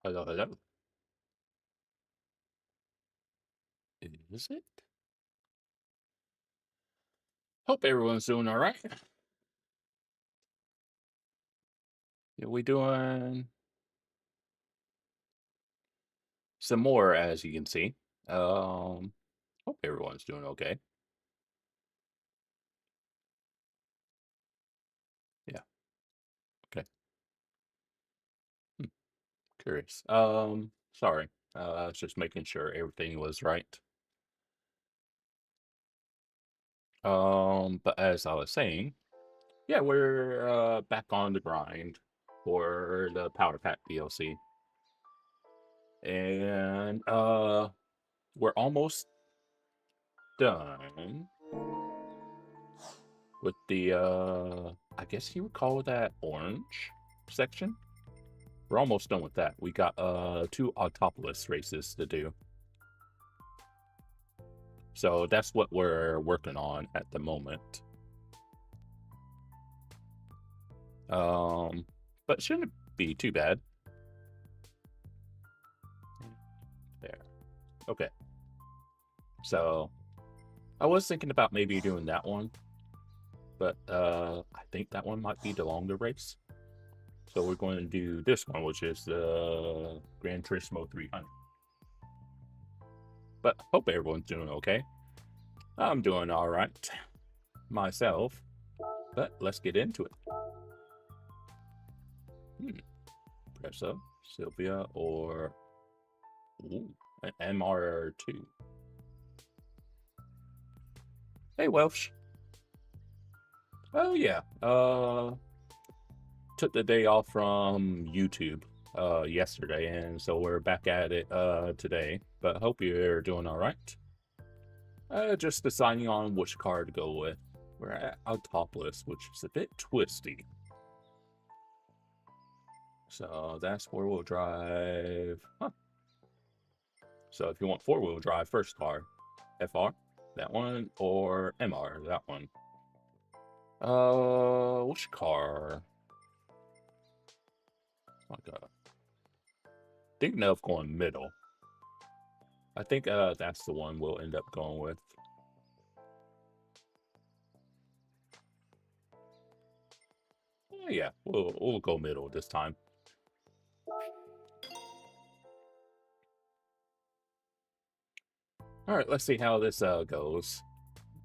Hello, hello. Is it? Hope everyone's doing all right. Yeah, we doing some more, as you can see. Um, Hope everyone's doing okay. Yeah, okay. Hmm, curious. Sorry. I was just making sure everything was right. But as I was saying, yeah, we're back on the grind for the Power Pack DLC. And we're almost done with the I guess you would call that orange section. We're almost done with that. We got two Autopolis races to do. So that's what we're working on at the moment. But shouldn't be too bad. There. Okay. So I was thinking about maybe doing that one, but I think that one might be the longer race. So we're going to do this one, which is the Gran Turismo 300. But hope everyone's doing okay. I'm doing all right myself, but let's get into it. Pressa, Sylvia, or an MR2. Hey, Welsh. Oh yeah. Took the day off from YouTube yesterday, and so we're back at it today. But hope you're doing all right. Just deciding on which car to go with. We're at Autopolis, which is a bit twisty. So that's four-wheel drive. Huh. So if you want four-wheel drive, first car, FR, that one, or MR, that one. Which car? Oh my God. Thinking of going middle. I think that's the one we'll end up going with. Yeah, we'll go middle this time. All right, let's see how this goes.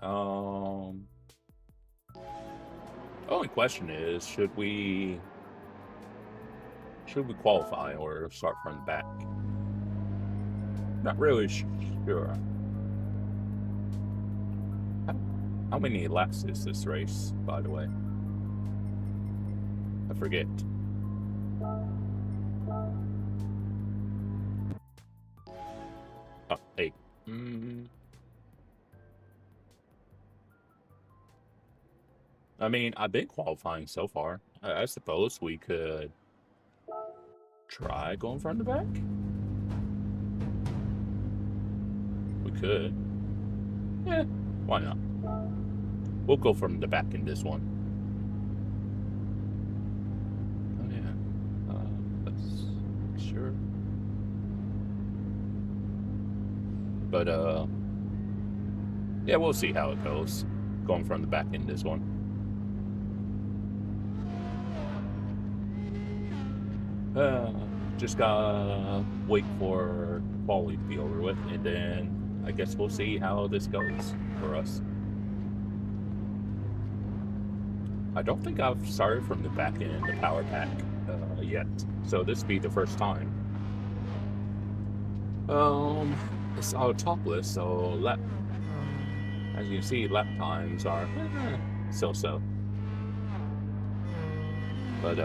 Only question is, should we qualify or start from the back? Not really sure. How many laps is this race, by the way? I forget. Oh, 8. I mean, I've been qualifying so far. I suppose we could try going from the back. We could. Yeah, why not? We'll go from the back in this one. Oh yeah. Let's sure. But yeah, we'll see how it goes. Going from the back in this one. Just gotta wait for quality to be over with, and then I guess we'll see how this goes for us. I don't think I've started from the back end, the power pack, yet, so this will be the first time. It's Autopolis, so as you can see, lap times are so-so. But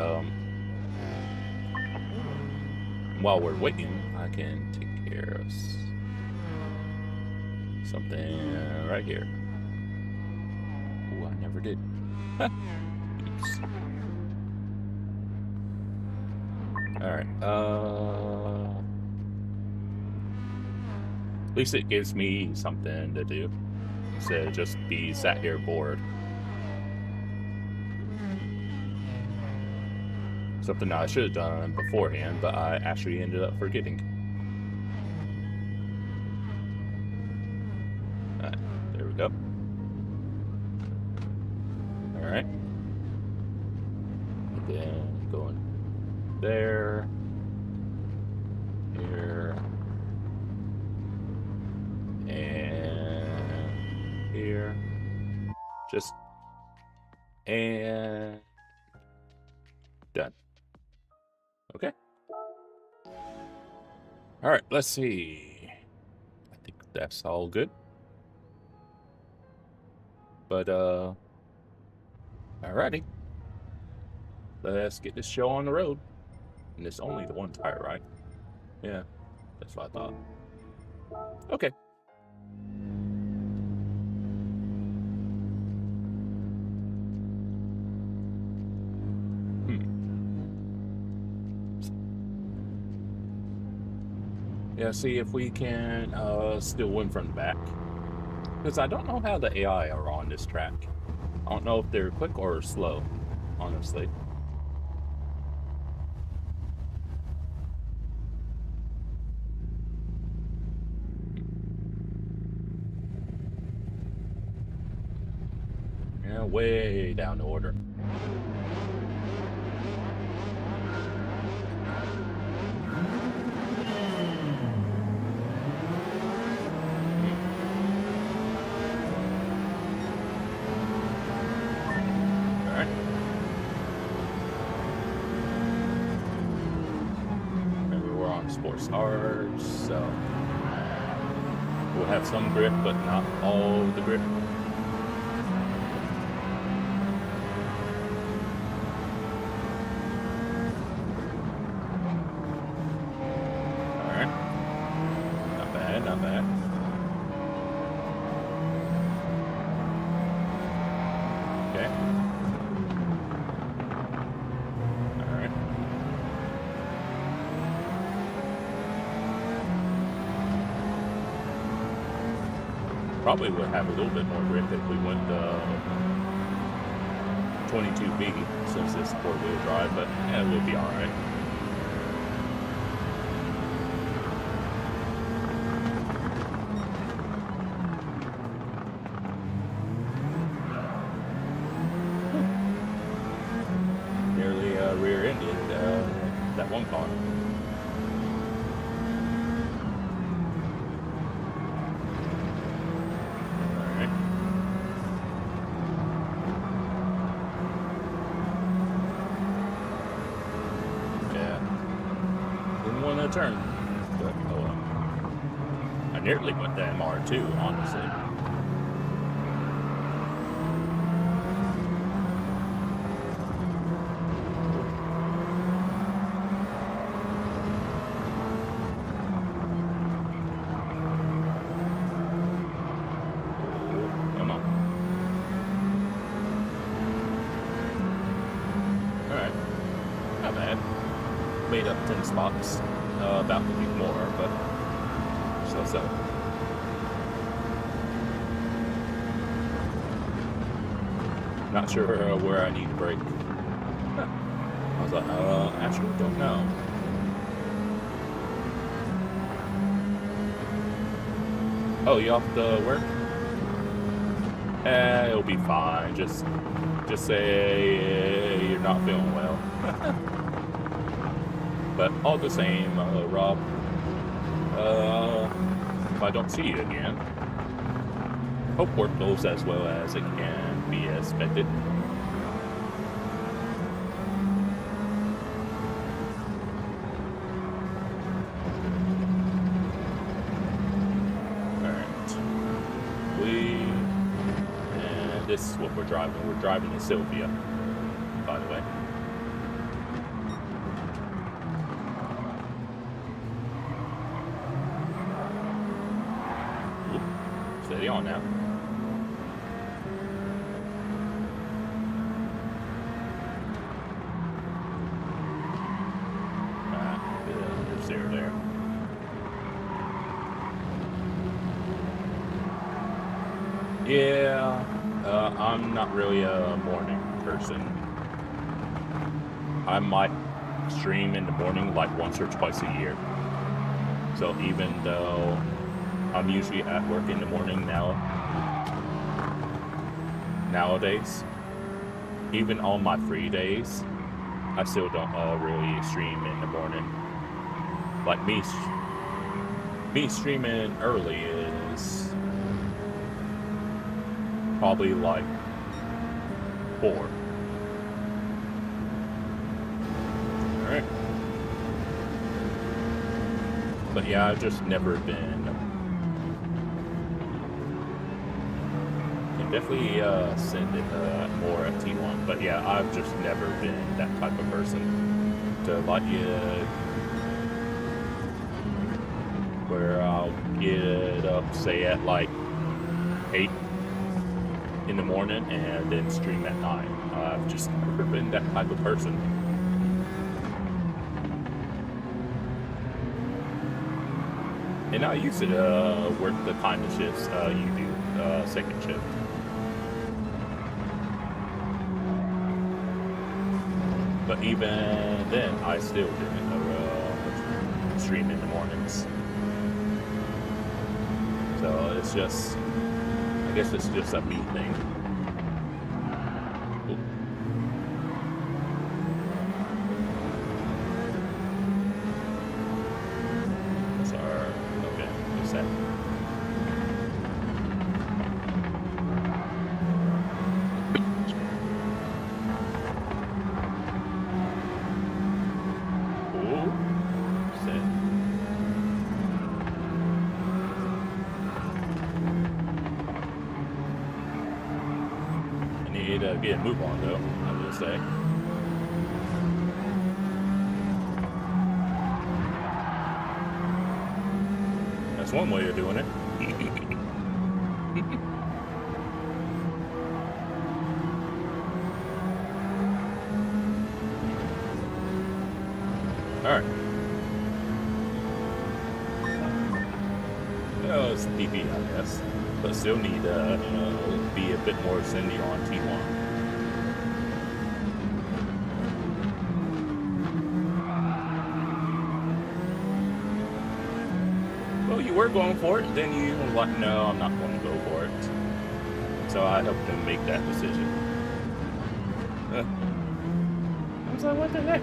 while we're waiting, I can take care of something right here. Oh, I never did. Oops. Alright, at least it gives me something to do instead of just be sat here bored. Something I should have done beforehand, but I actually ended up forgetting. Alright, there we go. Alright. And then going there. Here. And here. Just. And. Done. Okay. Alright, let's see. I think that's all good. But, alrighty. Let's get this show on the road. And it's only the one tire, right? Yeah, that's what I thought. Okay. Yeah, see if we can still win from the back. Because I don't know how the AI are on this track. I don't know if they're quick or slow, honestly. Yeah, way down the order. Sports hard, so we'll have some grip, but not all the grip. Alright. Not bad, not bad. Okay. Alright. Probably would have a little bit more grip if we went 22B, since it's four-wheel drive, but yeah, we'll be alright. Nearly rear-ended that one car. Turn, but oh well. I nearly went to MR2, honestly. Come on. Alright. Not bad. Made up 10 spots. About to be more, but so. Not sure where I need to brake. I was like, actually don't know. Oh, you off the work? It'll be fine. Just say you're not feeling well. But all the same, Rob, if I don't see you again, hope work goes as well as it can be expected. Alright. And this is what we're driving. We're driving the Sylvia, by the way. Steady on now. There's zero there. Yeah, I'm not really a morning person. I might stream in the morning like once or twice a year. So even though I'm usually at work in the morning nowadays, even on my free days, I still don't really stream in the morning. Like me streaming early is probably like 4. Alright. But yeah, I've just never been. Can definitely send it more at T1. But yeah, I've just never been that type of person to like where I'll get up, say at like 8 in the morning and then stream at 9. I've just never been that type of person. And I used to work the kind of shifts you do, second shift. But even then, I still didn't stream in the mornings. So it's just, I guess it's just a me thing. Ooh. Sorry. Okay, what's that? Get a move on though, I will say. That's one way of doing it. Alright. Oh, it's DP, I guess. But still need to be a bit more sendy on T1. You were going for it, then you were like, no, I'm not going to go for it. So I helped him make that decision. I was like, what the heck?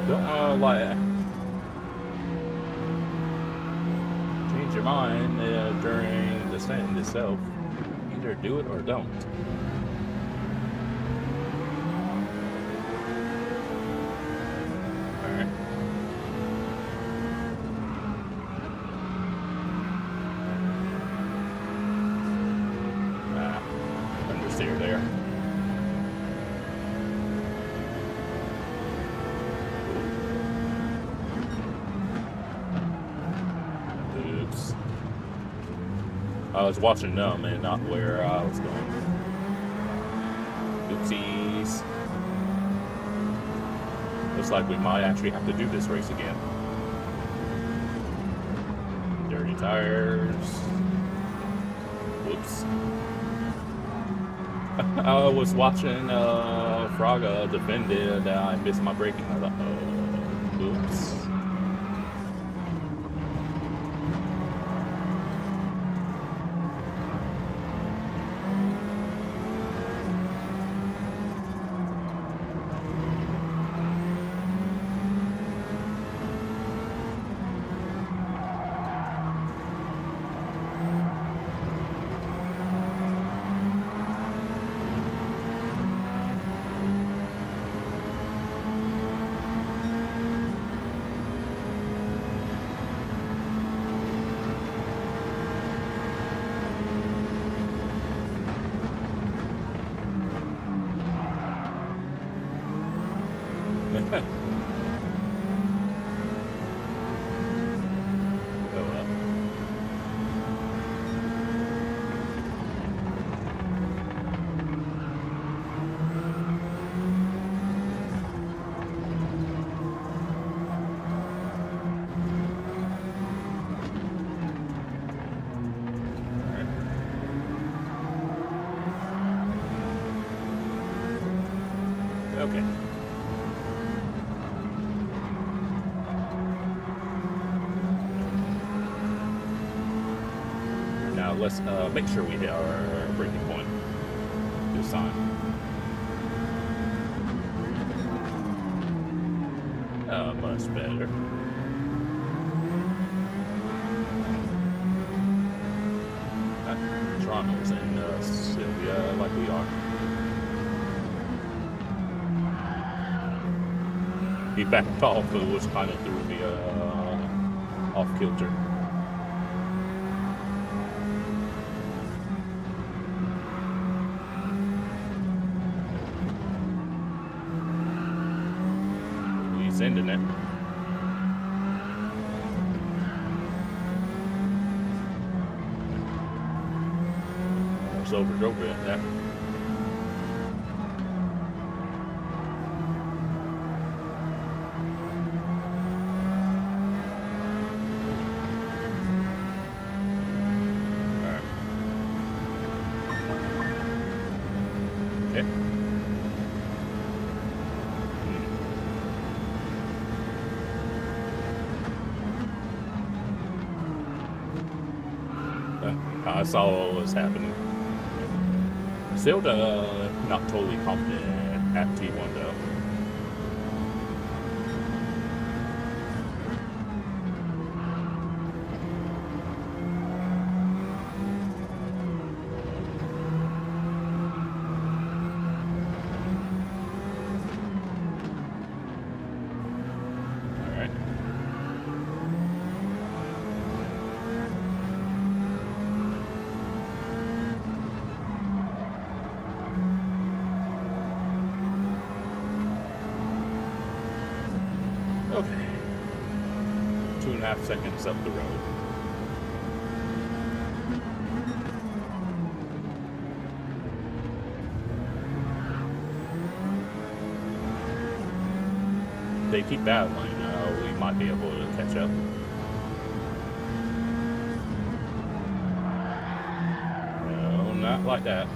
Don't like change your mind during the sentence itself. Either do it or don't. There. Oops. I was watching them and not where I was going. Oopsies. Looks like we might actually have to do this race again. Dirty tires. Whoops. I was watching Fraga defend it, I missed my braking. I thought, oops. Okay. let's make sure we hit our breaking point this time. Much better. Toronto's in Sylvia, like we are. He backed off, but was kind of threw me off kilter. He's ending it. Almost overdrove it. That. I saw what was happening. Still not totally confident at T1 though. Okay. 2.5 seconds up the road. If they keep battling, we might be able to catch up. No, not like that.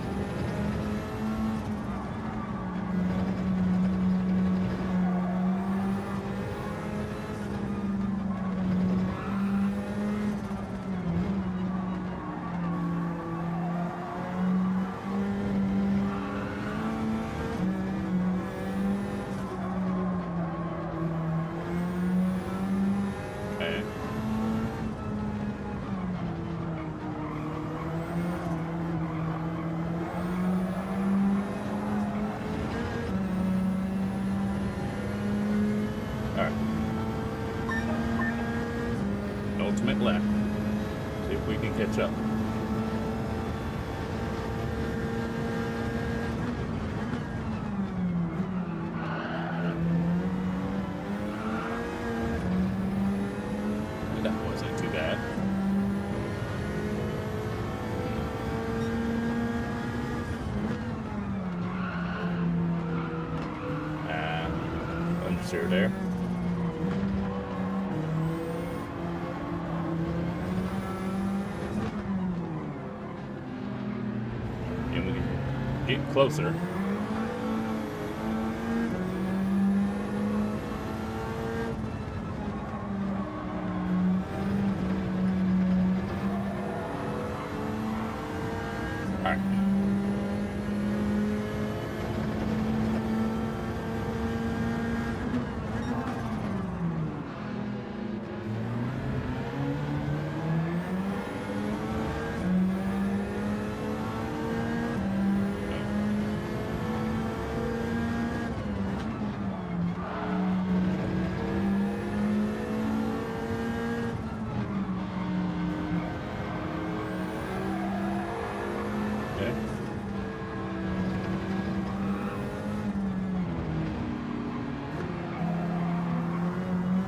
Ultimate left. See if we can catch up. That wasn't too bad. Unsure there. Get closer. All right.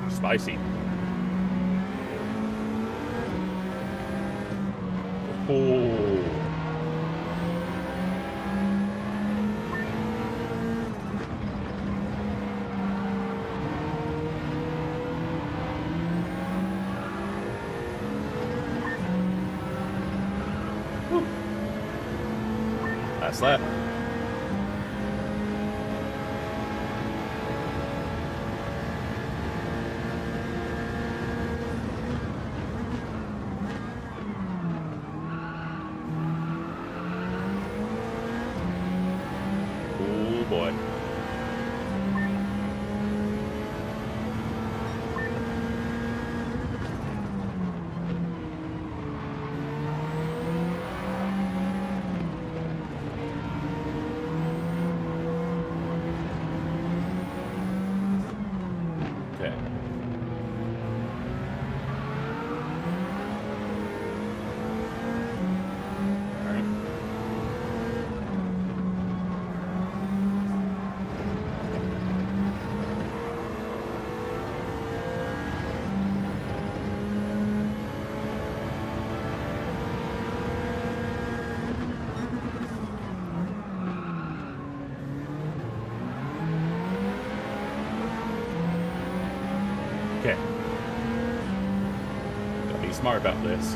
Spicy. Oh. Whew. That's that. be smart about this.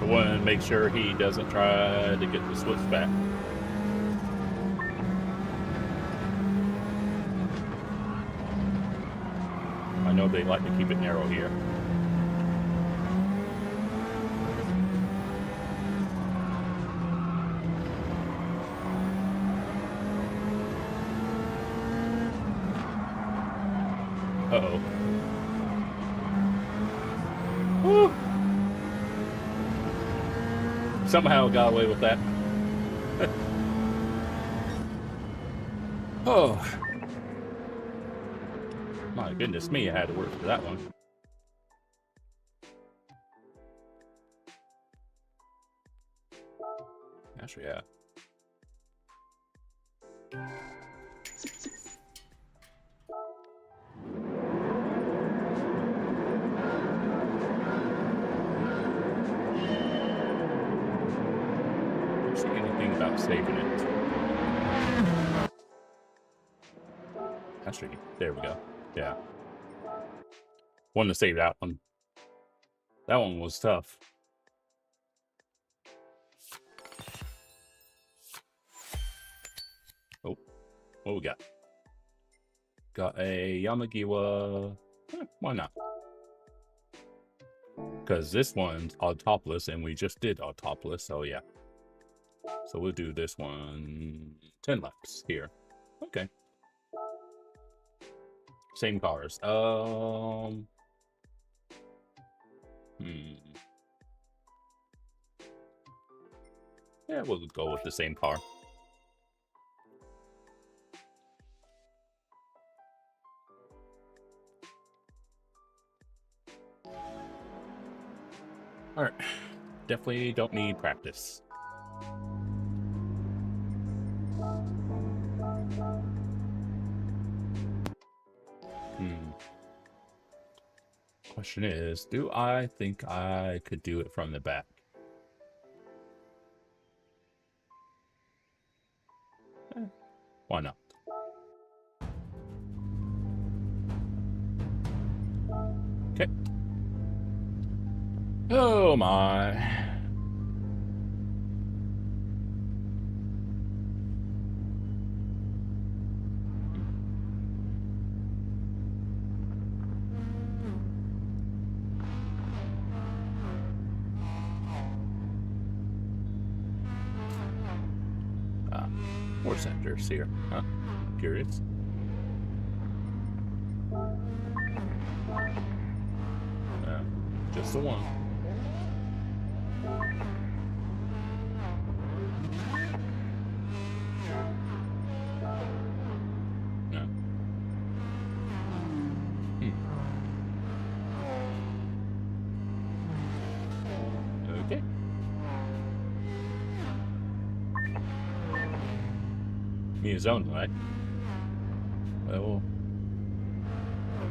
I want to make sure he doesn't try to get the switch back. I know they like to keep it narrow here. Uh-oh. Woo! Somehow got away with that. Oh. My goodness me, I had to work for that one. Actually, yeah. Don't see anything about saving it. Actually, there we go. Yeah. Wanted to save that one. That one was tough. Oh, what we got? Got a Yamagiwa. Why not? Because this one's all topless, and we just did all topless, so yeah. So we'll do this one 10 laps here. Okay. Same cars. Yeah, we'll go with the same car. Alright. Definitely don't need practice. Question is, do I think I could do it from the back? Why not? Okay. Oh my. More sensors here, huh? Curious. Just the one. No. Okay. His own, right? Well,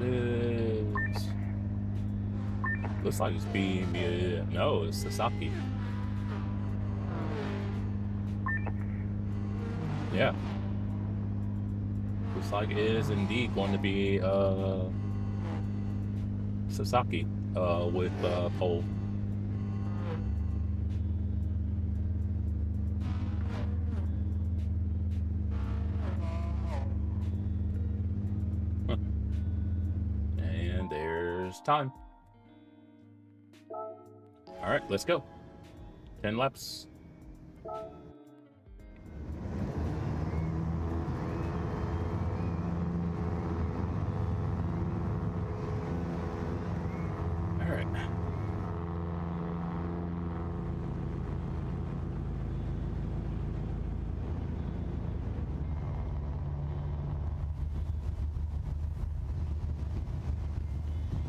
it is. Looks like it's being. No, it's Sasaki. Yeah. Looks like it is indeed going to be Sasaki with pole. And there's time. All right, let's go. 10 laps. All right.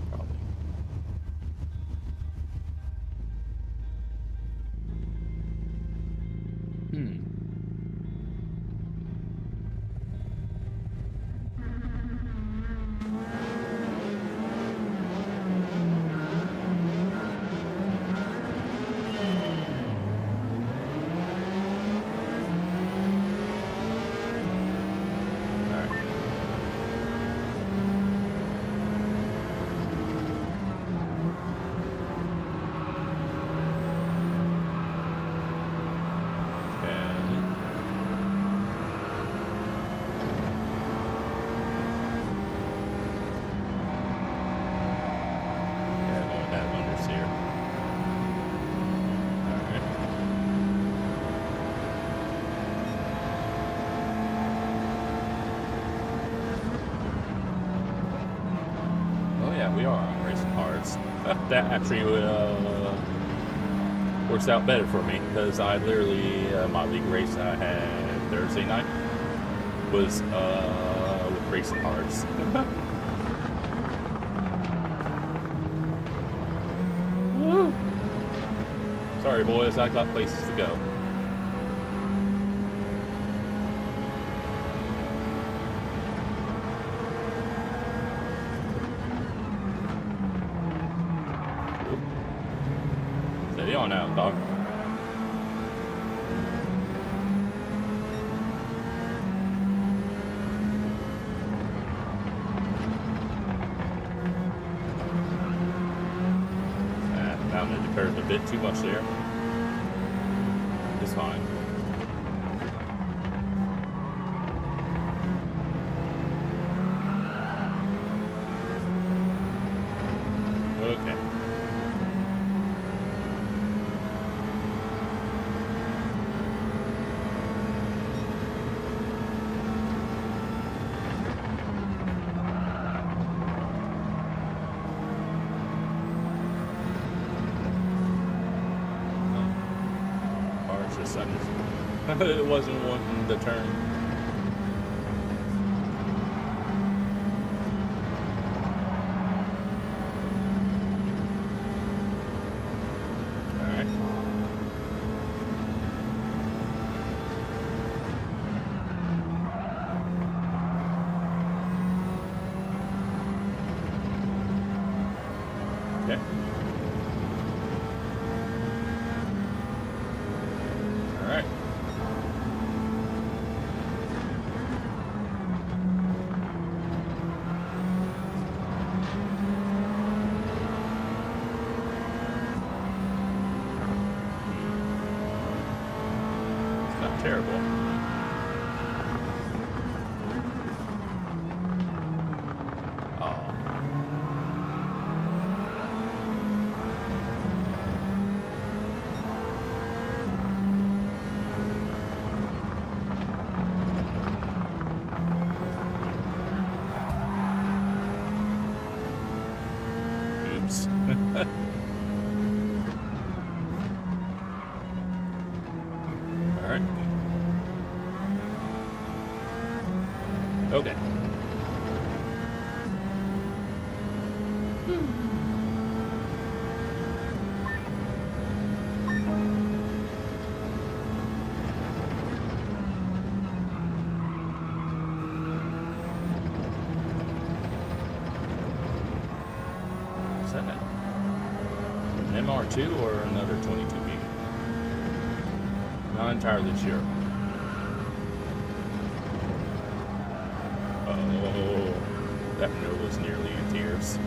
Probably. we are on racing cards. That actually works out better for me because I literally my league race I had Thursday night was with racing cards. Woo. Sorry, boys, I got places to go. Steady on out, dog. Mounted the curve a bit too much there. It's fine. Okay. It wasn't wanting to turn. Alright. Okay. Alright. Terrible. Oh. Oops. All right. Okay. Is that an MR2 or another 22B? Not entirely sure. Oh, that Renault was nearly in tears.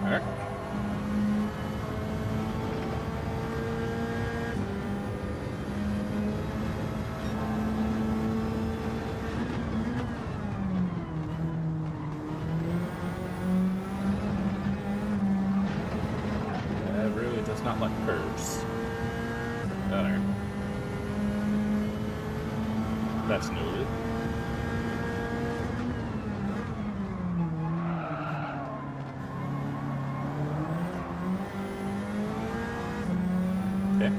All right. Does not like curves. There. That's noted. Okay.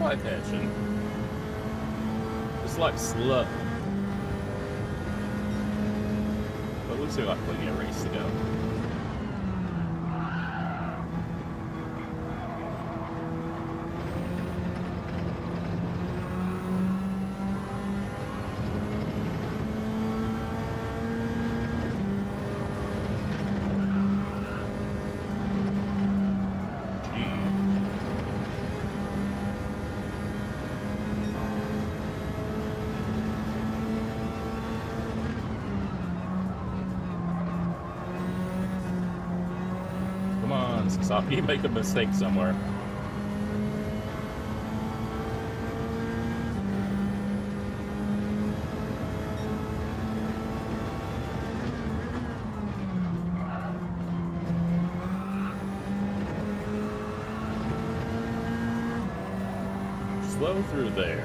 Attention. It's like slow. But it looks like plenty of race to go. saw me make a mistake somewhere. Slow through there.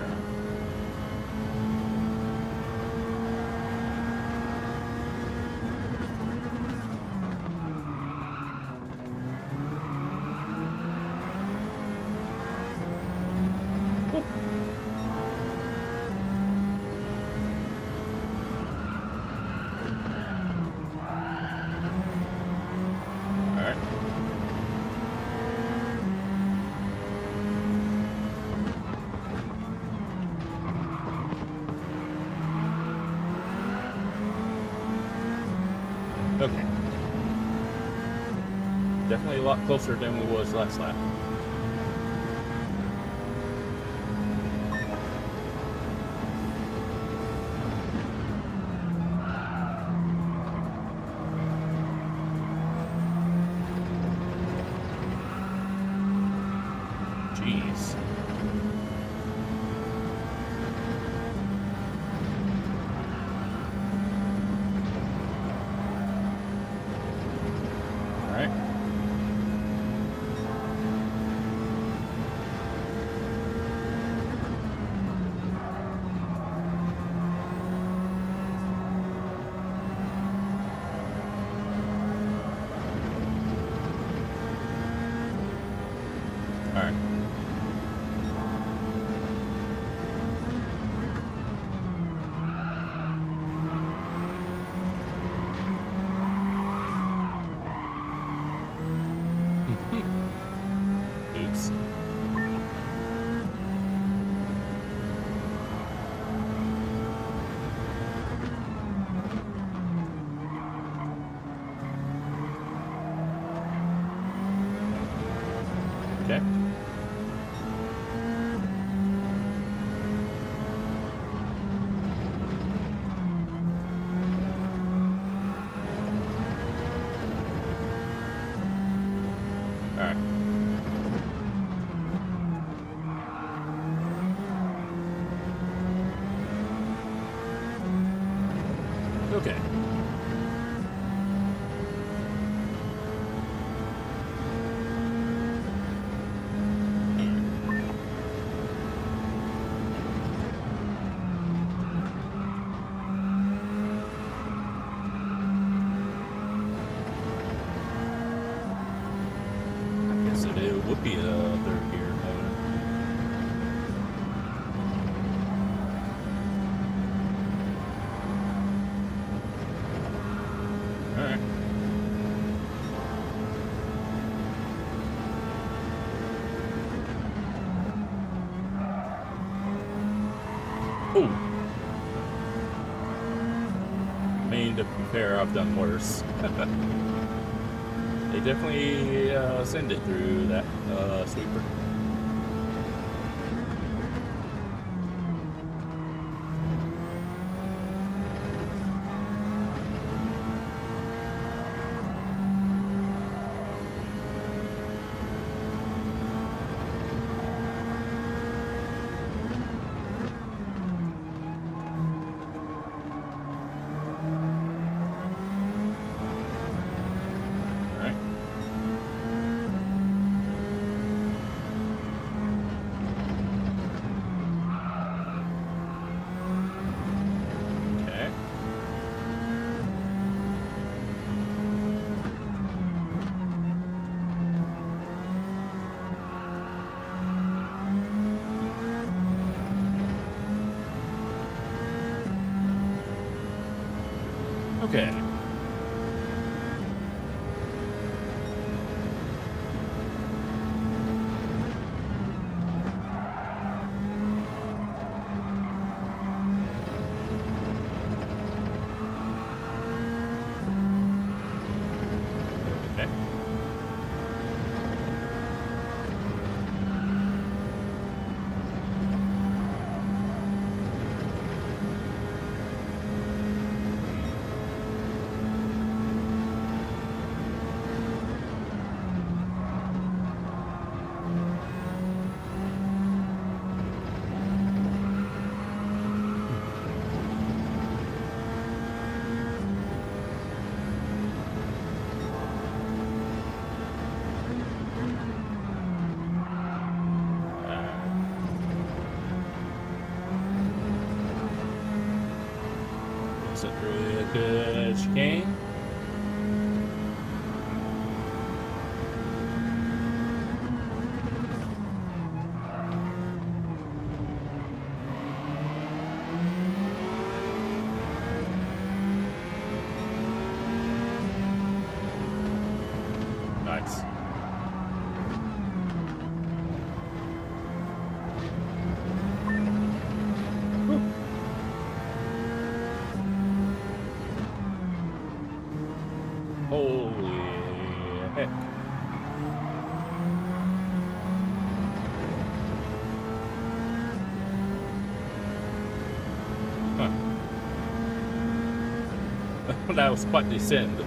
Okay. Definitely a lot closer than we was last lap. Jeez. Oops. Okay. All right. Okay. I guess it would be a third gear mode. All right. Oh. I mean, to be fair, I've done worse. They definitely send it through that sweeper. Okay. Okay. Wasn't really a good chicane. Nice. Holy heck. Huh. That was quite the descent.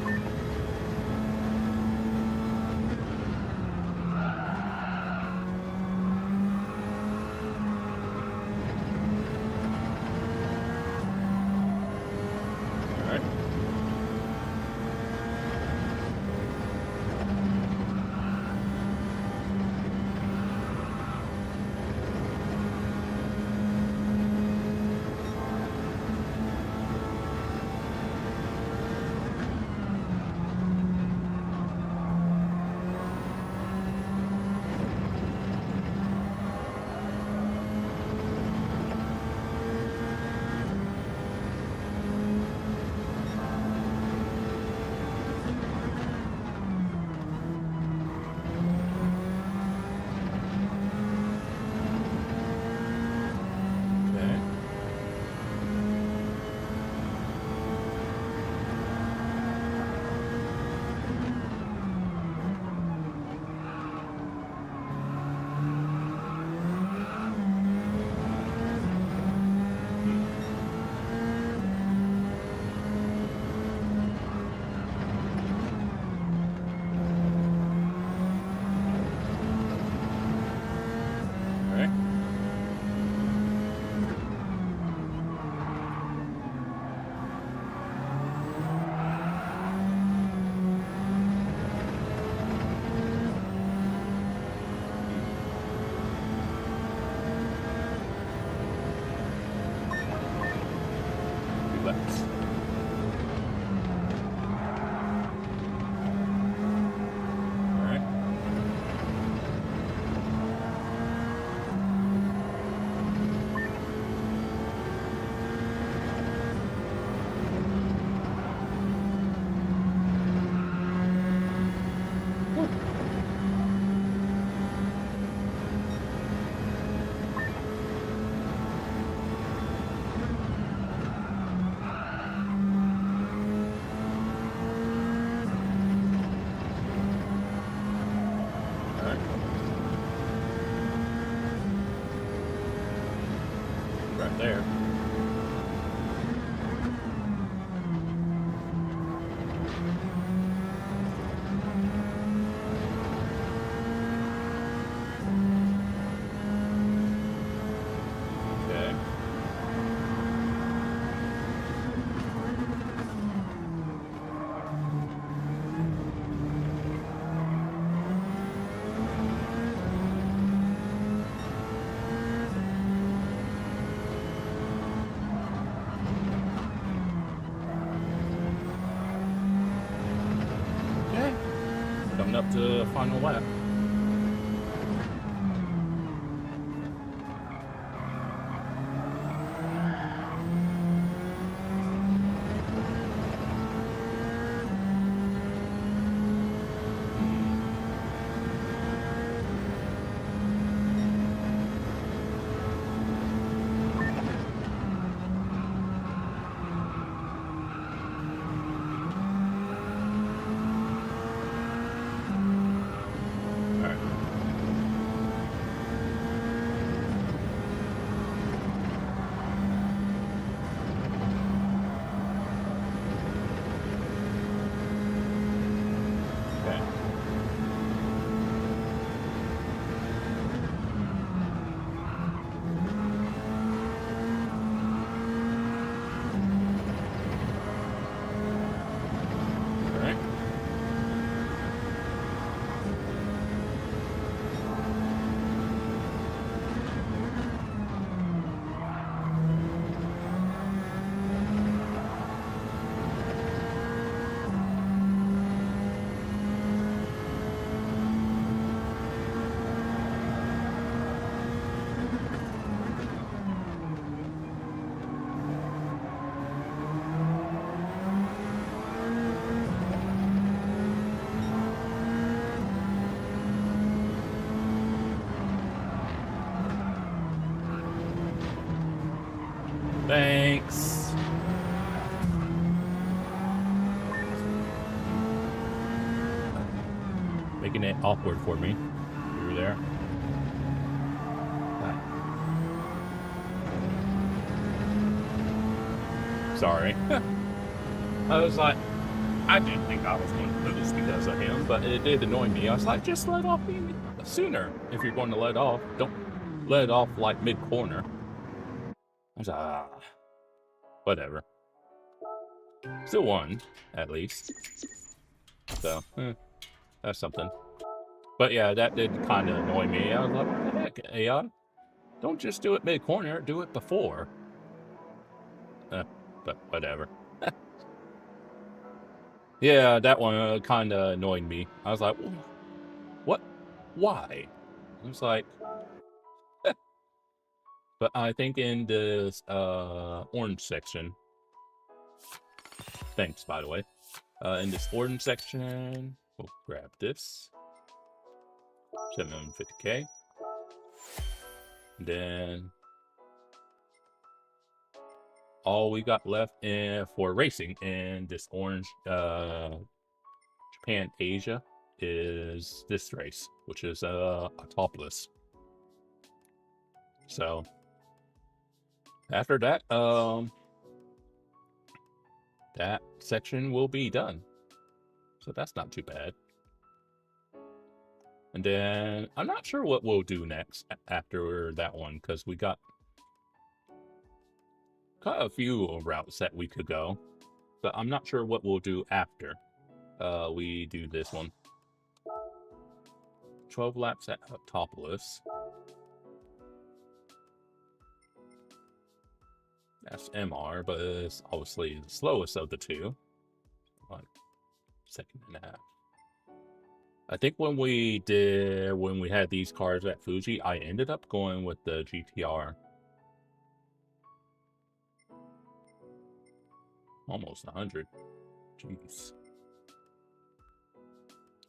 There. Okay. Coming up to the final lap. Thanks. Making it awkward for me. Through there. Sorry. I was like, I didn't think I was going to lose because of him, but it did annoy me. I was like, just let off sooner. If you're going to let off, don't let it off like mid-corner. I was like, whatever. Still won, at least. So, that's something. But yeah, that did kind of annoy me. I was like, what the heck, AI? Don't just do it mid-corner, do it before. But whatever. Yeah, that one kind of annoyed me. I was like, what? Why? I was like, but I think in this orange section, thanks, by the way. In this orange section, we'll grab this. 750K. Then all we got left for racing in this orange Japan Asia is this race, which is a topless. So after that, that section will be done. So that's not too bad. And then I'm not sure what we'll do next after that one, because we got quite a few routes that we could go, but I'm not sure what we'll do after we do this one. 12 laps at topless. That's MR, but it's obviously the slowest of the two. Like, second and a half. I think when we had these cars at Fuji, I ended up going with the GTR. Almost 100. Jeez.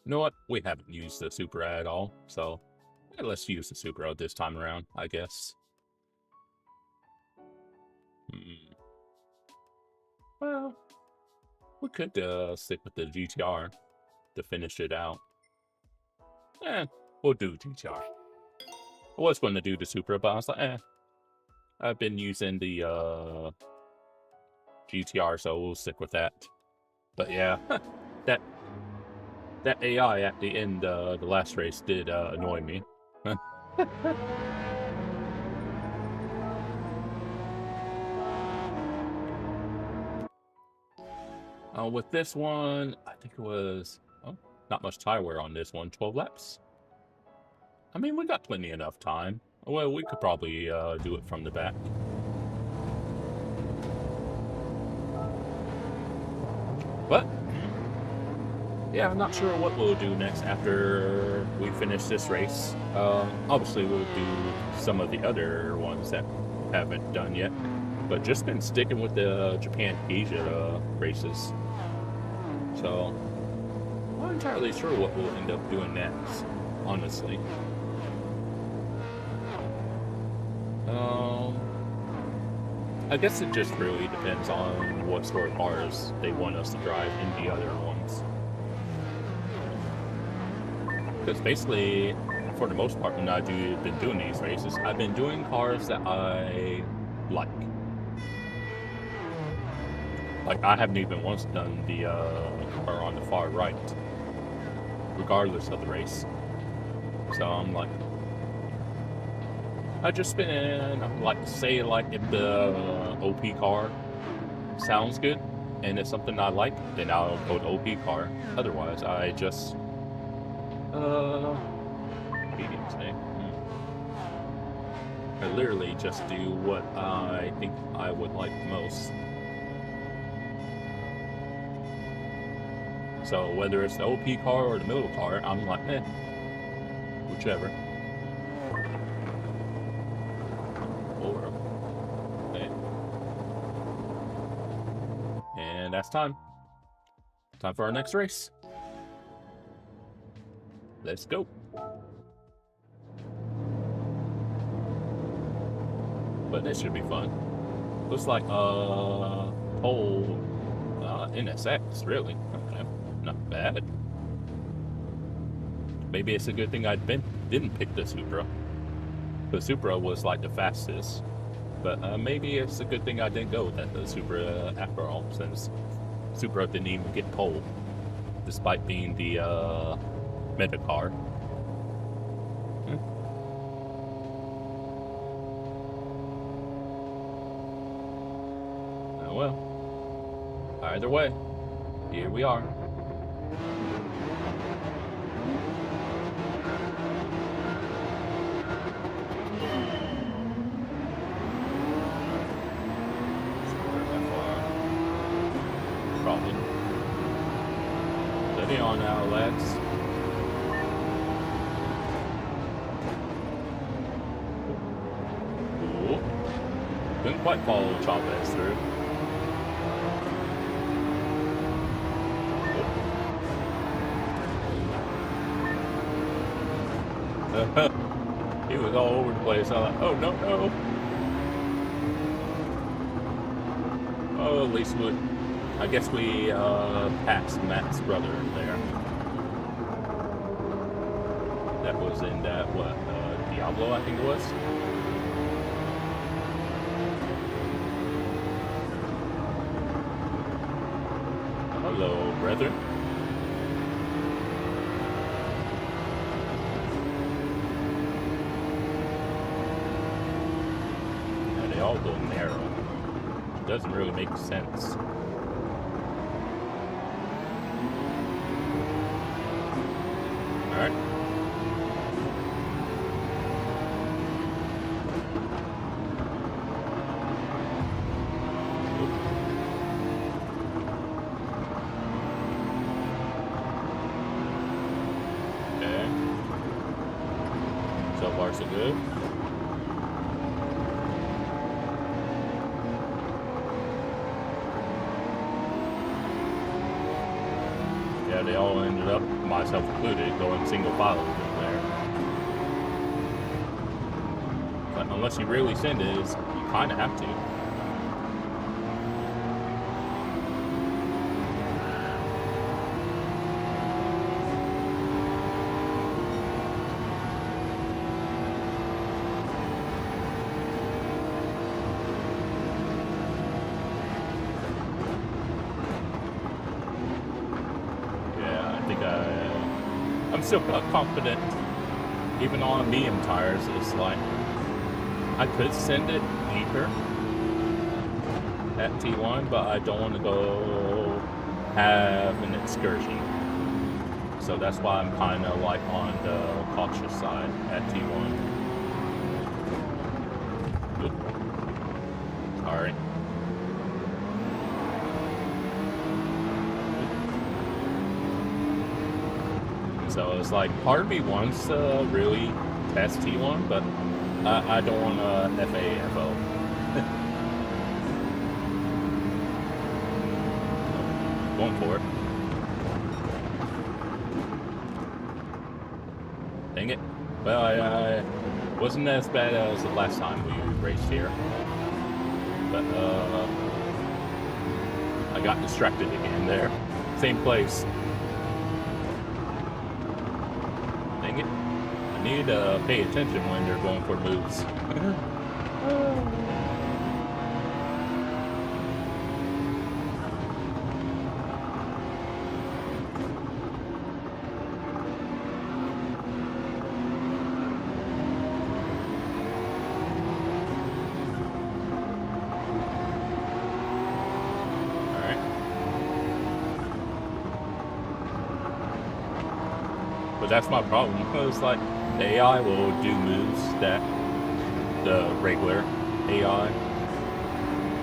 You know what? We haven't used the Supra at all, so let's use the Supra this time around, I guess. Well, we could stick with the GTR to finish it out. We'll do GTR. I was going to do the Supra, but I was like, I've been using the GTR, so we'll stick with that. But yeah, that AI at the end, the last race did annoy me. With this one, I think it was not much tire wear on this one. 12 laps. I mean, we got plenty enough time. Well, we could probably do it from the back. But yeah, I'm not sure what we'll do next after we finish this race. Obviously, we'll do some of the other ones that haven't done yet, but just been sticking with the Japan Asia races. So I'm not entirely sure what we'll end up doing next, honestly. I guess it just really depends on what sort of cars they want us to drive in the other ones. Because basically, for the most part, when I've been doing these races, I've been doing cars that I like. Like, I haven't even once done the car on the far right, regardless of the race. So I'm like, I just been like, say, like, if the OP car sounds good and it's something I like, then I'll go to OP car. Otherwise, I just medium say. I literally just do what I think I would like most. So whether it's the OP car or the middle car, I'm like, whichever. And that's time. Time for our next race. Let's go. But this should be fun. Looks like whole NSX, really. Okay, not bad. Maybe it's a good thing I didn't pick the Supra. The Supra was like the fastest, but maybe it's a good thing I didn't go with the Supra after all, since Supra didn't even get pole, despite being the meta car. Oh well. Either way, here we are. Probably. Steady on now, lads. Ooh. Couldn't quite follow Chavez through. He was all over the place. I was like, oh, no. Oh, at least I guess we passed Matt's brother there. That was in that, Diablo, I think it was. Hello, brethren. They all go narrow. It doesn't really make sense. Alright. Okay. So far so good. Yeah, they all ended up, myself included, going single file in there. But unless you really send it, you kind of have to. I'm still confident, even on medium tires. It's like I could send it deeper at T1, but I don't want to go have an excursion. So that's why I'm kind of like on the cautious side at T1. Oop. Sorry. So it's like part of me wants to really test T1, but I don't want to FAFO. Going for it. Dang it. Well, I wasn't as bad as the last time we raced here. But I got distracted again there. Same place. Dang it. I need to pay attention when they're going for moves. But that's my problem, because like the AI will do moves that the regular AI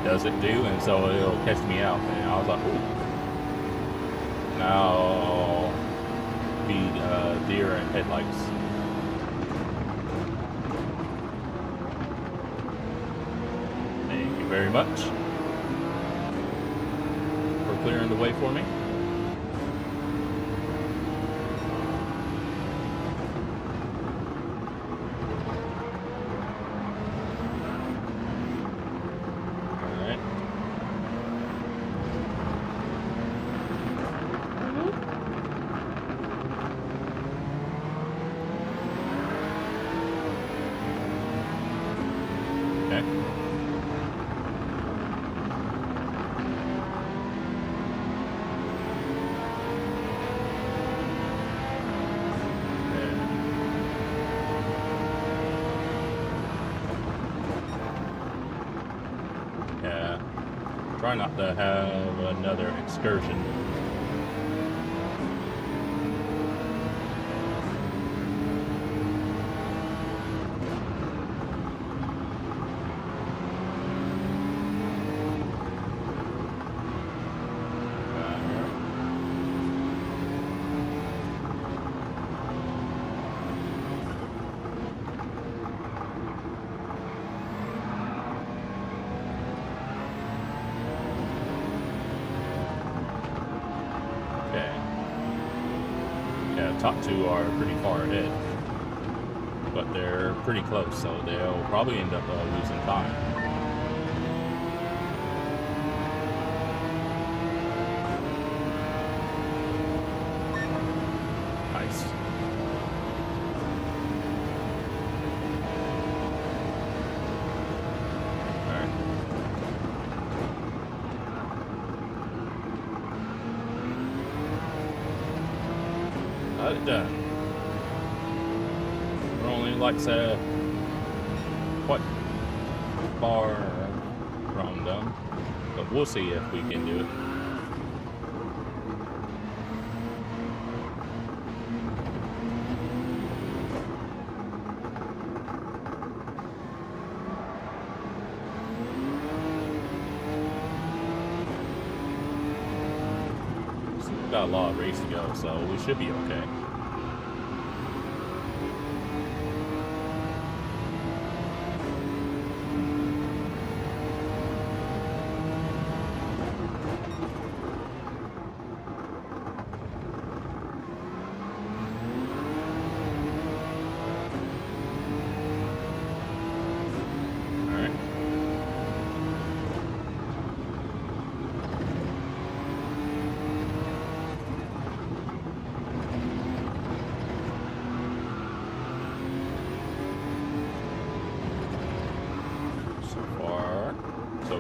doesn't do, and so it'll catch me out. And I was like, ooh. Now be deer in headlights. Thank you very much for clearing the way for me. Okay. Yeah. Try not to have another excursion. Top two are pretty far ahead, but they're pretty close, so they'll probably end up losing time. Nice. Done. We're only like quite far from them, but we'll see if we can do it. We've got a lot of race to go, so we should be okay.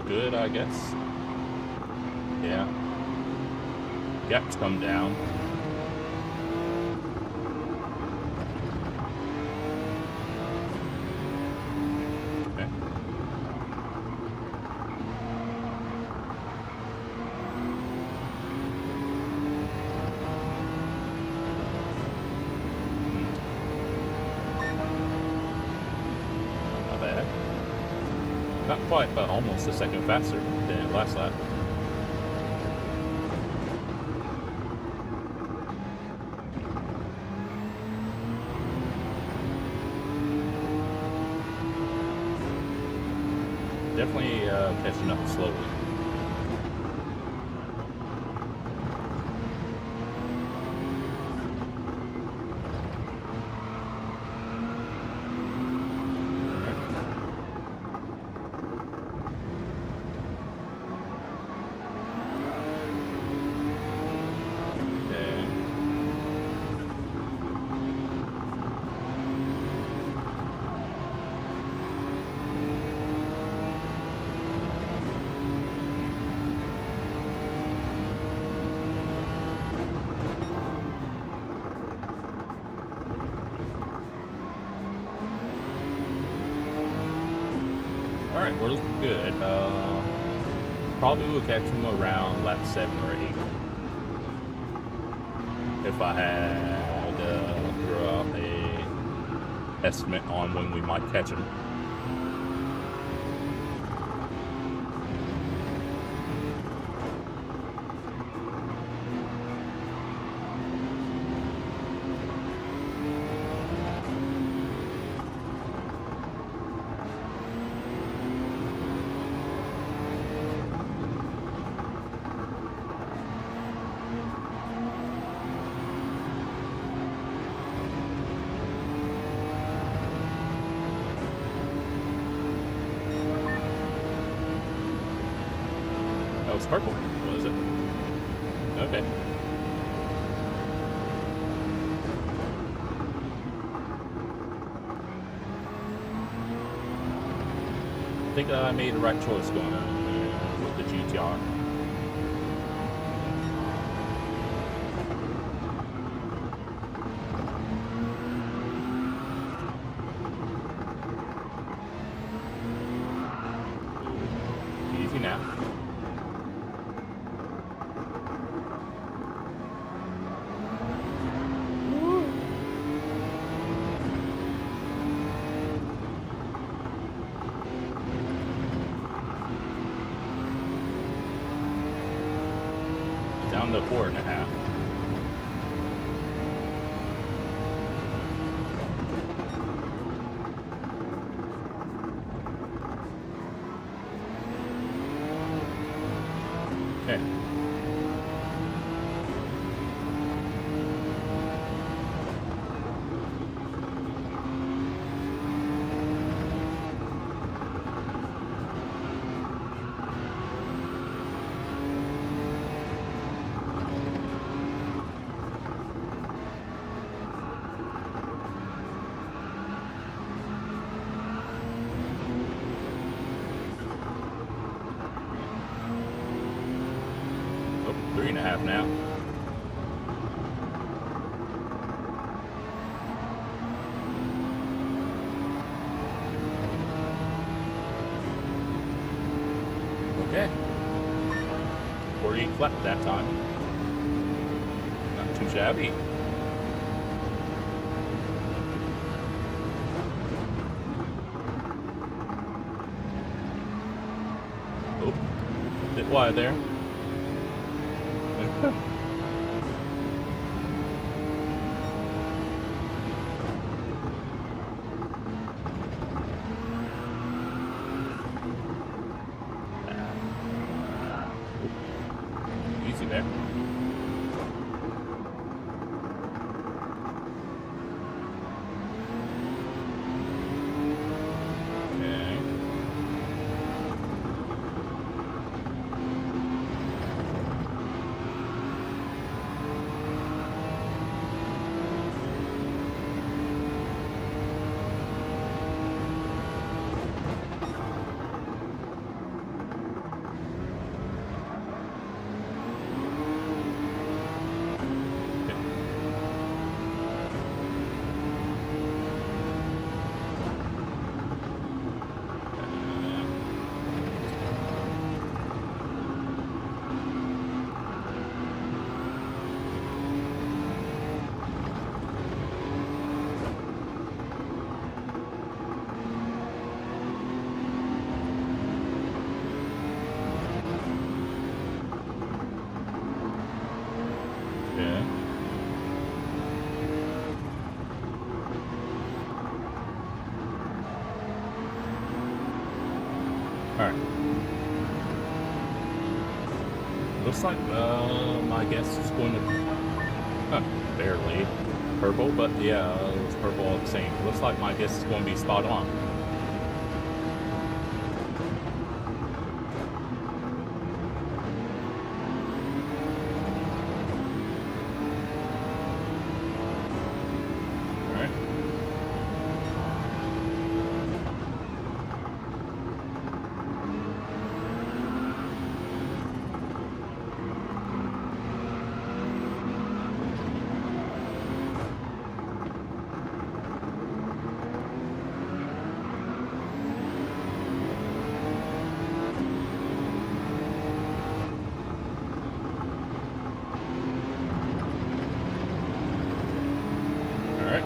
Good, I guess. Yeah. Gap's come down. Okay. Not bad. Not quite, but almost a second faster than last lap. Definitely catching up slowly. Alright, we're looking good. Probably will catch him around lap 7 or 8. If I had throw out a estimate on when we might catch him. Oh, it's purple. What is it? Okay. think I made the right choice going with the GTR. Easy now. Down to 4.5. Okay. Oh, 3.5 now. Okay. 48 flat that time. Not too shabby. Oh, bit wide there. Easy there. Okay. Yeah. All right. Looks like my guess is going to barely purple, but yeah, it's purple all the same. Looks like my guess is going to be spot on. All right. All right.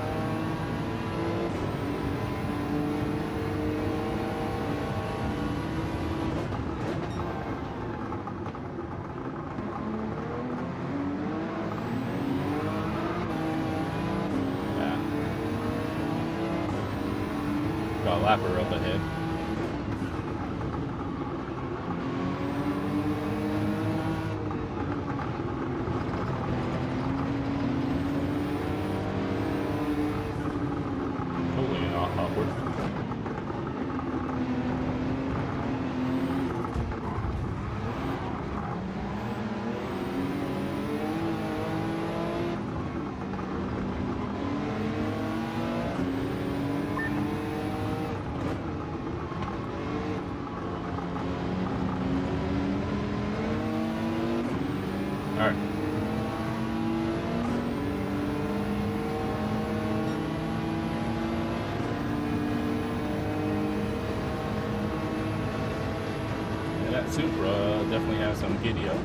Yeah. Got a lapper up ahead. Totally not awkward. Alright. Yeah, that Supra definitely has some giddy up.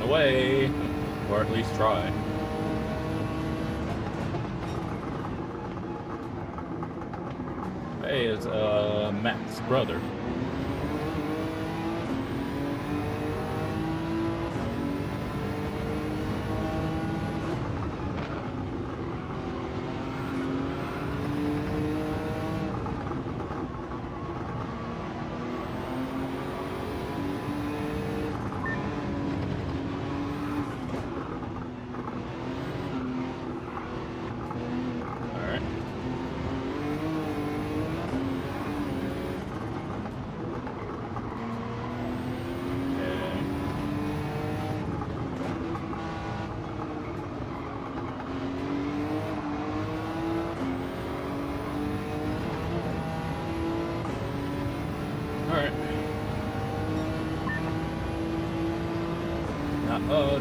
Away, or at least try. Hey, it's Matt's brother.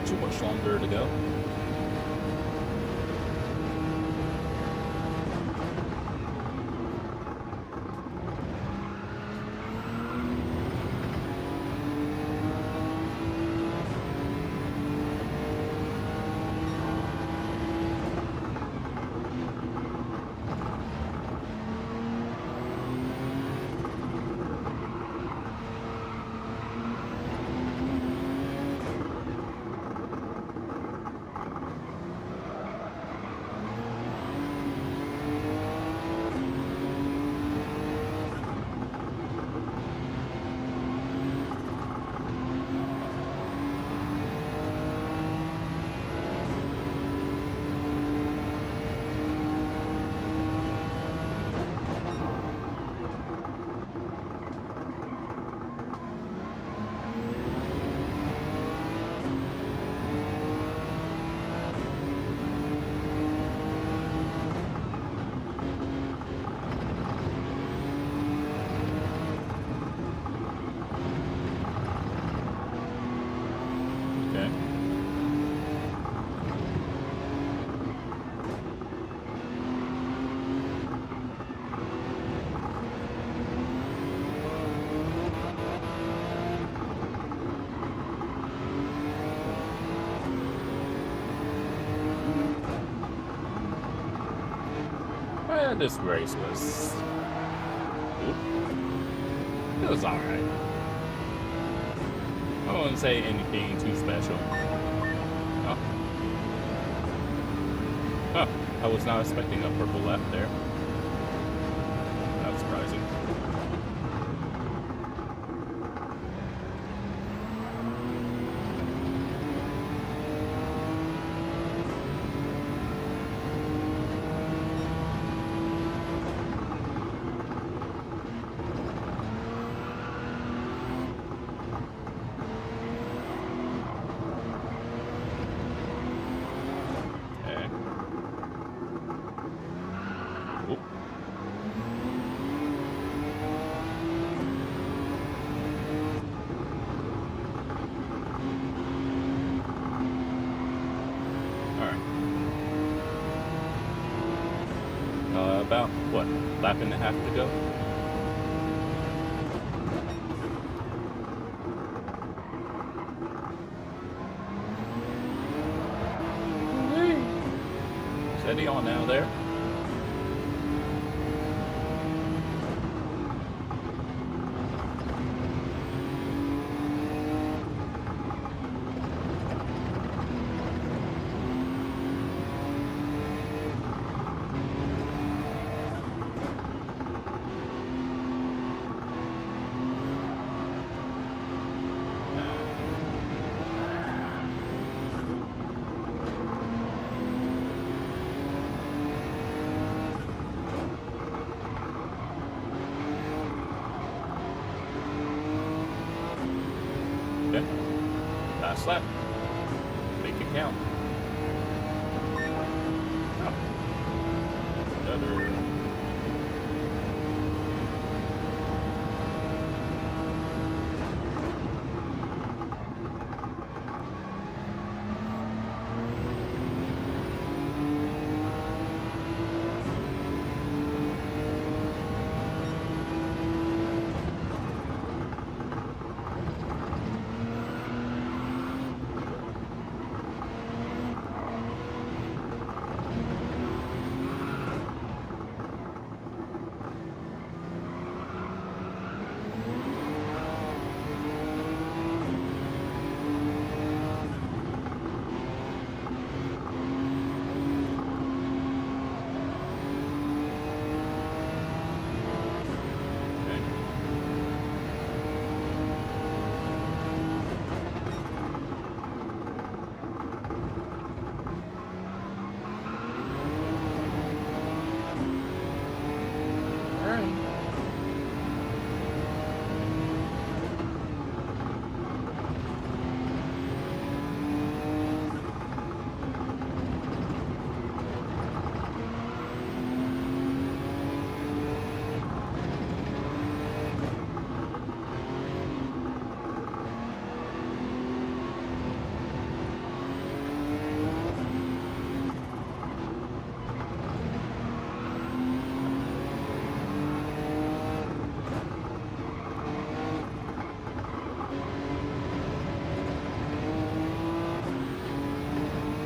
Too much longer to go. This race was... It was alright. I wouldn't say anything too special. Oh. Huh. I was not expecting a purple left there. That's surprising. About, what, lap and a half to go? Steady on now there. Okay. Last lap. Make it count. Oh. Another.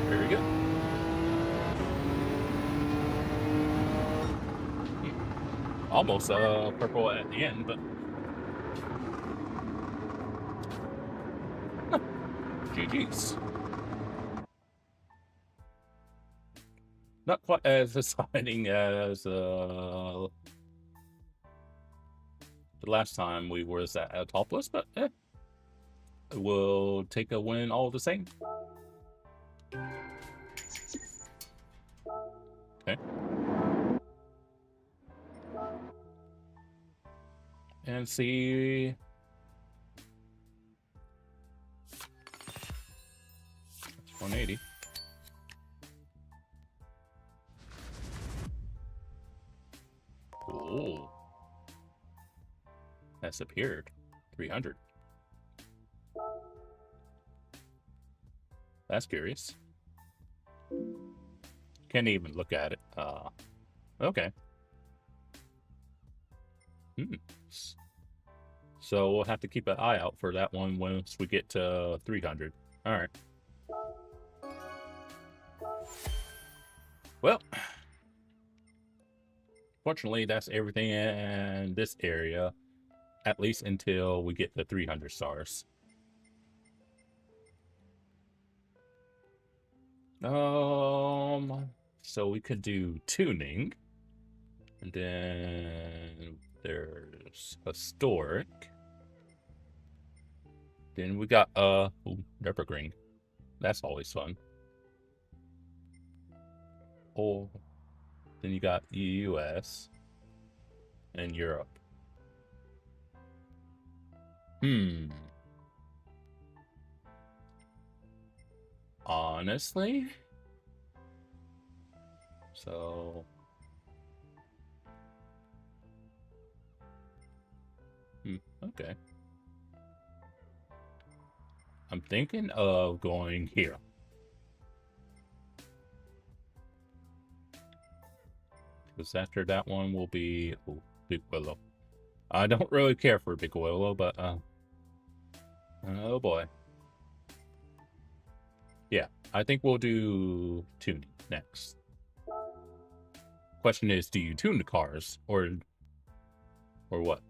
Very good. Almost purple at the end, but GG's. Not quite as exciting as the last time we were at topless, but we'll take a win all the same. Okay. And see. 180. Cool. That's appeared. 300. That's curious. Can't even look at it. Okay. So we'll have to keep an eye out for that one once we get to 300. All right. Well, fortunately, that's everything in this area, at least until we get the 300 stars. So we could do tuning, and then there's historic. Then we got Nürburgring. That's always fun. Oh, then you got US and Europe. Honestly, so okay. I'm thinking of going here. Because after that one will be Big Willow. I don't really care for Big Willow, but oh boy. Yeah, I think we'll do tuning next. Question is, do you tune the cars or what?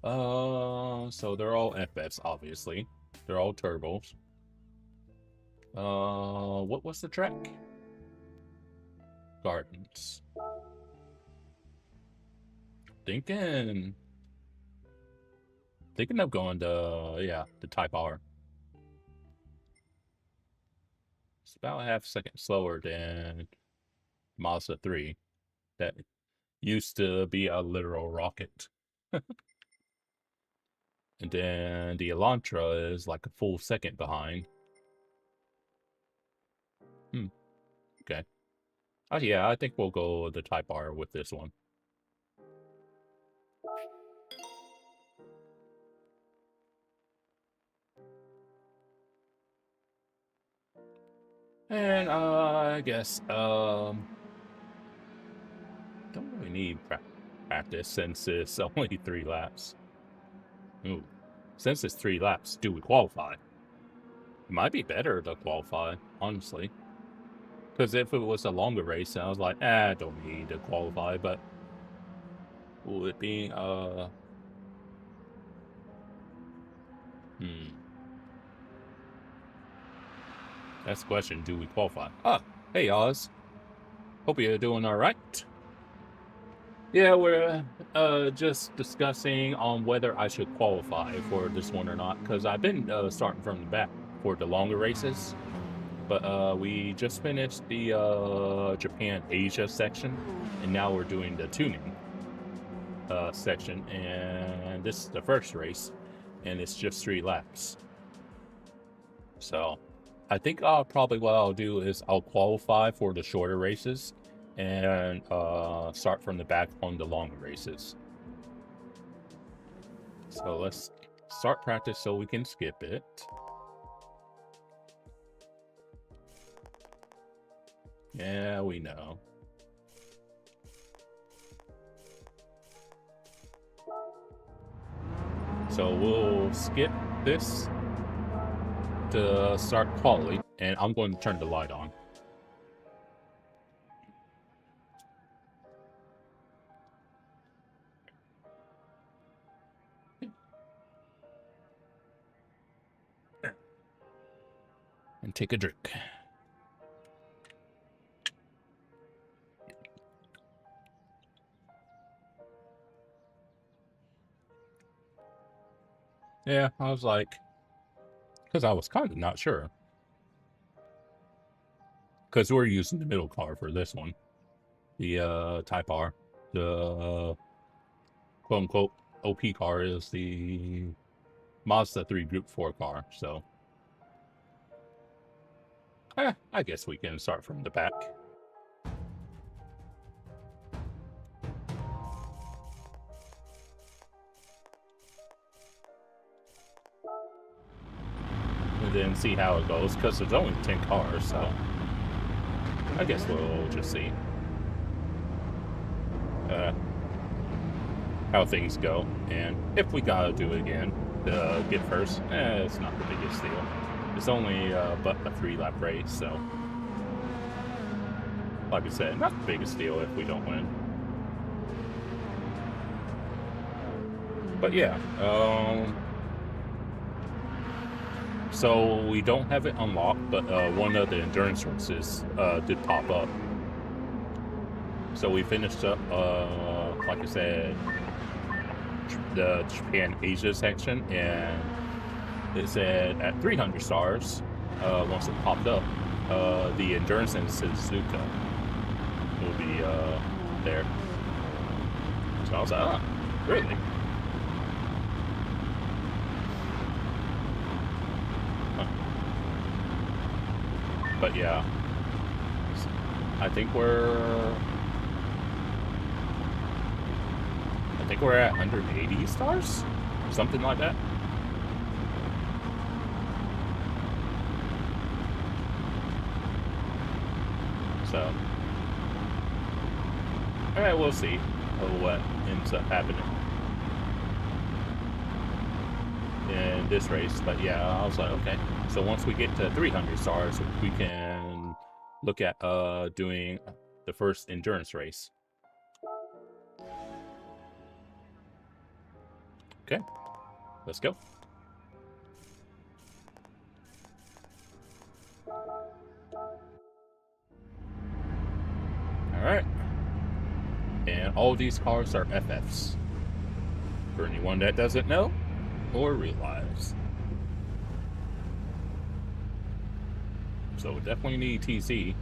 So they're all FFs, obviously. They're all turbos. What was the track? Gardens. Thinking of going to the Type R. It's about a half second slower than Mazda 3. That used to be a literal rocket. And then the Elantra is like a full second behind. Okay. Oh yeah, I think we'll go the Type R with this one. And I guess don't really need practice since it's only 3 laps. Ooh, since it's 3 laps, do we qualify? It might be better to qualify, honestly. Because if it was a longer race, I was like, I don't need to qualify, but will it be, That's the question, do we qualify? Ah, hey Oz. Hope you're doing alright. Yeah, we're just discussing on whether I should qualify for this one or not, because I've been starting from the back for the longer races. But we just finished the Japan-Asia section, and now we're doing the tuning section, and this is the first race, and it's just 3 laps. So I think probably what I'll do is I'll qualify for the shorter races and start from the back on the longer races. So let's start practice so we can skip it. Yeah, we know. So we'll skip this to start quality, and I'm going to turn the light on. And take a drink. Yeah, I was like, because I was kind of not sure. Because we're using the middle car for this one. The Type R. The quote-unquote OP car is the Mazda 3 Group 4 car, so... I guess we can start from the back. And then see how it goes, because there's only 10 cars, so... I guess we'll just see how things go. And if we gotta do it again, get first, it's not the biggest deal. It's only but a 3-lap race, so... Like I said, not the biggest deal if we don't win. But yeah, so we don't have it unlocked, but one of the endurance races did pop up. So we finished up, like I said, the Japan-Asia section, and it said at 300 stars, once it popped up, the endurance in Suzuka will be there. So I was like, oh, really? But yeah, I think we're at 180 stars, something like that. So, all right, we'll see what ends up happening in this race. But yeah, I was like, okay. So once we get to 300 stars, we can look at doing the first endurance race. Okay, let's go. All right. And all these cars are FFs. For anyone that doesn't know or realize. So we definitely need TC,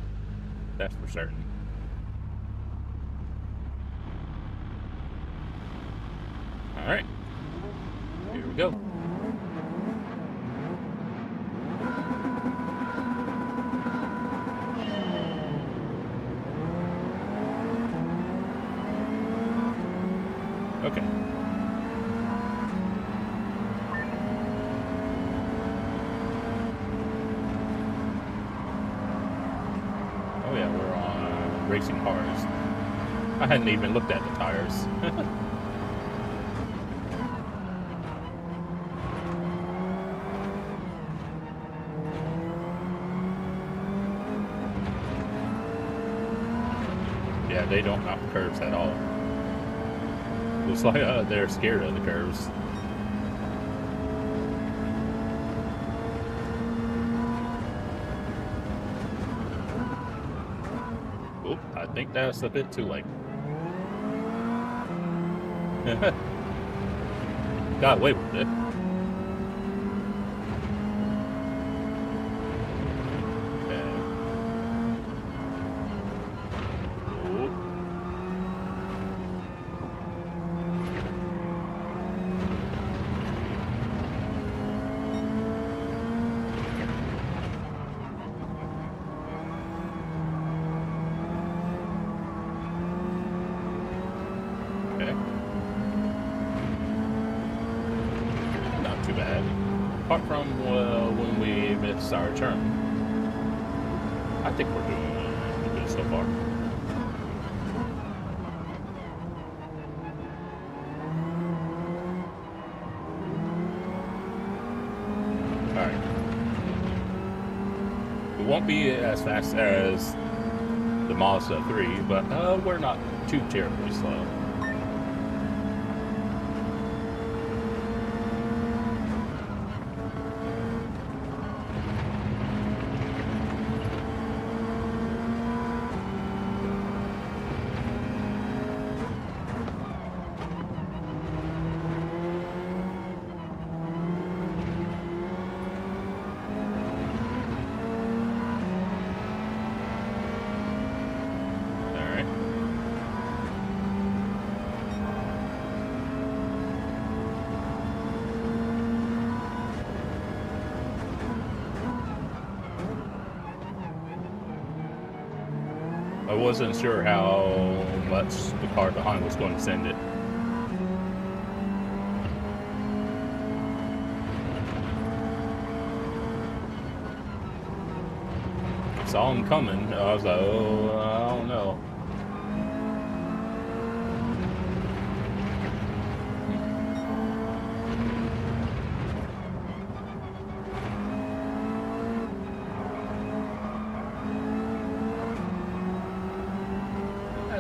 that's for certain. All right, here we go. racing cars. I hadn't even looked at the tires. Yeah, they don't mount curves at all. Looks like they're scared of the curves. Oop, I think that's a bit too late. Got away with it. Apart from when we missed our turn, I think we're doing good so far. Alright. We won't be as fast as the Mazda 3, but we're not too terribly slow. I wasn't sure how much the car behind was going to send it. I saw him coming. I was like, oh, I don't know.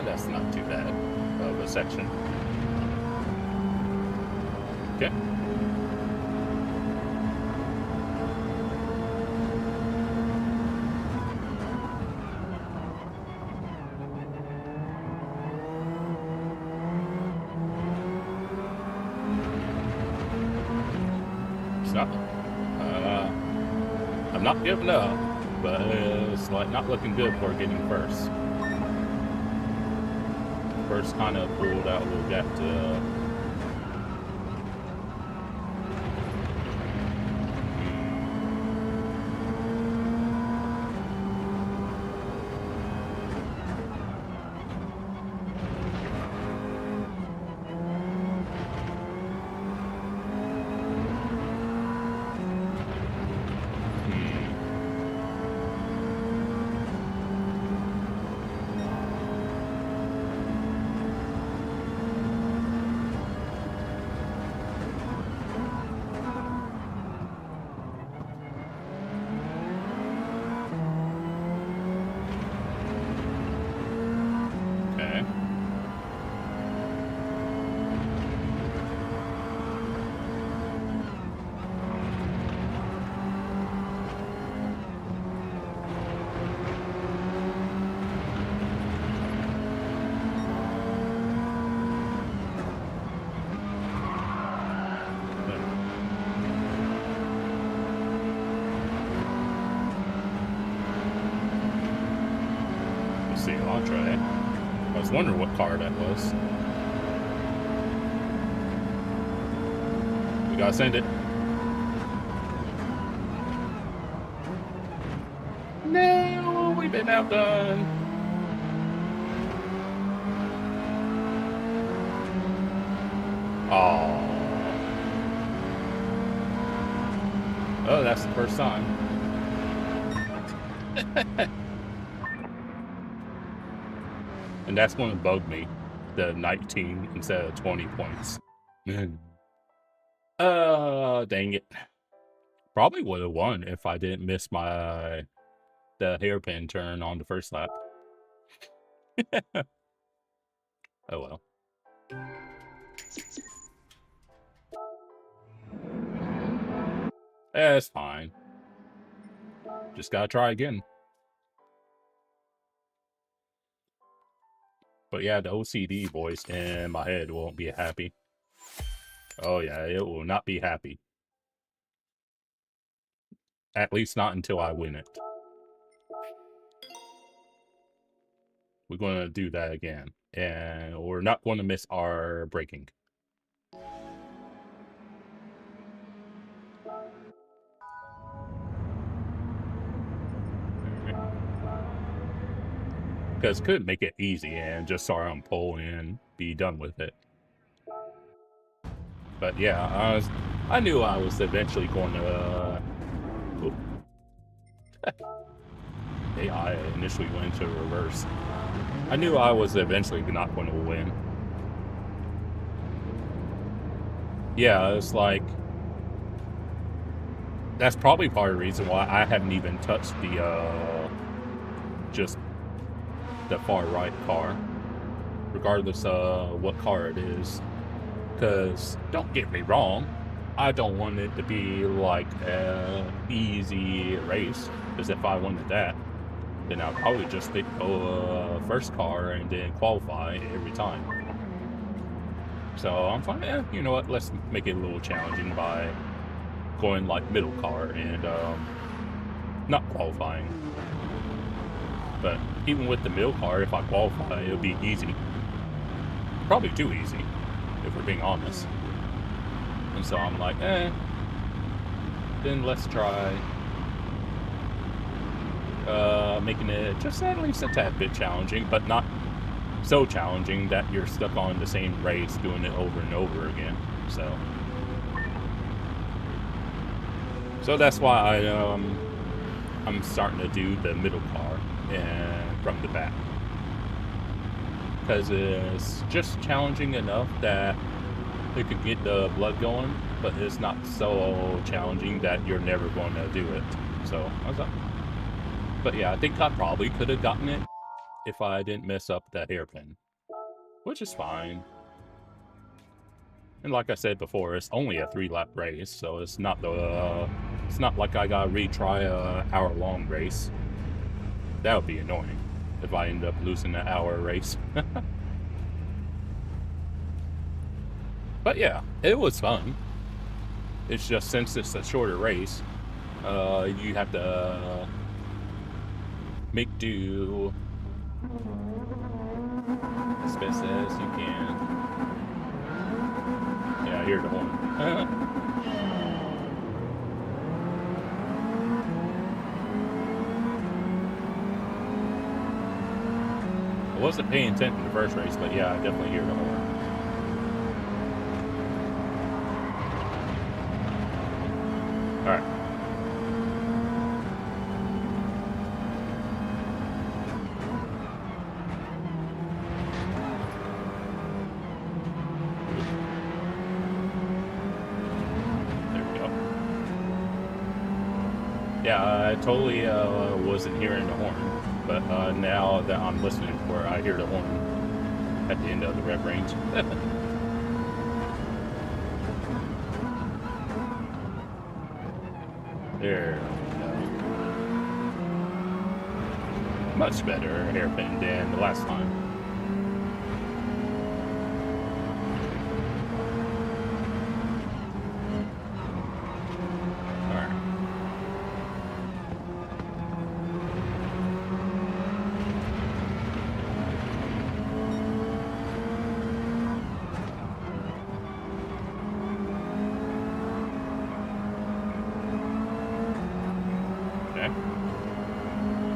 That's not too bad of a section. Okay. It's not. I'm not giving up, but it's like not looking good for getting first. First kind of pulled out a little gap to I was wondering what car that was. We gotta send it. No, we've been outdone. Oh. Oh, that's the first time. And that's going to bug me. The 19 instead of 20 points. Dang it. Probably would have won if I didn't miss the hairpin turn on the first lap. Oh well. It's fine. Just gotta try again. But yeah, the OCD voice in my head won't be happy. Oh yeah, it will not be happy. At least not until I win it. We're going to do that again. And we're not going to miss our braking. Because could make it easy and just start on pole and be done with it. But yeah, I knew I was eventually going to... AI initially went into reverse. I knew I was eventually not going to win. Yeah, it's like... That's probably part of the reason why I haven't even touched the, just the far right car. Regardless of what car it is. Because, don't get me wrong, I don't want it to be like an easy race. Because if I wanted that, then I'll probably just pick first car and then qualify every time. So I'm fine. You know what? Let's make it a little challenging by going like middle car and not qualifying. But even with the middle car, if I qualify, it'll be easy. Probably too easy, if we're being honest. And so I'm like, then let's try making it just at least a tad bit challenging, but not so challenging that you're stuck on the same race doing it over and over again. So that's why I'm starting to do the middle car and from the back, because it's just challenging enough that it could get the blood going, but it's not so challenging that you're never going to do it. So what's up? But yeah, I think I probably could have gotten it if I didn't mess up that hairpin, which is fine. And like I said before, it's only a 3-lap race, so it's not like I gotta retry a hour-long race. That would be annoying if I end up losing an hour race. But yeah, it was fun. It's just since it's a shorter race, you have to make do as best as you can. Yeah, I hear the horn. I wasn't paying attention to the first race, but yeah, I definitely hear the horn. Alright. There we go. Yeah, I totally wasn't hearing the horn, but now that I'm listening for it, I hear the horn at the end of the rev range. There we go. Much better hairpin than the last time. Alright.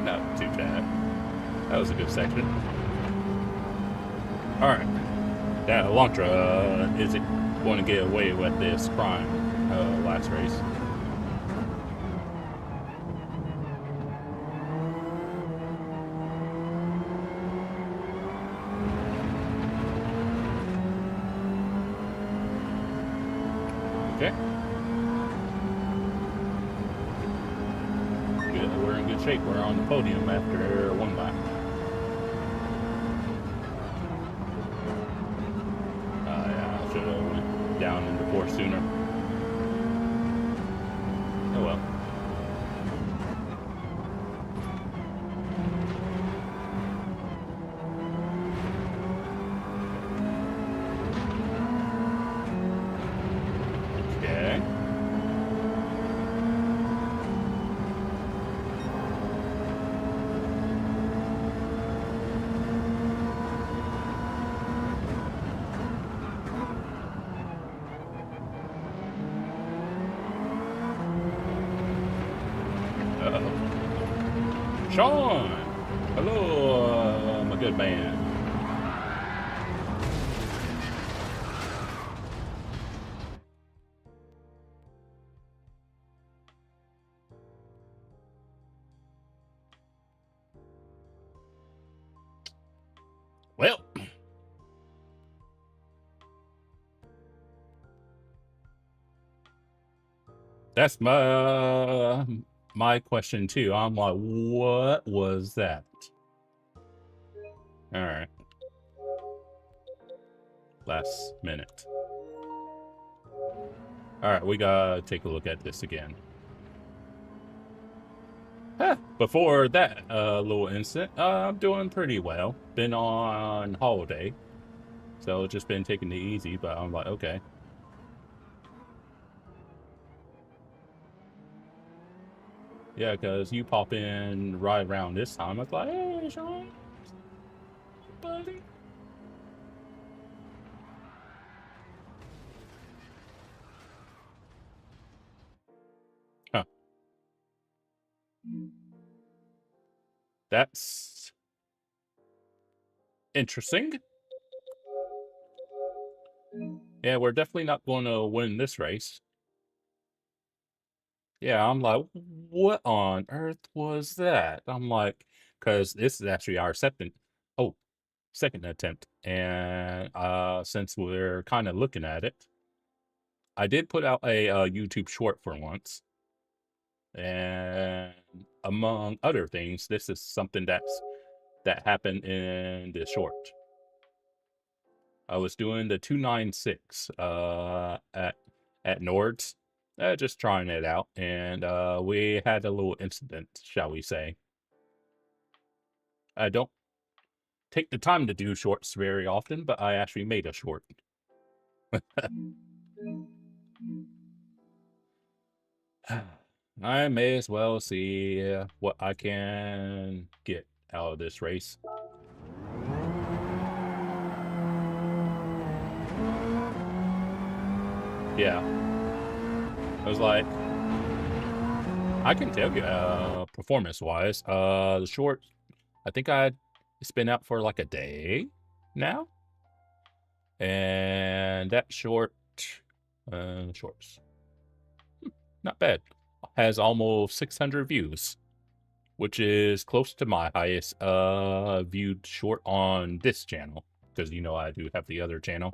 Not too bad. That was a good section. Alright. That Elantra isn't going to get away with this crime last race. good shape. We're on the podium after one lap. Yeah, I should have went down into fourth sooner. Oh well. Okay. Uh-oh. Sean! Hello, my good man. Well, that's my question too. I'm like, what was that? All right. Last minute. All right, we gotta take a look at this again. Before that little incident, I'm doing pretty well. Been on holiday, so just been taking it easy, but I'm like, okay. Yeah, because you pop in right around this time. It's like, hey, Sean, buddy. Huh. That's interesting. Yeah, we're definitely not going to win this race. Yeah, I'm like, what on earth was that? I'm like, because this is actually our second attempt. And since we're kind of looking at it, I did put out a YouTube short for once. And among other things, this is something that happened in the short. I was doing the 296 at Nord's, just trying it out, and we had a little incident, shall we say. I don't take the time to do shorts very often, but I actually made a short. I may as well see what I can get out of this race. Yeah. I was like, I can tell you, performance-wise, the short, I think it's been out for like a day now. And that shorts, not bad. Has almost 600 views, which is close to my highest viewed short on this channel, because you know I do have the other channel.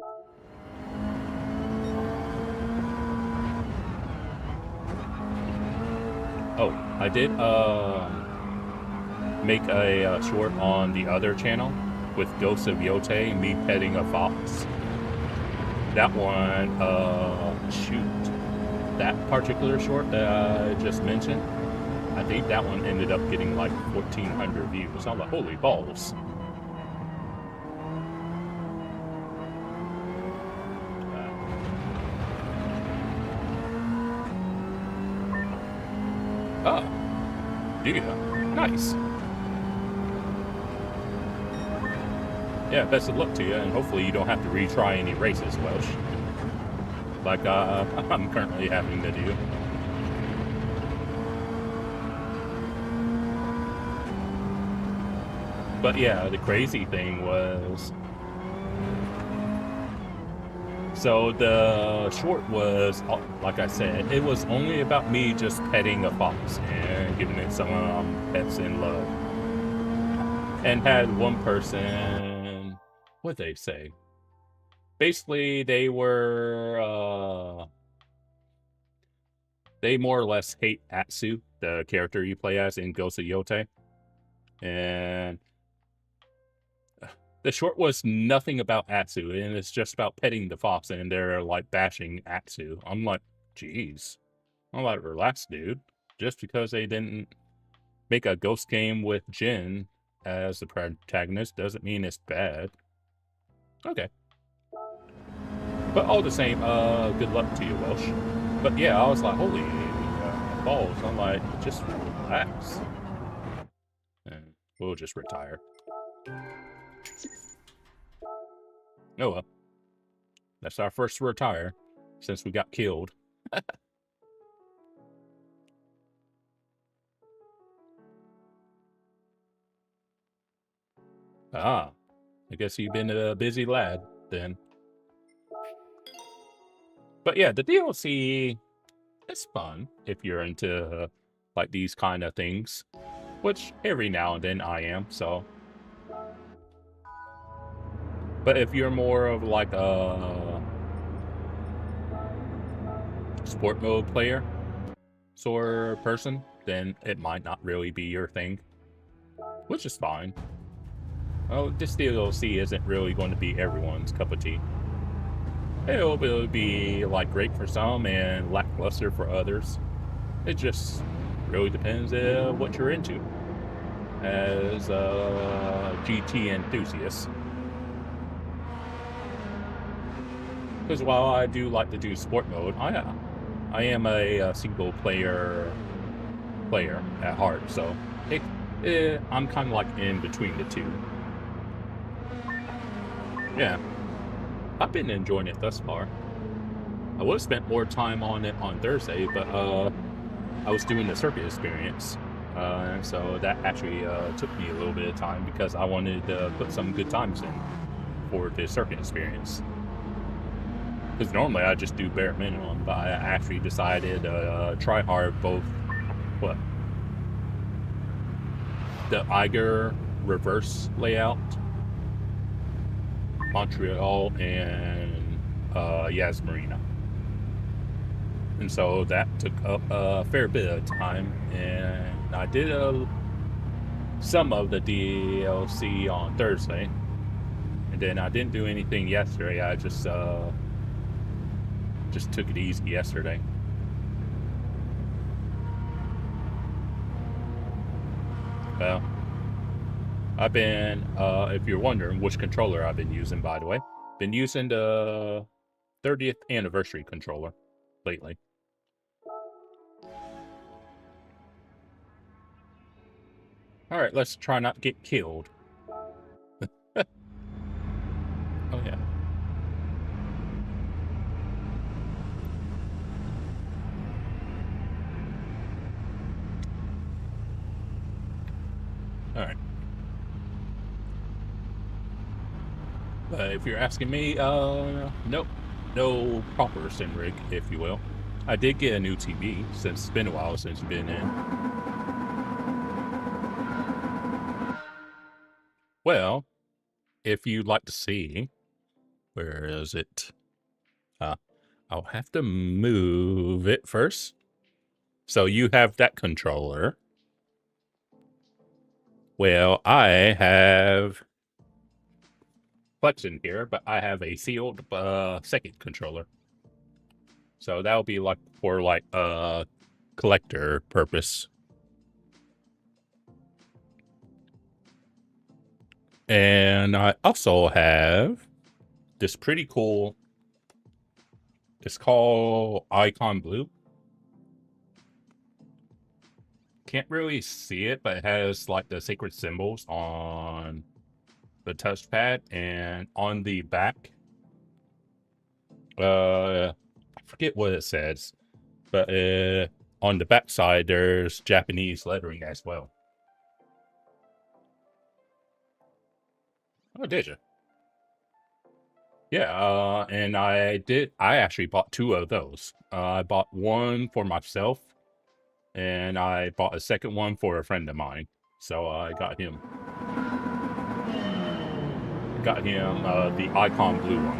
Oh, I did make a short on the other channel with Ghost of Yote, me petting a fox. That one, shoot, that particular short that I just mentioned, I think that one ended up getting like 1,400 views. I'm like, holy balls. Oh, yeah, nice. Yeah, best of luck to you, and hopefully you don't have to retry any races, Welsh, like I'm currently having to do. But yeah, the crazy thing was, so the short was, like I said, it was only about me just petting a fox and giving it some pets in love. And had one person, what'd they say? Basically, they were, they more or less hate ASUS, the character you play as in Ghost of Yote. And the short was nothing about ASUS, and it's just about petting the fox, and they're like bashing ASUS. I'm like, geez. I'm like, relax, dude. Just because they didn't make a ghost game with Jin as the protagonist doesn't mean it's bad. Okay. But all the same, good luck to you, Welsh. But yeah, I was like, holy balls. I'm like, just relax. And we'll just retire. Oh well. That's our first retire since we got killed. Ah, I guess you've been a busy lad then. But yeah, the DLC is fun if you're into like these kind of things, which every now and then I am, so. But if you're more of like a sport mode player sort of person, then it might not really be your thing, which is fine. Well, this DLC isn't really going to be everyone's cup of tea. It'll be like great for some and lackluster for others. It just really depends what you're into as a GT enthusiast. Because while I do like to do sport mode, I am a single player at heart, so I'm kind of like in between the two. Yeah, I've been enjoying it thus far. I would have spent more time on it on Thursday, but I was doing the circuit experience, and so that actually took me a little bit of time because I wanted to put some good times in for the circuit experience. Because normally I just do bare minimum, but I actually decided to try hard both, the iCUE reverse layout, Montreal, and Yas Marina. And so that took up a fair bit of time, and I did some of the DLC on Thursday, and then I didn't do anything yesterday. I just took it easy yesterday. Well, I've been, if you're wondering which controller I've been using, by the way, been using the 30th anniversary controller lately. All right, let's try not to get killed. Oh, yeah. All right. If you're asking me, nope. No proper sim rig, if you will. I did get a new TV since it's been a while since you've been in. Well, if you'd like to see, where is it? I'll have to move it first. So you have that controller. Well, I have Flex in here, but I have a sealed second controller. So that'll be like for like collector purpose. And I also have this pretty cool, it's called Icon Blue. Can't really see it, but it has like the sacred symbols on the touchpad, and on the back, I forget what it says, but on the back side there's Japanese lettering as well. Oh, did you? Yeah, and I actually bought two of those. I bought one for myself, and I bought a second one for a friend of mine. So I got him the Icon Blue one.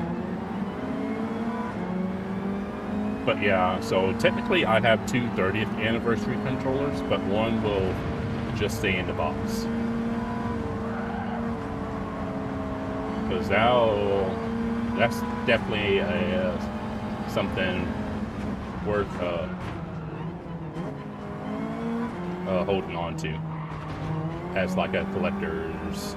But yeah, so technically I have two 30th anniversary controllers, but one will just stay in the box. Because that's definitely something worth holding on to as like a collector's.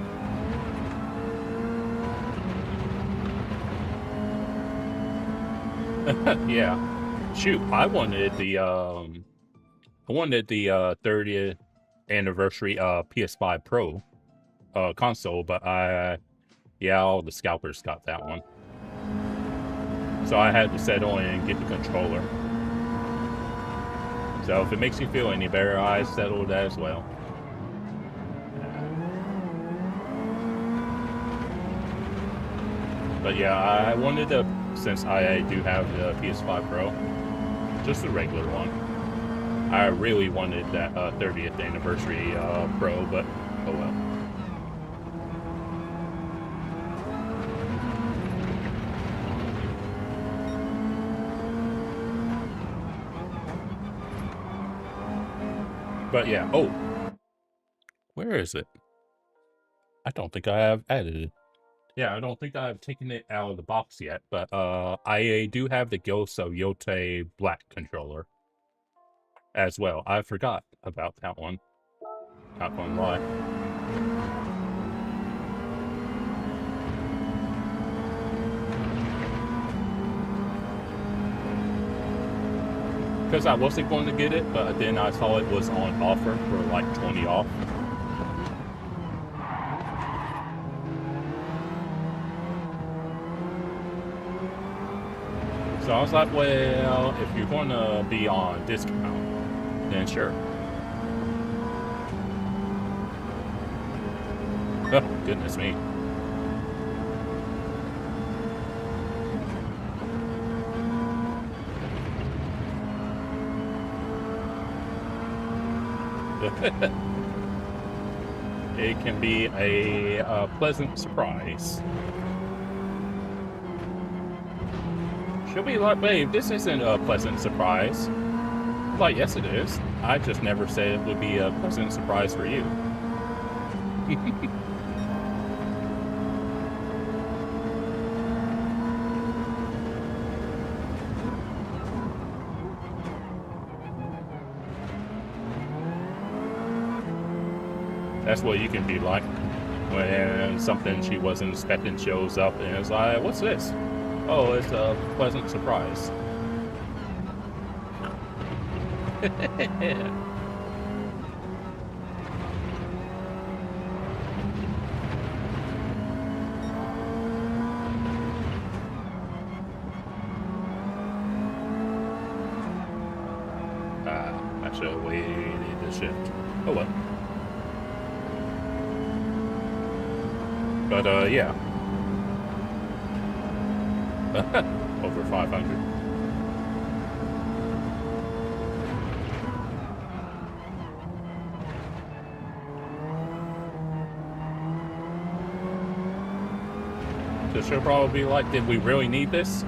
Yeah, shoot, I wanted the 30th anniversary PS5 Pro console, but yeah, all the scalpers got that one, so I had to settle and get the controller. So if it makes you feel any better, I settled that as well. But yeah, I wanted to, since I do have the PS5 Pro, just the regular one. I really wanted that 30th anniversary Pro, but oh well. But yeah, oh, where is it? I don't think I have added it. Yeah, I don't think I've taken it out of the box yet, but I do have the Yote Black controller as well. I forgot about that one. Not gonna lie. Because I wasn't going to get it, but then I saw it was on offer for like 20 off. So I was like, well, if you're going to be on discount, then sure. Oh, goodness me. It can be a pleasant surprise. She'll be like, babe, this isn't a pleasant surprise. I'm like, yes it is. I just never said it would be a pleasant surprise for you. That's what you can be like when something she wasn't expecting shows up and it's like, what's this? Oh, it's a pleasant surprise. I should have waited to shift. Oh well. But yeah. Over 500. So she'll probably be like, did we really need this?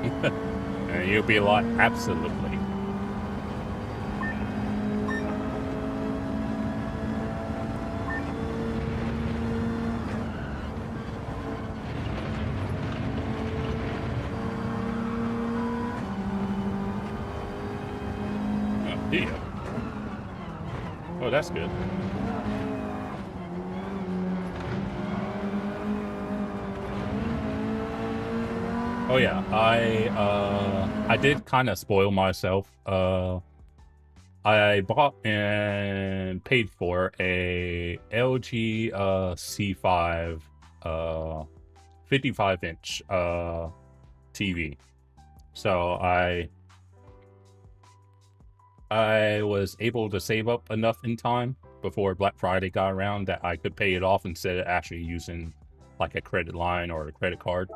And you'll be like, absolutely. Yeah. Oh, that's good. Oh yeah, I did kind of spoil myself. I bought and paid for a LG C5 55-inch TV. So I was able to save up enough in time before Black Friday got around that I could pay it off instead of actually using like a credit line or a credit card.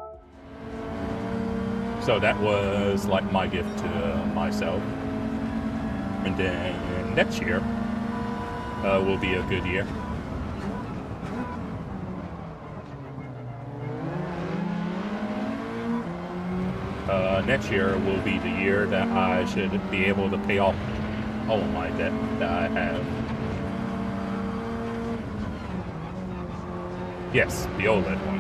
So that was like my gift to myself. And then next year will be a good year. next year will be the year that I should be able to pay off all of my debt that I have. Yes, the OLED one.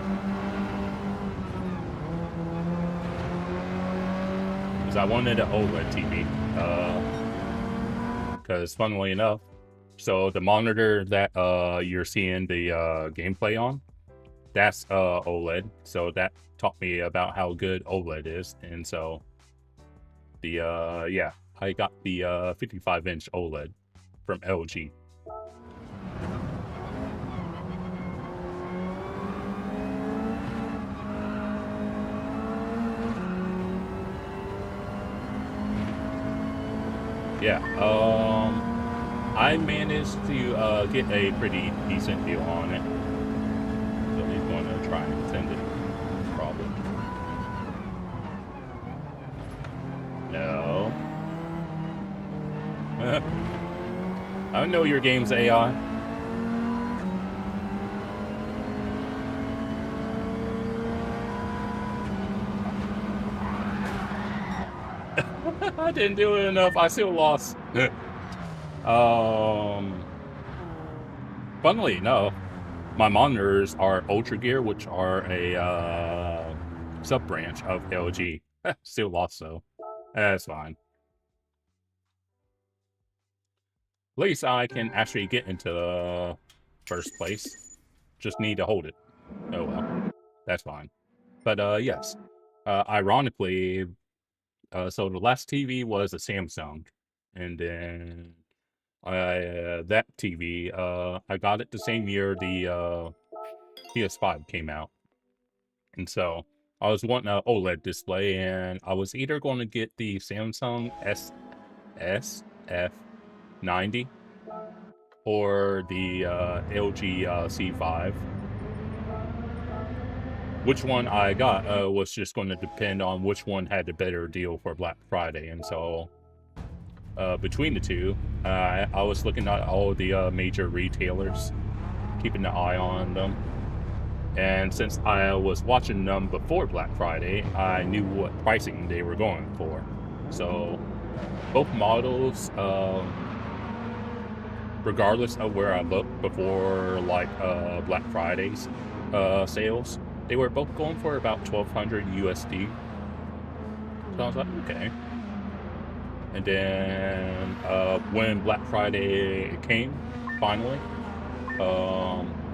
Because I wanted an OLED TV. Because funnily enough, so the monitor that you're seeing the gameplay on, that's OLED. So that taught me about how good OLED is. And so the yeah, I got the 55-inch OLED from LG. Yeah, I managed to get a pretty decent deal on it. So he's going to try and send it. Probably. No. I know your game's AI. I didn't do it enough. I still lost. Funnily enough, my monitors are Ultragear, which are a sub-branch of LG. Still lost, though. That's fine. At least I can actually get into first place. Just need to hold it. Oh well. That's fine. But yes. Ironically, so the last TV was a Samsung, and then that TV, I got it the same year the PS5 came out, and so I was wanting an OLED display, and I was either going to get the Samsung SF90 or the LG C5. Which one I got was just going to depend on which one had the better deal for Black Friday. And so between the two, I was looking at all the major retailers, keeping an eye on them. And since I was watching them before Black Friday, I knew what pricing they were going for. So both models, regardless of where I looked before like Black Friday's sales, they were both going for about 1,200 USD. So I was like, okay. And then when Black Friday came, finally,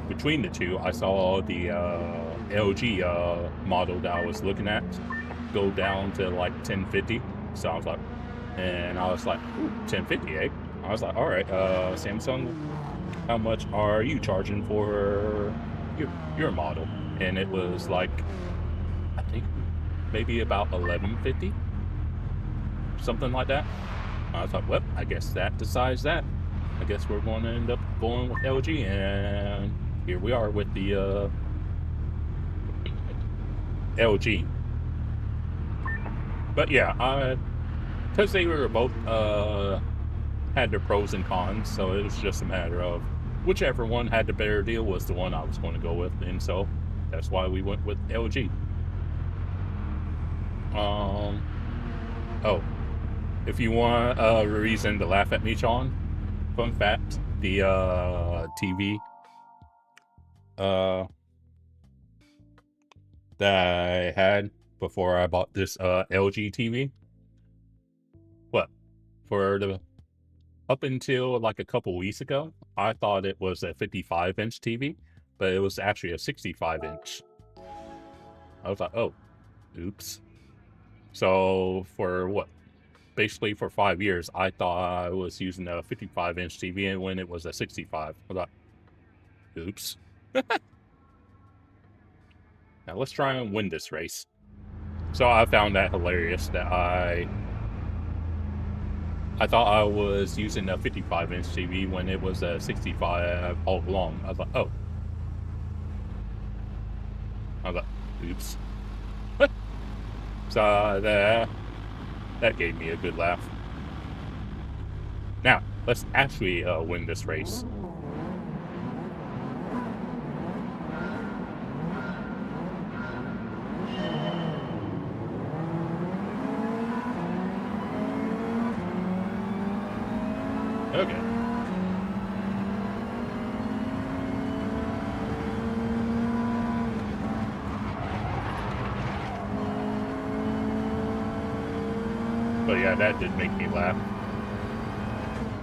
between the two, I saw the LG model that I was looking at go down to like 1050. So I was like, ooh, 1050, eh? I was like, all right, Samsung, how much are you charging for your model? And it was like, I think maybe about 1150, something like that. I was like, well, I guess that decides that. I guess we're going to end up going with LG, and here we are with the LG. But yeah, because they were both had their pros and cons, so it was just a matter of whichever one had the better deal was the one I was going to go with, and so that's why we went with LG. Oh, if you want a reason to laugh at me, Sean, fun fact, the TV that I had before I bought this LG TV, up until like a couple weeks ago, I thought it was a 55-inch TV, but it was actually a 65-inch. I was like, oh, oops. So for basically for 5 years, I thought I was using a 55-inch TV, and when it was a 65, I thought, oops. Now let's try and win this race. So I found that hilarious that I thought I was using a 55-inch TV when it was a 65 all along. I was like, oh. I was like, oops. So that gave me a good laugh. Now, let's actually win this race. Okay. But yeah, that did make me laugh.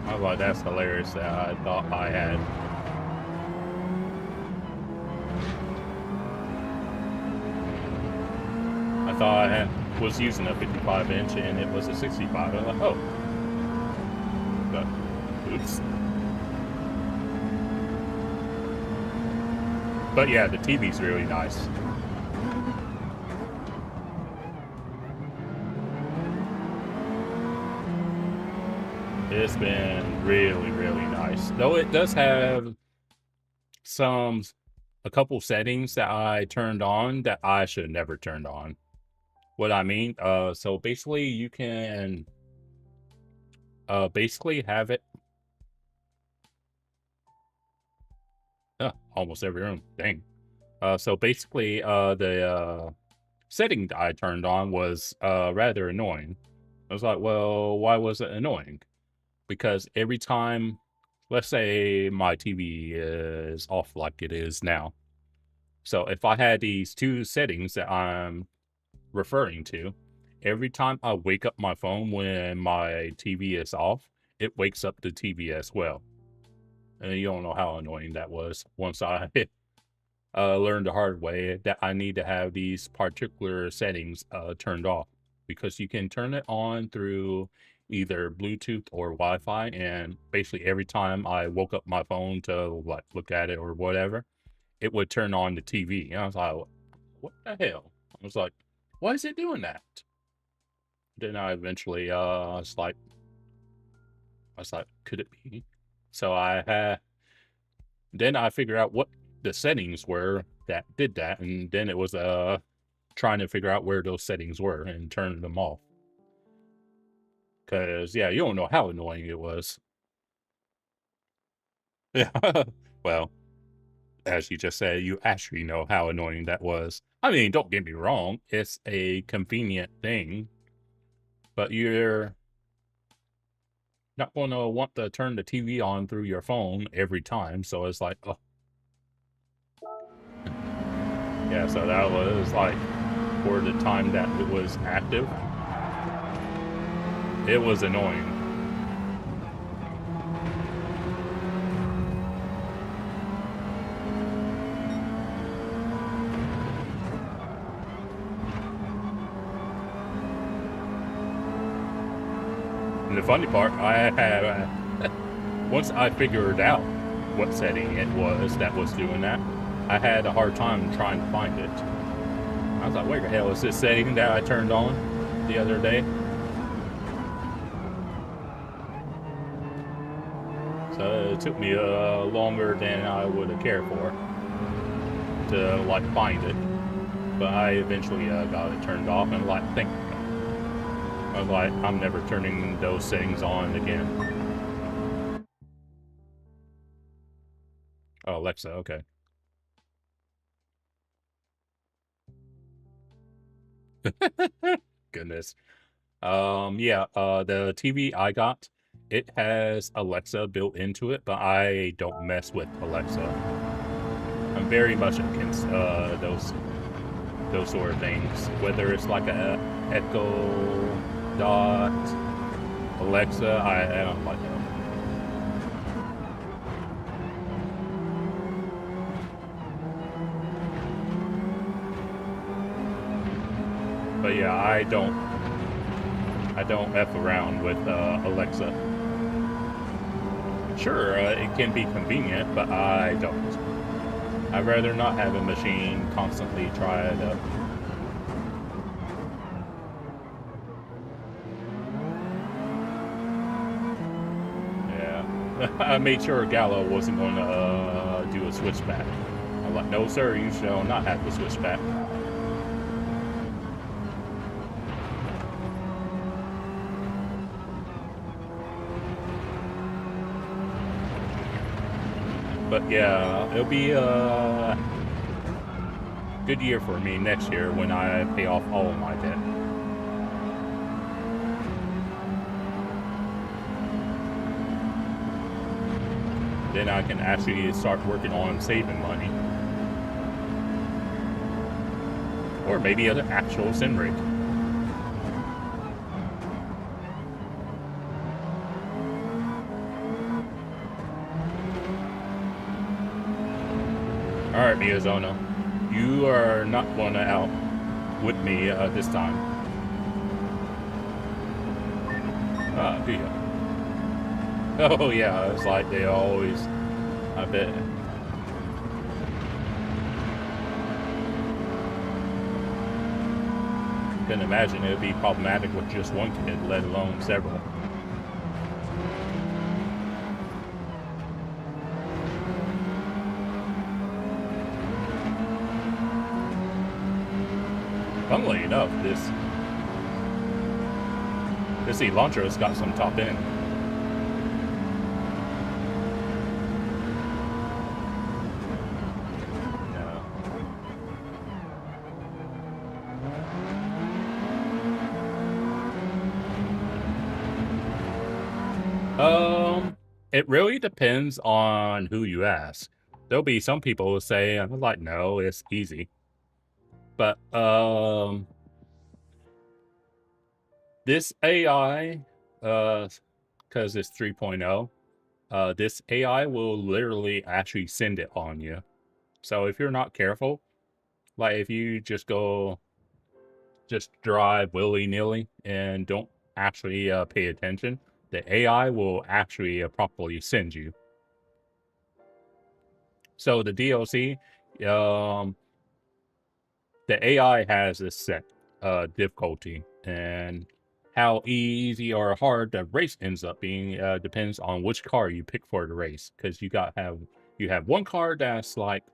I was like, that's hilarious that I thought I had. I thought I was using a 55-inch and it was a 65. I was like, oh. But, oops. But yeah, the TV's really nice. It's been really, really nice. Though it does have a couple settings that I turned on that I should have never turned on. What I mean, so basically you can basically have it. Almost every room. Dang. So basically the setting that I turned on was rather annoying. I was like, well, why was it annoying? Because every time, let's say my TV is off like it is now. So if I had these two settings that I'm referring to, every time I wake up my phone when my TV is off, it wakes up the TV as well. And you don't know how annoying that was once I learned the hard way that I need to have these particular settings turned off, because you can turn it on through either Bluetooth or Wi-Fi, and basically every time I woke up my phone to like look at it or whatever, it would turn on the TV. And I was like, what the hell? I was like, why is it doing that? Then I eventually I was like, could it be? So then I figured out what the settings were that did that, and then it was trying to figure out where those settings were and turning them off. Because yeah, you don't know how annoying it was. Yeah. Well, as you just said, you actually know how annoying that was. I mean, don't get me wrong, it's a convenient thing, but you're not going to want to turn the TV on through your phone every time. So it's like, oh. Yeah, so that was like, for the time that it was active, it was annoying. And the funny part, I had, once I figured out what setting it was that was doing that, I had a hard time trying to find it. I was like, where the hell is this setting that I turned on the other day? So it took me longer than I would have cared for to like find it. But I eventually got it turned off, and like, thank God. I was like, I'm never turning those settings on again. Oh, Alexa, okay. Goodness. Yeah, the TV I got, it has Alexa built into it, but I don't mess with Alexa. I'm very much against those sort of things. Whether it's like a Echo Dot, Alexa, I don't like them. But yeah, I don't F around with Alexa. Sure, it can be convenient, but I don't. I'd rather not have a machine constantly try to... Yeah. I made sure Gallo wasn't going to do a switchback. I'm like, no sir, you shall not have the switchback. But yeah, it'll be a good year for me next year when I pay off all of my debt. then I can actually start working on saving money. Or maybe an actual sim rig. Alright, Miyazono. You are not going to out with me this time. Ah, do you? Oh yeah, it's like they always, I bet. Couldn't imagine it would be problematic with just one kid, let alone several. Funnily enough, this Elantra's got some top end. It really depends on who you ask. There'll be some people who say, I'm like, no, it's easy. But this AI, because it's 3.0, this AI will literally actually send it on you. So if you're not careful, like if you just drive willy-nilly and don't actually pay attention, the AI will actually properly send you. So the DLC, the AI has a set difficulty, and how easy or hard the race ends up being depends on which car you pick for the race. Because you have one car that's like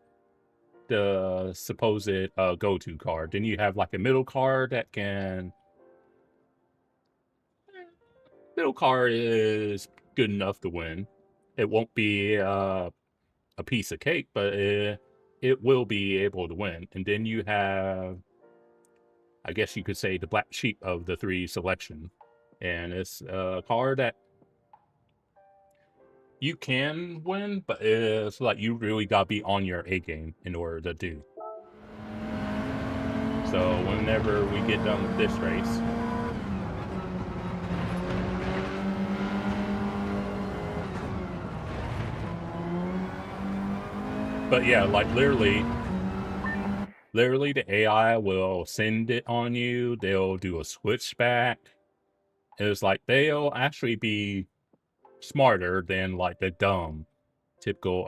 the supposed go-to car. Then you have like a middle car that can. Middle car is good enough to win. It won't be a piece of cake, but it will be able to win. And then you have, I guess you could say, the black sheep of the three selection. And it's a car that you can win, but it's like you really gotta be on your A game in order to do. So whenever we get done with this race, but yeah, like literally the AI will send it on you. They'll do a switchback. It's like they'll actually be smarter than like the dumb, typical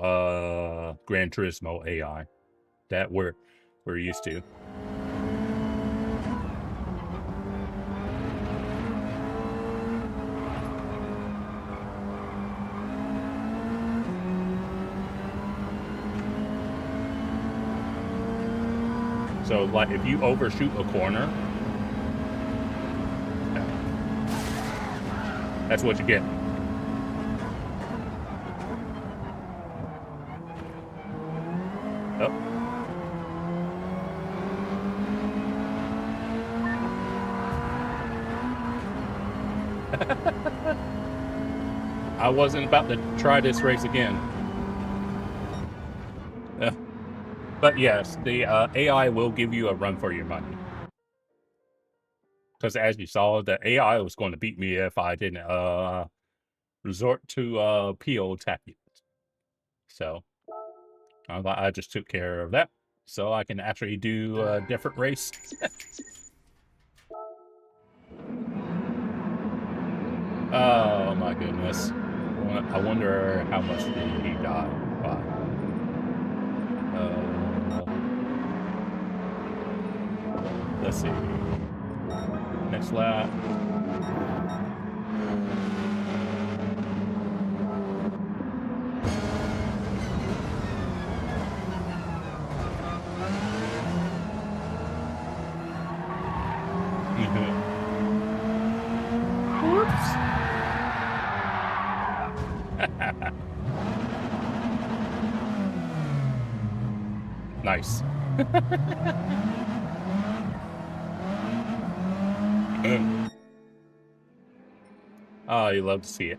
Gran Turismo AI that we're used to. So, like, if you overshoot a corner, that's what you get. Oh. I wasn't about to try this race again. But yes, the AI will give you a run for your money. Because as you saw, the AI was going to beat me if I didn't resort to PO tactics. So I just took care of that. So I can actually do a different race. Oh my goodness. I wonder how much did he die by. Let's see. Next lap. Whoops. Nice. Oh, you love to see it.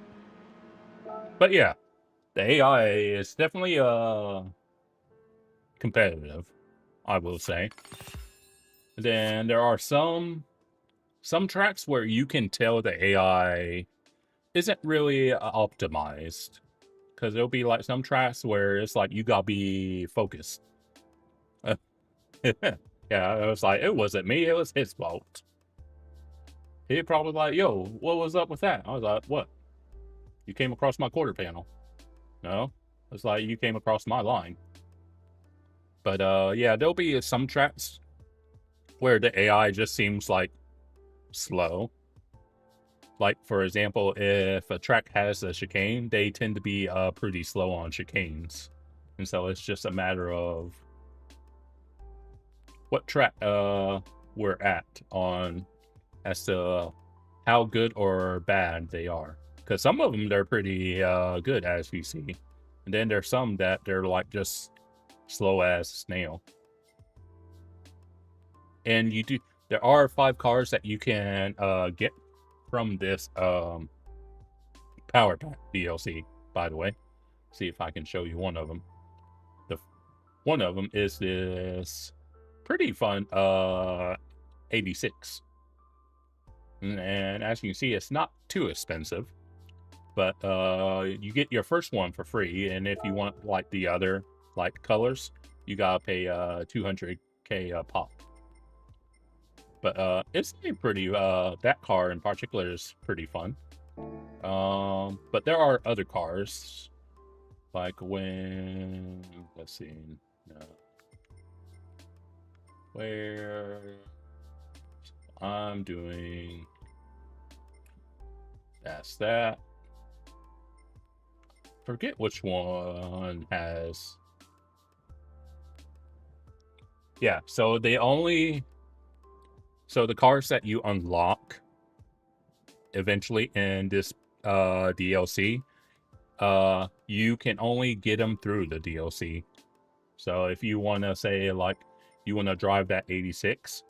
But yeah, The AI is definitely competitive, I will say. Then there are some tracks where you can tell the AI isn't really optimized, because there'll be like some tracks where it's like you gotta be focused. Yeah, it was like, it wasn't me, it was his fault. He probably like, yo, what was up with that? I was like, what? You came across my quarter panel. No, it's like you came across my line. But yeah, there'll be some tracks where the AI just seems like slow. Like, for example, if a track has a chicane, they tend to be pretty slow on chicanes. And so it's just a matter of what track we're at on as to how good or bad they are. Because some of them, they're pretty good, as we see. And then there's some that they're like just slow as a snail. And there are 5 cars that you can get from this Power Pack DLC, by the way. See if I can show you one of them. One of them is this pretty fun 86. And as you can see, it's not too expensive. But you get your first one for free, and if you want like the other like colors, you gotta pay 200k pop. But it's a pretty that car in particular is pretty fun. But there are other cars, like when, let's see, where I'm doing, that's that. Forget which one has. Yeah, so the cars that you unlock eventually in this DLC, you can only get them through the DLC. So if you want to say like you want to drive that 86,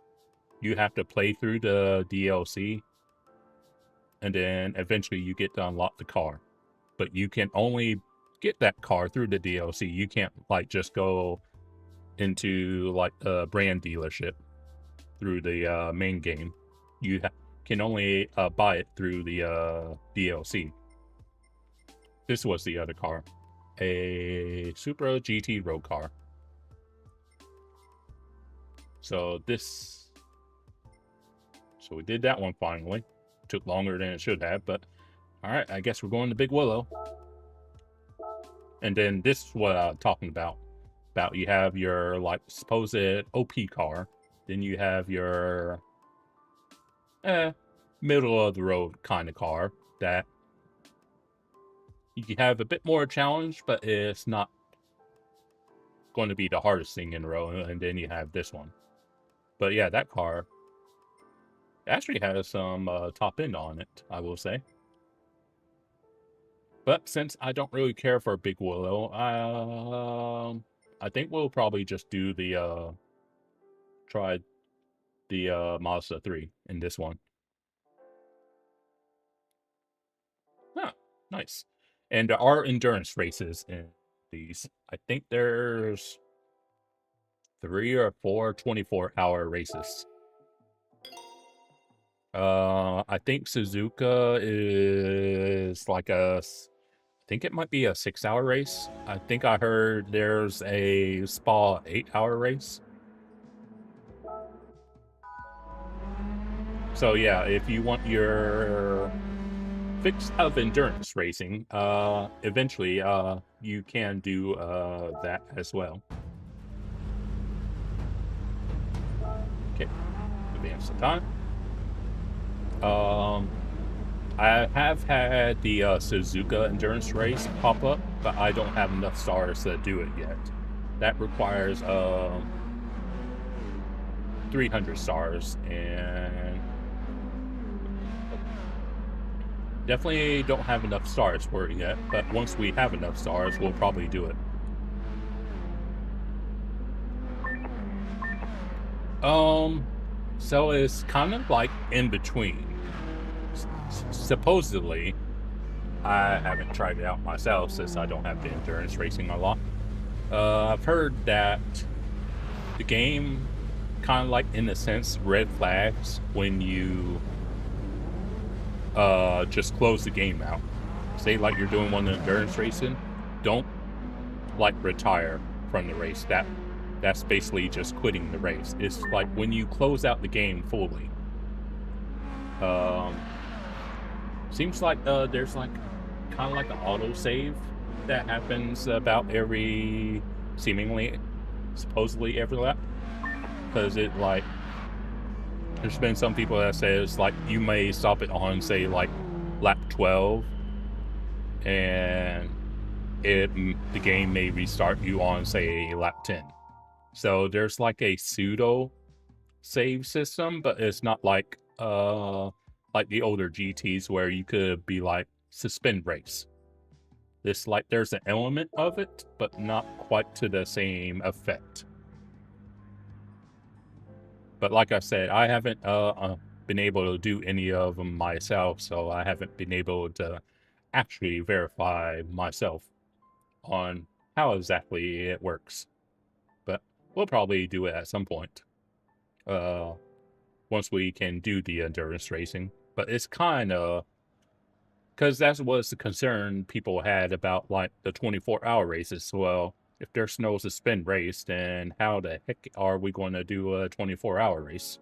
you have to play through the DLC, and then eventually you get to unlock the car. But you can only get that car through the DLC. You can't like just go into like a brand dealership through the main game. You can only buy it through the DLC. This was the other car, a Supra GT road car. So we did that one finally. Took longer than it should have, but all right, I guess we're going to Big Willow. And then this is what I'm talking about. You have your like supposed OP car, then you have your middle of the road kind of car that you can have a bit more challenge, but it's not going to be the hardest thing in the row. And then you have this one. But yeah, that car actually has some top end on it, I will say. But since I don't really care for Big Willow, I think we'll probably just do the try the Mazda 3 in this one. Ah, nice. And there are endurance races in these. I think there's 3 or 4 24-hour races. I think Suzuka is like I think it might be a 6-hour race. I think I heard there's a Spa 8-hour race. So yeah, if you want your fix of endurance racing, eventually you can do that as well. Okay, advance the time. I have had the Suzuka endurance race pop up, but I don't have enough stars to do it yet. That requires 300 stars, and definitely don't have enough stars for it yet, but once we have enough stars, we'll probably do it. So it's kind of like in between. Supposedly, I haven't tried it out myself since I don't have the endurance racing a lot. I've heard that the game kind of like, in a sense, red flags when you just close the game out. Say like you're doing one endurance racing, don't like retire from the race. That's basically just quitting the race. It's like when you close out the game fully. Seems like there's like kind of like an auto save that happens about every supposedly every lap, because it like there's been some people that says like you may stop it on say like lap 12 and the game may restart you on say lap 10. So there's like a pseudo save system, but it's not like the older GTs where you could be like suspend race. This like there's an element of it, but not quite to the same effect. But like I said, I haven't been able to do any of them myself, so I haven't been able to actually verify myself on how exactly it works. But we'll probably do it at some point once we can do the endurance racing. But it's kind of, because that was the concern people had about like the 24-hour races. Well, if there's no suspend race, then how the heck are we going to do a 24-hour race?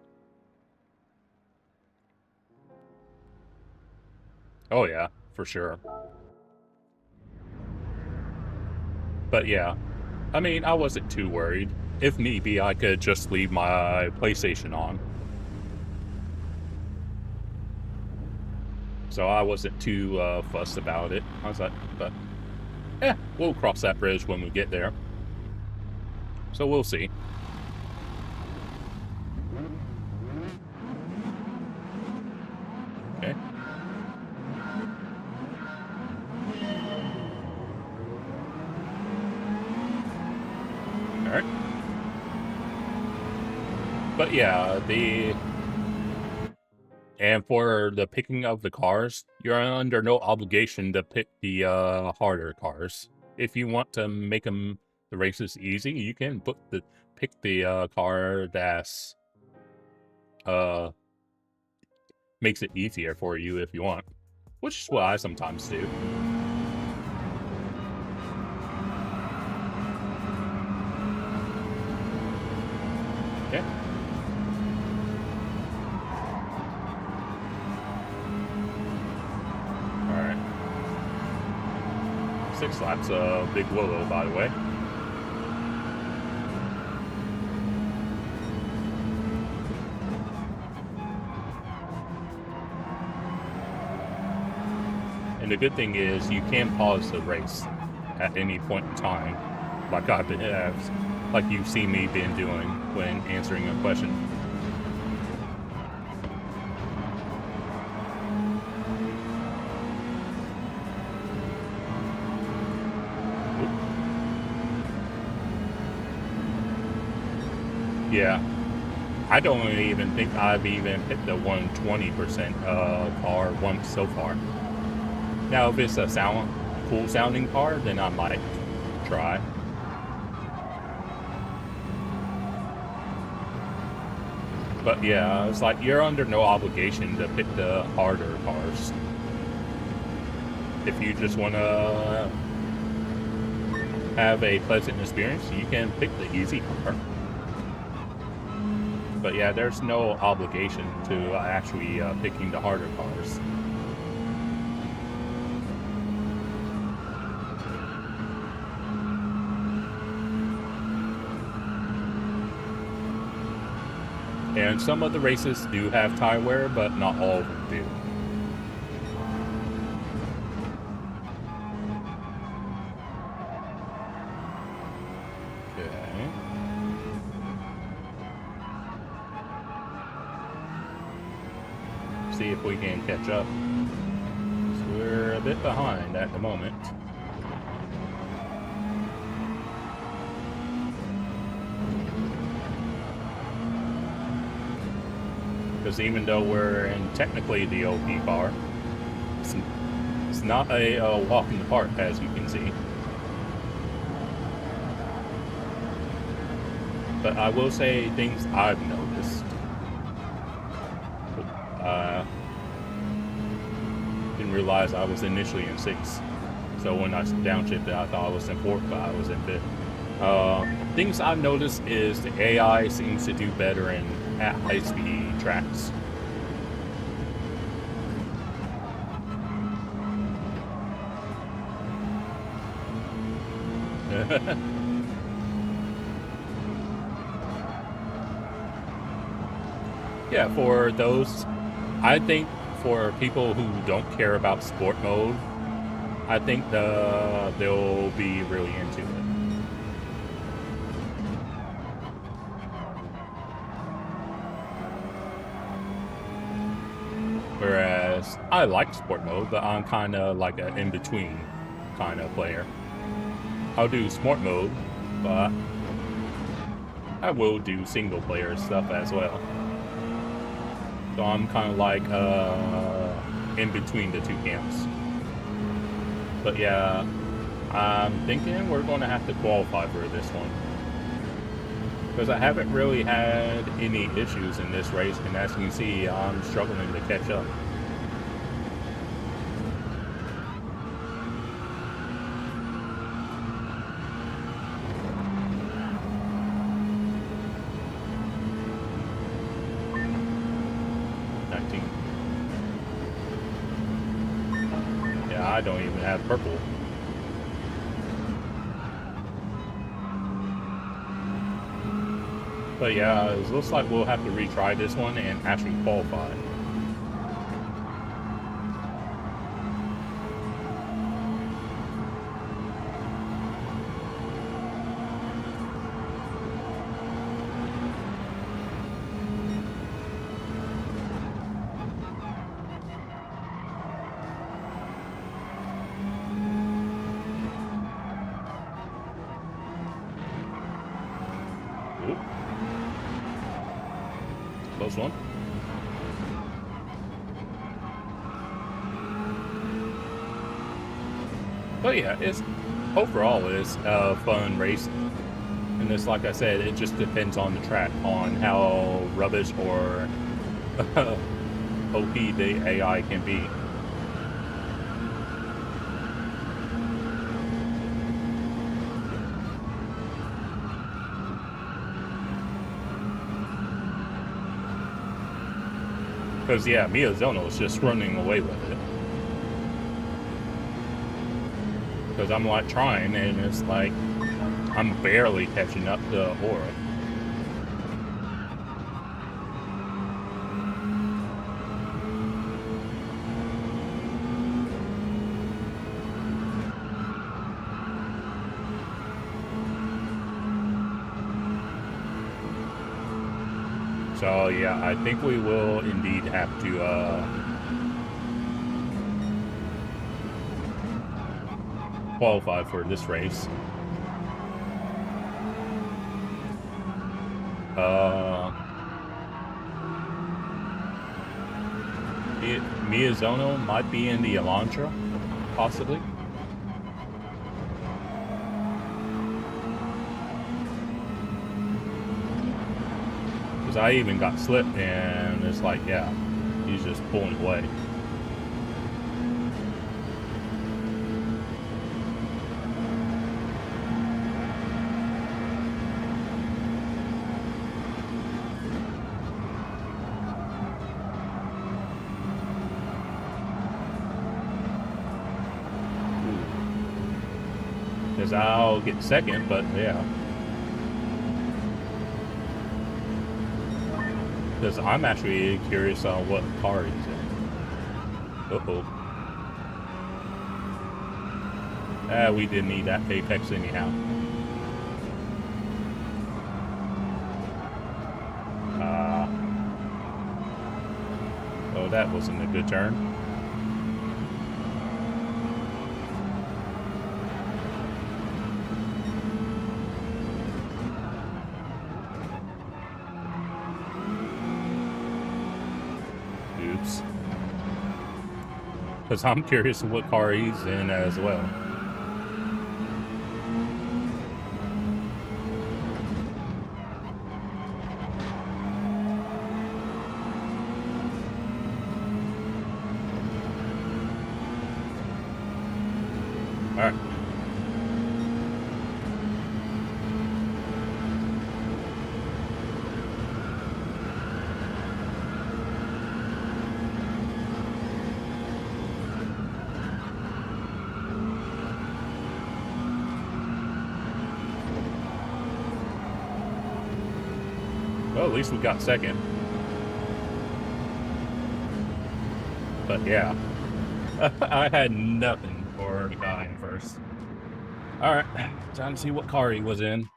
Oh yeah, for sure. But yeah, I mean, I wasn't too worried. If need be, I could just leave my PlayStation on. So I wasn't too fussed about it. I was like, but yeah, we'll cross that bridge when we get there. So we'll see. Okay. Alright. But yeah, and for the picking of the cars, you're under no obligation to pick the harder cars. If you want to make the races easy, you can pick the car that's makes it easier for you if you want, which is what I sometimes do. Okay. Alright. 6 laps of Big Willow, by the way. And the good thing is you can pause the race at any point in time, like you've seen me been doing when answering a question. Yeah, I don't even think I've even hit the 120% car once so far. Now, if it's a cool sounding car, then I might try. But yeah, it's like you're under no obligation to pick the harder cars. If you just want to have a pleasant experience, you can pick the easy car. But yeah, there's no obligation to actually picking the harder cars. And some of the races do have tie wear, but not all of them do. Okay. See if we can catch up. So we're a bit behind at the moment. Because even though we're in technically the OP car, it's not a walk in the park, as you can see. But I will say things I've noticed. Didn't realize I was initially in 6. So when I downshifted, I thought I was in 4, but I was in 5th. Things I've noticed is the AI seems to do better at high-speed tracks. Yeah, for those, I think for people who don't care about sport mode, I think they'll be really into it. Whereas I like sport mode, but I'm kind of like an in-between kind of player. I'll do sport mode, but I will do single player stuff as well. So I'm kind of like in between the two camps. But yeah, I'm thinking we're going to have to qualify for this one. Because I haven't really had any issues in this race, and as you can see, I'm struggling to catch up. I don't even have purple. But yeah, it looks like we'll have to retry this one and actually qualify. Close one. But yeah, overall it's a fun race, and it's like I said, it just depends on the track, on how rubbish or OP the AI can be. Because, yeah, Miyazono is just running away with it. Because I'm, like, trying, and it's like, I'm barely catching up to Aura. So yeah, I think we will indeed have to qualify for this race. Miyazono might be in the Elantra, possibly. I even got slipped, and it's like, yeah, he's just pulling away. Because I'll get second, but yeah. Because I'm actually curious on what car he's in. We didn't need that apex anyhow. Oh, that wasn't a good turn. Because I'm curious what car he's in as well. All right. Well, at least we got second. But yeah, I had nothing for the guy in first. All right, time to see what car he was in.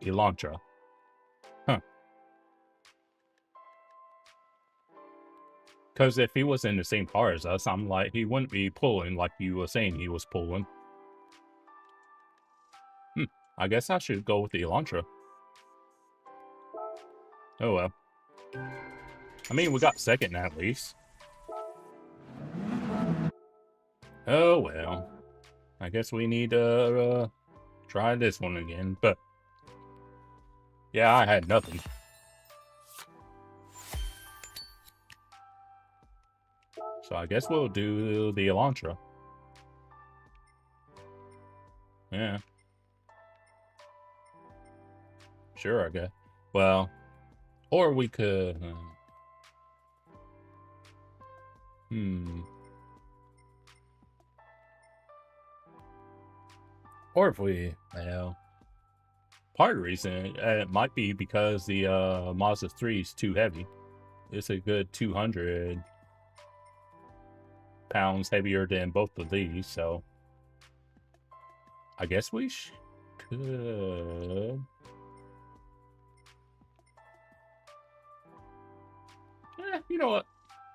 Elantra. Huh. Because if he was in the same car as us, I'm like, he wouldn't be pulling like you were saying he was pulling. I guess I should go with the Elantra. Oh well. I mean, we got second at least. Oh well. I guess we need to try this one again, but yeah, I had nothing. So I guess we'll do the Elantra. Yeah. Sure, I guess. Well, or we could... Or if we... Well... Part of the reason, it might be because the Mazda 3 is too heavy. It's a good 200 pounds heavier than both of these, so... I guess we could... You know what?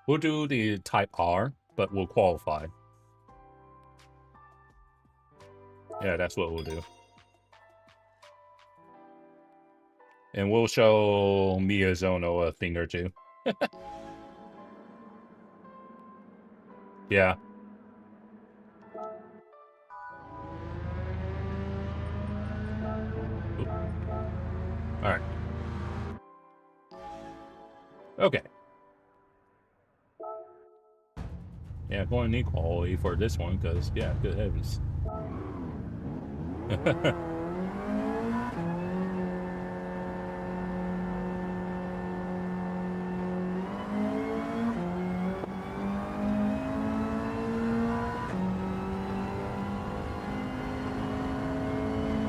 We'll do the Type R, but we'll qualify. Yeah, that's what we'll do. And we'll show Miyazono a thing or two. Yeah. Alright. Okay. Yeah, going to need quality for this one, because, yeah, good heavens.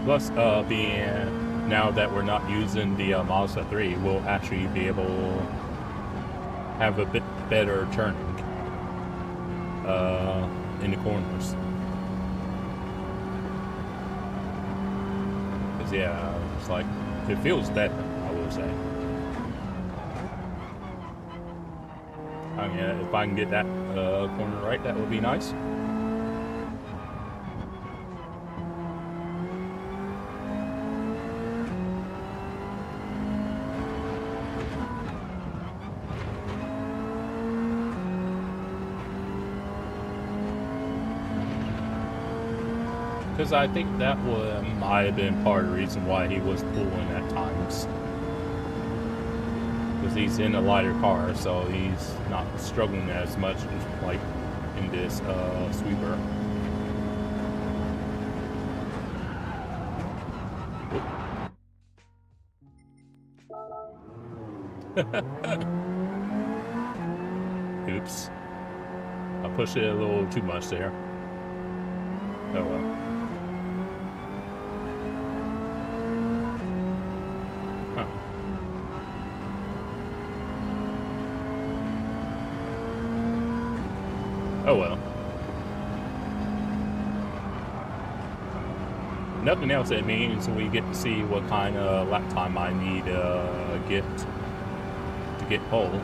Plus, being now that we're not using the Mazda 3, we'll actually be able to have a bit better turning in the corners. Because, yeah, it's like, it feels better, I will say. I mean, if I can get that corner right, that would be nice. Because I think that might have been part of the reason why he was pulling at times. Because he's in a lighter car, so he's not struggling as much as, like, in this sweeper. Oops. I pushed it a little too much there. Oh well. Oh well. Nothing else, it means we get to see what kind of lap time I need to get pole.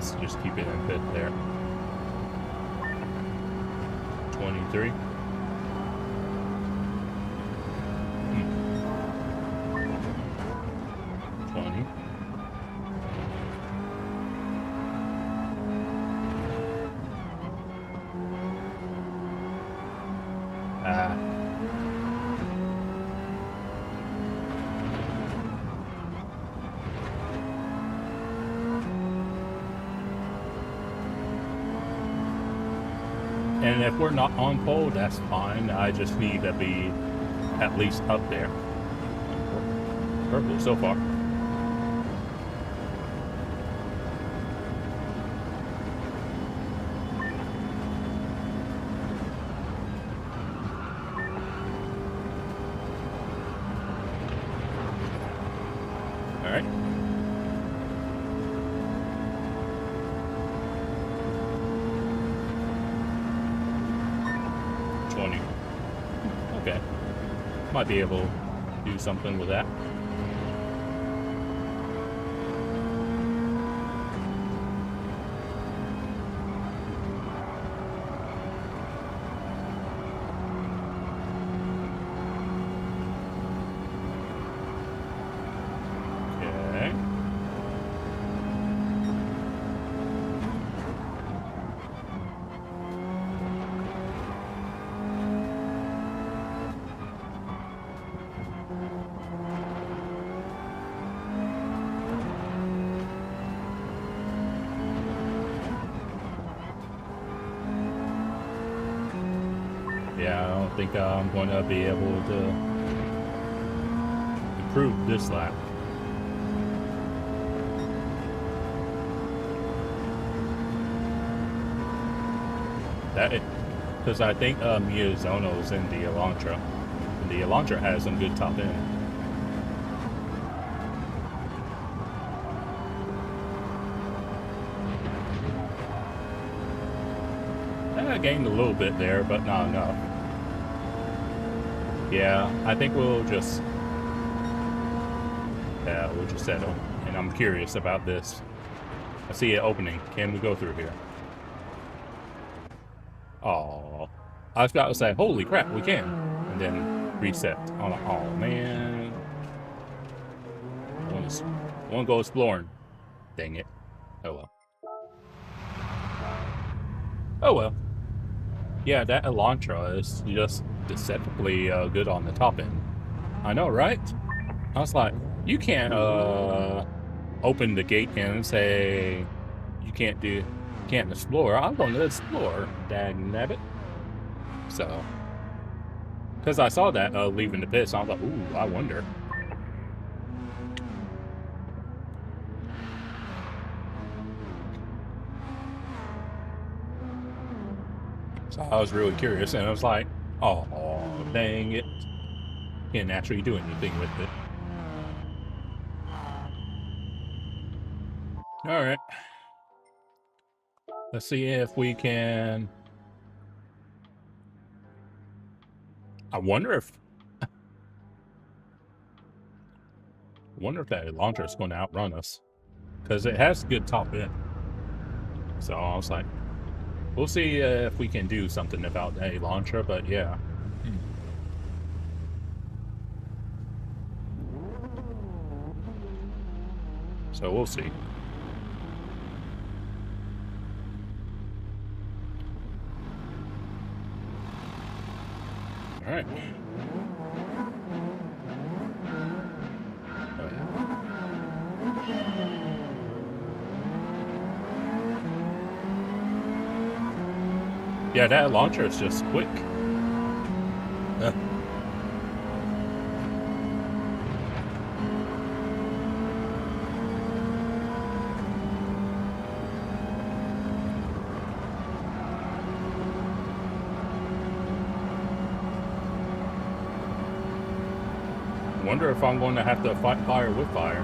guess just keep it in fit there. 23. 20. And if we're not on pole, that's fine. I just need to be at least up there. Purple so far. All right. Okay. Might be able to do something with that. Okay. Yeah, I don't think I'm going to be able to improve this lap. That, because I think Miyazono's in the Elantra. And the Elantra has some good top end. I gained a little bit there, but not enough. Yeah, I think we'll just settle. And I'm curious about this. I see it opening. Can we go through here? Oh, I was about to say, holy crap, we can. And then reset. I'm like, oh man. I want to go exploring. Dang it. Oh well. Oh well. Yeah, that Elantra is just deceptively good on the top end. I know, right? I was like, you can't open the gate and say you can't explore. I want to explore, dagnabbit. So, because I saw that leaving the pits, I was like, ooh, I wonder. So I was really curious, and I was like, oh, dang it. Can't actually do anything with it. Alright. Let's see if we can... I wonder if that Elantra is going to outrun us. Because it has good top end. So I was like, we'll see if we can do something about the Elantra, but yeah. So we'll see. All right. Yeah, that launcher is just quick. Wonder if I'm going to have to fight fire with fire.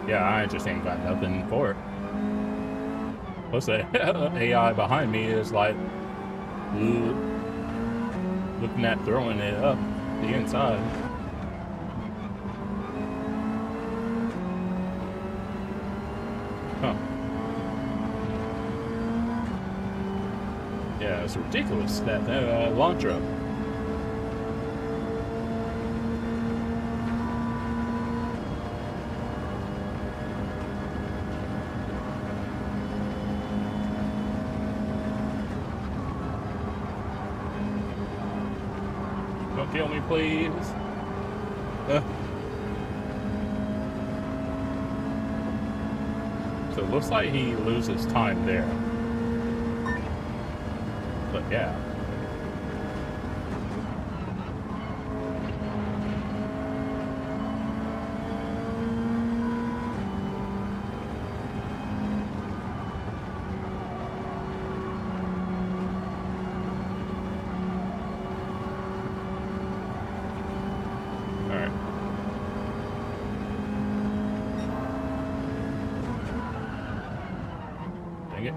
Yeah, I just ain't got nothing for it. Plus the AI behind me is like looking at throwing it up. the inside. Huh. Yeah, it's ridiculous, that launcher. Don't kill me, please. So it looks like he loses time there. But yeah. Alright. Dang it.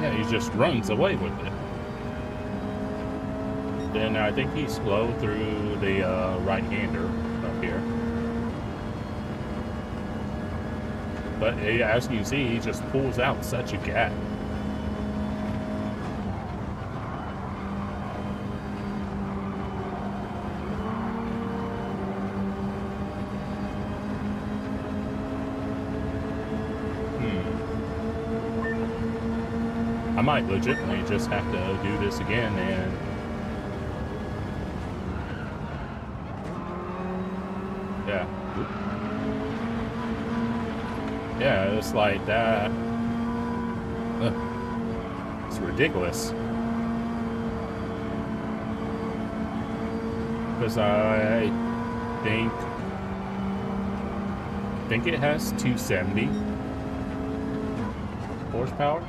Yeah, he just runs away with it. Then I think he's slow through the right-hander up here. But as you see, he just pulls out such a gap. I might legitimately just have to do this again and yeah. Yeah, it's like that. It's ridiculous. Because I think it has 270 horsepower.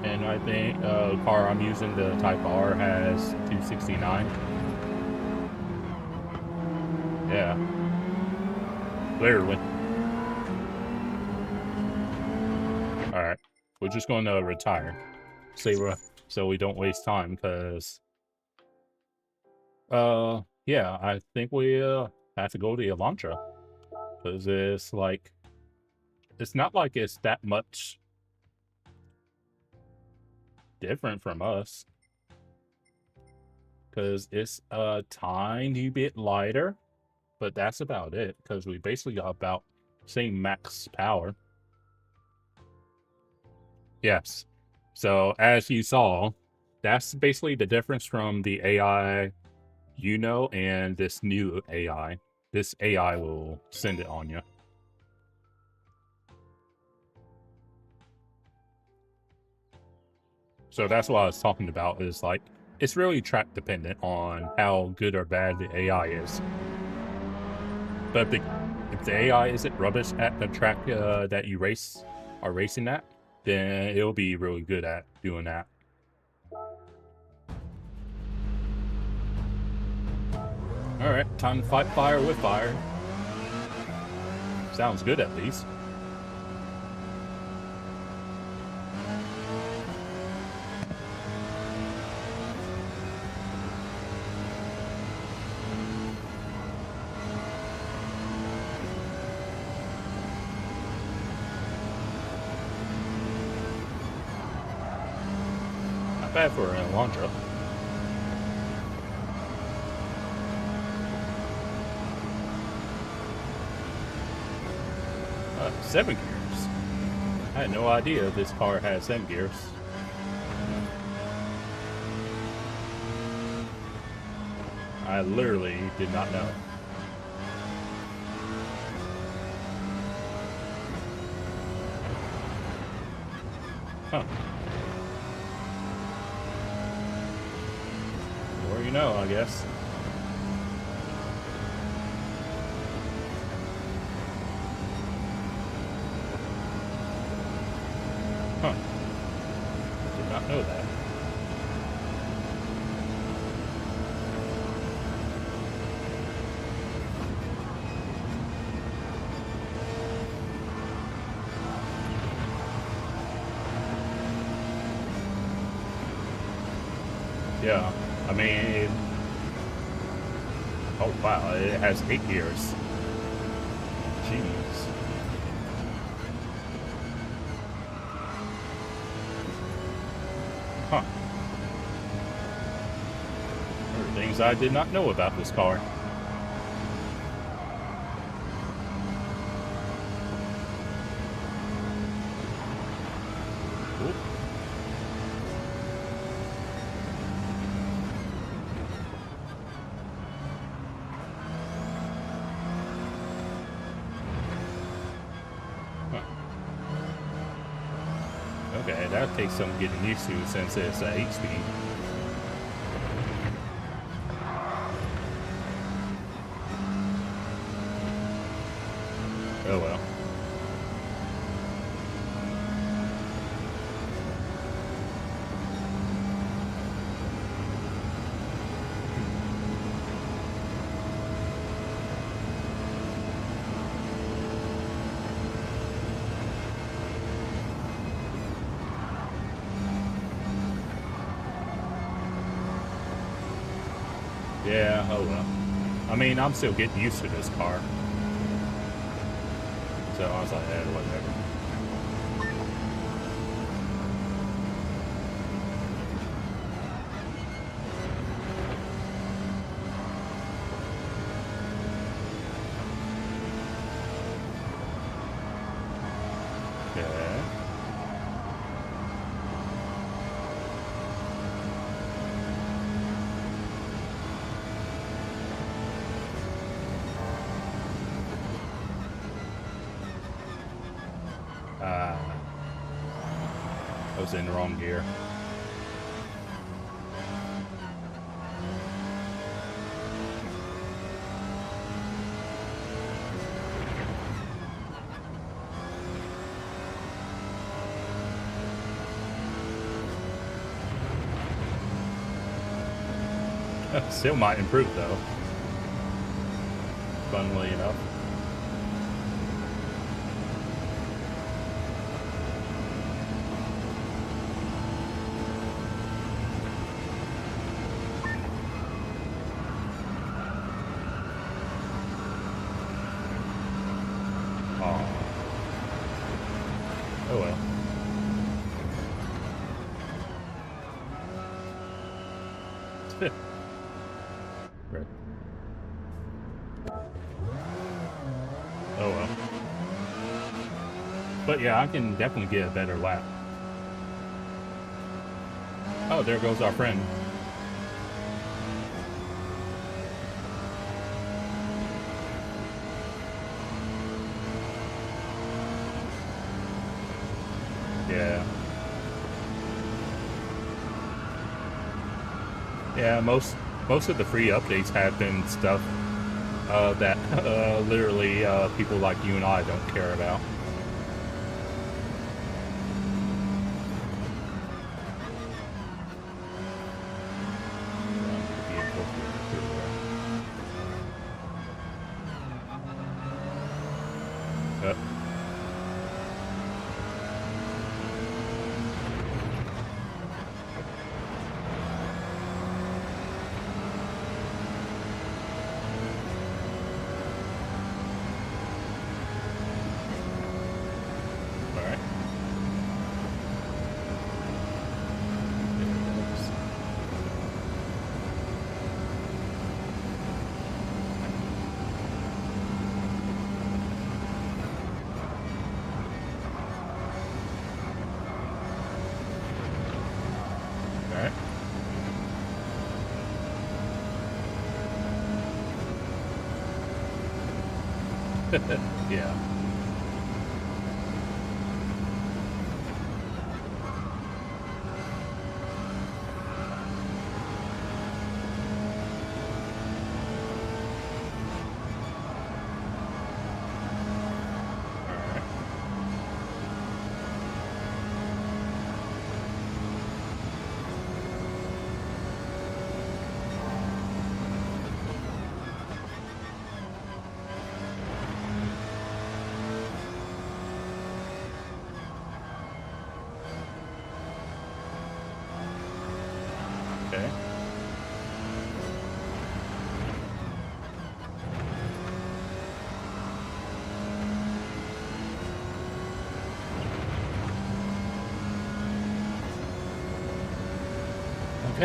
And I think the car I'm using, the Type R, has 269. Yeah. Literally. Alright. We're just going to retire. So we don't waste time, because... yeah, I think we have to go to Elantra. Because it's like... It's not like it's that much... different from us, because it's a tiny bit lighter, but that's about it, because we basically got about same max power. Yes, so as you saw, that's basically the difference from the AI and this new AI. This AI will send it on you. So that's what I was talking about, is like, it's really track dependent on how good or bad the AI is. But if the AI isn't rubbish at the track that you are racing at, then it'll be really good at doing that. Alright, time to fight fire with fire. Sounds good, at least. Bad for an Elantra. Seven gears. I had no idea this car had 7 gears. I literally did not know. Huh. Or you know, I guess. Huh. Did not know Yeah, I mean, oh wow, it has 8 gears. Jeez. Huh. There are things I did not know about this car. Okay, that takes some getting used to since it's 8-speed. Oh well. Yeah, oh well. I mean, I'm still getting used to this car. So I was like, whatever. Okay. I was in the wrong gear. Still might improve though. Funnily enough. Oh well. Right. Oh well. But yeah, I can definitely get a better lap. Oh, there goes our friend. Yeah. Yeah, most of the free updates have been stuff that literally people like you and I don't care about. Yeah.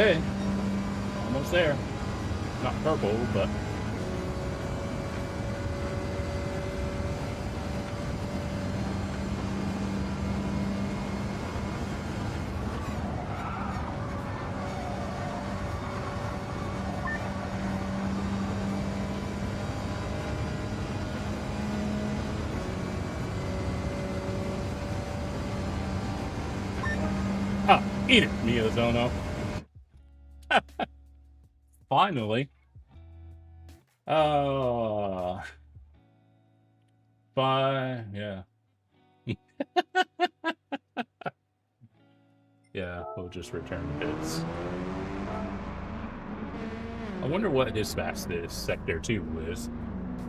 Hey, almost there. Not purple, but... Ah, eat it, Miyazono. Finally. Fine, yeah. Yeah, we'll just return bits. I wonder what his fastest Sector 2 is.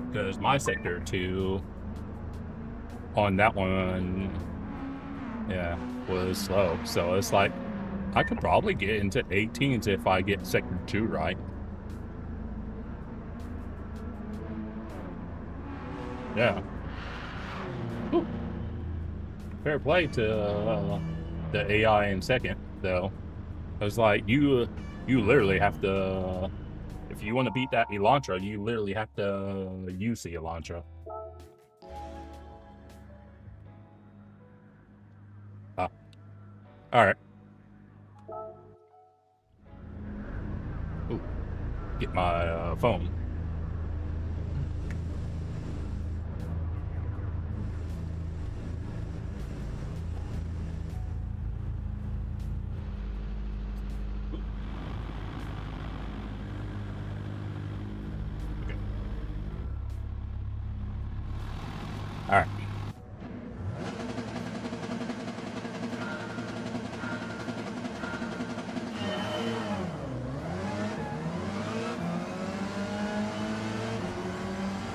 Because my Sector 2 on that one, yeah, was slow. So it's like, I could probably get into 18s if I get Sector 2 right. Yeah. Whew. Fair play to the AI in second, though. I was like, you literally have to, if you want to beat that Elantra, you literally have to use the Elantra. Ah. Alright. Ooh. Get my phone. All right.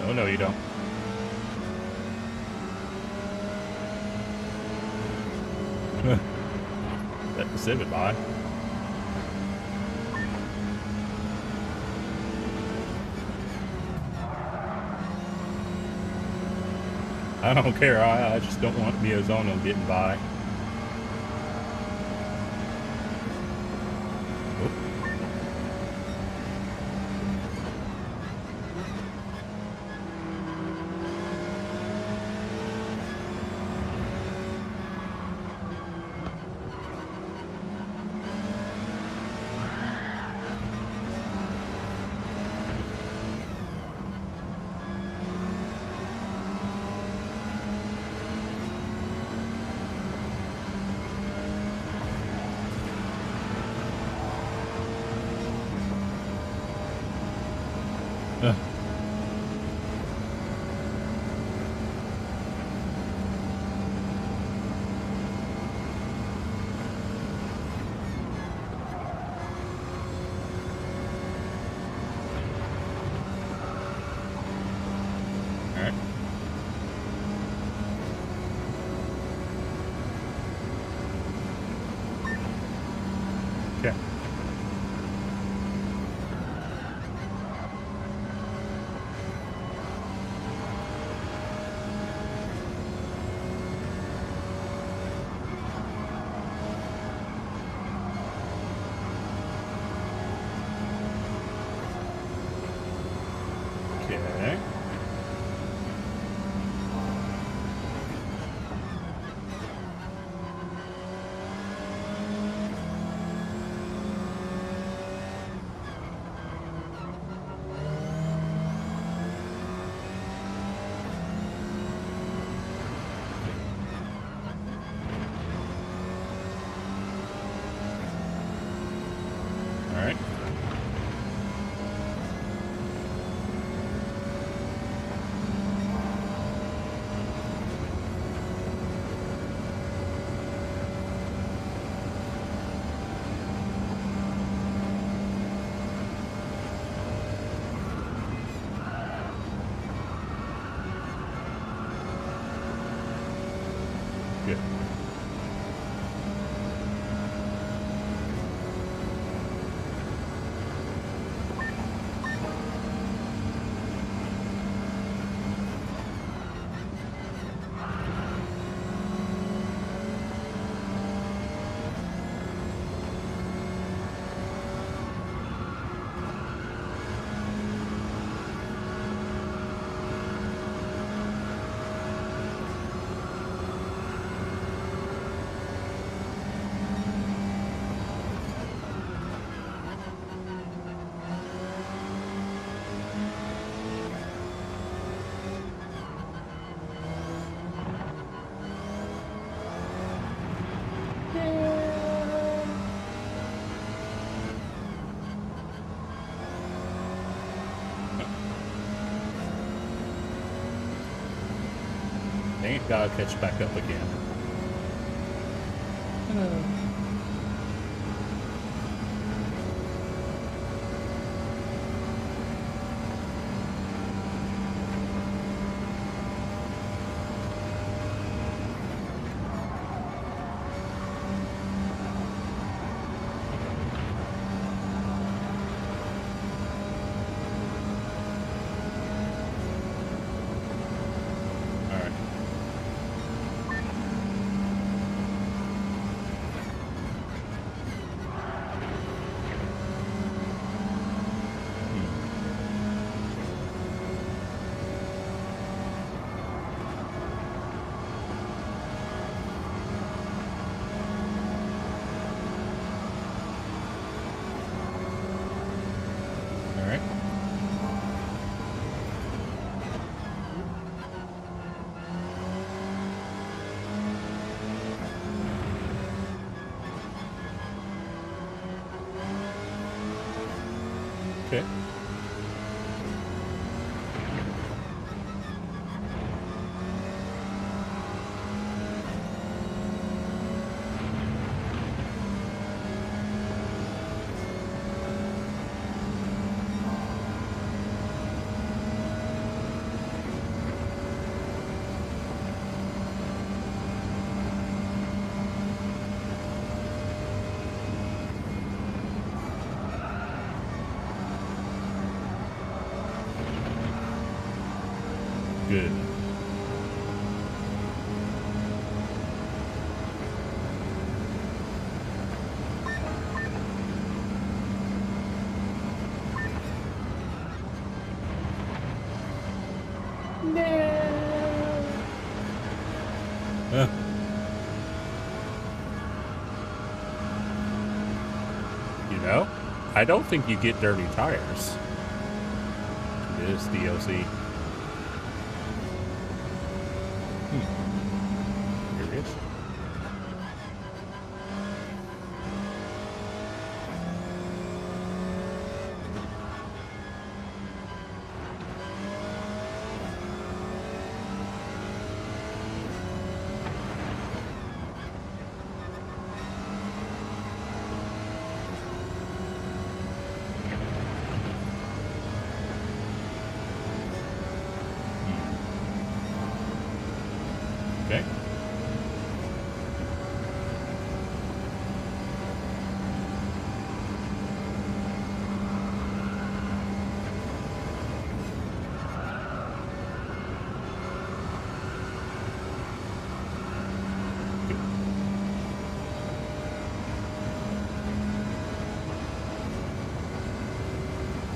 Oh, no, you don't. Let the civet by. I don't care. I just don't want Miyazono getting by. ain't gotta catch back up again. Okay. Good. You know, I don't think you get dirty tires. It is DLC. Here it is. Okay.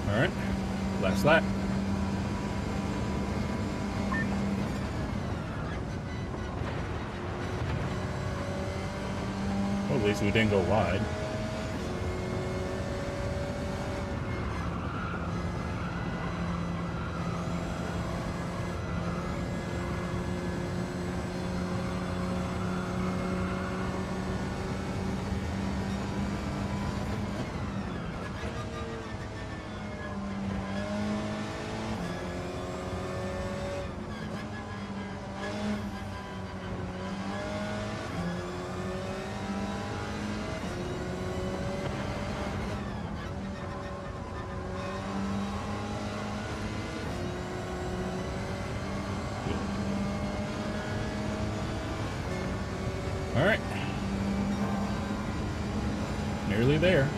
All right. Last lap. Well, at least we didn't go wide. All right. Nearly there.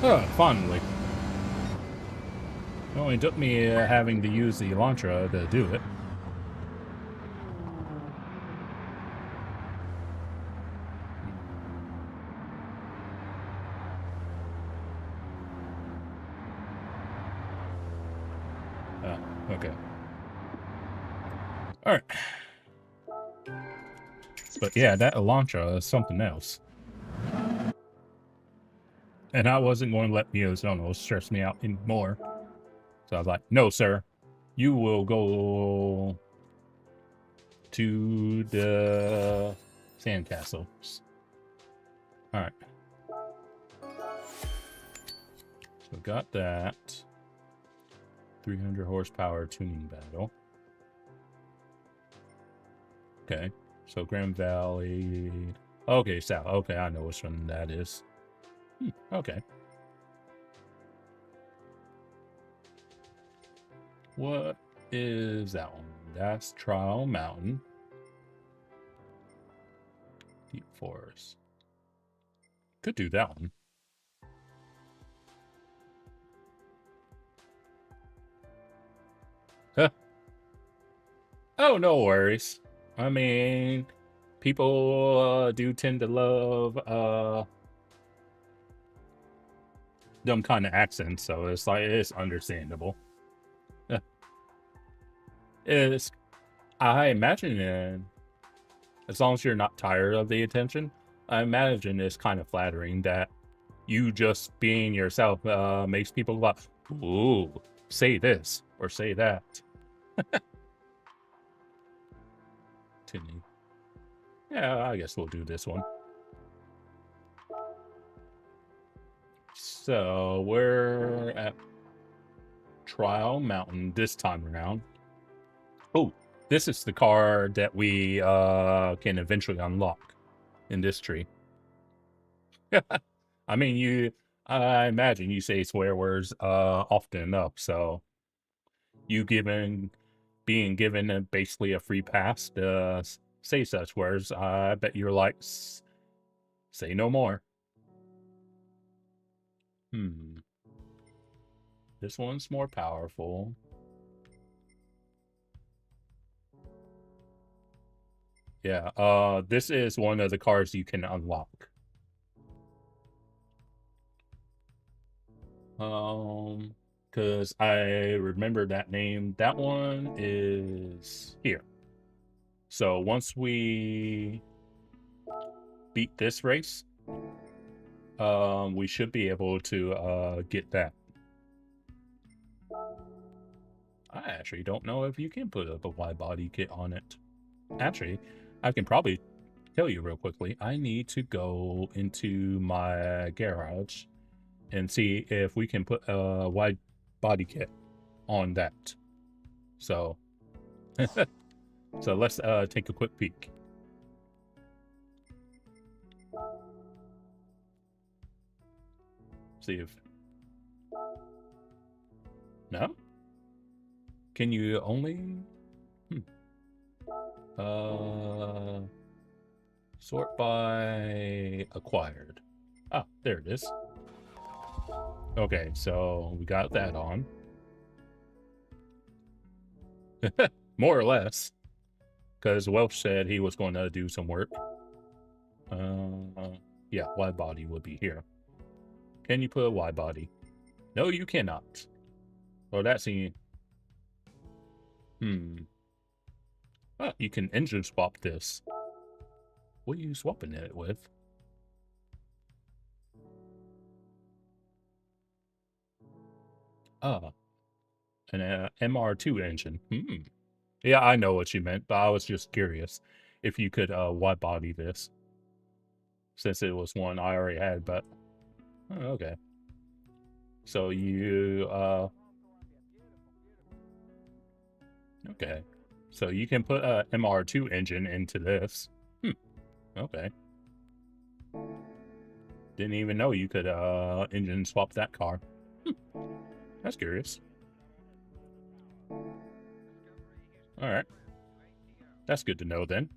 Oh, finally. It only took me having to use the Elantra to do it. Okay. Alright. But yeah, that Elantra is something else. And I wasn't going to let Miyazono stress me out anymore. So I was like, no, sir. You will go to the sandcastles. Alright. So got that. 300 horsepower tuning battle. Okay. So Grand Valley. Okay, south. Okay, I know which one that is. Okay. What is that one? That's Trial Mountain. Deep Forest. Could do that one. Huh. Oh, no worries. I mean, people do tend to love them kind of accents, so it's like it's understandable. It's, I imagine, as long as you're not tired of the attention, I imagine it's kind of flattering that you just being yourself makes people go, ooh, say this or say that. Yeah, I guess we'll do this one. So we're at Trial Mountain this time around. Oh, this is the car that we can eventually unlock in this tree. I mean, I imagine you say swear words often enough, so you being given basically a free pass to say such words, I bet you're like, say no more. This one's more powerful. Yeah, this is one of the cars you can unlock. Because I remember that name. That one is here. So once we beat this race, we should be able to get that. I actually don't know if you can put a wide body kit on it. Actually, I can probably tell you real quickly. I need to go into my garage and see if we can put a wide body kit on that. So, so let's take a quick peek. See if... No? Can you only... Sort by acquired. Ah, there it is. Okay, so we got that on. More or less. Because Welsh said he was going to do some work. Yeah, wide body would be here. Can you put a wide body? No, you cannot. Well, that's the... Oh, you can engine swap this. What are you swapping it with? An MR2 engine. Yeah, I know what you meant, but I was just curious if you could wide body this. Since it was one I already had, but... Oh, okay. So you... Okay. So you can put a MR2 engine into this. Okay. Didn't even know you could engine swap that car. That's curious. Alright. That's good to know then.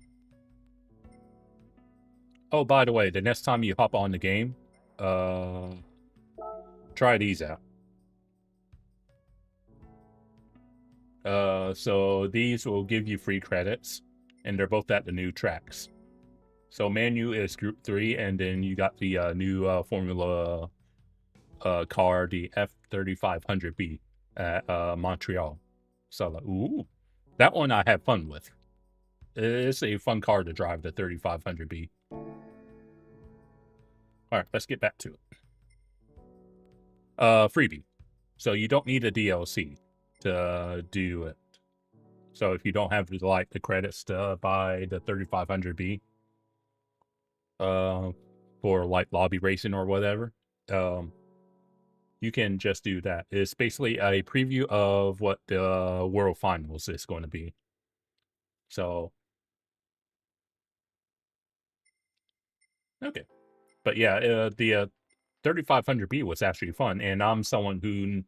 Oh, by the way, the next time you hop on the game, try these out. So these will give you free credits, and they're both at the new tracks. So Manu is Group 3, and then you got the new Formula car, the F3500B at Montreal. So like, ooh, that one I had fun with. It's a fun car to drive, the 3500B. All right, let's get back to it. Freebie. So you don't need a DLC to do it. So if you don't have like the credits to buy the 3500B for like lobby racing or whatever, you can just do that. It's basically a preview of what the World Finals is going to be. So, okay. But yeah, the 3500B was actually fun, and I'm someone who,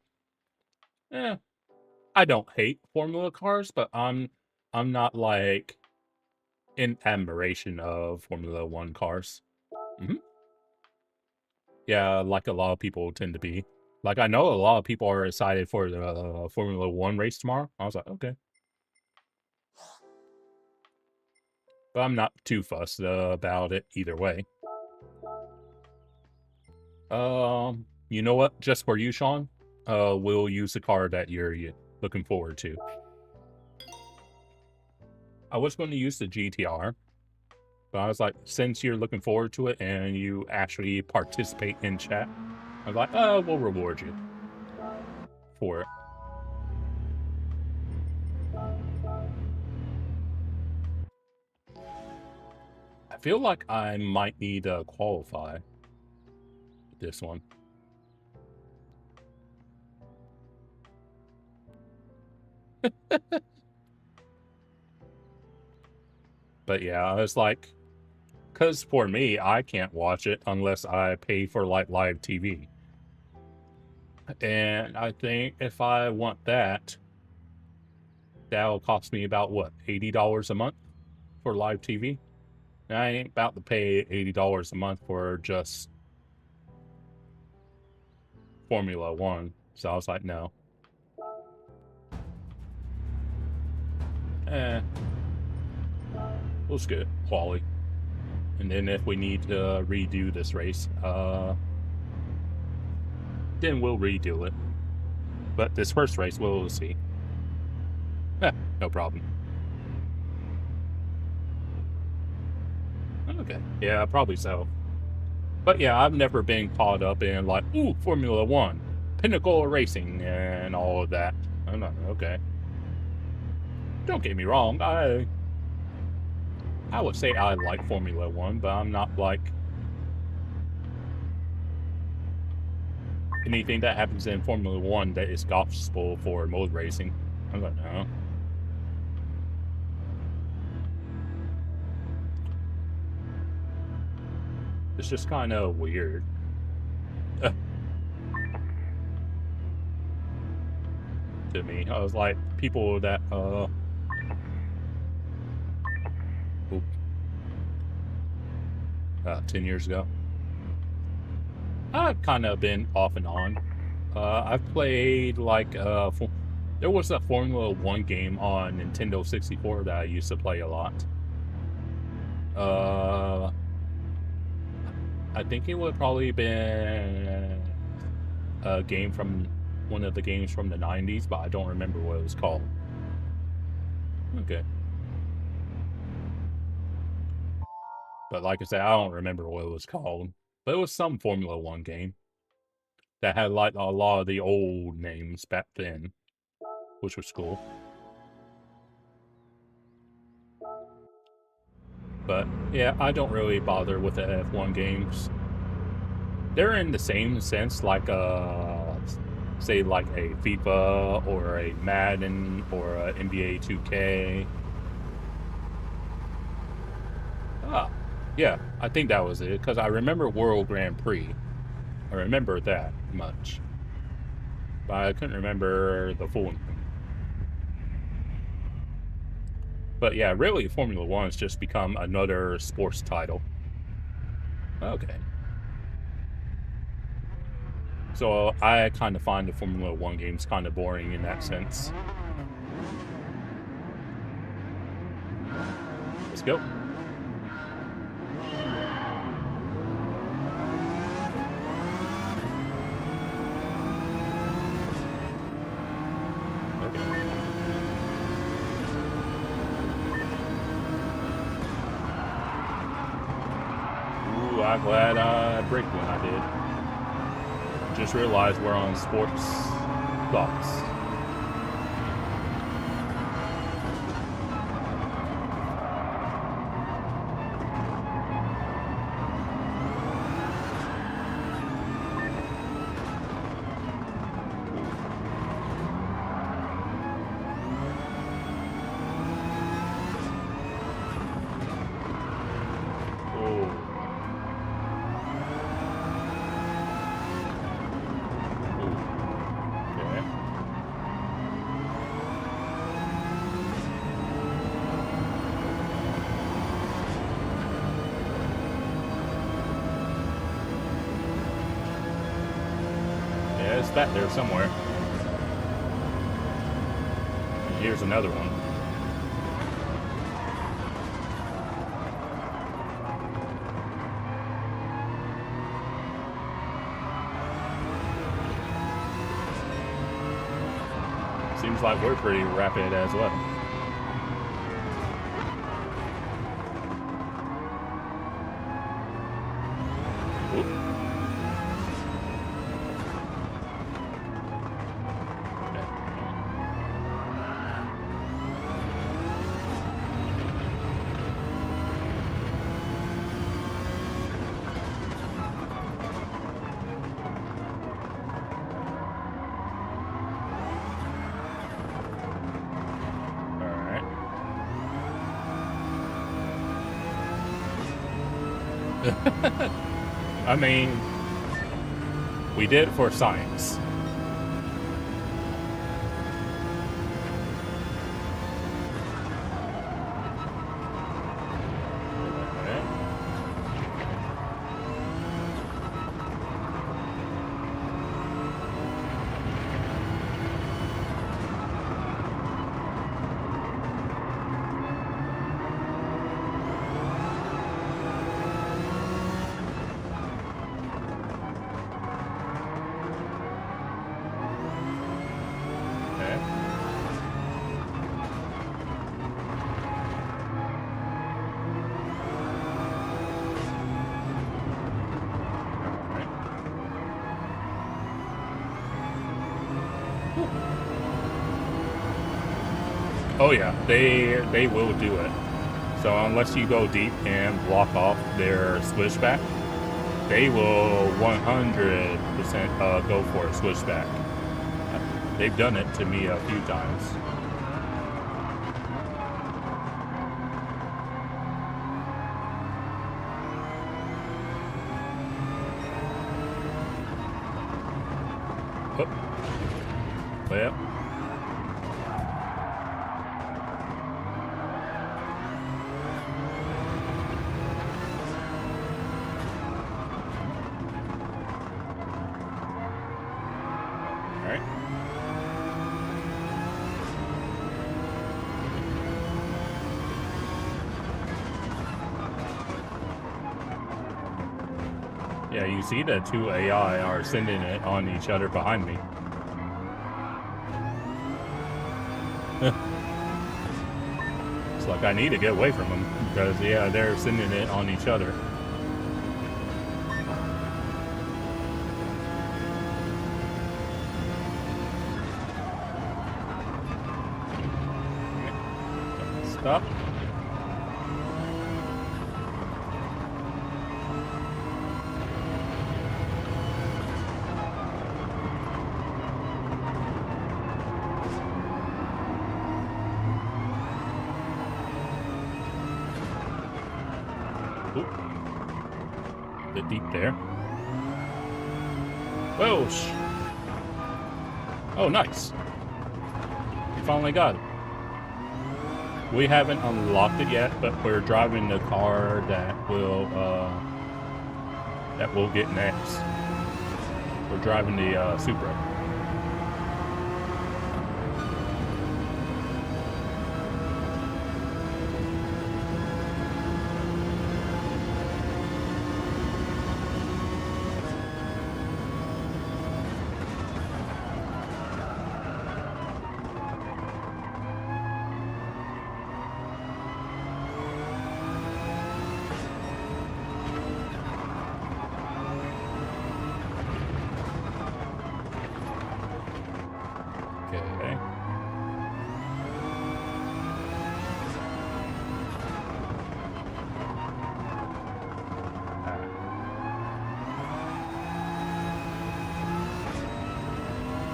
I don't hate Formula cars, but I'm not like in admiration of Formula One cars. Yeah, like a lot of people tend to be. Like, I know a lot of people are excited for the Formula One race tomorrow. I was like, okay. But I'm not too fussed about it either way. You know what? Just for you, Sean, we'll use the car that you're looking forward to. I was going to use the GTR, but I was like, since you're looking forward to it and you actually participate in chat, I was like, we'll reward you for it. I feel like I might need to qualify this one. But yeah, I was like, because for me, I can't watch it unless I pay for like live TV. And I think if I want that, that'll cost me about what, $80 a month for live TV? And I ain't about to pay $80 a month for just Formula One. So I was like, no. We'll just get quali. And then if we need to redo this race, then we'll redo it. But this first race, we'll see. No problem. Okay. Yeah, probably so. But yeah, I've never been caught up in like, ooh, Formula One, pinnacle of racing, and all of that. I'm not, okay. Don't get me wrong, I would say I like Formula One, but I'm not like anything that happens in Formula One that is gospel for mode racing. I don't know. It's just kind of weird. To me, I was like, people that 10 years ago. I've kind of been off and on. I've played like there was a Formula One game on Nintendo 64 that I used to play a lot. I think it would probably been a game from one of the games from the 90s, but I don't remember what it was called. Okay. But like I said, I don't remember what it was called. But it was some Formula One game that had like a lot of the old names back then, which was cool. But yeah, I don't really bother with the F1 games. They're in the same sense like say like a FIFA or a Madden or a NBA 2K. Yeah, I think that was it, because I remember World Grand Prix. I remember that much. But I couldn't remember the full name. But yeah, really, Formula One's just become another sports title. Okay. So I kind of find the Formula One games kind of boring in that sense. Let's go. I'm glad I braked when I did. Just realized we're on sports thoughts. It's back there somewhere. And here's another one. Seems like we're pretty rapid as well. I mean, we did it for science. Oh yeah, they will do it. So unless you go deep and block off their switchback, they will 100% go for a switchback. They've done it to me a few times. Oh. Well. Yeah, you see the two AI are sending it on each other behind me. It's like I need to get away from them because, yeah, they're sending it on each other. Stop. Bit deep there. Whoa! Oh, nice. We finally got it. We haven't unlocked it yet, but we're driving the car that will get next. We're driving the Supra.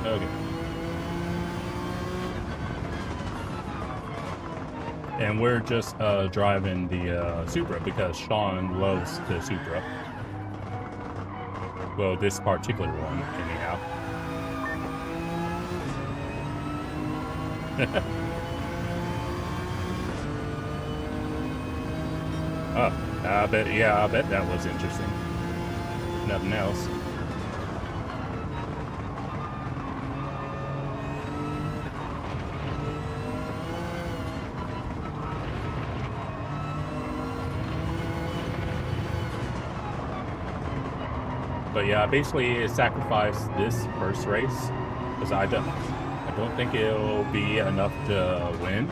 Okay. And we're just driving the Supra because Sean loves the Supra. Well, this particular one, anyhow. Oh, I bet that was interesting. Nothing else. But yeah, I basically sacrificed this first race because I don't think it'll be enough to win.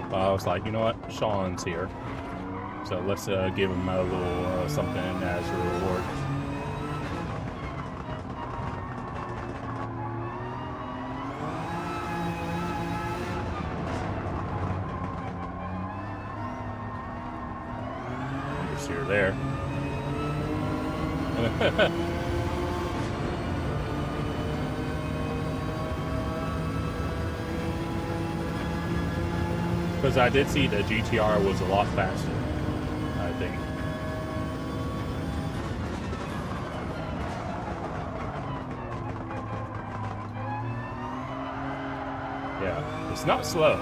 But I was like, you know what, Sean's here, so let's give him a little something as a reward. Just here, there. Because I did see the GTR was a lot faster, I think. Yeah, it's not slow.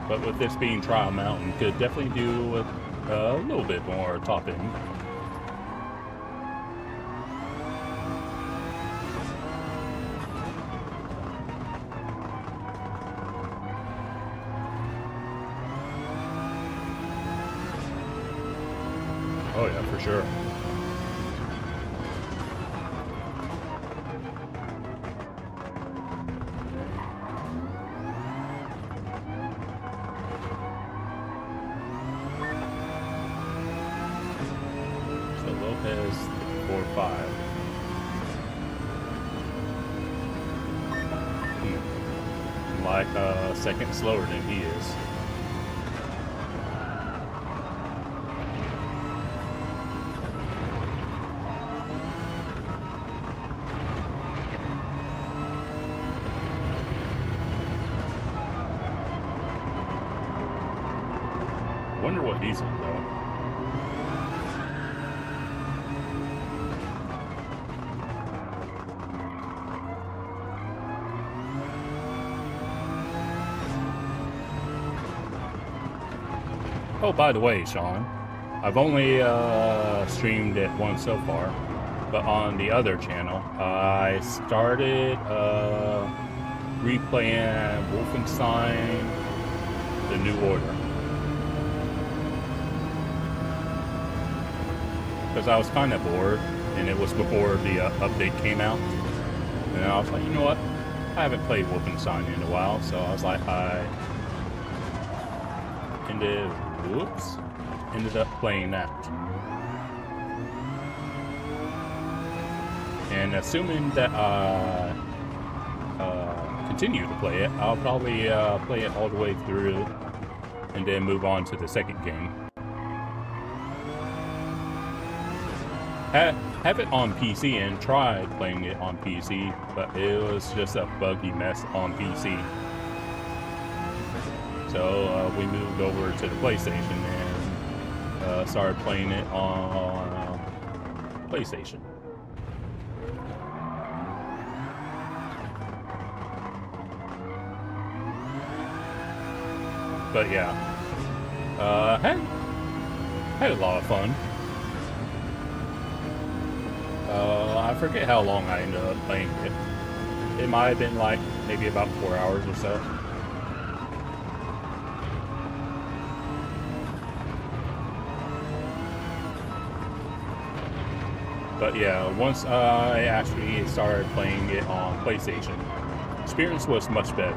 But with this being Trial Mountain, could definitely do with a little bit more top end. Oh yeah, for sure. So Lopez 4.5. Like a second slower than he is. Wonder what he's in though. Oh, by the way, Sean, I've only streamed it once so far, but on the other channel, I started replaying Wolfenstein: The New Order. Because I was kind of bored, and it was before the update came out. And I was like, you know what? I haven't played Wolfenstein in a while, so I was like, I ended up playing that. And assuming that I continue to play it, I'll probably play it all the way through, and then move on to the second game. Have it on PC and tried playing it on PC, but it was just a buggy mess on PC. So we moved over to the PlayStation and started playing it on PlayStation. But yeah, had a lot of fun. I forget how long I ended up playing it. It might have been like maybe about 4 hours or so. But yeah, once I actually started playing it on PlayStation, experience was much better.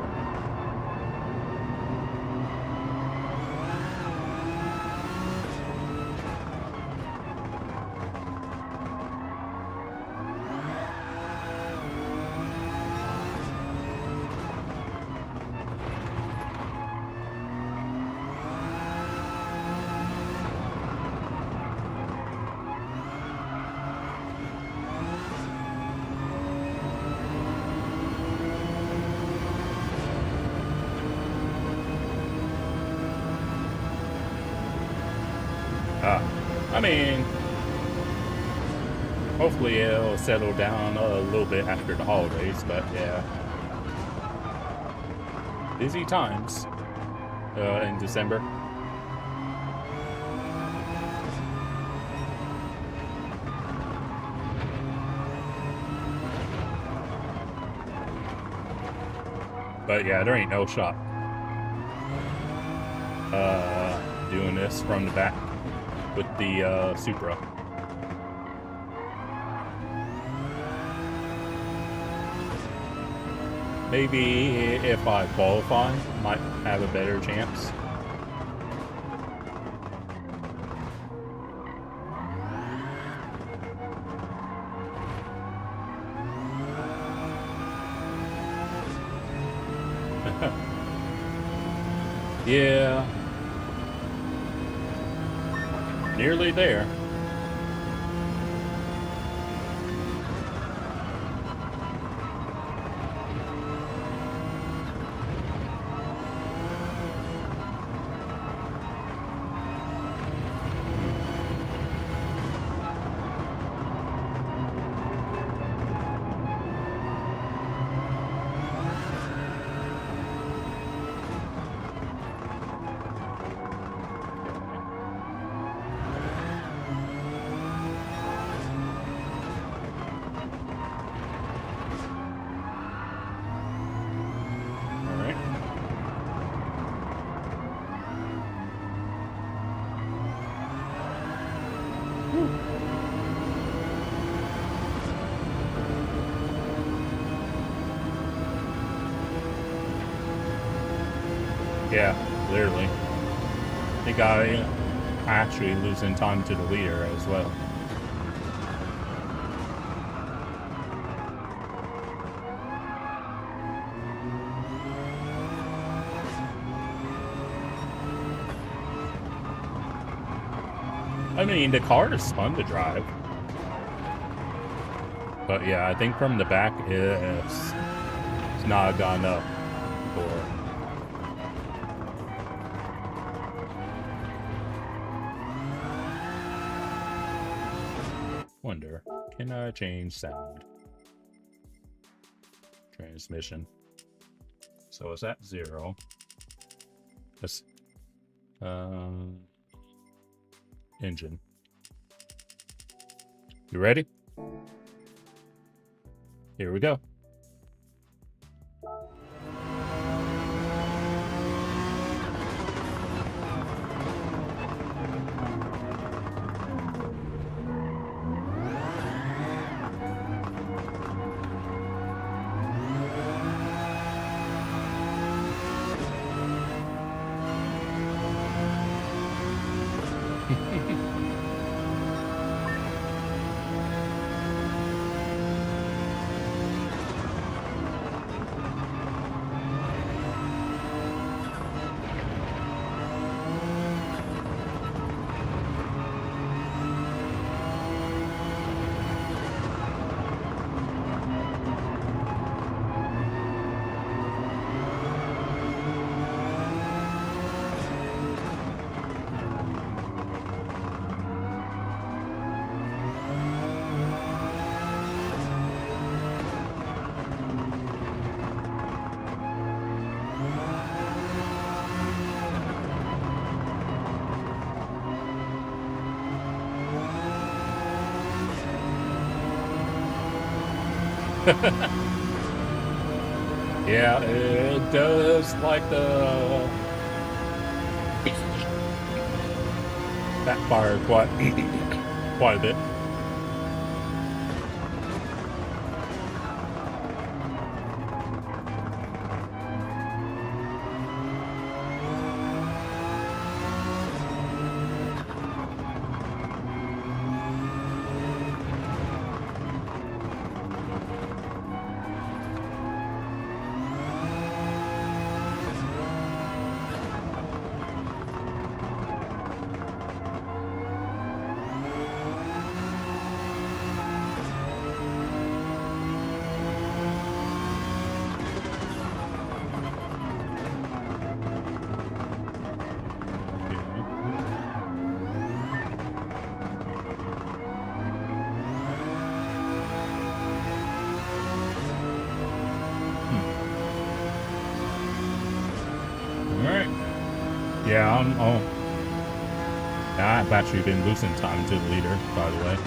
I mean, hopefully it'll settle down a little bit after the holidays, but yeah. Busy times in December. But yeah, there ain't no shot doing this from the back with the Supra. Maybe if I qualify, might have a better chance. Yeah. Nearly there. Yeah, literally. I think I actually losing time to the leader as well. I mean, the car is fun to drive. But yeah, I think from the back it's not gone up for. Wonder, can I change sound? Transmission. So it's at 0. Let's engine. You ready? Here we go. Yeah, it does like the backfire quite a bit. Yeah, I've actually been losing time to the leader, by the way.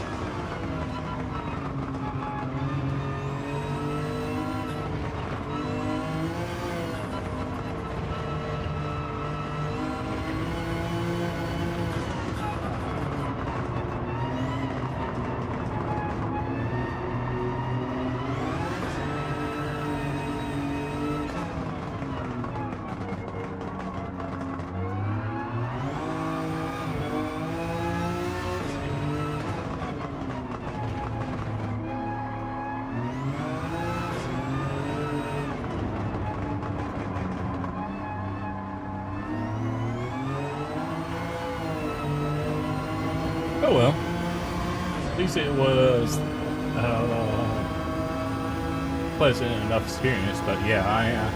Oh well, at least it was pleasant enough experience. But yeah,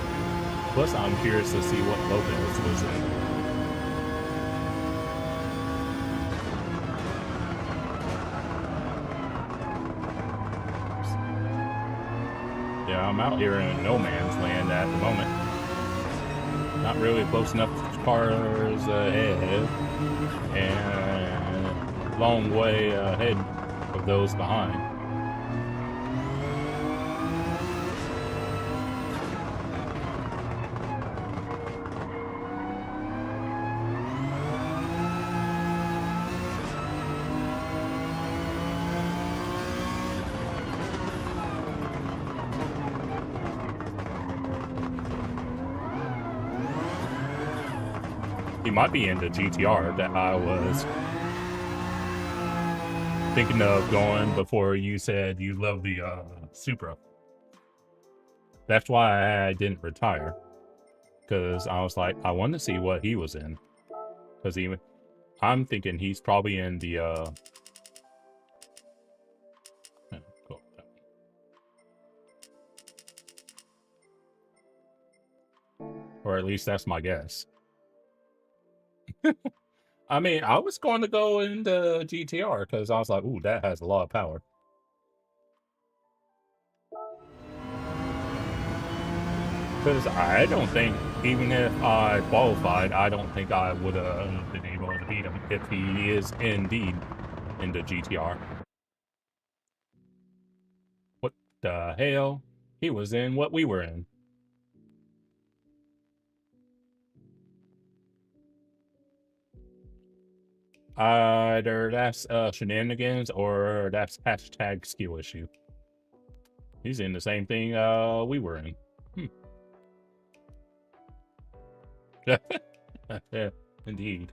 plus I'm curious to see what Lopez was in. Yeah, I'm out here in no man's land at the moment. Not really close enough to cars ahead, and long way ahead of those behind. He might be into GTR that I was thinking of going before you said you love the Supra. That's why I didn't retire, because I was like, I want to see what he was in, because I'm thinking he's probably in the cool. Or at least that's my guess. I mean, I was going to go into GTR because I was like, ooh, that has a lot of power. Because I don't think, even if I qualified, I don't think I would have been able to beat him if he is indeed into GTR. What the hell? He was in what we were in. Either that's shenanigans or that's hashtag skill issue. He's in the same thing we were in. Yeah, indeed.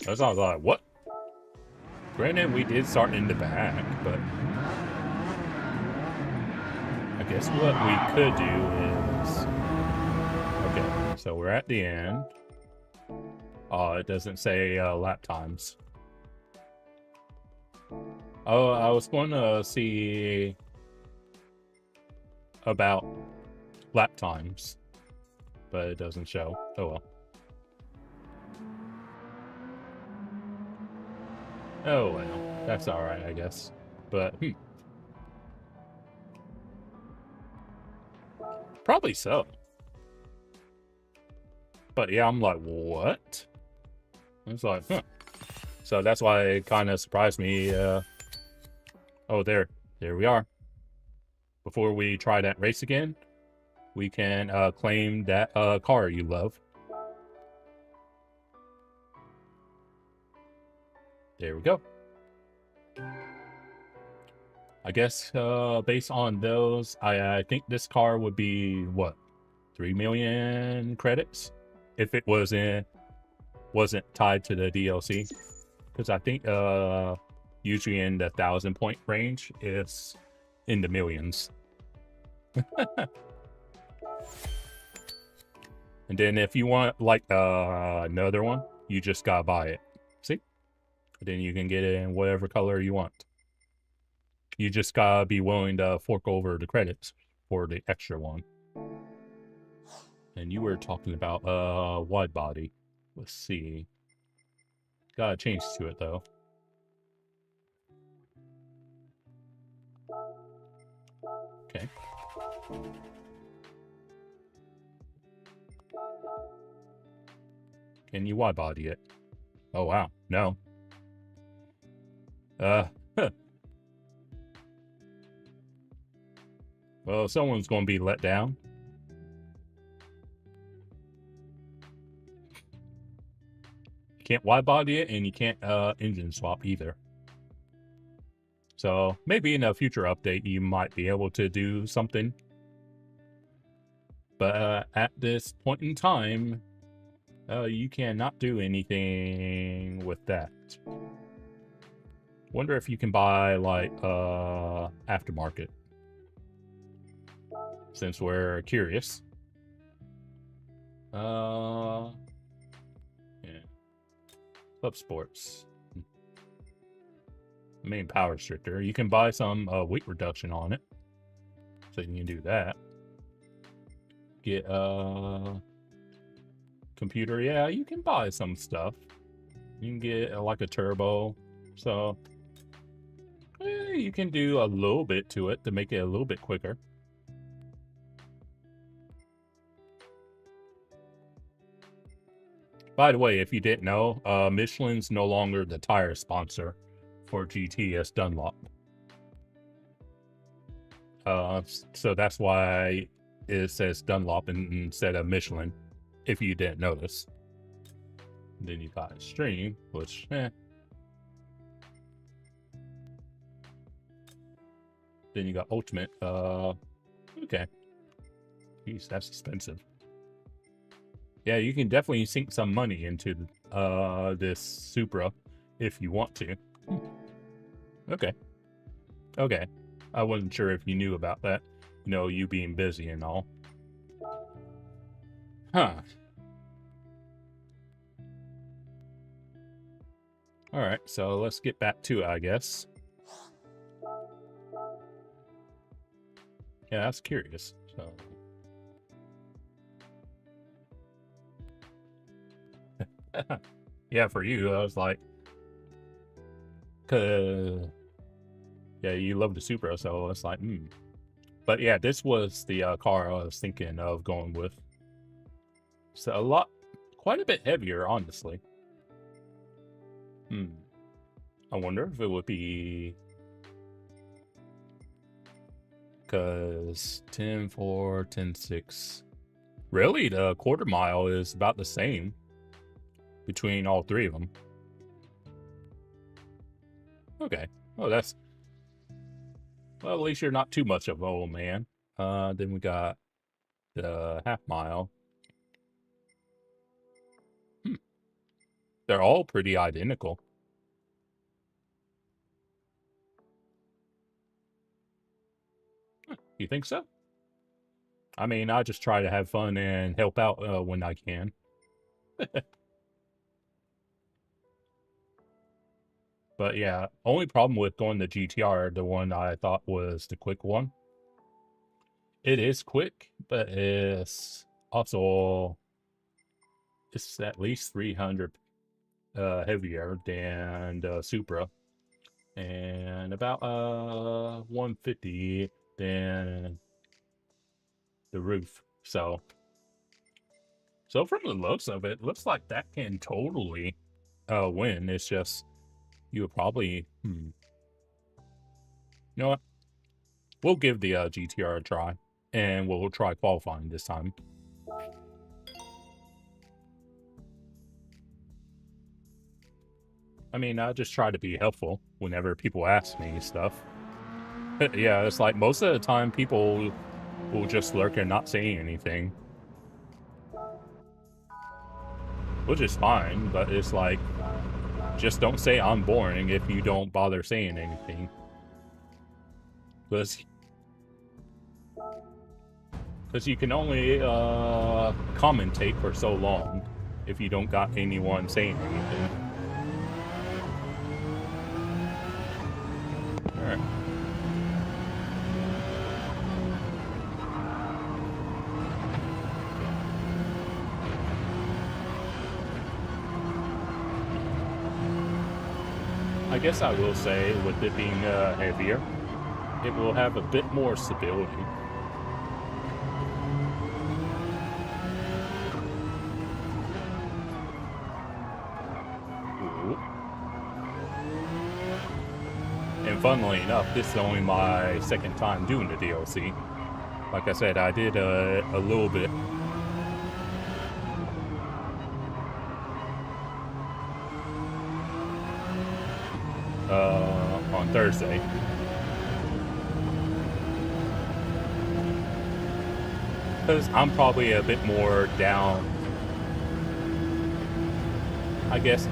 I was like, what? Granted, we did start in the back, but I guess what we could do is... Okay, so we're at the end. It doesn't say lap times. Oh, I was going to see about lap times, but it doesn't show. Oh well. Oh well, that's alright, I guess. But, probably so. But yeah, I'm like, what? It's like, huh. So that's why it kind of surprised me. Oh, there we are. Before we try that race again, we can claim that car you love. There we go. I guess based on those, I think this car would be what, 3 million credits if it wasn't tied to the DLC, because I think usually in the 1,000-point range it's in the millions. And then if you want like another one, you just gotta buy it. See? And then you can get it in whatever color you want. You just gotta be willing to fork over the credits for the extra one. And you were talking about wide body. Let's see. Gotta change to it though. Okay. Can you wide body it? Oh wow, no. Well, someone's going to be let down. You can't wide body it, and you can't engine swap either. So maybe in a future update you might be able to do something. But at this point in time, you cannot do anything with that. Wonder if you can buy like aftermarket. Since we're curious. Yeah. Club sports. Main power restrictor. You can buy some weight reduction on it. So you can do that. Get computer. Yeah, you can buy some stuff. You can get like a turbo. So you can do a little bit to it to make it a little bit quicker. By the way, if you didn't know, Michelin's no longer the tire sponsor for GTS Dunlop. So that's why it says Dunlop instead of Michelin, if you didn't notice. Then you got Extreme, which, Then you got Ultimate. Okay. Jeez, that's expensive. Yeah, you can definitely sink some money into this Supra if you want to. Okay. Okay. I wasn't sure if you knew about that. You know, you being busy and all. Huh. Alright, so let's get back to it, I guess. Yeah, that's curious. So... yeah, for you, I was like, yeah, you love the Supra, so it's like, But yeah, this was the car I was thinking of going with. So quite a bit heavier, honestly. I wonder if it would be, because 10.4, 10.6. Really, the quarter mile is about the same between all three of them. Okay. Oh, that's... well, at least you're not too much of an old man. Then we got the half mile. They're all pretty identical. You think so? I mean, I just try to have fun and help out when I can. But yeah, only problem with going the GTR, the one I thought was the quick one. It is quick, but it's also, it's at least 300 heavier than the Supra, and about 150 than the roof. So from the looks of it, looks like that can totally win. It's just, you would probably, you know what? We'll give the GTR a try, and we'll try qualifying this time. I mean, I just try to be helpful whenever people ask me stuff. Yeah, it's like most of the time people will just lurk and not say anything. Which is fine, but it's like, just don't say I'm boring if you don't bother saying anything. Because you can only commentate for so long if you don't got anyone saying anything. Alright. I guess I will say, with it being heavier, it will have a bit more stability. And funnily enough, this is only my second time doing the DLC. Like I said, I did a little bit. On Thursday. Because I'm probably a bit more down, I guess,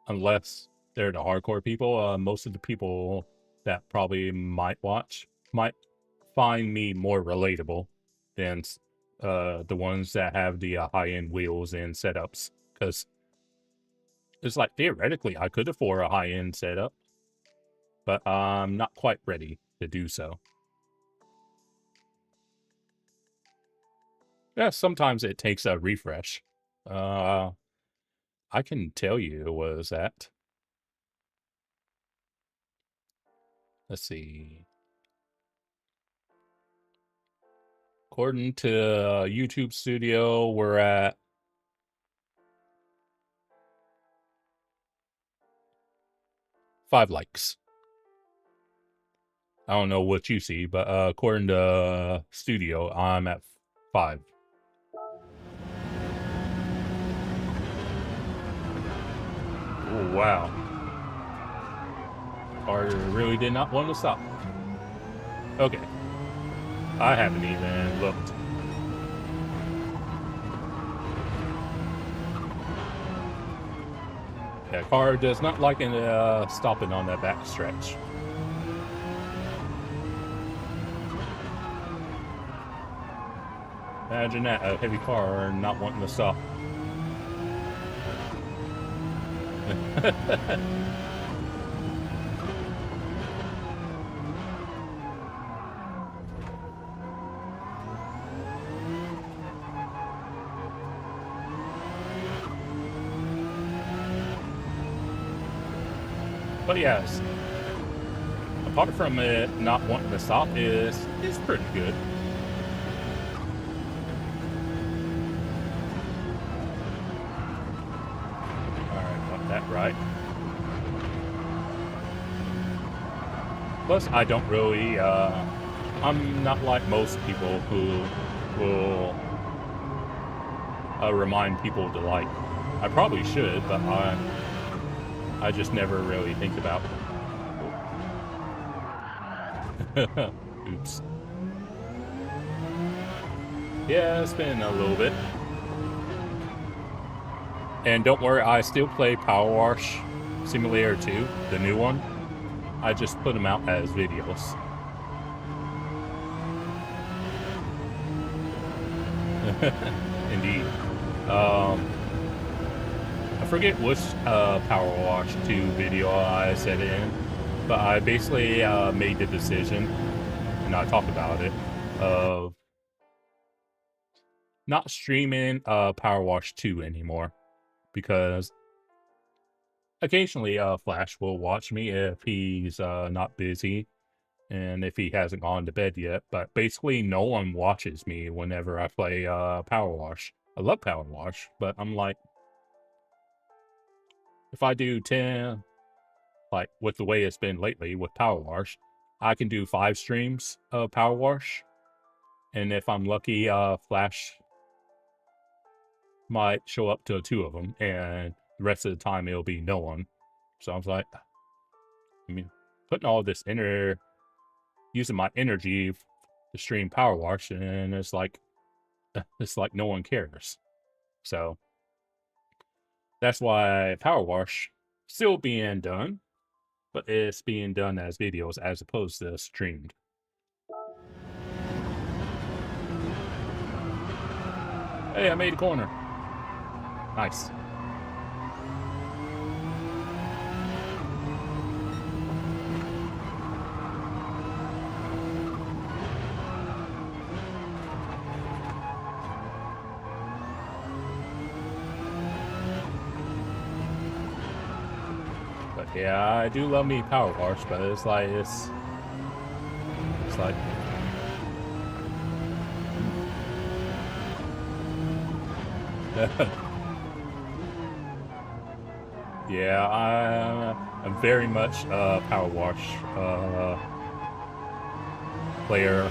unless they're the hardcore people. Most of the people that probably might watch might find me more relatable than the ones that have the high-end wheels and setups. Because it's like, theoretically, I could afford a high-end setup, but I'm not quite ready to do so. Yeah, sometimes it takes a refresh. I can tell you it was at, let's see. According to YouTube Studio, we're at 5 likes. I don't know what you see, but according to Studio, I'm at 5. Oh, wow. Car really did not want to stop. Okay. I haven't even looked. Yeah, car does not like stopping on that back stretch. Imagine that, a heavy car not wanting to stop. But yes, apart from it not wanting to stop, is pretty good. Alright, got that right. Plus, I don't really, I'm not like most people who will remind people to like. I probably should, but I just never really think about it. Oops. Yeah, it's been a little bit. And don't worry, I still play Power Wash Simulator 2, the new one. I just put them out as videos. Indeed. I forget which Power Wash 2 video I said it in, but I basically made the decision, and I talked about it, of not streaming Power Wash 2 anymore, because occasionally Flash will watch me if he's not busy, and if he hasn't gone to bed yet, but basically no one watches me whenever I play Power Wash. I love Power Wash, but I'm like, if I do 10, like with the way it's been lately with Power Wash, I can do 5 streams of Power Wash. And if I'm lucky, Flash might show up to 2 of them, and the rest of the time it'll be no one. So I was like, I mean, putting all this using my energy to stream Power Wash, and it's like no one cares. So that's why Power Wash still being done, but it's being done as videos as opposed to streamed. Hey, I made a corner. Nice. But yeah, I do love me Power Wash, but it's like yeah, I'm very much a power wash player,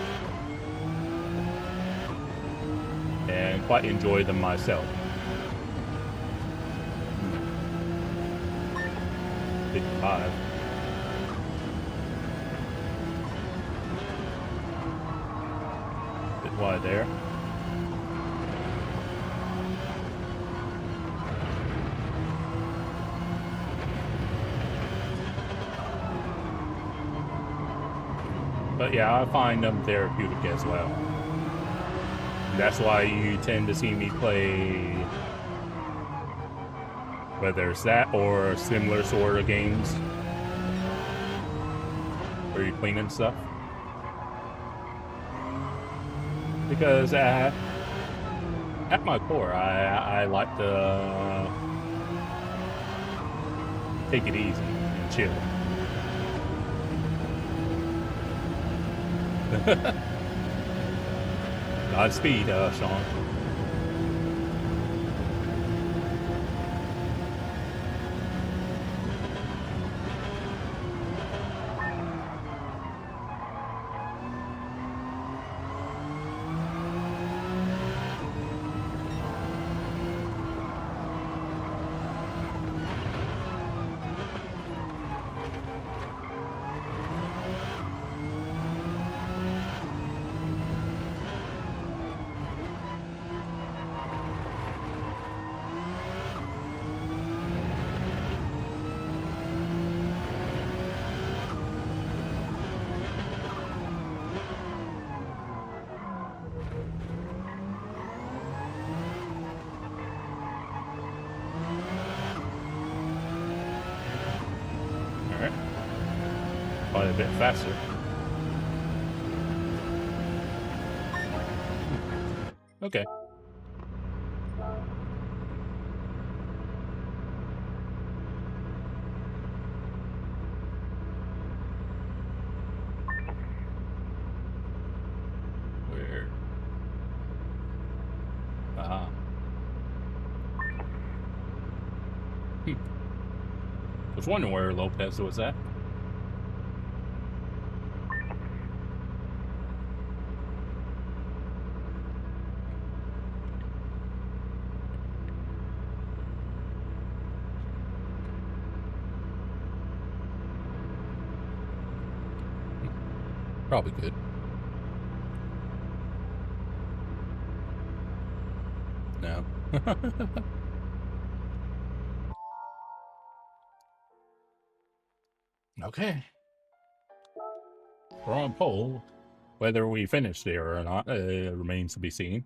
and quite enjoy them myself. 55. Bit wide there. But yeah, I find them therapeutic as well. That's why you tend to see me play, whether it's that or similar sort of games where you're cleaning stuff. Because at my core, I like to take it easy and chill. Godspeed, Sean. Probably a bit faster. Okay. Where? Ah. I was wondering where Lopez was at. Probably good. No. Okay. We're on pole. Whether we finish there or not remains to be seen.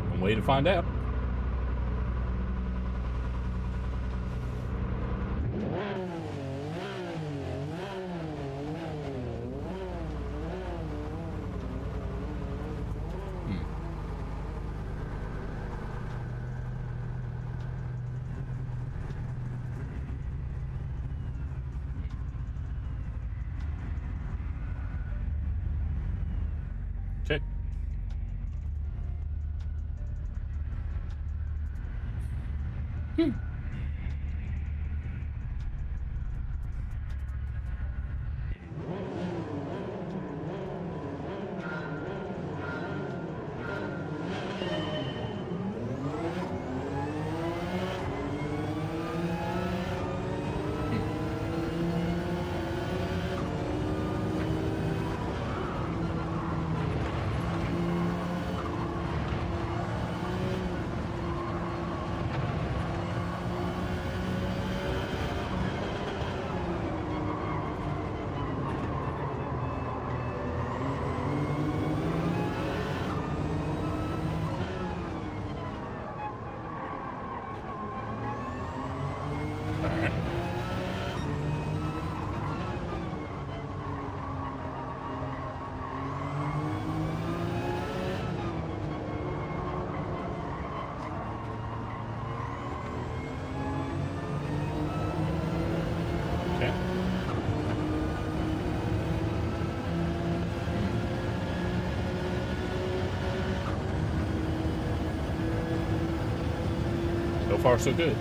One way to find out. Okay. far, so good.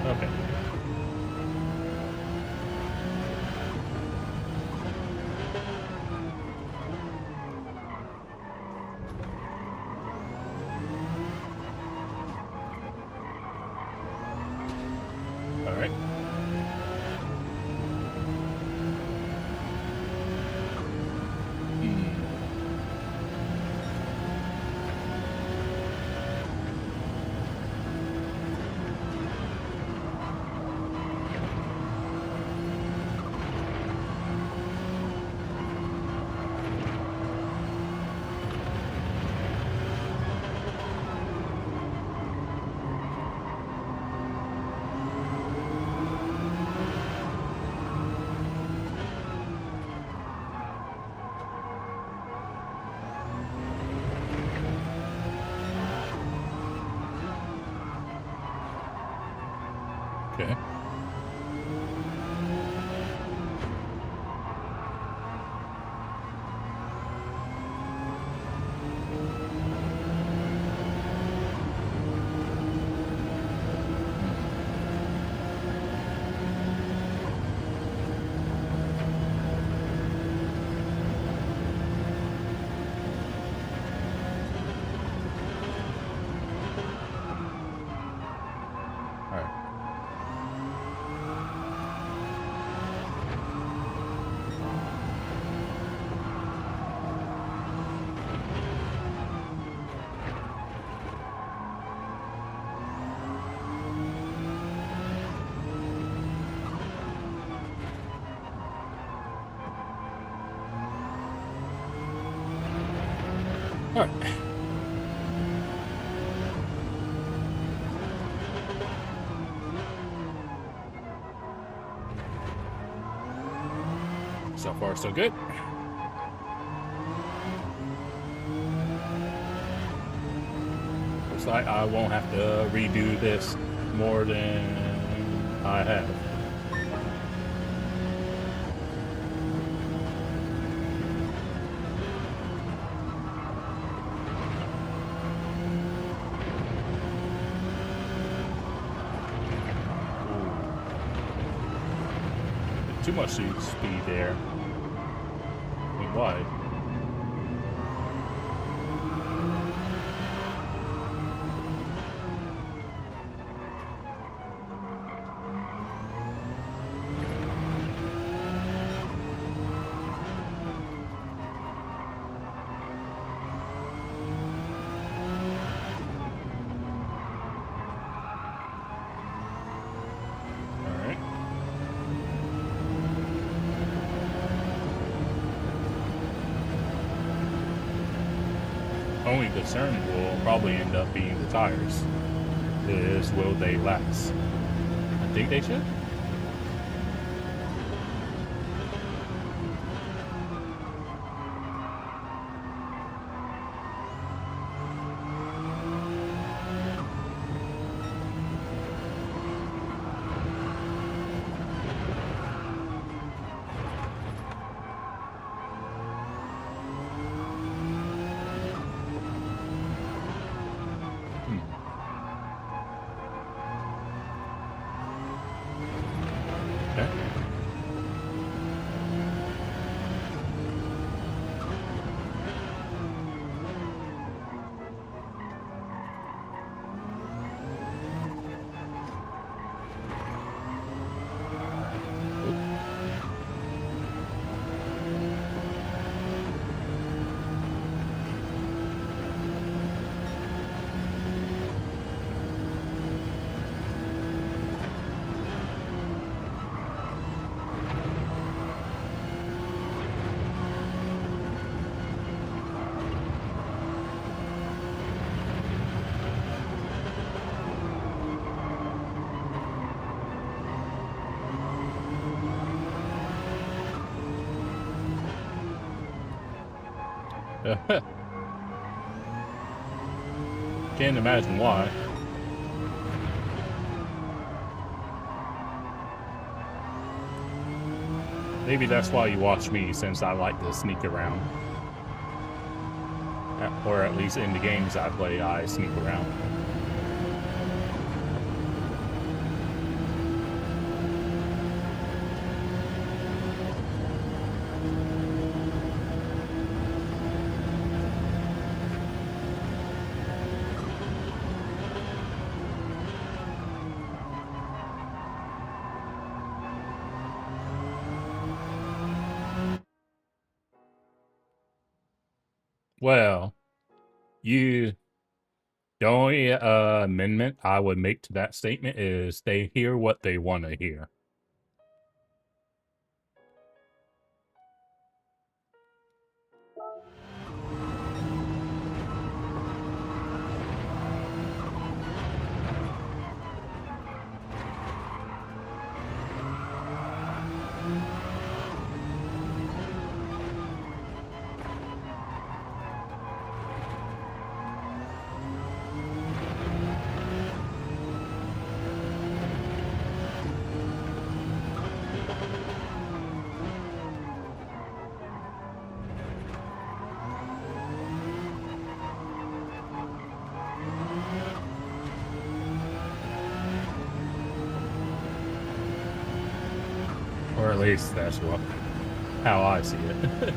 Okay. All right. Okay. All right. All right. So far, so good. Looks like I won't have to redo this more than I have. Too much speed there. I mean, why? Only concern will probably end up being the tires. Is will they last? I think they should. Can't imagine why. Maybe that's why you watch me, since I like to sneak around. Or at least in the games I play, I sneak around. Well, the only amendment I would make to that statement is they hear what they want to hear. Or at least that's how I see it.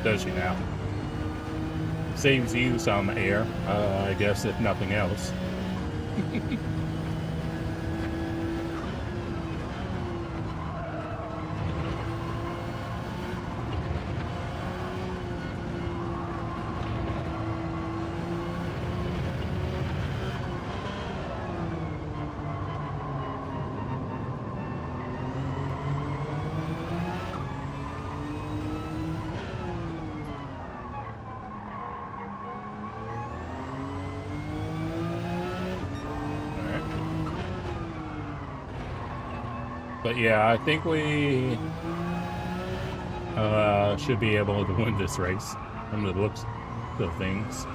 Does she now? Saves you some air, I guess, if nothing else. But yeah, I think we should be able to win this race from the looks of things.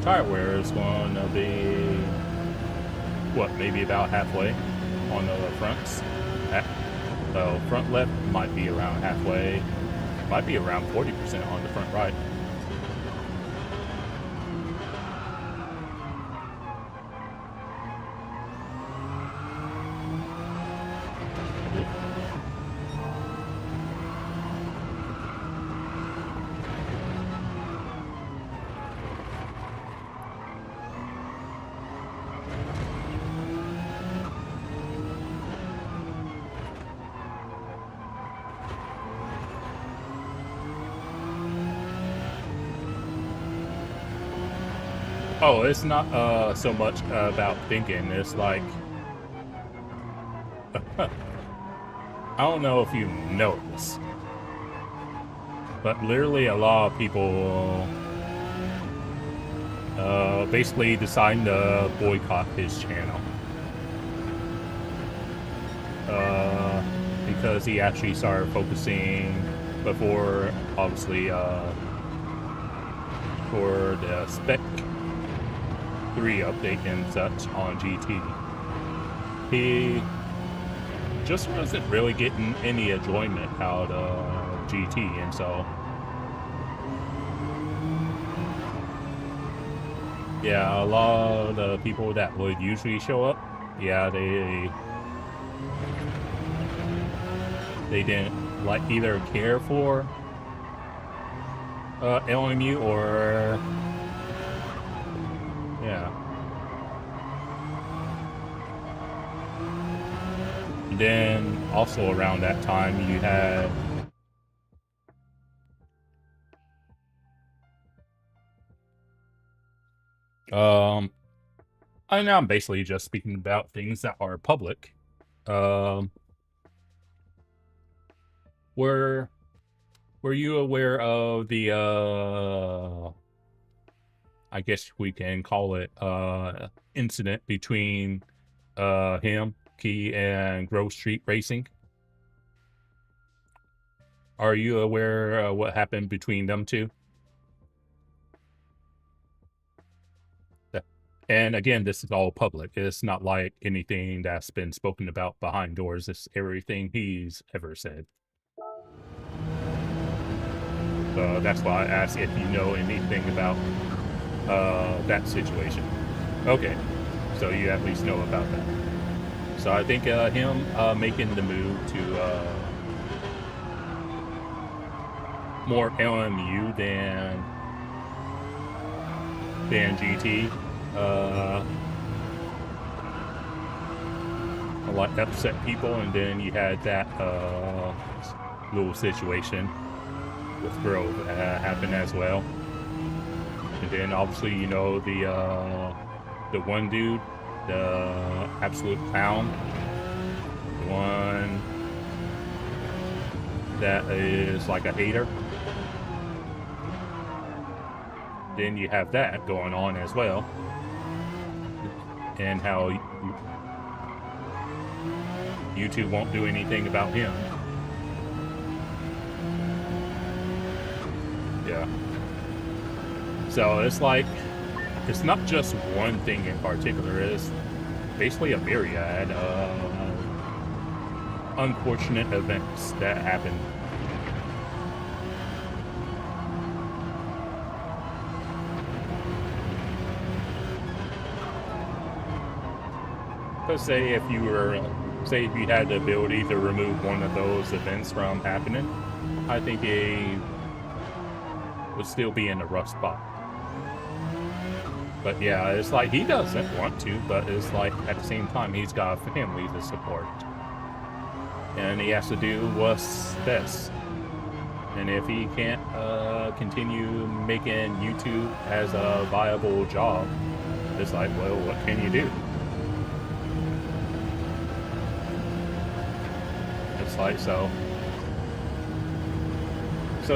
Tire wear is going to be, what, maybe about halfway on the fronts. So front left might be around halfway, might be around 40% on the front right. Oh, it's not so much about thinking. It's like I don't know if you know this, but literally a lot of people basically deciding to boycott his channel because he actually started focusing before, obviously, for the Spec 3 update and such on GT. He just wasn't really getting any enjoyment out of GT, and so yeah, a lot of the people that would usually show up, yeah, they didn't like either care for LMU or yeah. And then also around that time you had I'm basically just speaking about things that are public. Were you aware of the I guess we can call it incident between him, Key, and Grove Street Racing? Are you aware what happened between them two? And again, this is all public. It's not like anything that's been spoken about behind doors. It's everything he's ever said. So that's why I asked if you know anything about that situation. Okay, so you at least know about that. So I think him making the move to more LMU than GT a lot upset people, and then you had that little situation with Grove happen as well. And then obviously, you know, the one dude, the absolute clown, the one that is like a hater. Then you have that going on as well, and how YouTube won't do anything about him. Yeah. So it's like, it's not just one thing in particular. It's basically a myriad of unfortunate events that happen. Let's say if you had the ability to remove one of those events from happening, I think he would still be in a rough spot. But yeah, it's like he doesn't want to, but it's like at the same time he's got a family to support, and he has to do what's best. And if he can't continue making YouTube as a viable job, it's like, well, what can you do? It's like, so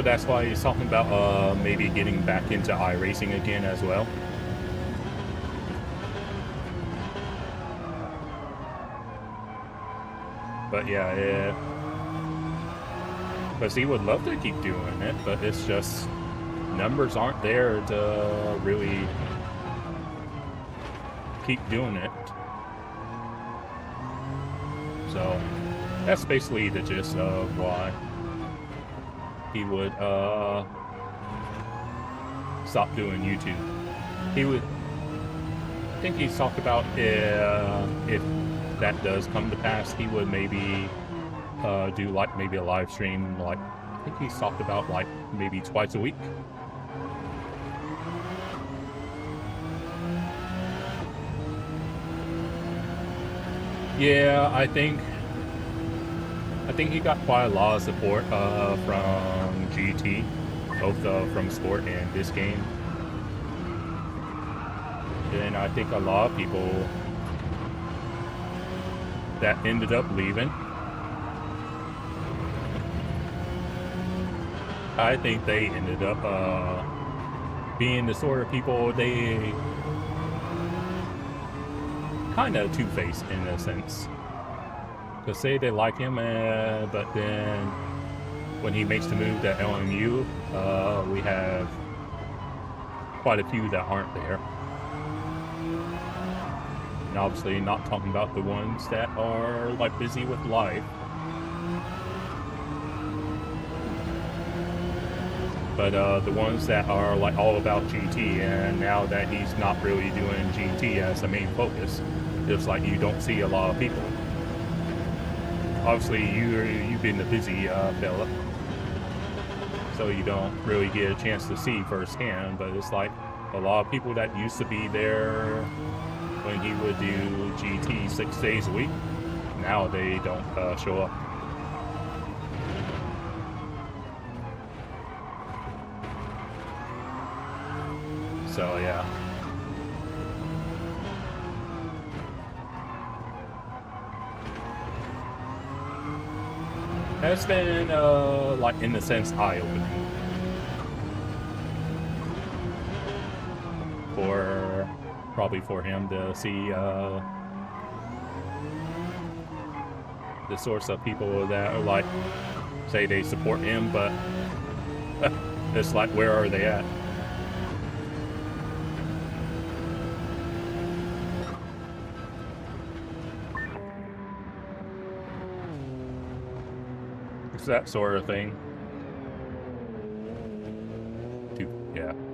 that's why he's talking about maybe getting back into iRacing again as well. But yeah, because he would love to keep doing it, but it's just numbers aren't there to really keep doing it. So that's basically the gist of why he would stop doing YouTube. He would, I think he's talked about if that does come to pass, he would maybe do like maybe a live stream, like I think he's talked about like maybe twice a week. Yeah, I think he got quite a lot of support from GT, both from Sport and this game. And I think a lot of people that ended up leaving, I think they ended up being the sort of people they kind of two-faced in a sense. To say they like him, but then when he makes the move to LMU, we have quite a few that aren't there. And obviously not talking about the ones that are like busy with life. But the ones that are like all about GT, and now that he's not really doing GT as the main focus, it's like you don't see a lot of people. Obviously you've been the busy fella, so you don't really get a chance to see firsthand, but it's like a lot of people that used to be there when he would do GT 6 days a week, now they don't show up. So yeah. It's been like in a sense eye-opening for probably for him to see the sorts of people that are like say they support him, but it's like, where are they at? It's that sort of thing.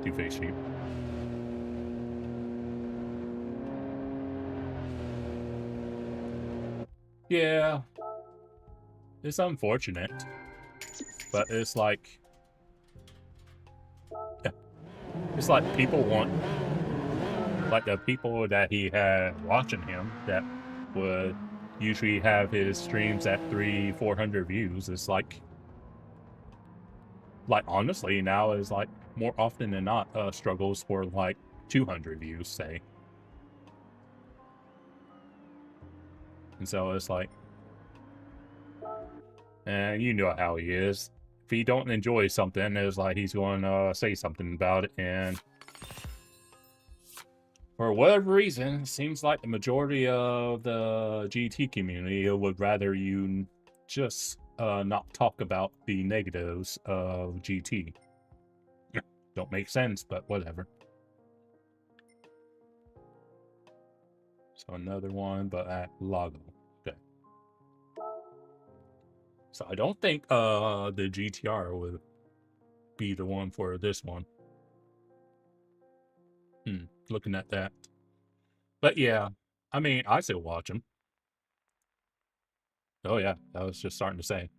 Two-faced sheep. Yeah, it's unfortunate, but it's like people want, like the people that he had watching him that would usually have his streams at 300-400 views. It's like honestly now is like more often than not struggles for like 200 views, say. And so it's like, and you know how he is. If he don't enjoy something, it's like he's going to say something about it, and for whatever reason, it seems like the majority of the GT community would rather you just not talk about the negatives of GT. Don't make sense, but whatever. So another one, but at Lago. Okay. So I don't think the GTR would be the one for this one. Looking at that. But yeah, I mean, I still watch him. Oh yeah, I was just starting to say.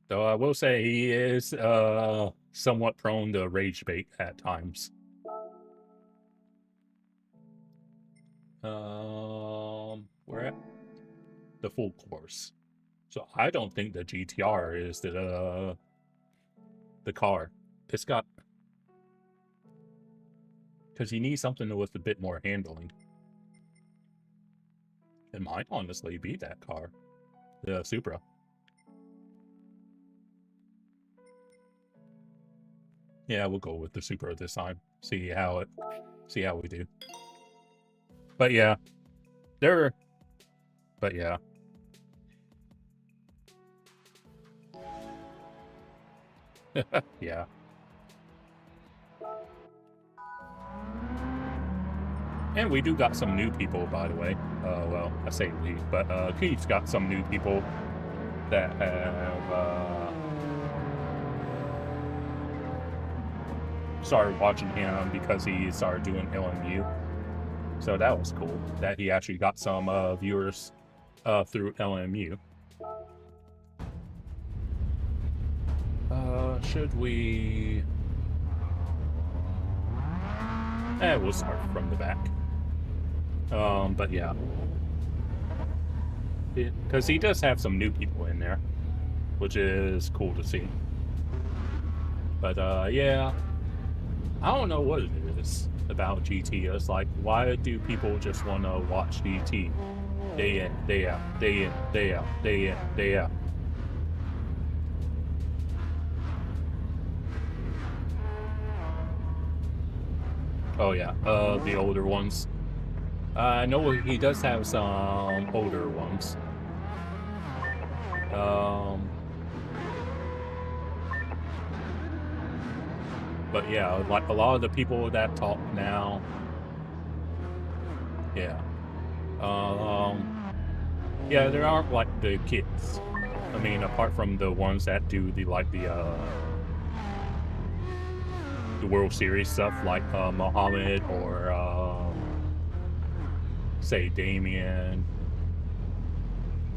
Though I will say he is somewhat prone to rage bait at times. We're at the full course. So I don't think the GTR is the car. It's got, because you need something with a bit more handling. It might honestly be that car, the Supra. Yeah, we'll go with the Supra this time. See how we do. But yeah, but yeah. Yeah. And we do got some new people, by the way. Well, I say we, but Keith's got some new people that have started watching him because he started doing LMU. So that was cool that he actually got some viewers through LMU. Should we... we'll start from the back. But yeah. because he does have some new people in there, which is cool to see. But yeah, I don't know what it is about GT. It's like, why do people just want to watch GT day in, day out, day in, day out, day in, day out? Oh yeah, the older ones. I know he does have some older ones. But yeah, like a lot of the people that talk now, yeah. Yeah, there aren't like the kids. I mean, apart from the ones that do the World Series stuff, like Mohammed or say Damien,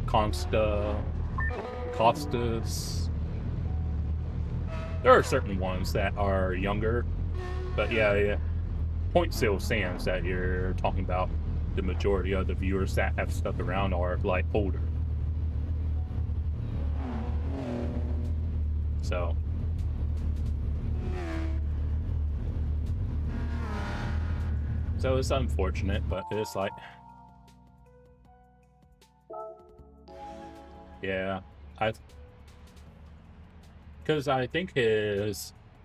Costas. There are certain ones that are younger, but yeah. Point still stands that you're talking about. The majority of the viewers that have stuck around are like older. So it's unfortunate, but it's like, yeah, because I think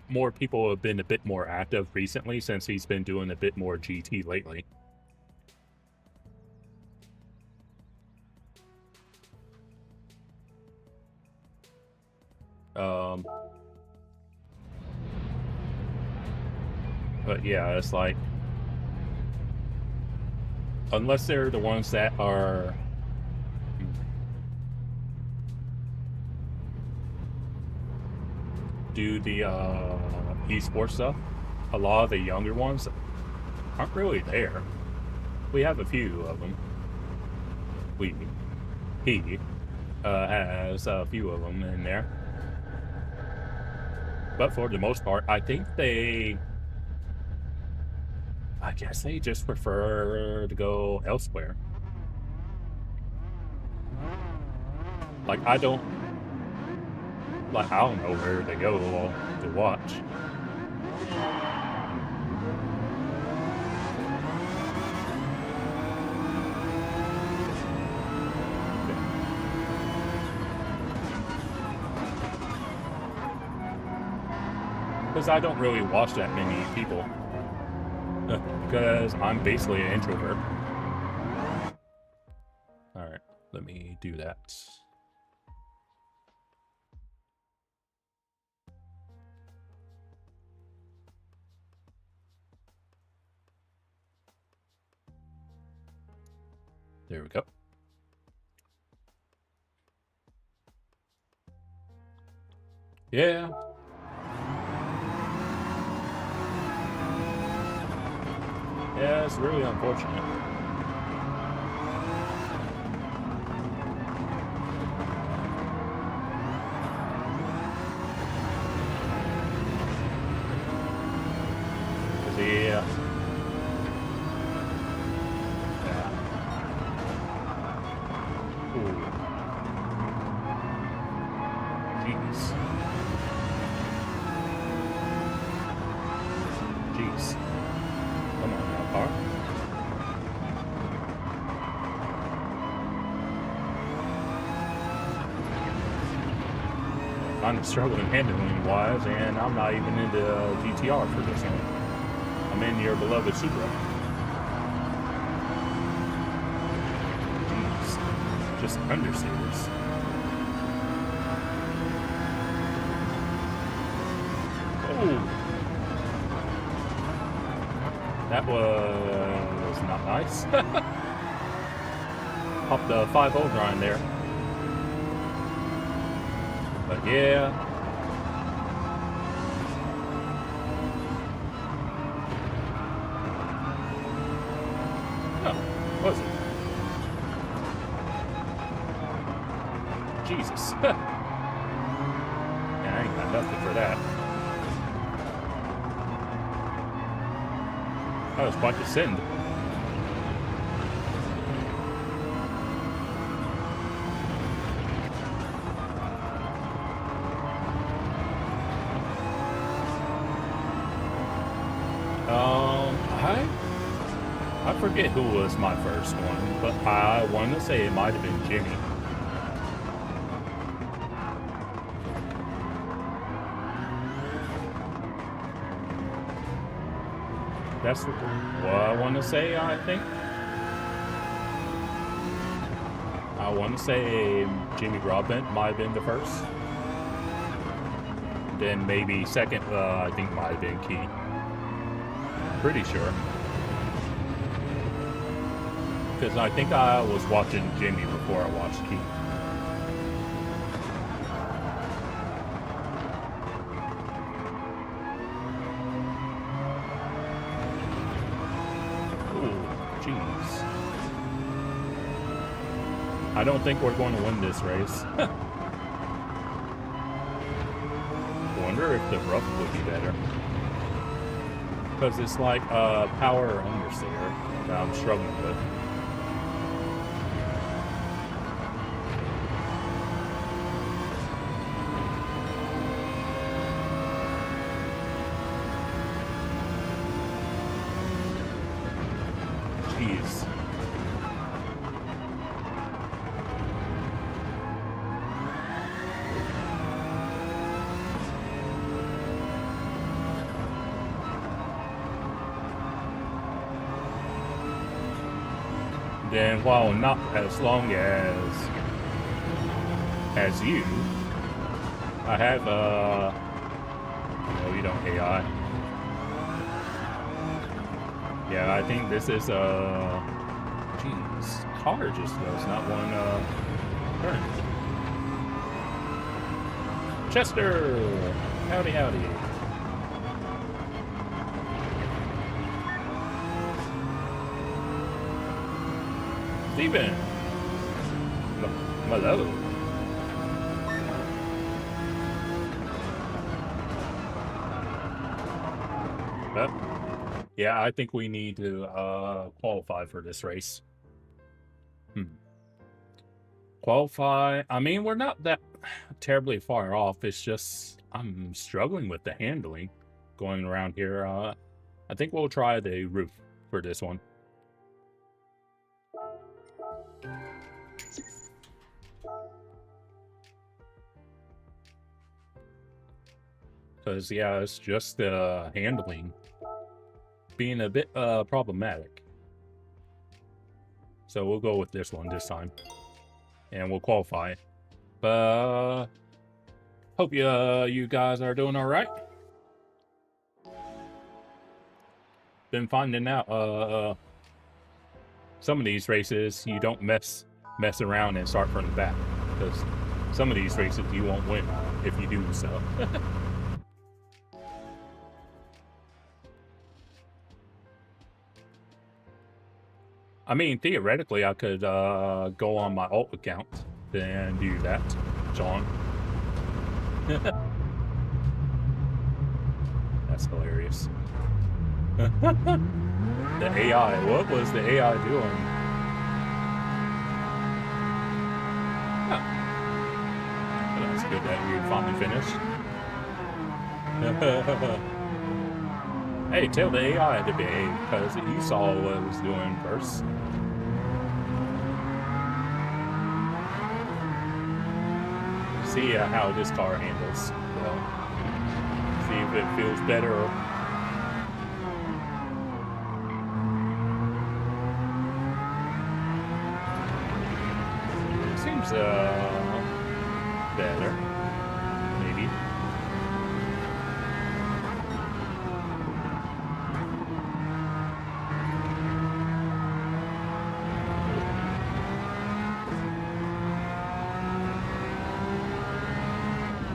more people have been a bit more active recently since he's been doing a bit more GT lately. But yeah, it's like, unless they're the ones that are do the esports stuff, a lot of the younger ones aren't really there. We have a few of them. He has a few of them in there. But for the most part, I think I guess they just prefer to go elsewhere. Like, I don't know where they go to watch. Because I don't really watch that many people. Because I'm basically an introvert. Alright, let me do that. There we go. Yeah. Yeah, it's really unfortunate. Yeah. Ooh. Jeez. Jeez. Come on now, car. I'm struggling handling wise, and I'm not even into GTR for this one. I'm in your beloved Supra. Jeez. Just understates. Oh! That was not nice. Popped the 5-0 grind there. But yeah. Oh, was it? Jesus. Yeah, I ain't got nothing for that. That was quite the send. forget who was my first one, but I want to say it might have been Jimmy. That's what I want to say, I think. I want to say Jimmy Broadbent might have been the first. Then maybe second, I think might have been Key. Pretty sure. Because I think I was watching Jimmy before I watched Key. I don't think we're going to win this race. Wonder if the rough would be better. Because it's like power understeer that I'm struggling with. Jeez. Then while not as long as you, I have no, you don't AI. Yeah, I think this is jeez, car just does not want turn. Chester, howdy howdy. Steven. Hello. Yeah, I think we need to qualify for this race. Qualify. I mean, we're not that terribly far off. It's just I'm struggling with the handling going around here. I think we'll try the roof for this one. Because, yeah, it's just handling being a bit problematic. So we'll go with this one this time. And we'll qualify. But hope you guys are doing all right. Been finding out some of these races you don't mess around and start from the back. Because some of these races you won't win if you do so. I mean, theoretically, I could go on my alt account and do that, John. That's hilarious. The AI, what was the AI doing? Huh. Well, that's good that you finally finished. Hey, tell the AI to behave, because you saw what it was doing first. See how this car handles. Well, see if it feels better. Seems better, maybe.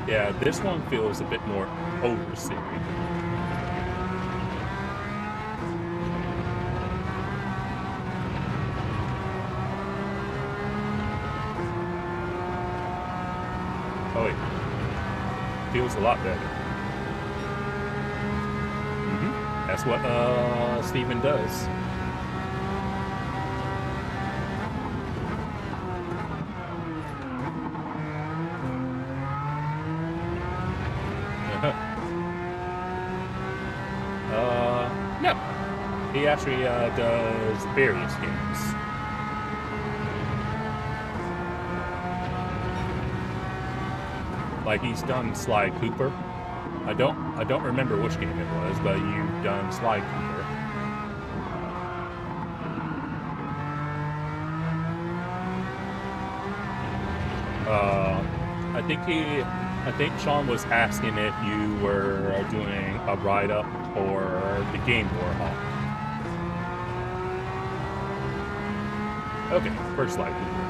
Yeah, this one feels a bit more oversteering. Oh wait, feels a lot better. That's what Steven does. No, he actually does various games. Like he's done Sly Cooper. I don't remember which game it was, but you've done Sly Cooper. I think Sean was asking if you were doing a write-up for the Game Warhawk. Okay, first Sly Cooper.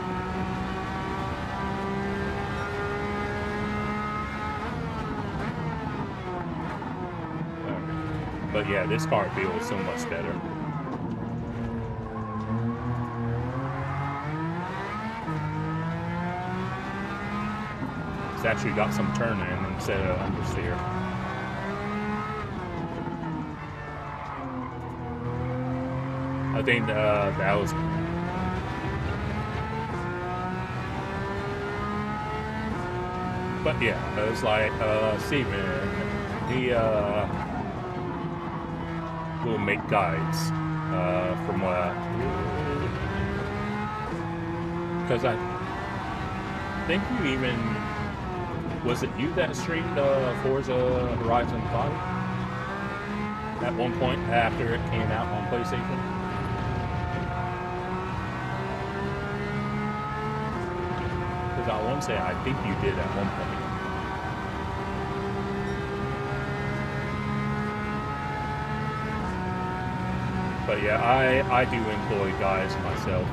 But yeah, this car feels so much better. It's actually got some turn-in instead of understeer. I think that was... But yeah, it's like Steven, he will make guides from what... Because I think you even... Was it you that streamed Forza Horizon 5? At one point after it came out on PlayStation? Because I want to say, I think you did at one point. But yeah, I do employ guides myself.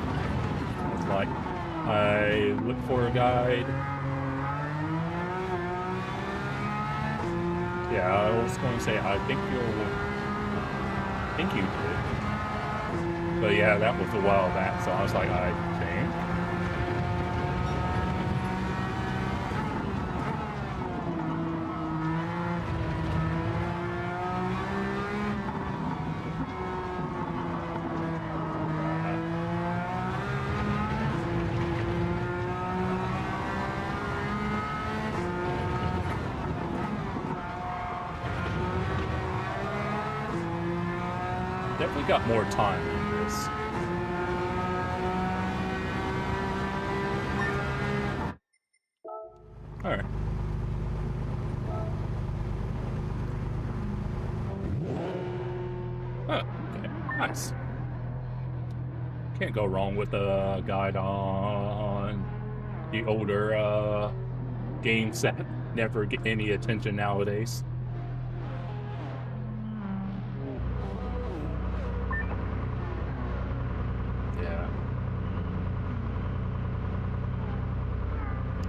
It's like, I look for a guide. Yeah, I was going to say, I think you did. But yeah, that was a while back, so I was like, I think. Definitely got more time in this. Alright. Oh, okay. Nice. Can't go wrong with a guide on the older games that never get any attention nowadays.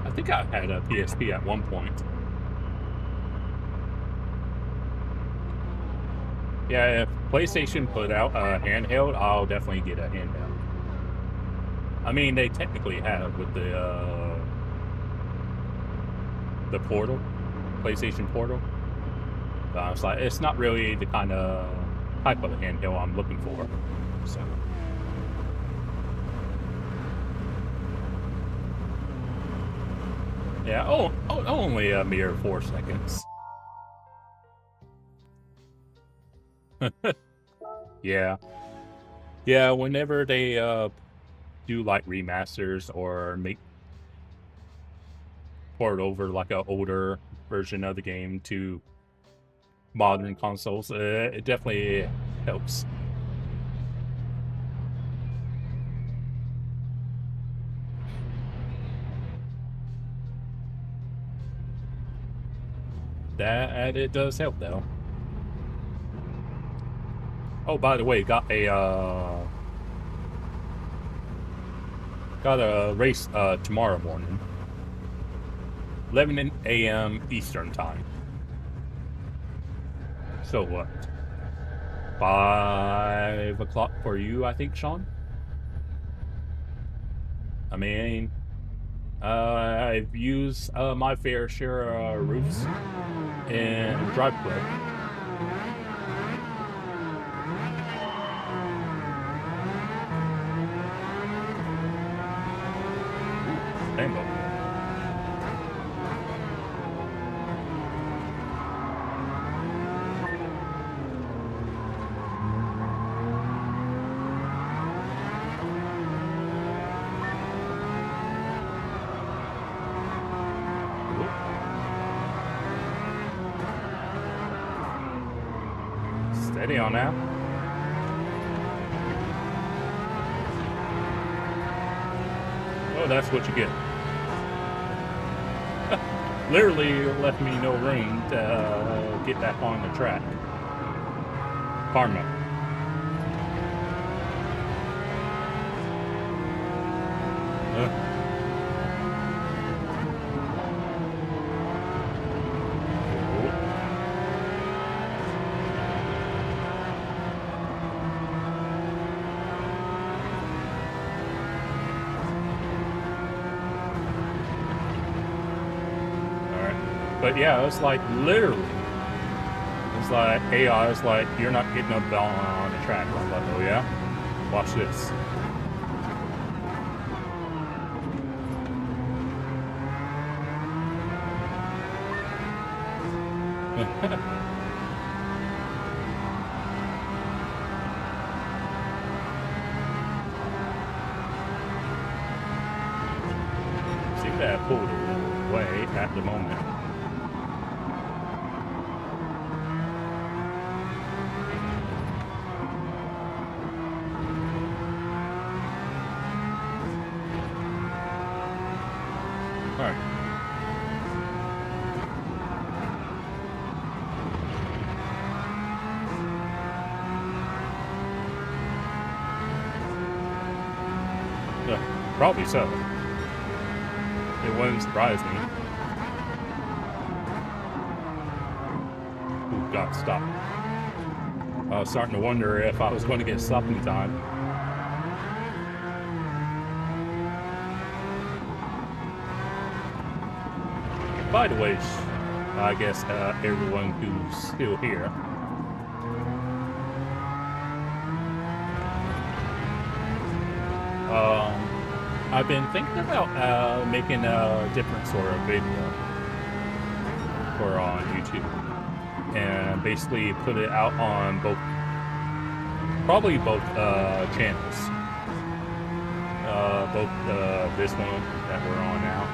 I think I had a PSP at one point. Yeah, if PlayStation put out a handheld, I'll definitely get a handheld. I mean, they technically have with the Portal, PlayStation Portal. But it's like, it's not really the kind of type of handheld I'm looking for. So. Yeah, only a mere 4 seconds. Yeah. Yeah, whenever they do like remasters or port over like an older version of the game to modern consoles, it definitely helps. That it does help though. Oh, by the way, got a race tomorrow morning, 11 a.m. Eastern time. So what? 5 o'clock for you, I think, Sean. I mean, I've used my fair share of roofs in Drive Club. Rainbow. Steady on now. Oh, that's what you get. Literally left me no room to get back on the track. Karma. But yeah, it's like literally, it's like AI is like, you're not getting up on the track. I'm like, oh yeah? Watch this. Seem to have pulled away at the moment. Probably so. It wouldn't surprise me. Ooh, got stopped. I was starting to wonder if I was going to get stopped in time. By the way, I guess everyone who's still here. I've been thinking about making a different sort of video for on YouTube, and basically put it out on probably both channels, both this one that we're on now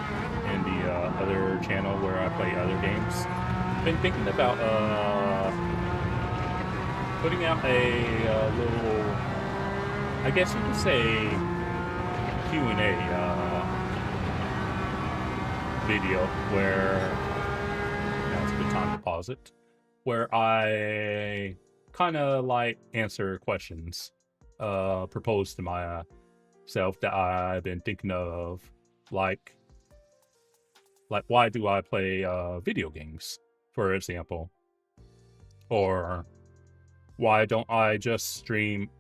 and the other channel where I play other games. Been thinking about putting out a little, I guess you could say, Q&A video where, now it's a good time to pause it, where I kind of like answer questions proposed to myself that I've been thinking of, like why do I play video games, for example, or why don't I just stream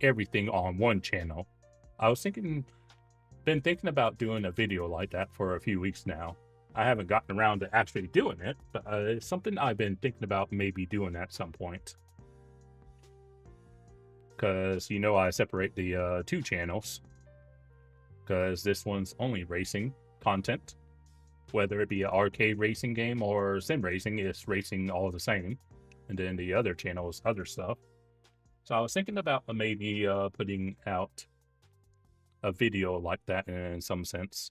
everything on one channel. I was been thinking about doing a video like that for a few weeks now. I haven't gotten around to actually doing it, but it's something I've been thinking about maybe doing at some point. Because, you know, I separate the two channels. Because this one's only racing content. Whether it be an arcade racing game or sim racing, it's racing all the same. And then the other channel is other stuff. So I was thinking about maybe putting out a video like that in some sense.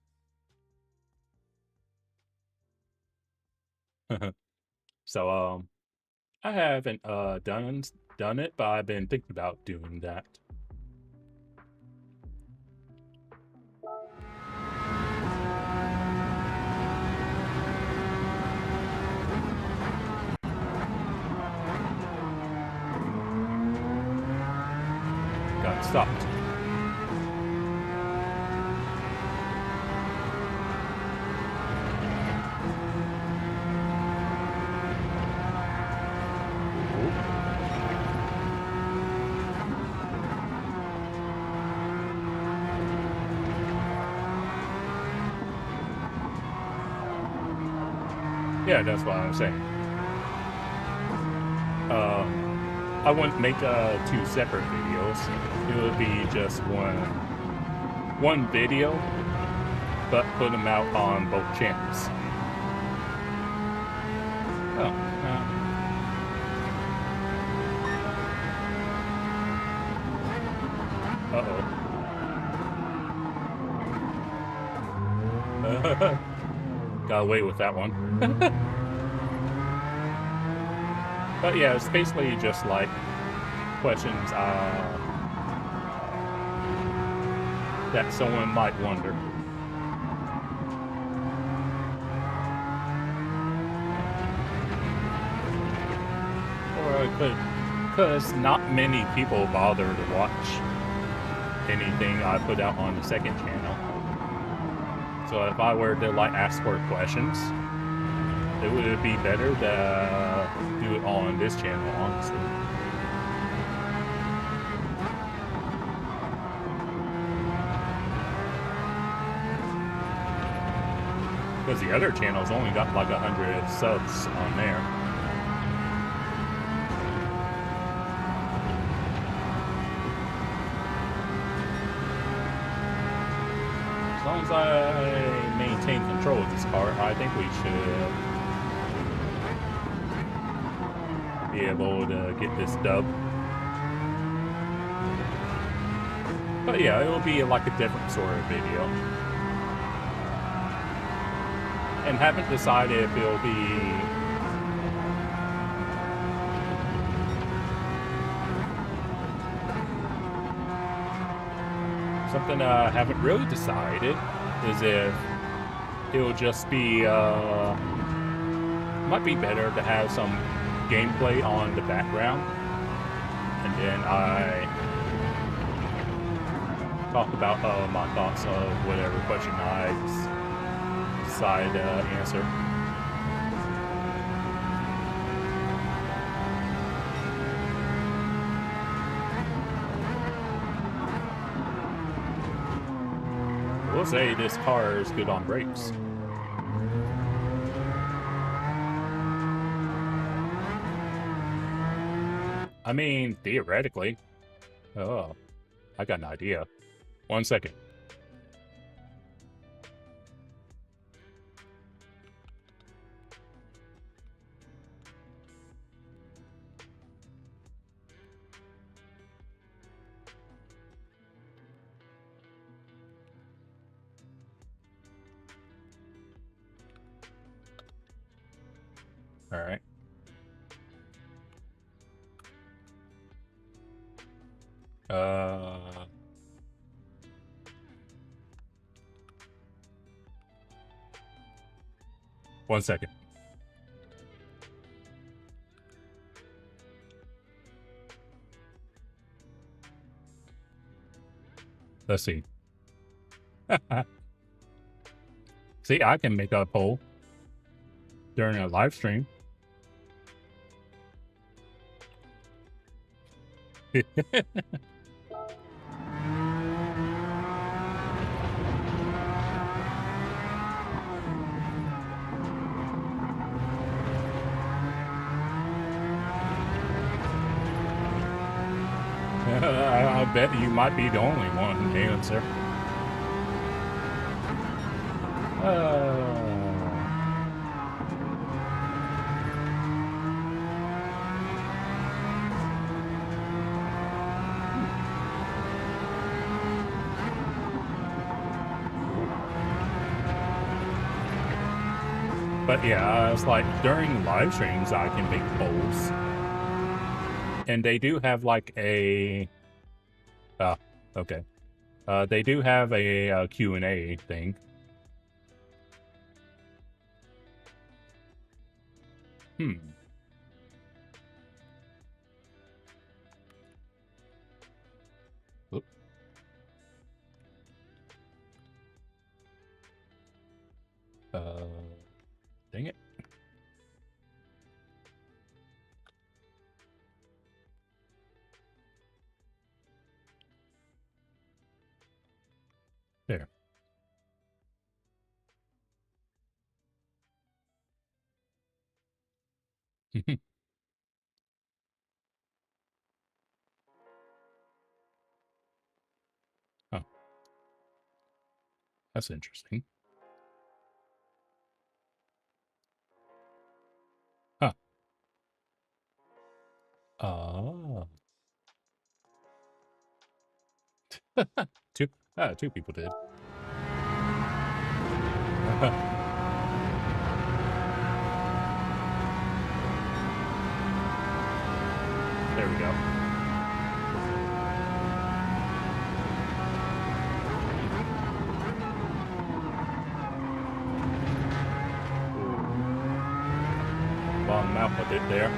So I haven't done it, but I've been thinking about doing that. Got stopped. Yeah, that's what I'm saying. I wouldn't make two separate videos. It would be just one video, but put them out on both channels. Oh. Uh-oh. Got away with that one. But yeah, it's basically just like questions that someone might wonder. Or because not many people bother to watch anything I put out on the second channel. So if I were to like ask for questions, it would be better to do it on this channel, honestly. Because the other channel's only got like 100 subs on there. As long as I maintain control of this car, I think we should be able to get this dub. But yeah, it'll be like a different sort of video. And haven't decided if it'll be something I haven't really decided is if it'll just be might be better to have some gameplay on the background, and then I talk about my thoughts of whatever question I decide to answer. We'll say this car is good on brakes. I mean, theoretically. Oh, I got an idea. 1 second. All right. One second. Let's see. See, I can make a poll during a live stream. I bet you might be the only one to answer. But yeah, it's like during live streams I can make polls. And they do have like a okay. They do have a Q&A thing. Oop. Dang it. There. Oh. That's interesting. Huh. Oh. Two people did. long mount with it there.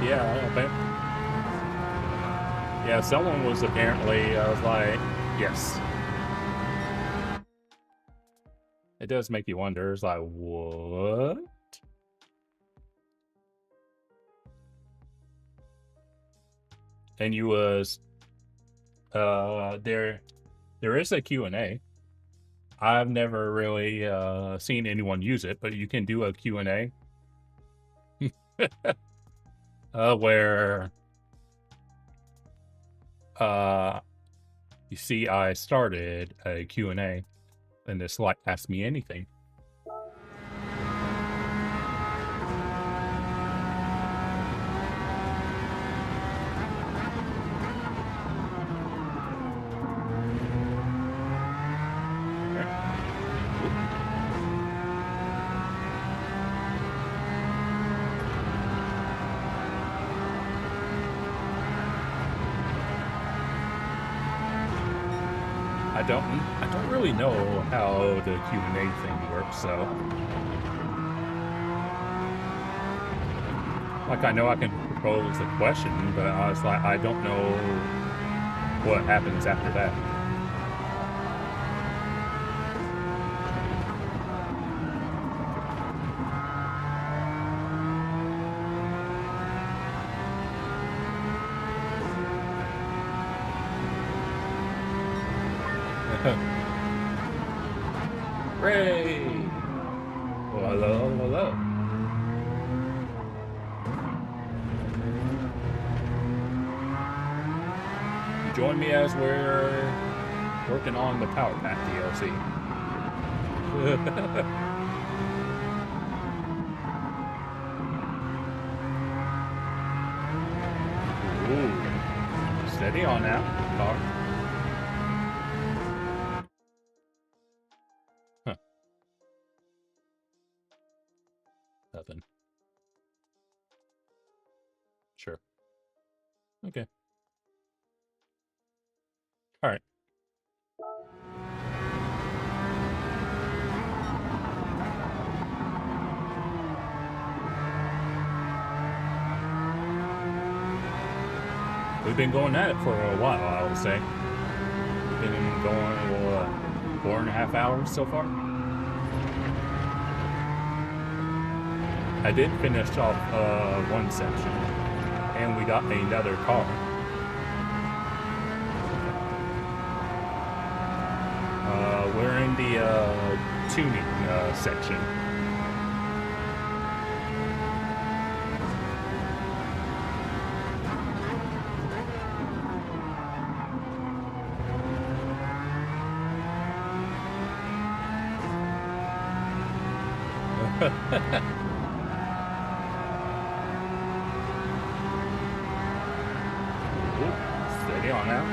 Yeah, I bet. Yeah, someone was apparently like, yes. It does make you wonder. It's like, what? And you was there is a Q&A. I've never really seen anyone use it, but you can do a Q&A where you see I started a Q&A and it's like ask me anything. I don't really know how the Q&A thing works, so like I know I can propose a question, but I was like, I don't know what happens after that. Hooray! Well, hello, hello. Join me as we're working on the Power Pack DLC. Ooh. Steady on now, car. Huh. Nothing. Sure. Okay. All right. We've been going at it for a while, I would say. Been going, 4.5 hours so far. I did finish off one section, and we got another car. We're in the tuning section. Steady on now.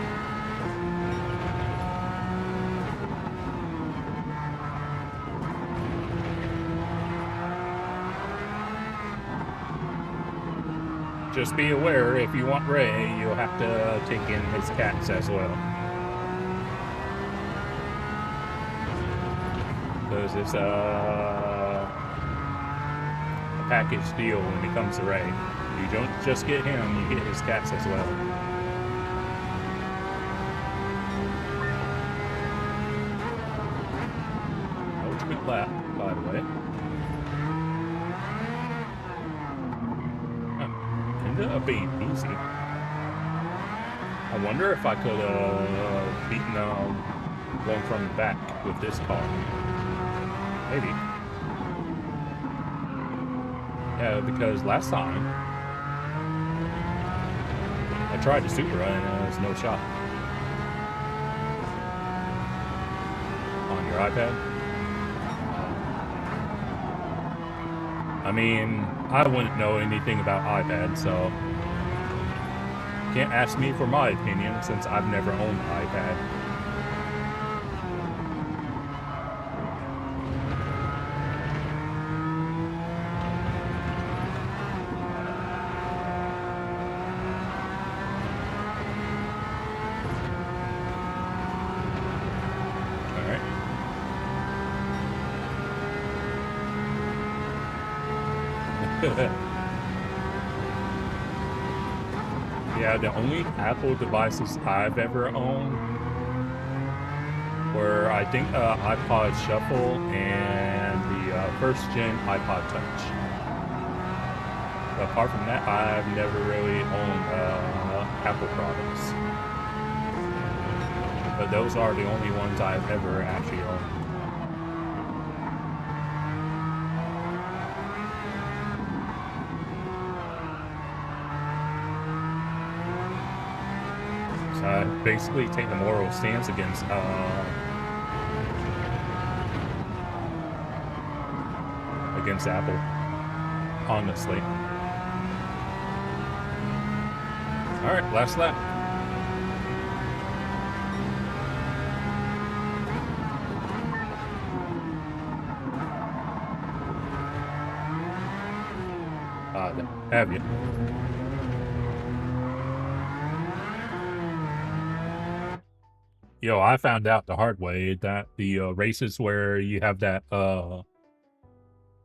Just be aware, if you want Ray, you'll have to take in his cats as well. Because it's a package deal when it comes to Ray. You don't just get him, you get his cats as well. Ultimate lap, by the way. Ended up being easy. I wonder if I could have beaten one from the back with this car. Maybe. Yeah, because last time I tried to super run and there was no shot. On your iPad? I mean, I wouldn't know anything about iPad, so can't ask me for my opinion since I've never owned an iPad. Yeah, the only Apple devices I've ever owned were, I think, iPod Shuffle and the first-gen iPod Touch. But apart from that, I've never really owned Apple products. But those are the only ones I've ever actually owned. I basically take the moral stance against Apple, honestly. All right, last lap. Have you? Yo, I found out the hard way that the races where you have that the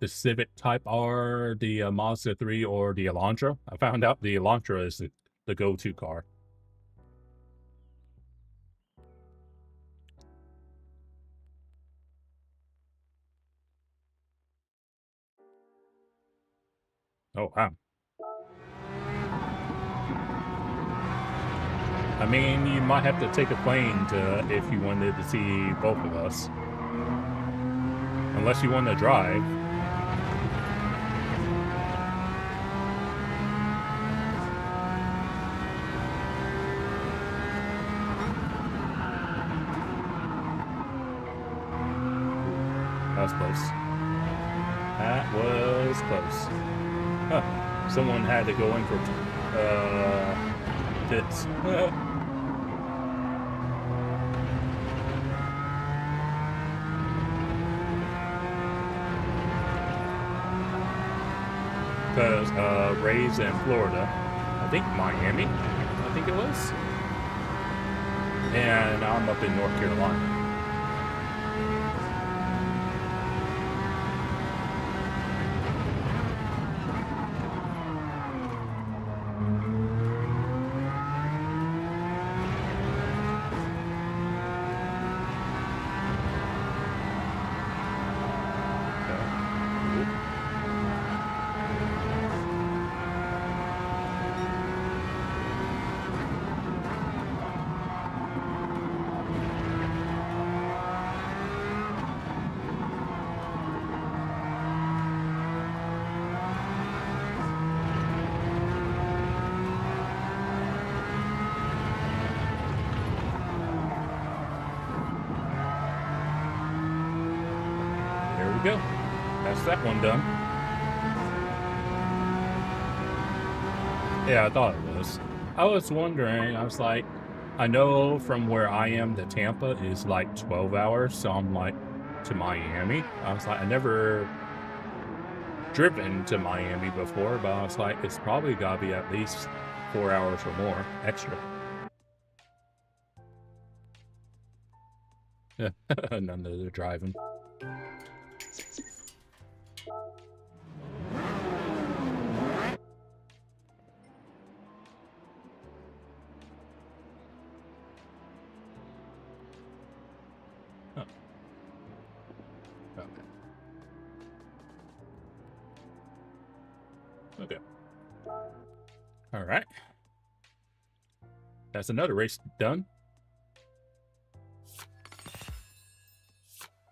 Civic Type R, the Mazda 3, or the Elantra, I found out the Elantra is the go-to car. Oh, wow. I mean, you might have to take a plane to if you wanted to see both of us. Unless you want to drive. That was close. That was close. Huh. Someone had to go in for tits. Because Ray's in Florida. I think Miami, I think it was. And I'm up in North Carolina. Go. That's that one done. Yeah, I thought it was. I was wondering, I was like, I know from where I am to Tampa is like 12 hours, so I'm like to Miami. I was like, I never driven to Miami before, but I was like, it's probably gotta be at least 4 hours or more extra. None of they're driving. Okay. All right. That's another race done.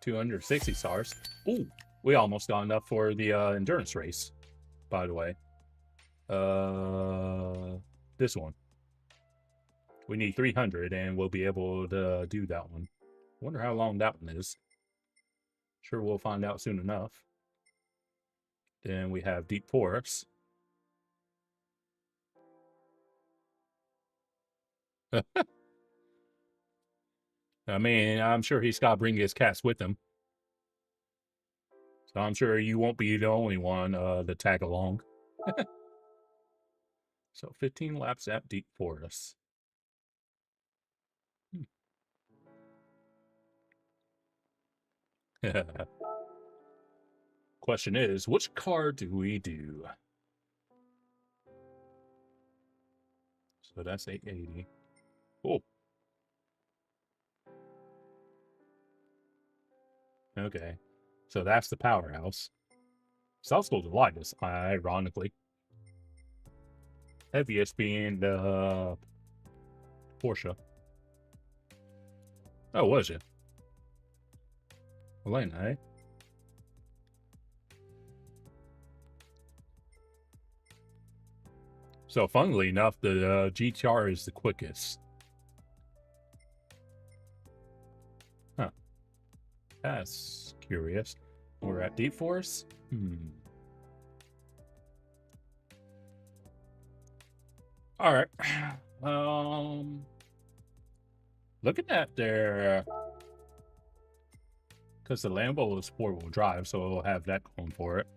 260 stars. Ooh, we almost got enough for the endurance race, by the way. This one. We need 300 and we'll be able to do that one. Wonder how long that one is. Sure, we'll find out soon enough. Then we have Deep Forest. I mean, I'm sure he's got to bring his cats with him. So I'm sure you won't be the only one to tag along. So 15 laps at Deep Forest. Question is, which car do we do? So that's 880. Oh. Okay. So that's the powerhouse. It's also the lightest, ironically. Heaviest being the Porsche. Oh, was it? Well, eh? So, funnily enough, the GTR is the quickest. Huh. That's curious. We're at Deep Forest? Alright. Looking at their... Because the Lambo is four-wheel drive, so it'll have that going for it.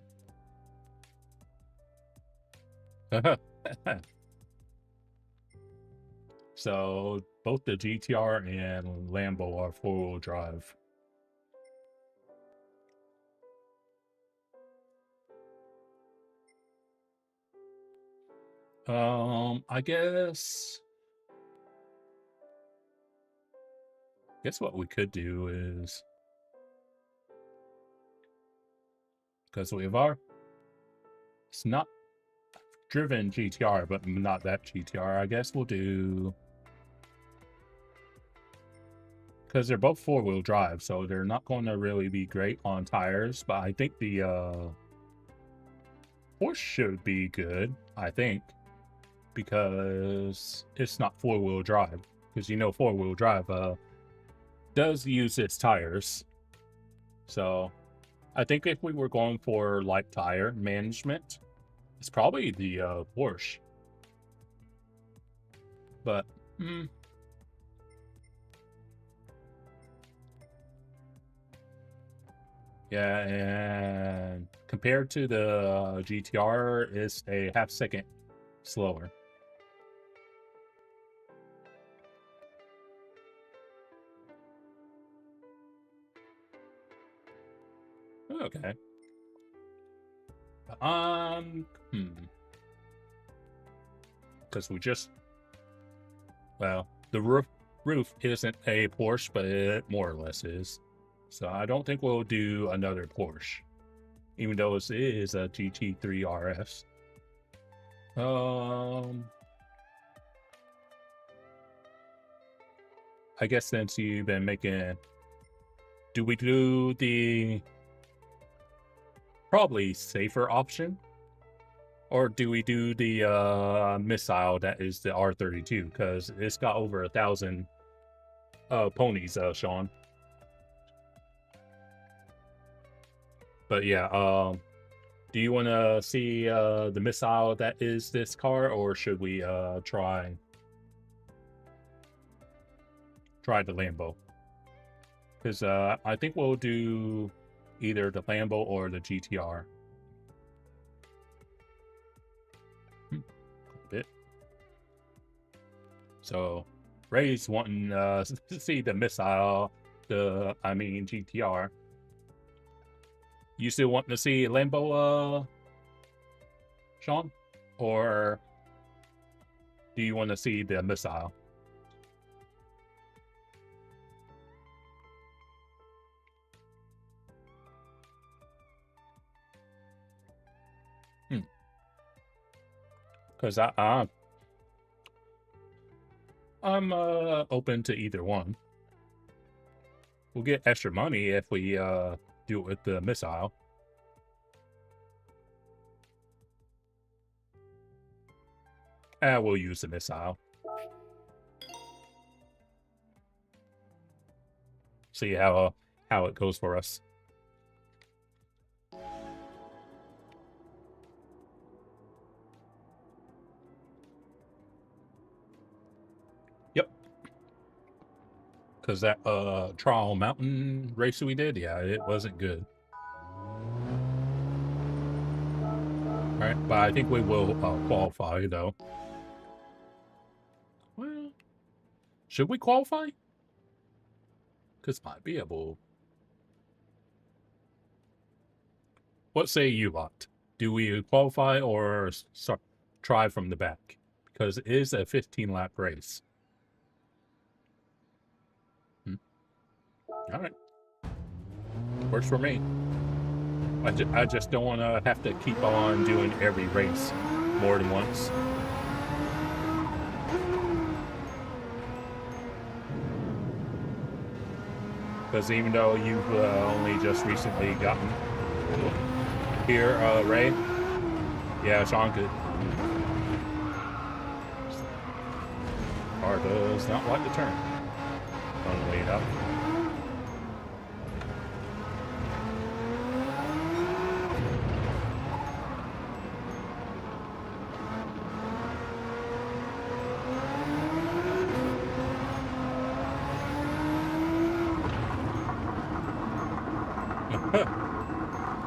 So both the GTR and Lambo are four-wheel drive. I guess what we could do is, because we have our, it's not driven GTR, but not that GTR. I guess we'll do because they're both four-wheel drive, so they're not going to really be great on tires. But I think the Porsche should be good. I think, because it's not four-wheel drive. Because you know, four-wheel drive does use its tires. So I think if we were going for like tire management, it's probably the Porsche. But yeah, and compared to the GTR, it's a half-second slower. Okay. Because we just, well, the roof isn't a Porsche, but it more or less is. So I don't think we'll do another Porsche, even though it is a GT3 RS. I guess since you've been making, do we do the probably safer option? Or do we do the missile that is the R32? Because it's got over 1,000 ponies, Sean. But yeah, do you want to see the missile that is this car, or should we try the Lambo? Because I think we'll do either the Lambo or the GTR. Bit. So Ray's wanting to see the missile, GTR. You still want to see Lambo, Sean? Or do you want to see the missile? Because I'm open to either one. We'll get extra money if we do it with the missile. We'll use the missile. See how it goes for us. Yep. Because that Trial Mountain race we did, yeah, it wasn't good. Alright, but I think we will qualify, though. Well, should we qualify? Because might be able. What say you lot? Do we qualify or try from the back? Because it is a 15-lap race. All right. Works for me. I just don't want to have to keep on doing every race more than once. Because even though you've only just recently gotten here, Ray. Yeah, Sean could. Car does not like to turn on the way up.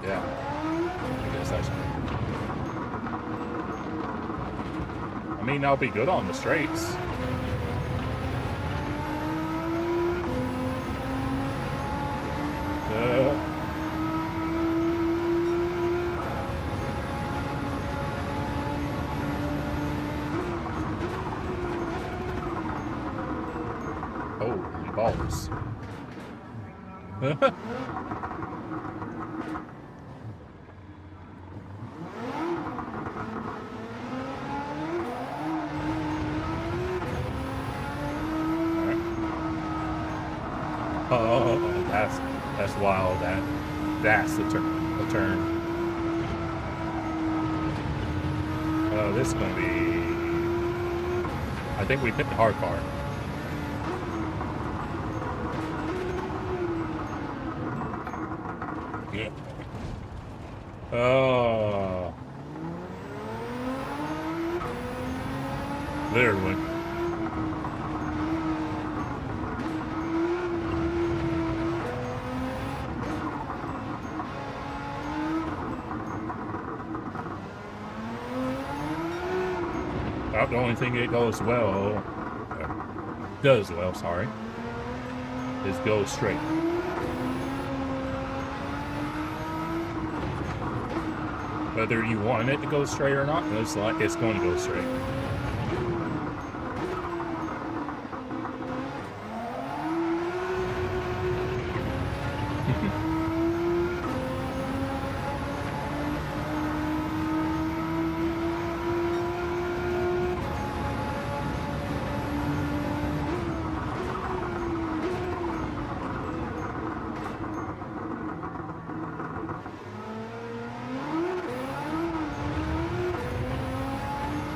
Yeah, I guess that's good. I mean, I'll be good on the straights. Holy balls. Oh, that's wild. That's the turn. The turn. Oh, this is gonna be. I think we picked the hard part. Yeah. Oh. Literally. About the only thing it does well, sorry, is go straight. Whether you want it to go straight or not, it's going to go straight.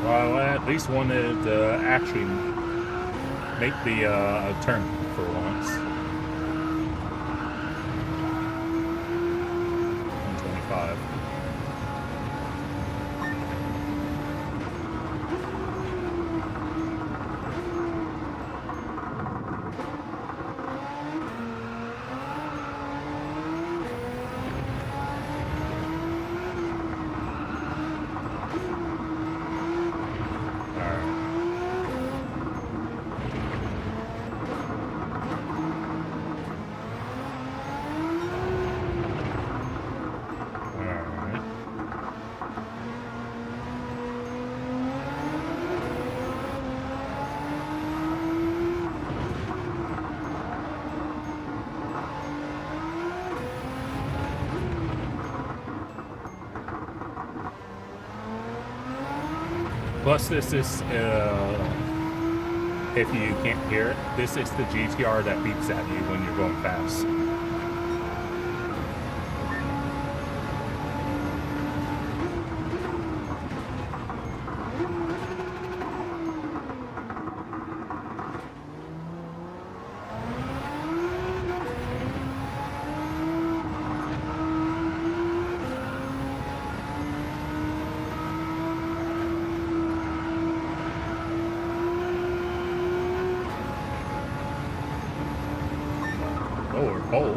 Well, I at least wanted to actually make the turn for once. 125. Plus, this is, if you can't hear it, this is the GTR that beeps at you when you're going fast. Pole.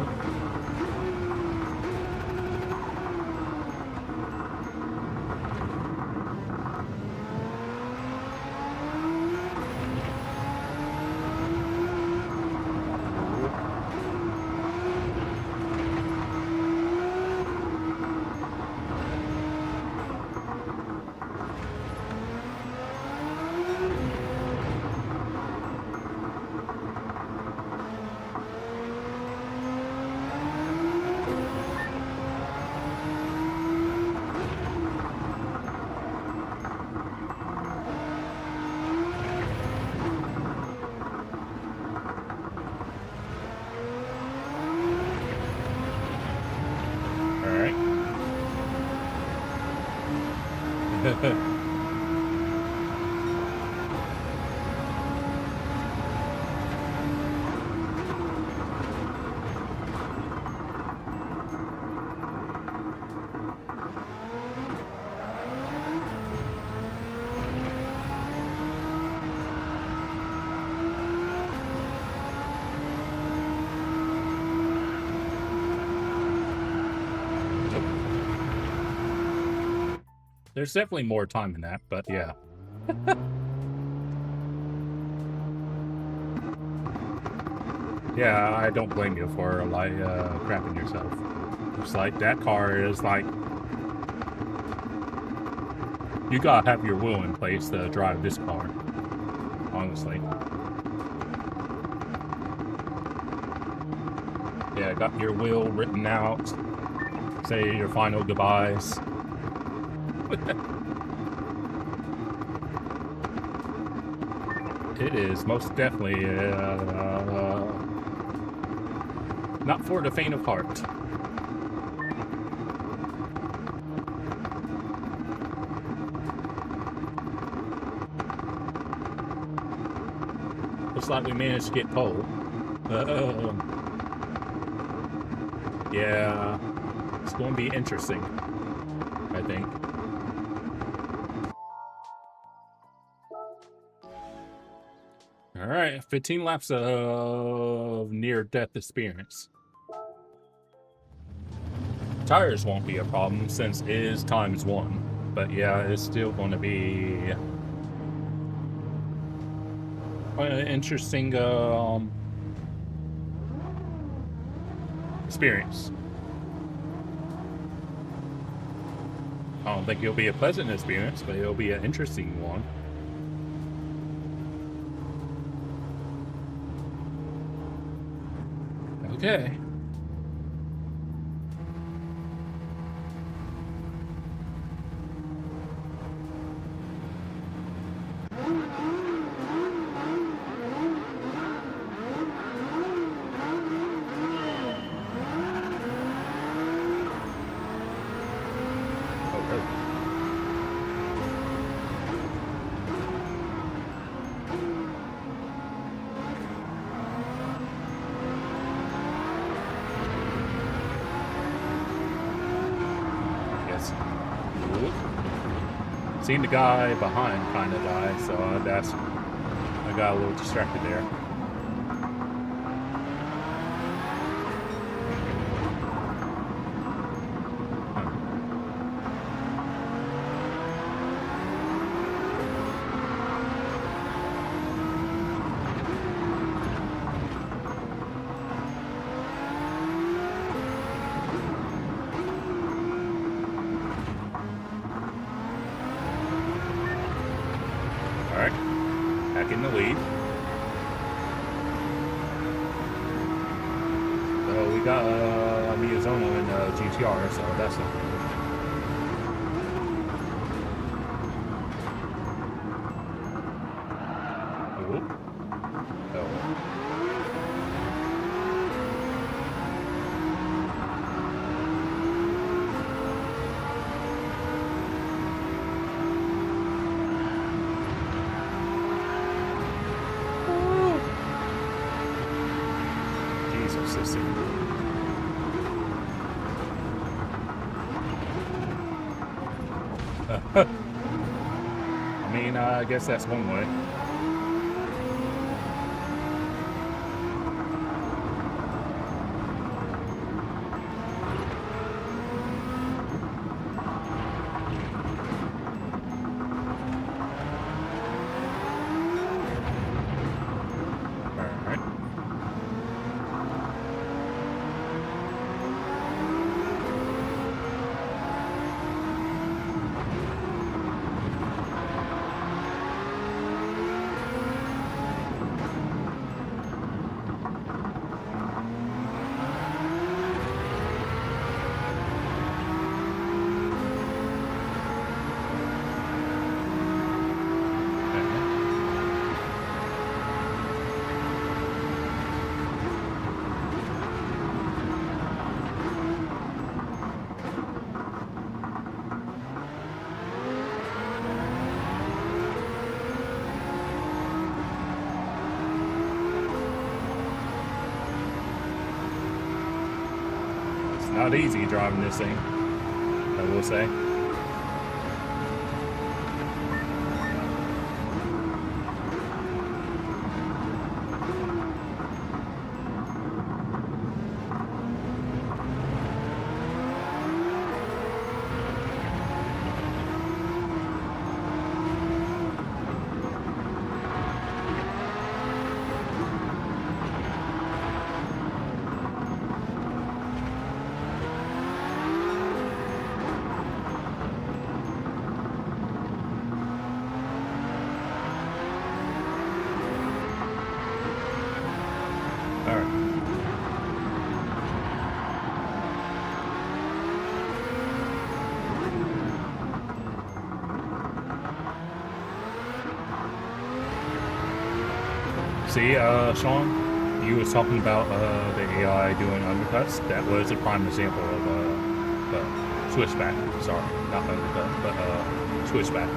There's definitely more time in that, but yeah. Yeah, I don't blame you for, like, crapping yourself. It's like, that car is like... You gotta have your will in place to drive this car. Honestly. Yeah, got your will written out. Say your final goodbyes. It is most definitely Not for the faint of heart. Looks like we managed to get pole. Yeah, it's going to be interesting, I think. All right, 15 laps of near-death experience. Tires won't be a problem since it is ×1, but yeah, it's still going to be an interesting experience. I don't think it'll be a pleasant experience, but it'll be an interesting one. Okay. Seen the guy behind kind of die, so I got a little distracted there. In the lead. So we got Miyazono in GTR, so that's not good. I mean, I guess that's one way. Not easy driving this thing, I will say. See, Sean, You was talking about the AI doing undercuts. That was a prime example of switchback. Sorry, not undercut, but switchback.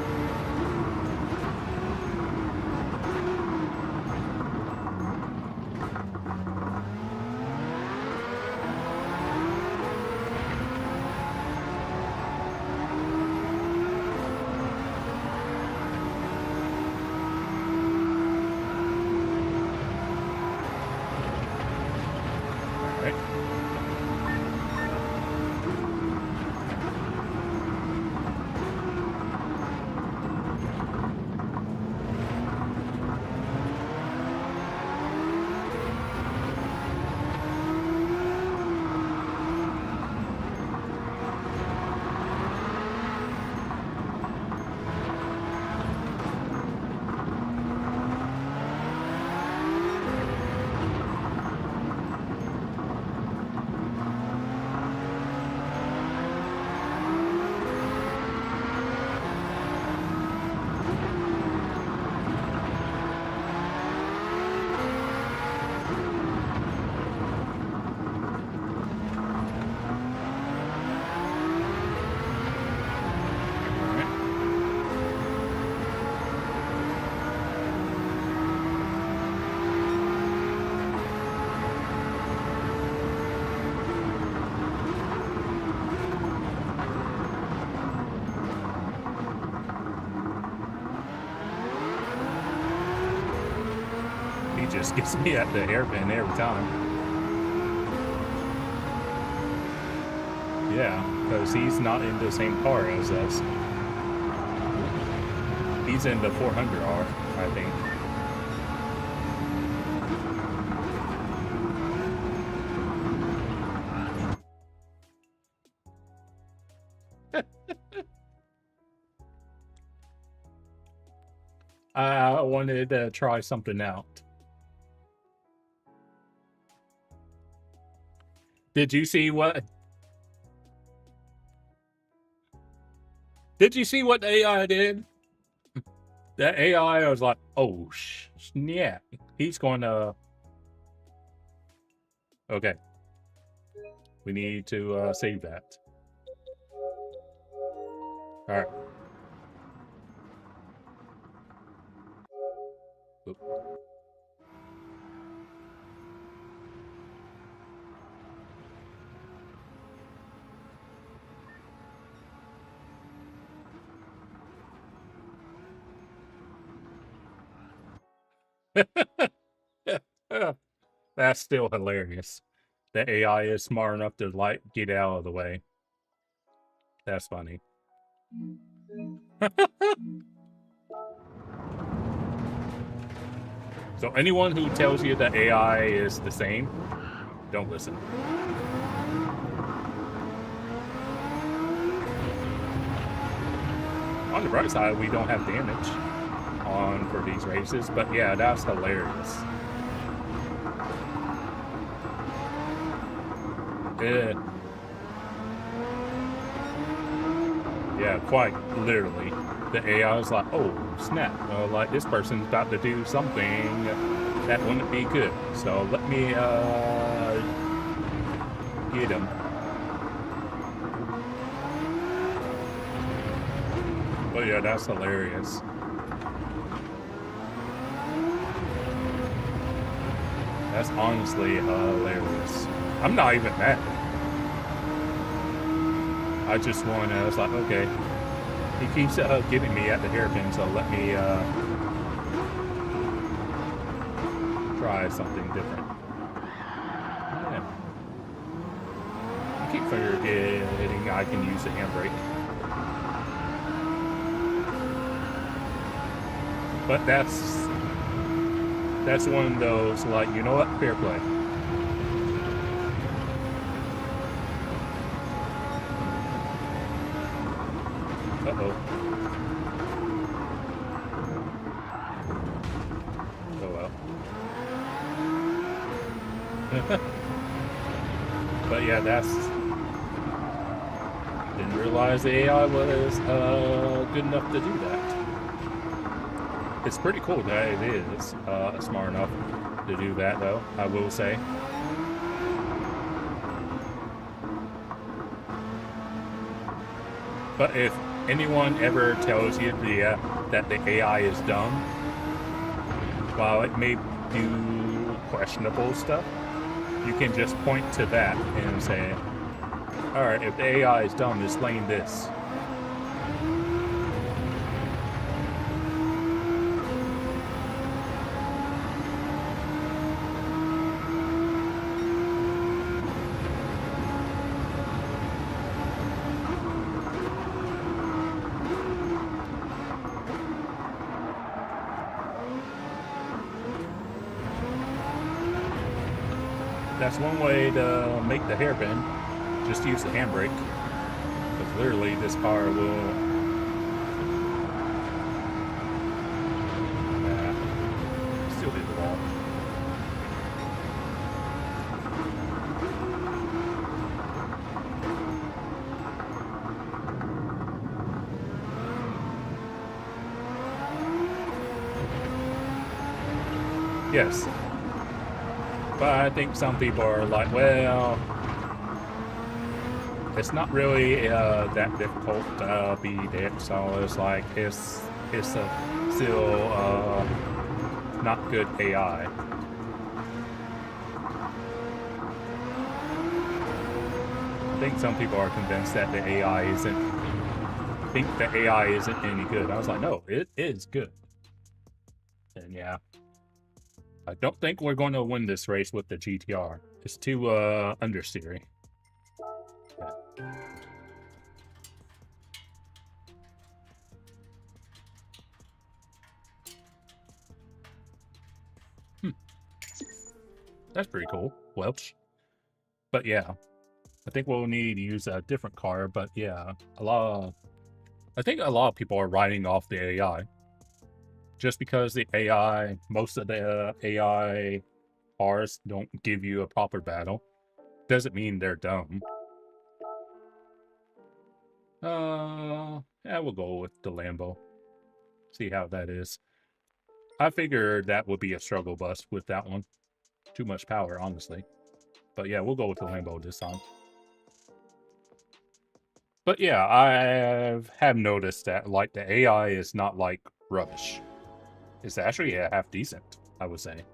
Just gets me at the hairpin every time. Yeah, because he's not in the same car as us. He's in the 400R, I think. I wanted to try something out. Did you see what? Did you see what the AI did? The AI was like, "Oh snap!" He's going to. Okay. We need to save that. All right. Oop. That's still hilarious. The AI is smart enough to like get out of the way. That's funny. So anyone who tells you that AI is the same, don't listen. On the bright side, we don't have damage on for these races, but yeah, that's hilarious. Yeah, quite literally. The AI was like, oh, snap. Like, this person's about to do something that wouldn't be good. So let me get him. But yeah, that's hilarious. That's honestly hilarious. I'm not even mad. I just want to, I was like, okay. He keeps getting me at the hairpin, so let me try something different. Yeah. I keep forgetting I can use the handbrake. But that's one of those, like, you know what? Fair play. Uh-oh. Oh well. But yeah, didn't realize the AI was good enough to do that. It's pretty cool that it is smart enough to do that, though, I will say. But if anyone ever tells you that the AI is dumb, while it may do questionable stuff, you can just point to that and say, alright, if the AI is dumb, explain this. That's one way to make the hairpin. Just use the handbrake. Because literally this car will... still hit the wall. Yes. But I think some people are like, well, it's not really that difficult to beat it, so it's like, it's still not good AI. I think some people are convinced that the AI isn't any good. I was like, no, it is good. And yeah. I don't think we're going to win this race with the GTR. It's too understeery. That's pretty cool. Welch. But yeah, I think we'll need to use a different car. But yeah, I think a lot of people are writing off the AI. Just because the AI, most of the AI cars don't give you a proper battle, doesn't mean they're dumb. Yeah, we'll go with the Lambo. See how that is. I figured that would be a struggle bus with that one. Too much power, honestly. But yeah, we'll go with the Lambo this time. But yeah, I have noticed that, like, the AI is not, like, rubbish. It's actually half decent, I would say.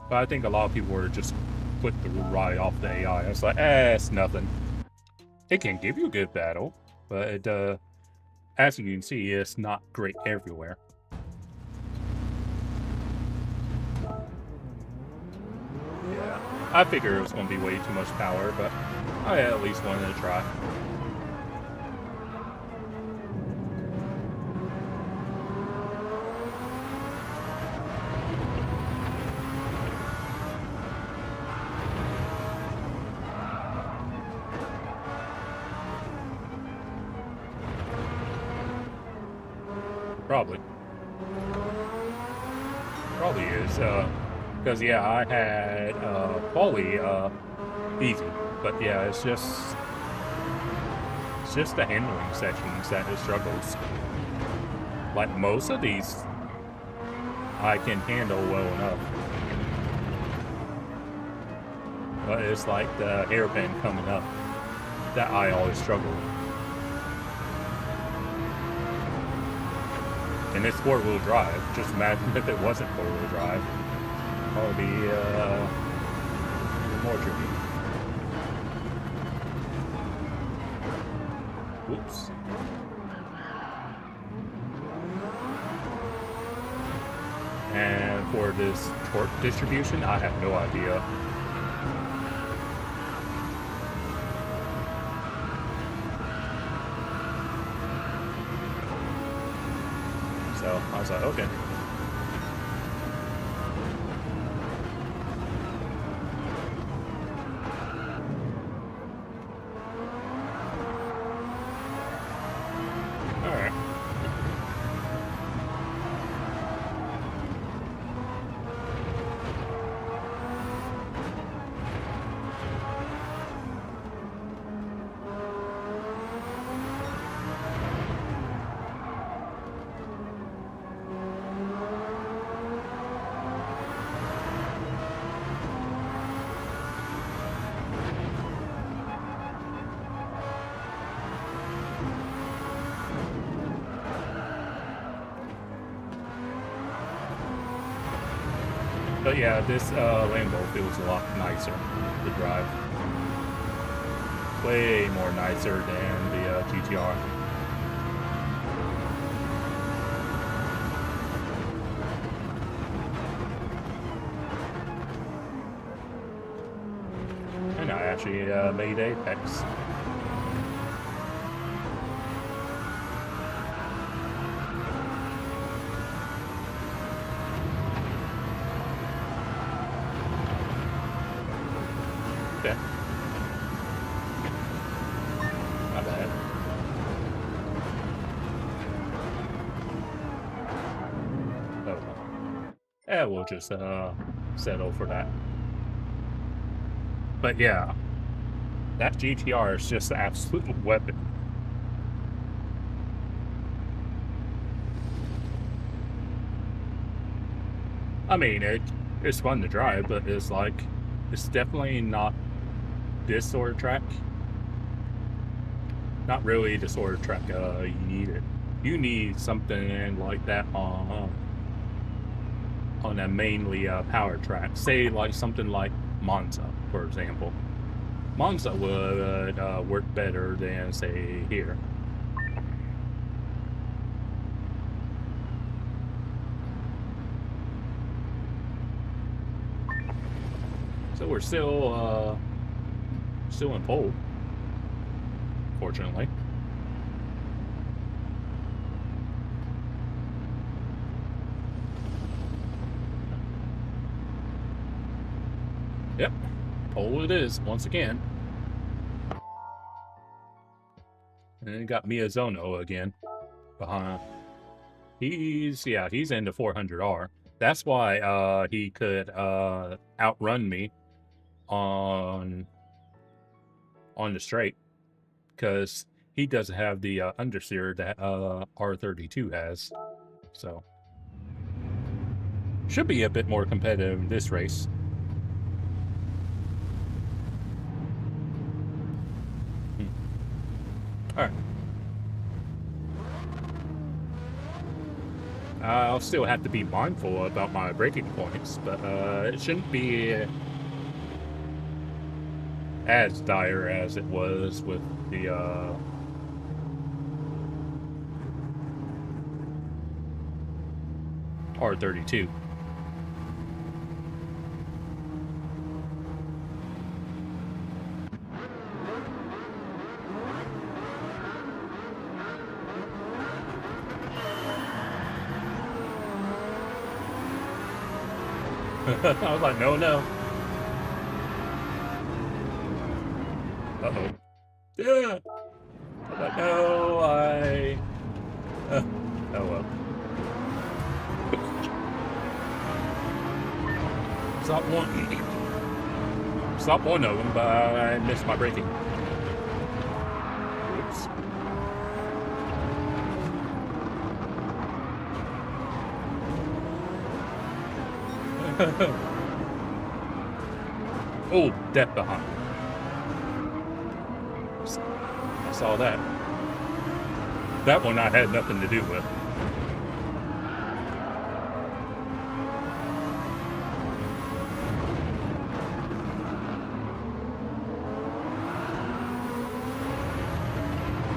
But I think a lot of people were just quick to write off the AI. It's like, it's nothing. It can give you a good battle, but it, as you can see, it's not great everywhere. Yeah, I figured it was going to be way too much power, but I at least wanted to try. Probably is, because yeah, I had Polly easy, but yeah, it's just the handling sections that it struggles. Like most of these, I can handle well enough, but it's like the hairpin coming up that I always struggle with. And it's four-wheel drive. Just imagine if it wasn't four-wheel drive. That would be more tricky. Whoops. And for this torque distribution, I have no idea. So I was like, okay. Alright. But yeah, this Lambo feels a lot nicer to drive. Way more nicer than the GTR. And I actually made Apex. Okay. Not bad. Oh. Yeah, we'll just settle for that. But yeah, that GTR is just an absolute weapon. I mean, it's fun to drive, but it's like, it's definitely not this sort of track. Not really the sort of track you need it. You need something like that on a mainly power track. Say like something like Monza, for example. Monza would work better than, say, here. So we're still in pole, fortunately. Yep, pole it is once again. And then got Miyazono again behind. He's in the 400R. That's why he could outrun me on the straight, because he doesn't have the understeer that R32 has. So should be a bit more competitive in this race. All right. I'll still have to be mindful about my braking points, but it shouldn't be as dire as it was with the R32. I was like, no. Uh-oh. Yeah. I was like, no, oh well. Stop one of them, but I missed my braking. Oops. Oh, death behind. I saw that. That one I had nothing to do with.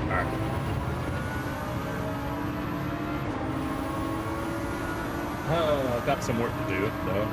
Alright. Got some work to do, though.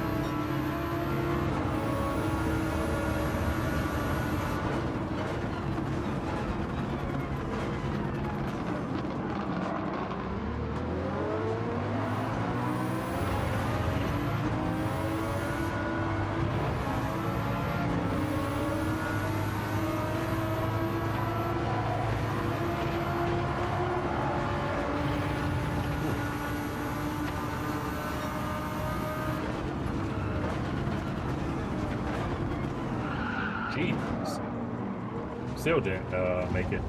Jeez. Still didn't make it.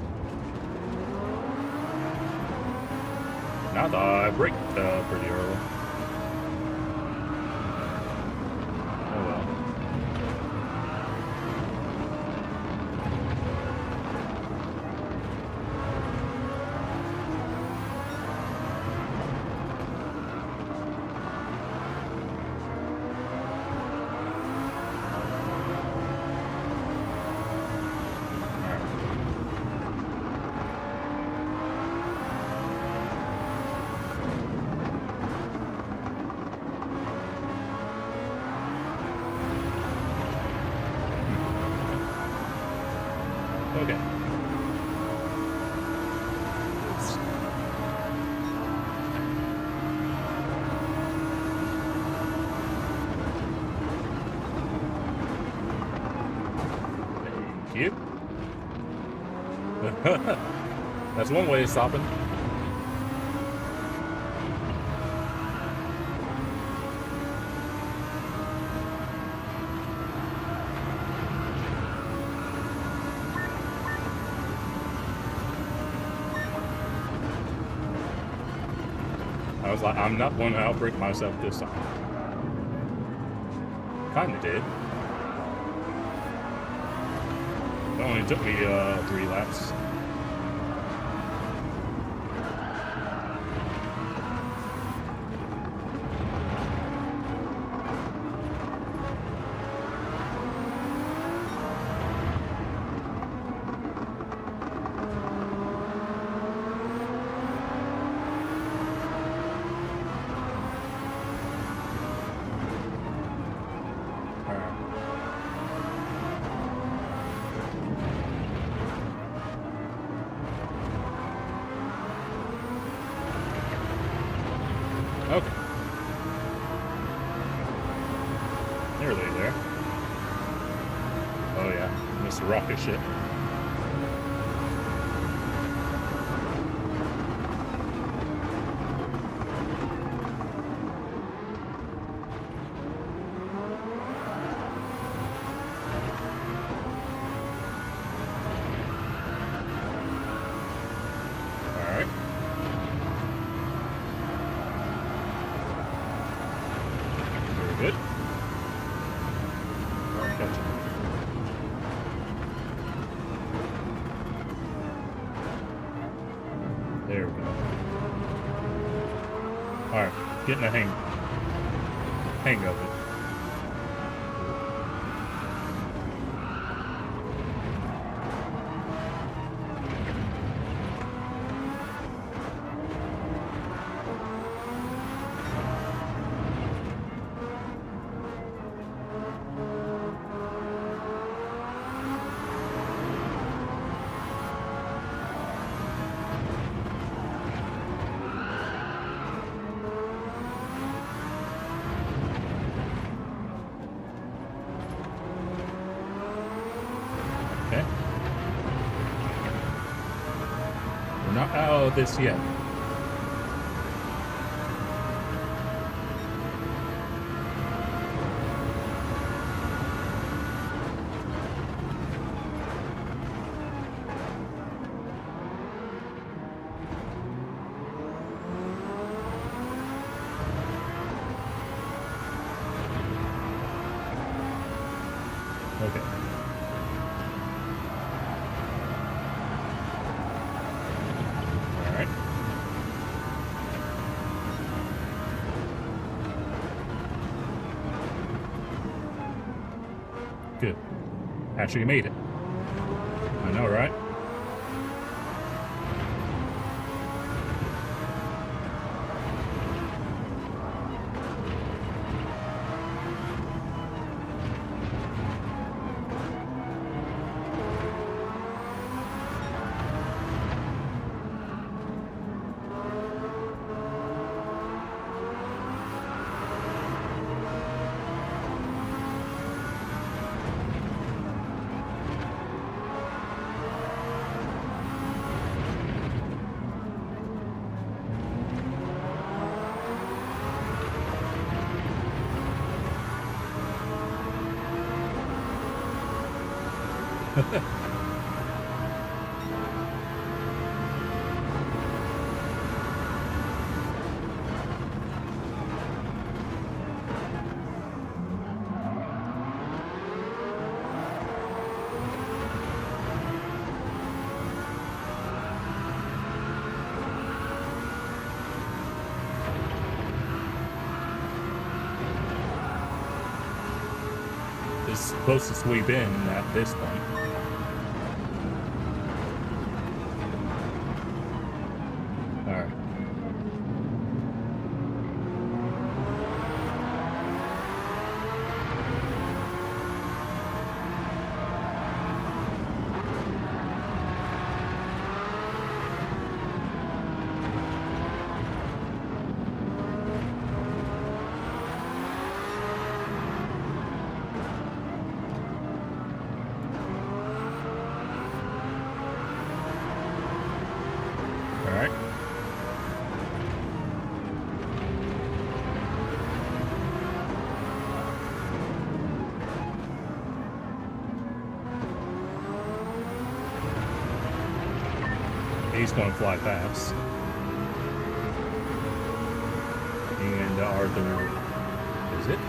Now I thought I braked pretty early. Oh well. Okay. Thank you. That's one way of stopping. I was like, I'm not going to outbrake myself this time. Kinda did. It only took me 3 laps. Okay. Nearly there. Oh yeah, Mr. Rocket ship. Alright. Very good. I'll catch it. There we go. Alright, getting the hang of it. Okay. We're not out of this yet. Okay. Alright. Good. Actually made it. I know, right? As close as we've been at this point. Alright. He's going to fly fast. And Arthur, is it?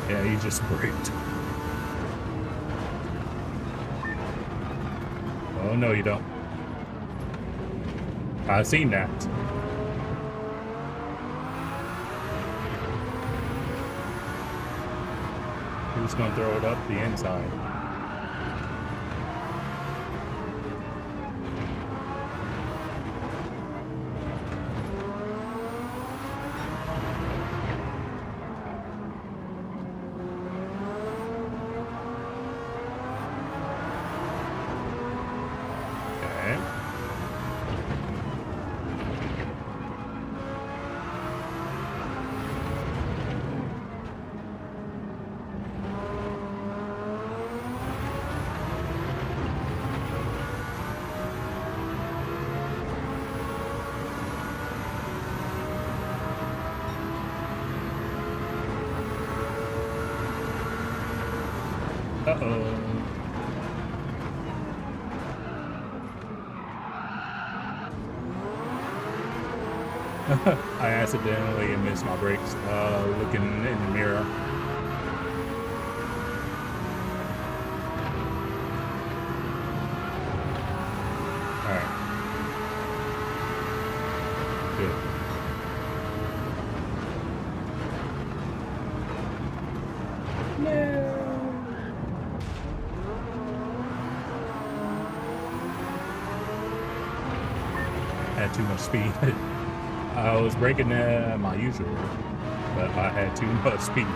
Yeah, he just braked. Oh, no, you don't. I've seen that. Who's going to throw it up the inside? Uh-oh. I accidentally missed my brakes looking in the mirror. Alright. Good. No. Had too much speed. I was braking my usual, but I had too much speed.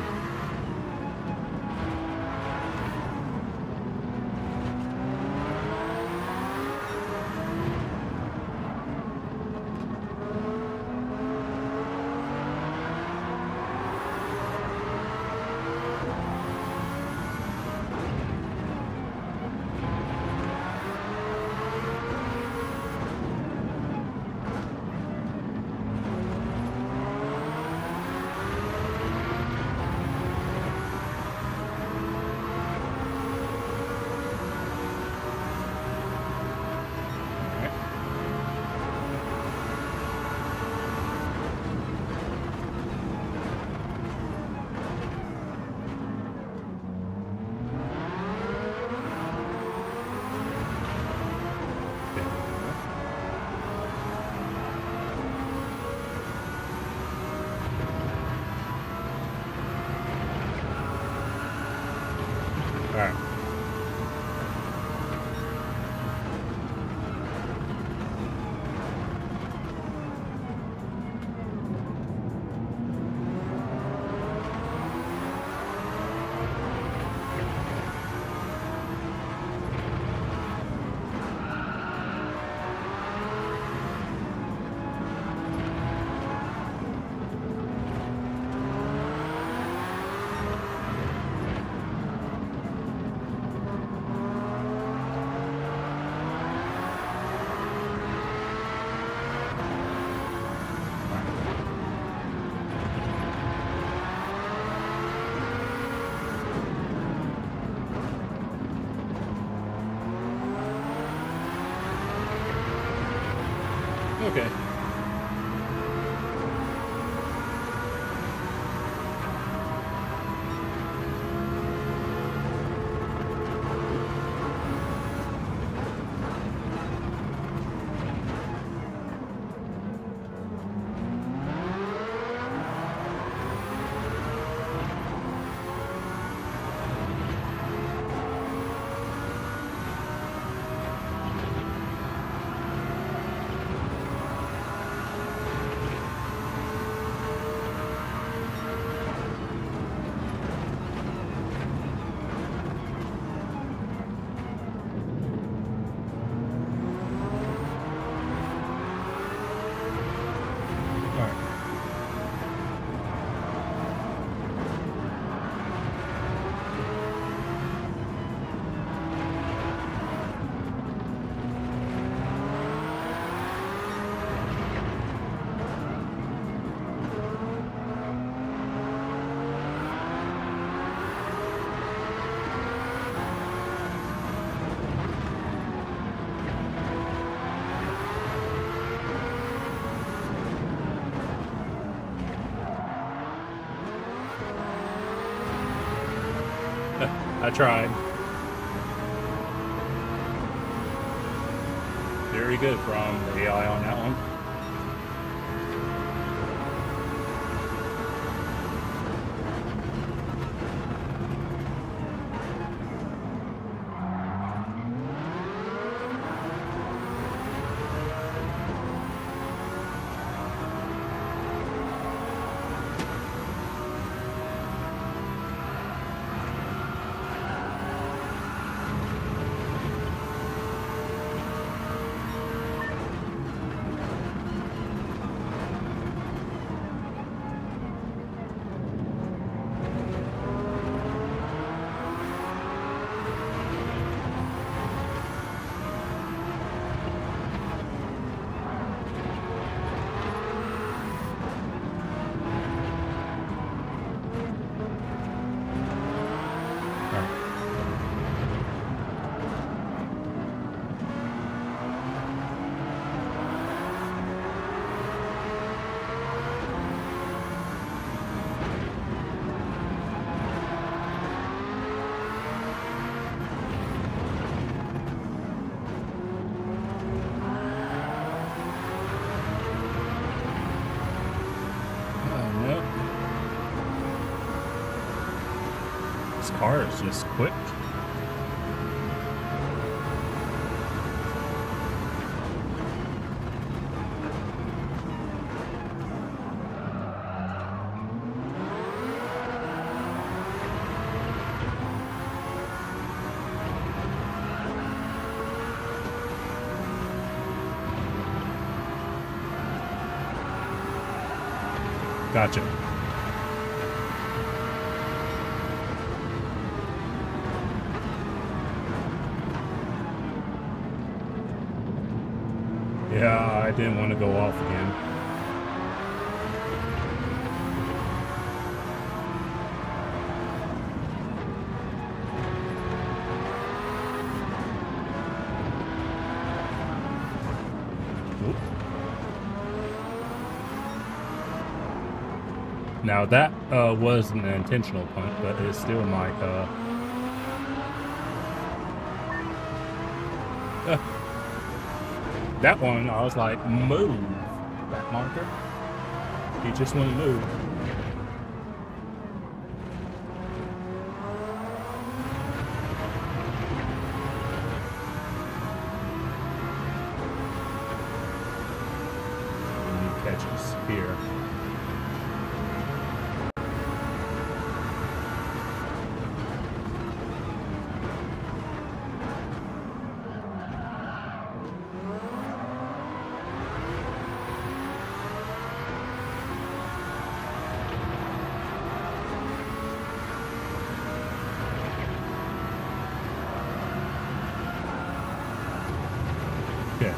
Okay. I tried. Very good from the AI on that one. Car is just quick. Gotcha. Yeah, I didn't want to go off again. Oop. Now that wasn't an intentional punt, but it's still my that one, I was like, move, that marker. He just wouldn't move. He catches here. Okay.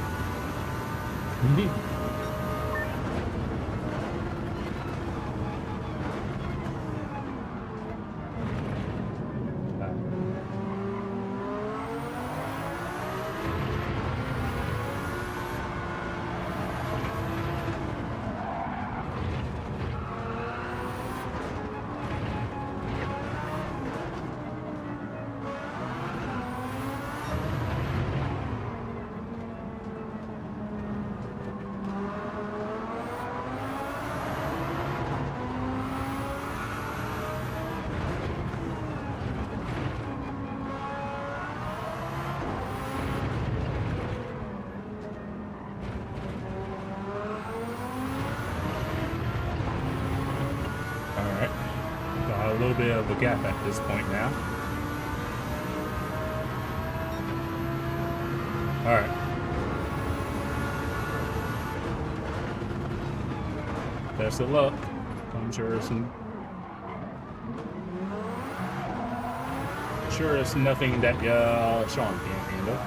A little bit of a gap at this point now. All right. Best of luck. I'm sure it's nothing that Sean can't handle.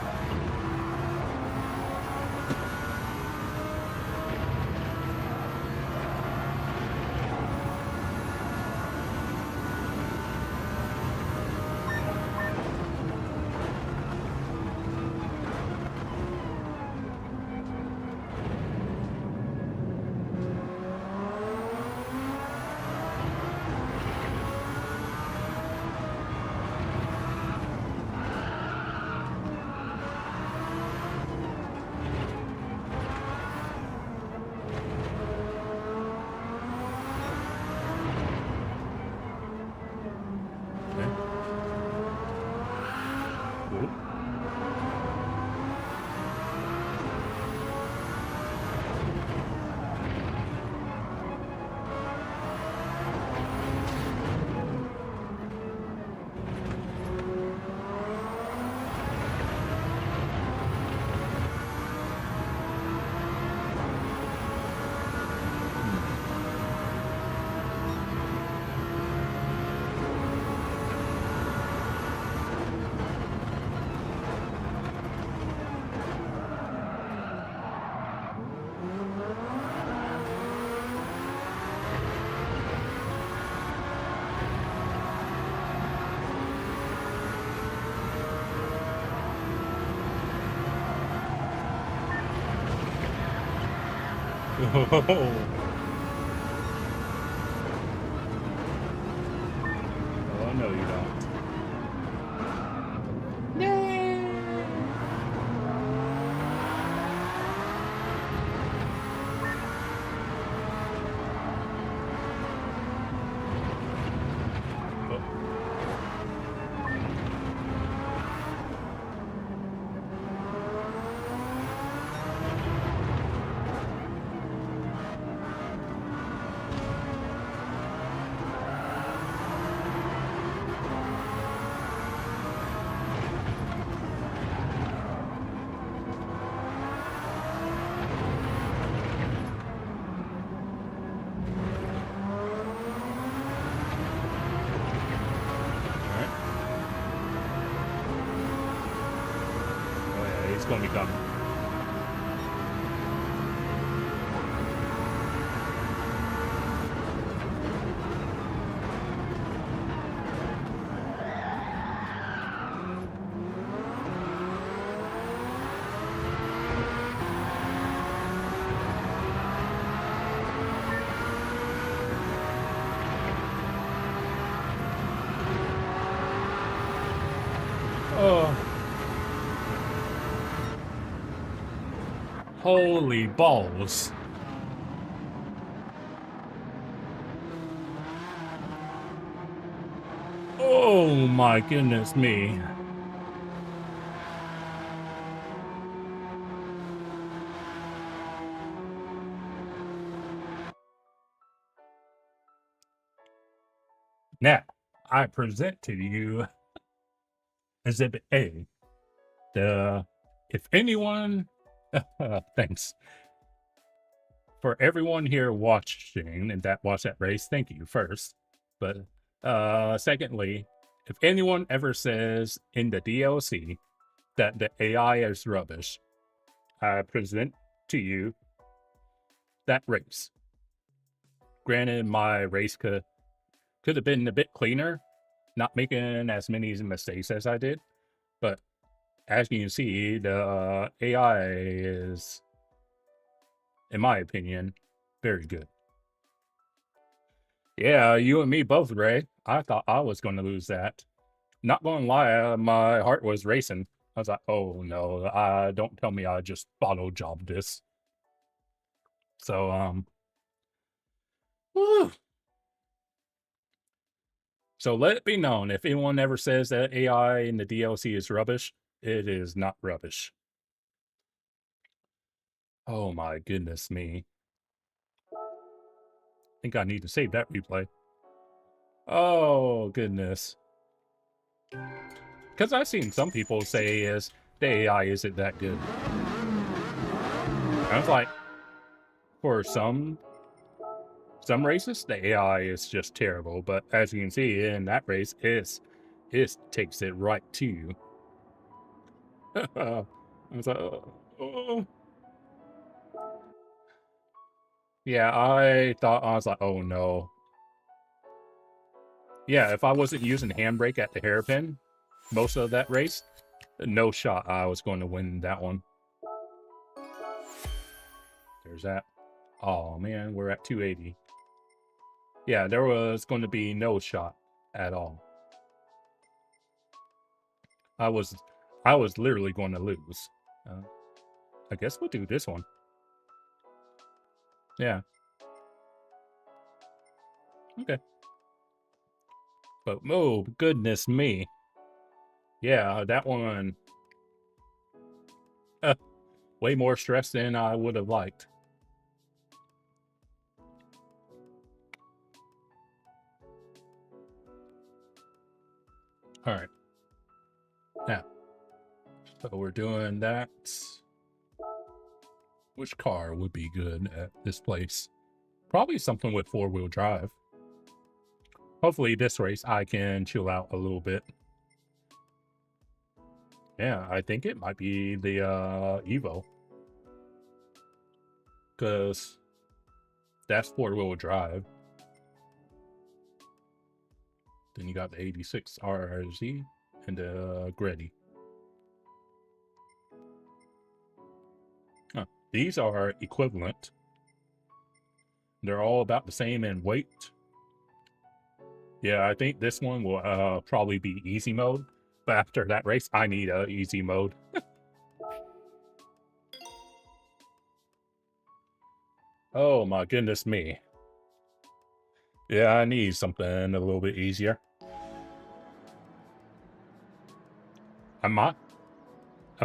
Oh, no, you don't. It's going to be coming. Oh. Holy balls. Oh my goodness me. Now, I present to you Exhibit A. If anyone, thanks. For everyone here watching and that watched that race, thank you first. But secondly, if anyone ever says in the DLC that the AI is rubbish, I present to you that race. Granted, my race could have been a bit cleaner, not making as many mistakes as I did, but as you can see, the AI is, in my opinion, very good. Yeah, you and me both, Ray. I thought I was going to lose that. Not going to lie, my heart was racing. I was like, oh no, don't tell me I just auto jobbed this. So, whew. So let it be known, if anyone ever says that AI in the DLC is rubbish, it is not rubbish. Oh my goodness me. I think I need to save that replay. Oh goodness. Because I've seen some people say the AI isn't that good. I was like, for some races, the AI is just terrible. But as you can see in that race, it takes it right to you. I was like, oh. Yeah, I was like, oh no. Yeah, if I wasn't using handbrake at the hairpin most of that race, no shot I was going to win that one. There's that. Oh man, we're at 280. Yeah, there was going to be no shot at all. I was literally going to lose. I guess we'll do this one. Yeah. Okay. But oh goodness me. Yeah, that one. Way more stress than I would have liked. All right. Now, so we're doing that. Which car would be good at this place? Probably something with 4-wheel drive. Hopefully this race I can chill out a little bit. Yeah, I think it might be the Evo. Because that's 4-wheel drive. Then you got the 86 RRZ and the Greddy. Huh. These are equivalent. They're all about the same in weight. Yeah, I think this one will probably be easy mode. But after that race, I need a easy mode. Oh my goodness me. Yeah, I need something a little bit easier. A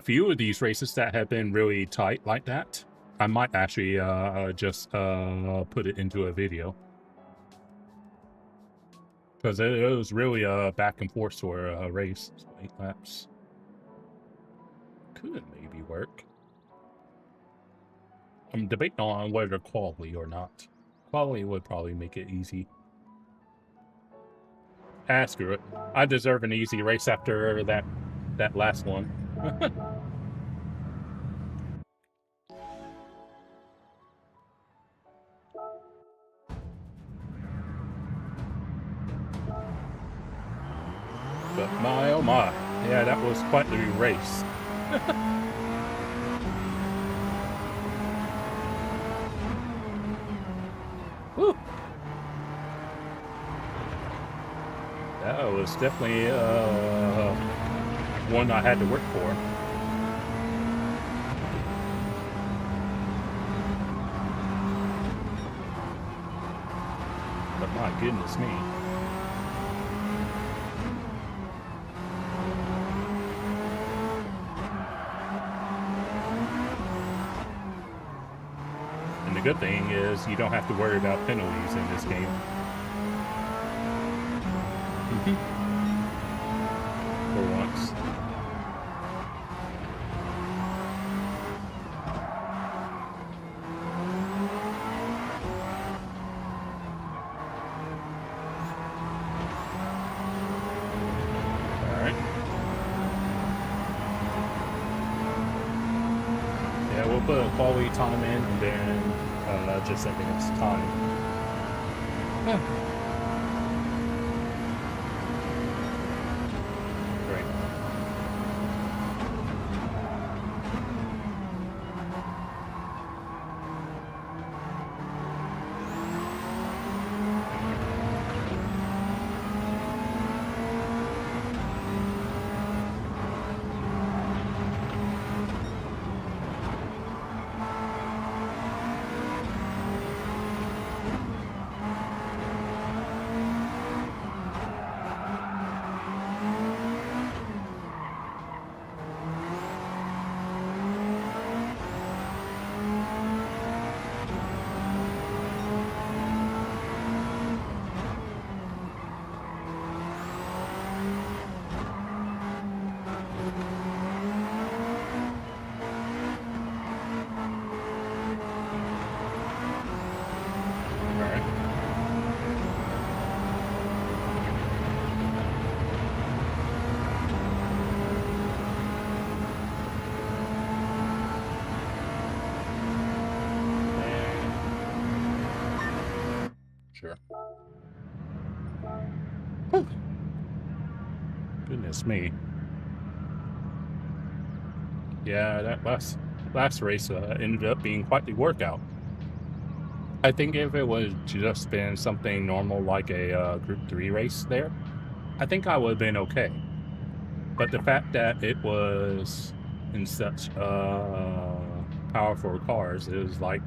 few of these races that have been really tight like that, I might actually just put it into a video. Because it was really back and forth for a race. So 8 laps. Could maybe work. I'm debating on whether quality or not. Quality would probably make it easy. Ah, screw it. I deserve an easy race after that last one. But my oh my. Yeah, that was quite the race. Woo. That was definitely one I had to work for. But my goodness me. And the good thing is you don't have to worry about penalties in this game. For once. Alright. Yeah, we'll put a quality time in and then just advance time. Great. Sure. Whew. Goodness me. Yeah, that last race ended up being quite the workout. I think if it was just been something normal like a Group 3 race there, I think I would have been okay. But the fact that it was in such powerful cars, it was like,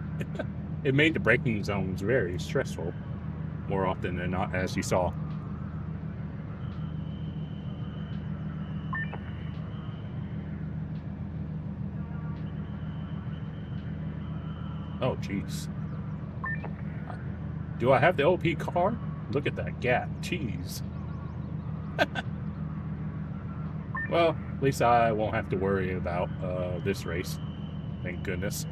it made the braking zones very stressful more often than not, as you saw. Oh, jeez. Do I have the OP car? Look at that gap. Jeez. Well, at least I won't have to worry about this race. Thank goodness.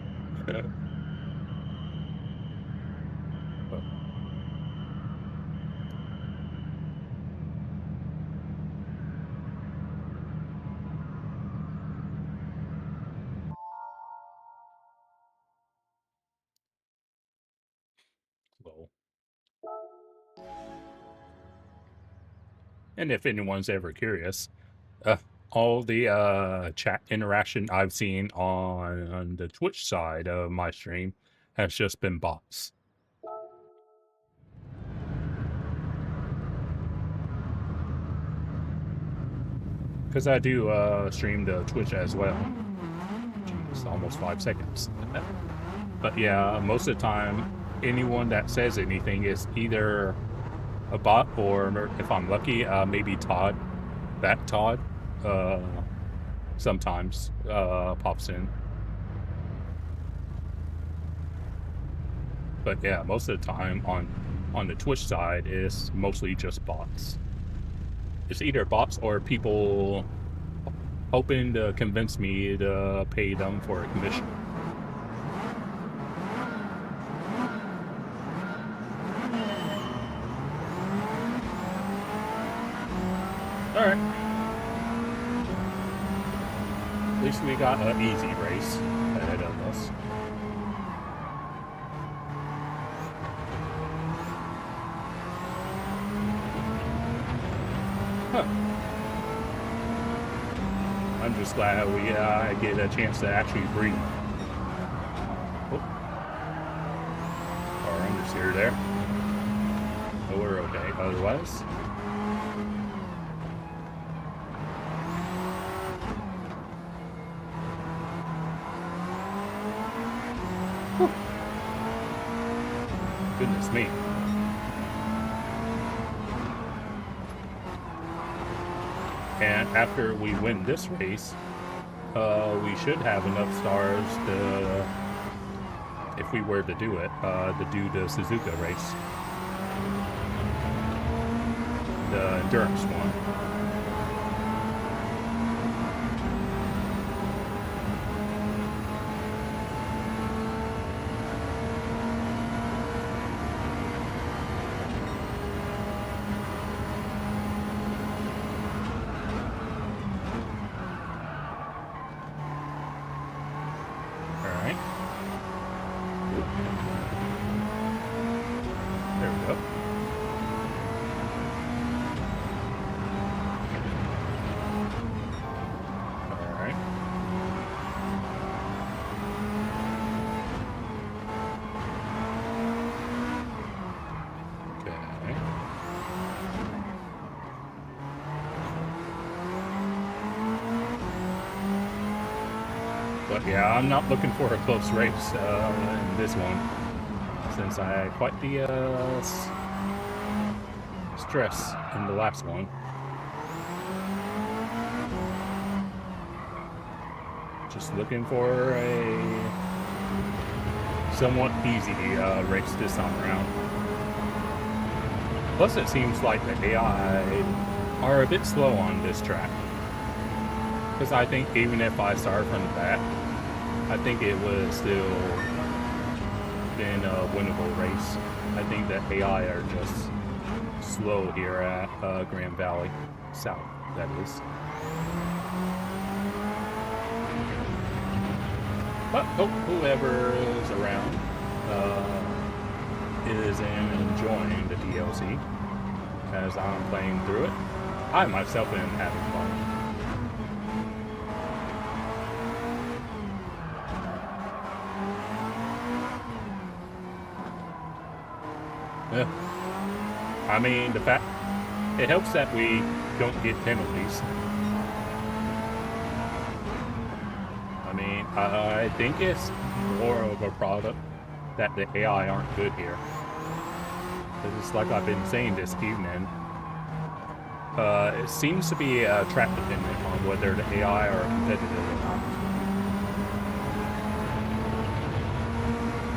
Slow. And if anyone's ever curious, all the chat interaction I've seen on the Twitch side of my stream has just been bots. because I do stream to Twitch as well. Jeez, almost 5 seconds. But yeah, most of the time, anyone that says anything is either a bot or, if I'm lucky, maybe Todd. That Todd sometimes pops in. But yeah, most of the time on the Twitch side is mostly just bots. It's either bots or people hoping to convince me to pay them for a commission. Alright. At least we got an easy race ahead of us. Huh. I'm just glad we get a chance to actually breathe. Oh. Our understeer there. But we're okay otherwise. Whew. Goodness me. And after we win this race, we should have enough stars to, if we were to do it, to do the Suzuka race. The endurance one. But yeah, I'm not looking for a close race in this one, since I had quite the stress in the last one. Just looking for a somewhat easy race this time around. Plus, it seems like the AI are a bit slow on this track. Because I think even if I start from the back, I think it would still been a winnable race. I think that AI are just slow here at Grand Valley South, that is. But whoever is around is enjoying the DLC as I'm playing through it. I myself am having fun. Yeah. I mean, the fact it helps that we don't get penalties. I mean, I think it's more of a product that the AI aren't good here. Because it's like I've been saying this evening. It seems to be track dependent on whether the AI are competitive or not.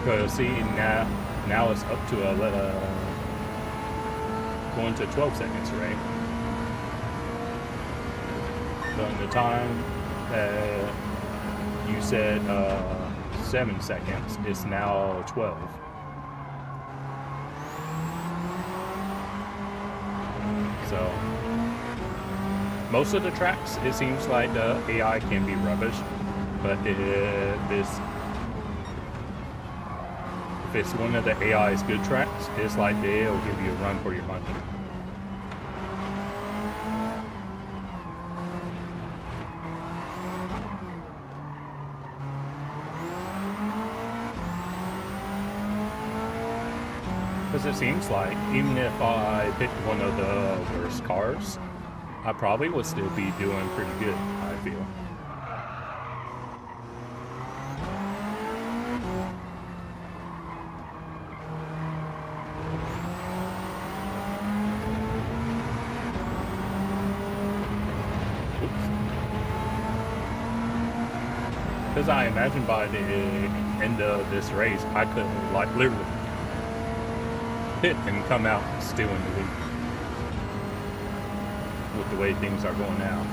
Because see, now it's up to going to 12 seconds, right? So in the time that you said 7 seconds, it's now 12. So most of the tracks, it seems like the AI can be rubbish, but if it's one of the AI's good tracks, it's like they'll give you a run for your money. Because it seems like even if I pick one of the worst cars, I probably would still be doing pretty good, I feel. Because I imagine by the end of this race, I could, like, literally hit and come out still in the lead with the way things are going now.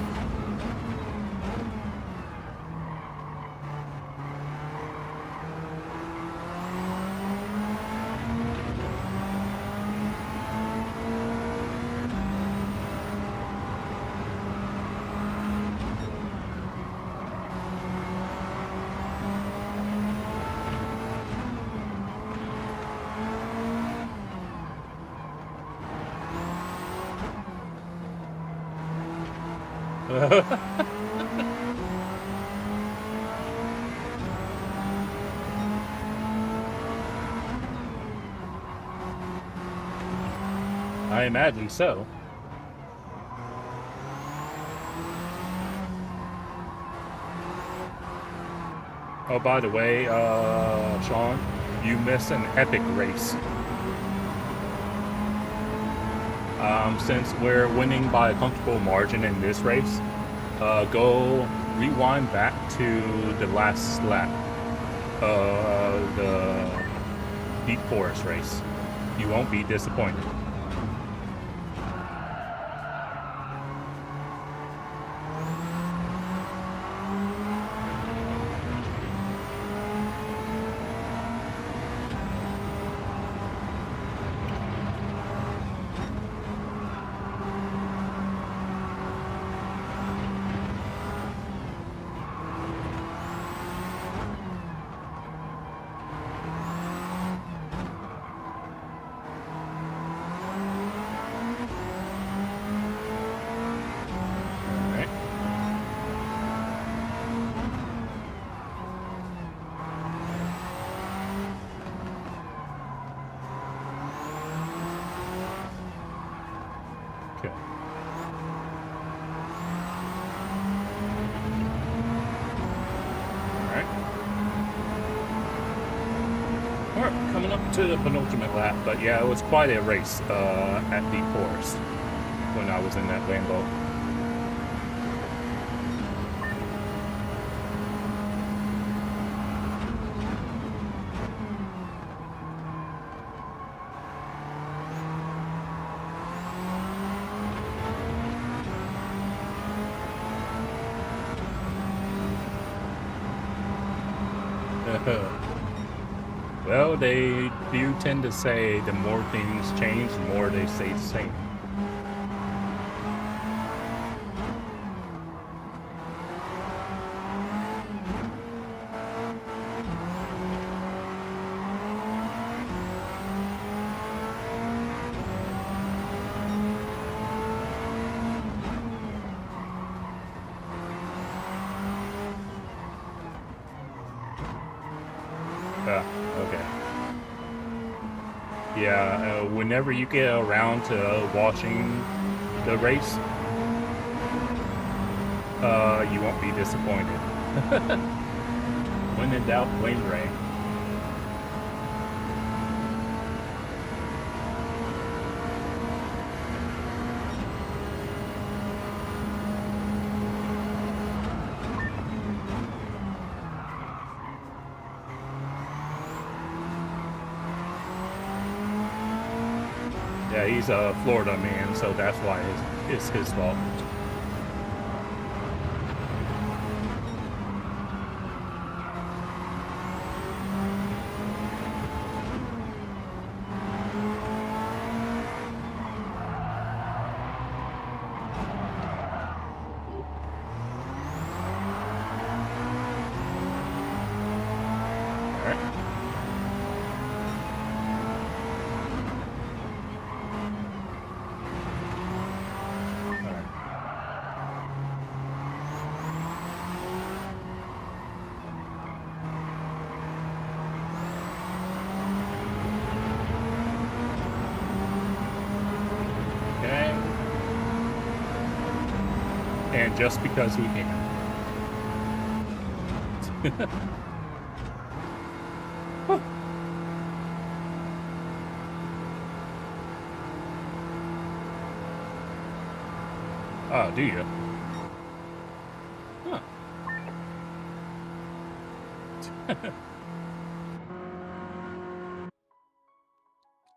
I imagine so. Oh, by the way, Sean, you missed an epic race. Since we're winning by a comfortable margin in this race, go rewind back to the last lap of the Deep Forest race. You won't be disappointed. Coming up to the penultimate lap, but yeah, it was quite a race at Deep Forest when I was in that Lambo. Well, they do tend to say the more things change, the more they stay the same. Okay. Yeah, whenever you get around to watching the race, you won't be disappointed. When in doubt, blame Ray. Yeah, he's a Florida man, so that's why it's his fault. And just because we can. Oh, do you? Huh.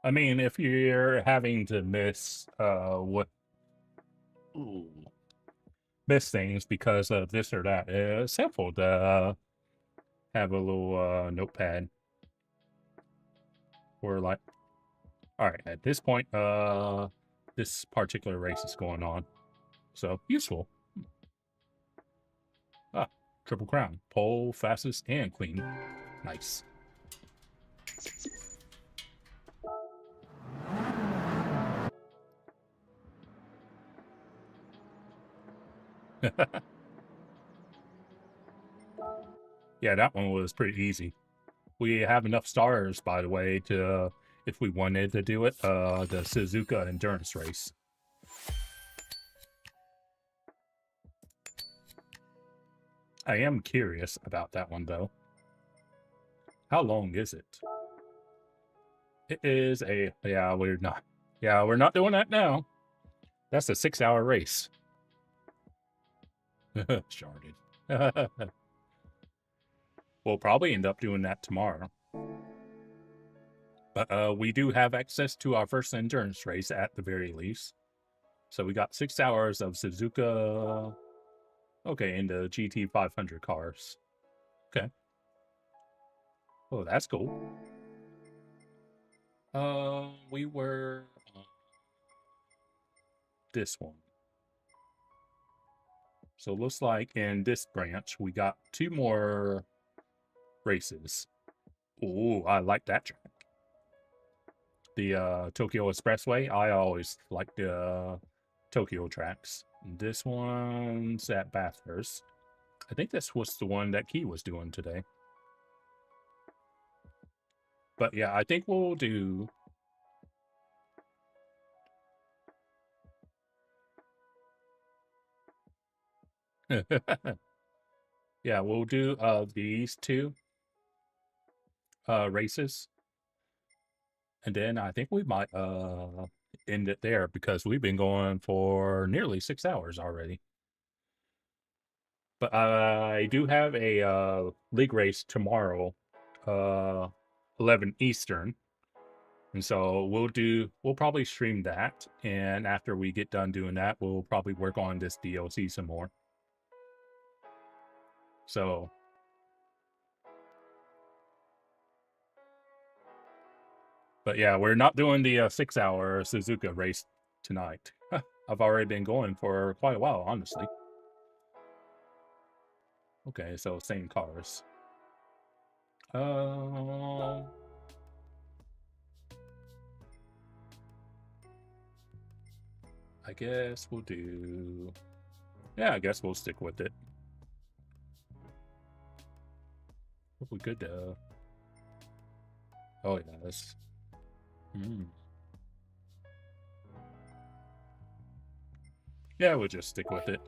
I mean, if you're having to miss miss things because of this or that, it's helpful to have a little notepad. Or like, all right, at this point, this particular race is going on, so useful. Ah, triple crown, pole, fastest, and clean. Nice. Yeah, that one was pretty easy. We have enough stars, by the way, to, if we wanted to do it, the Suzuka endurance race. I am curious about that one, though. How long is it? It is a, yeah, we're not doing that now. That's a 6-hour race. Sharded. We'll probably end up doing that tomorrow. But we do have access to our first endurance race at the very least. So we got 6 hours of Suzuka. Okay, in the GT 500 cars. Okay. Oh, that's cool. We were this one. So it looks like in this branch we got 2 more races. Ooh, I like that track. The Tokyo Expressway. I always like the Tokyo tracks. This one's at Bathurst. I think this was the one that Key was doing today. But yeah, I think we'll do... Yeah, we'll do these 2 races. And then I think we might end it there because we've been going for nearly 6 hours already. But I do have a league race tomorrow, 11 Eastern. And so we'll probably stream that. And after we get done doing that, we'll probably work on this DLC some more. So... But yeah, we're not doing the 6-hour Suzuka race tonight. I've already been going for quite a while, honestly. Okay, so same cars. I guess we'll do... Yeah, I guess we'll stick with it. If we could, oh, yes. Yeah, we'll just stick with it.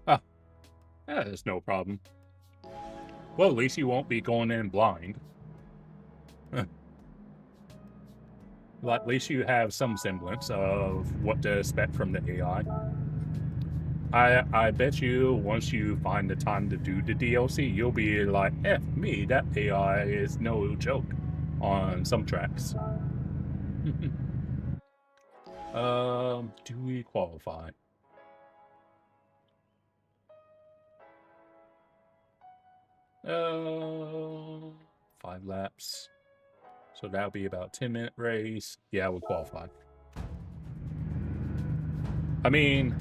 Ah, yeah, there's no problem. Well, at least you won't be going in blind. Well, at least you have some semblance of what to expect from the AI. I bet you once you find the time to do the DLC, you'll be like, F me, that AI is no joke on some tracks. Do we qualify? Uh, 5 laps. So that'll be about 10-minute race. Yeah, we'll qualify. I mean,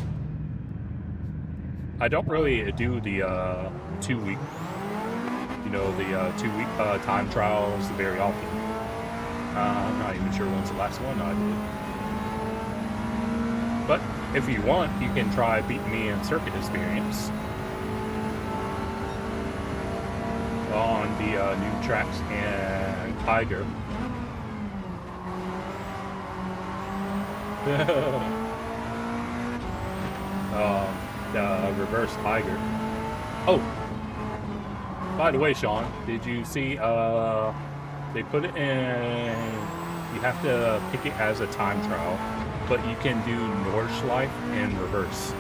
I don't really do the 2-week, you know, the 2-week time trials very often. I'm not even sure when's the last one I did. But if you want, you can try beating me in circuit experience on the new tracks and Tiger. The reverse tiger. Oh, by the way, Sean, did you see? They put it in. You have to pick it as a time trial, but you can do Nordschleife in reverse.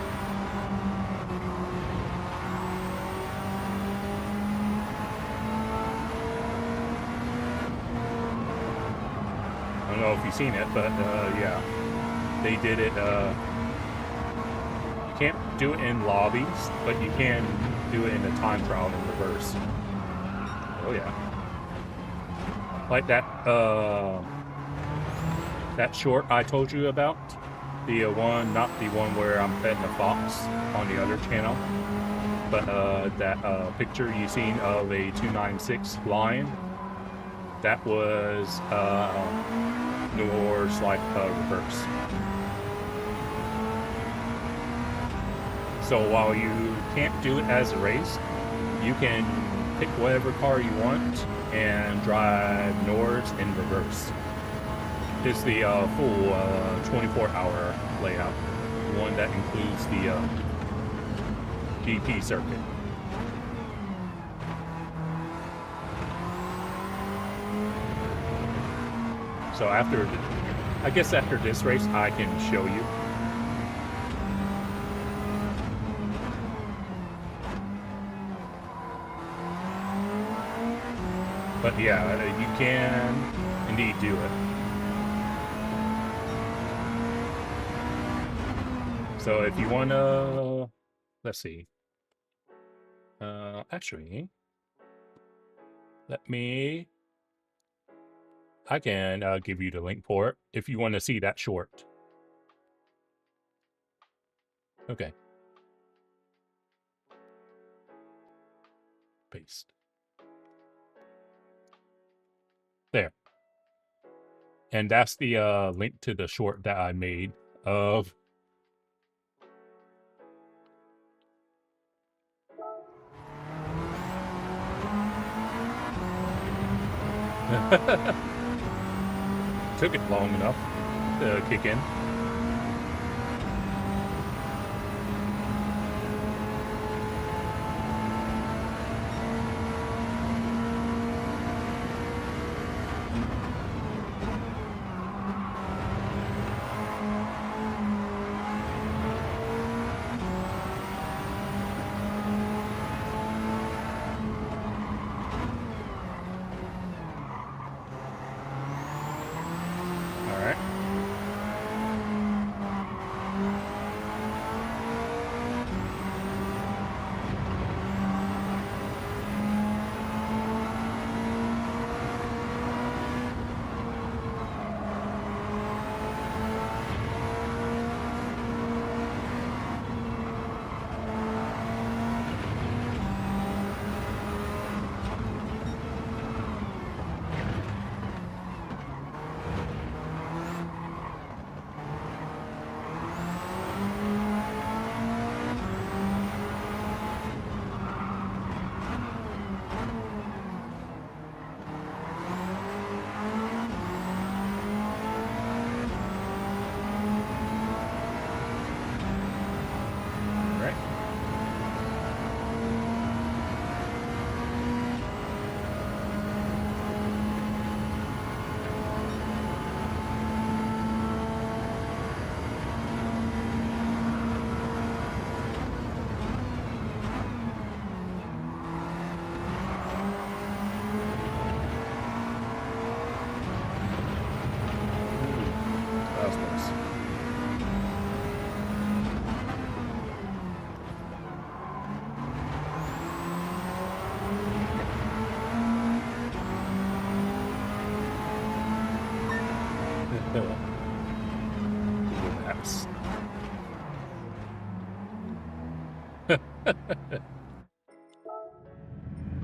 I don't know if you've seen it, but yeah, they did it. You can't do it in lobbies, but you can do it in a time trial in reverse. Oh yeah, like that. That short I told you about, the one, not the one where I'm petting a fox on the other channel, but that picture you seen of a 296 Lian, that was Nordschleife reverse. So while you can't do it as a race, you can pick whatever car you want and drive Nords in reverse. It's the full 24-hour layout, one that includes the GP circuit. So after, I guess after this race, I can show you. But yeah, you can indeed do it. So if you want to, let's see. Actually, I can give you the link for it if you want to see that short. Okay. Paste. There. And that's the link to the short that I made of took it long enough to kick in.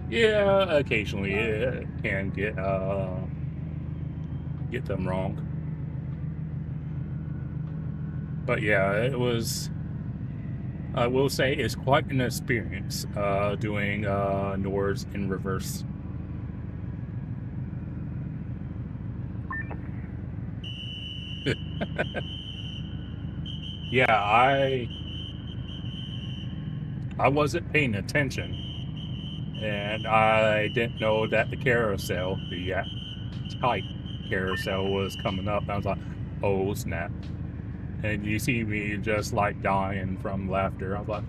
Yeah, occasionally it can get them wrong. But yeah, it was, I will say, it's quite an experience doing Nords in reverse. Yeah, I wasn't paying attention, and I didn't know that the carousel, the tight carousel, was coming up. I was like, "Oh snap!" And you see me just like dying from laughter. I was like,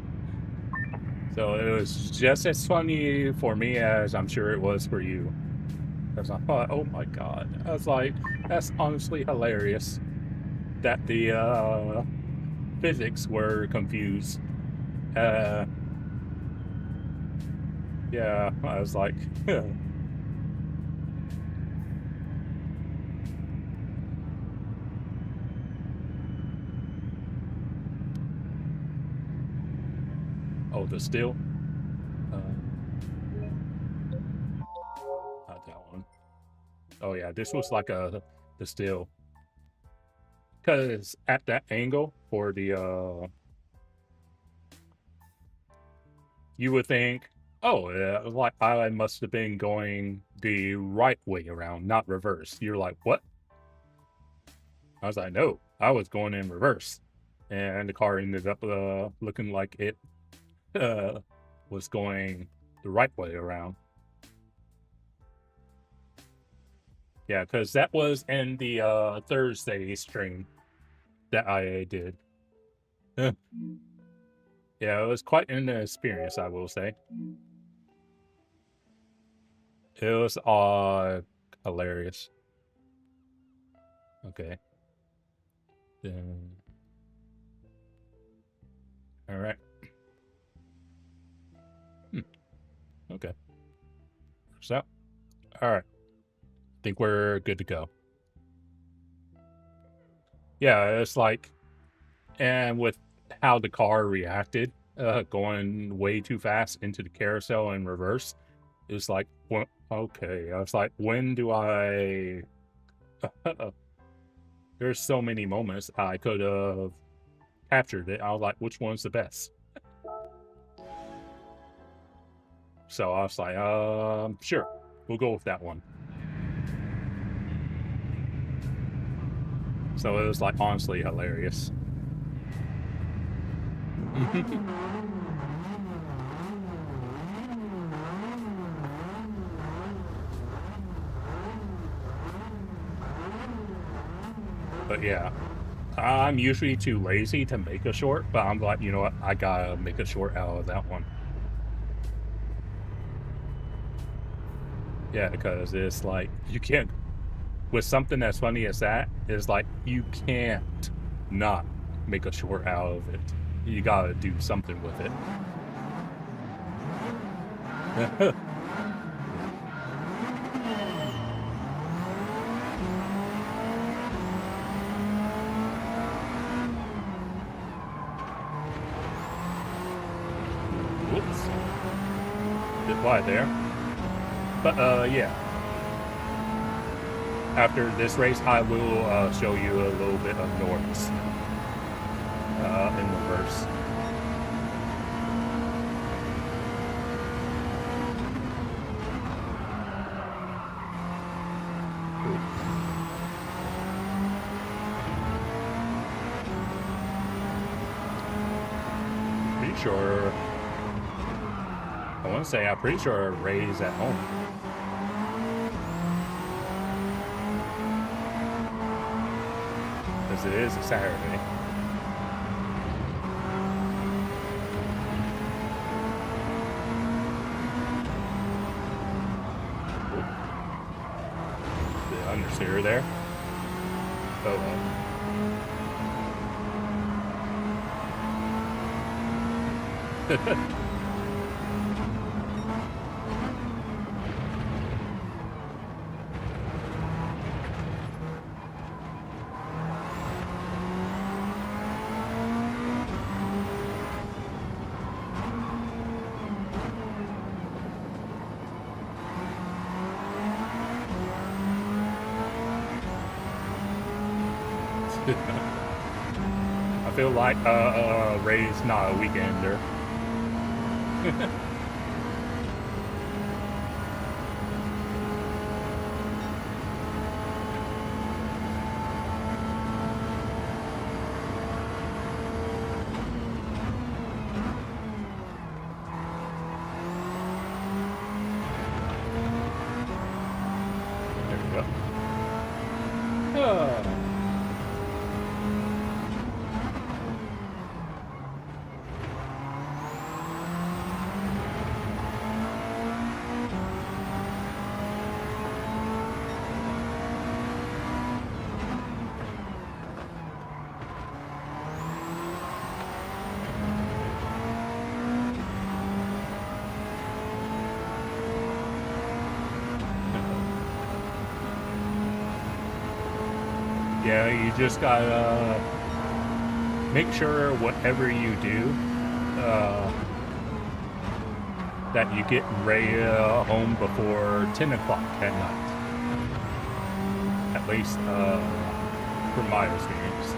so it was just as funny for me as I'm sure it was for you. Because I thought, oh my god, I was like, that's honestly hilarious that the physics were confused. Uh, yeah, I was like, oh, the still? Not that one. Oh yeah, this was like the still. Because at that angle for the you would think, oh, like I must have been going the right way around, not reverse. You're like, what? I was like, no, I was going in reverse. And the car ended up looking like it was going the right way around. Yeah, because that was in the Thursday stream that I did. Yeah, it was quite an experience, I will say. It was hilarious. Okay. Then, all right. Okay. So, all right. Think we're good to go. Yeah, it's like, and with how the car reacted, going way too fast into the carousel in reverse, it's like, well, okay. I was like, when do I? There's so many moments I could have captured it. I was like, which one's the best? So I was like, sure, we'll go with that one. So it was like honestly hilarious. But yeah, I'm usually too lazy to make a short, but I'm like, you know what? I gotta make a short out of that one. Yeah, because it's like, you can't, with something as funny as that, it's like, you can't not make a short out of it. You gotta do something with it. Whoops. Bit wide there. But yeah. After this race, I will show you a little bit of Norris in reverse. Pretty sure. I want to say I'm pretty sure Ray's at home. Because it is a Saturday. The understeer there. Oh well. I feel like Ray's not a weekender. Yeah, you just gotta make sure whatever you do, that you get Ray home before 10 o'clock at night. At least from my experience.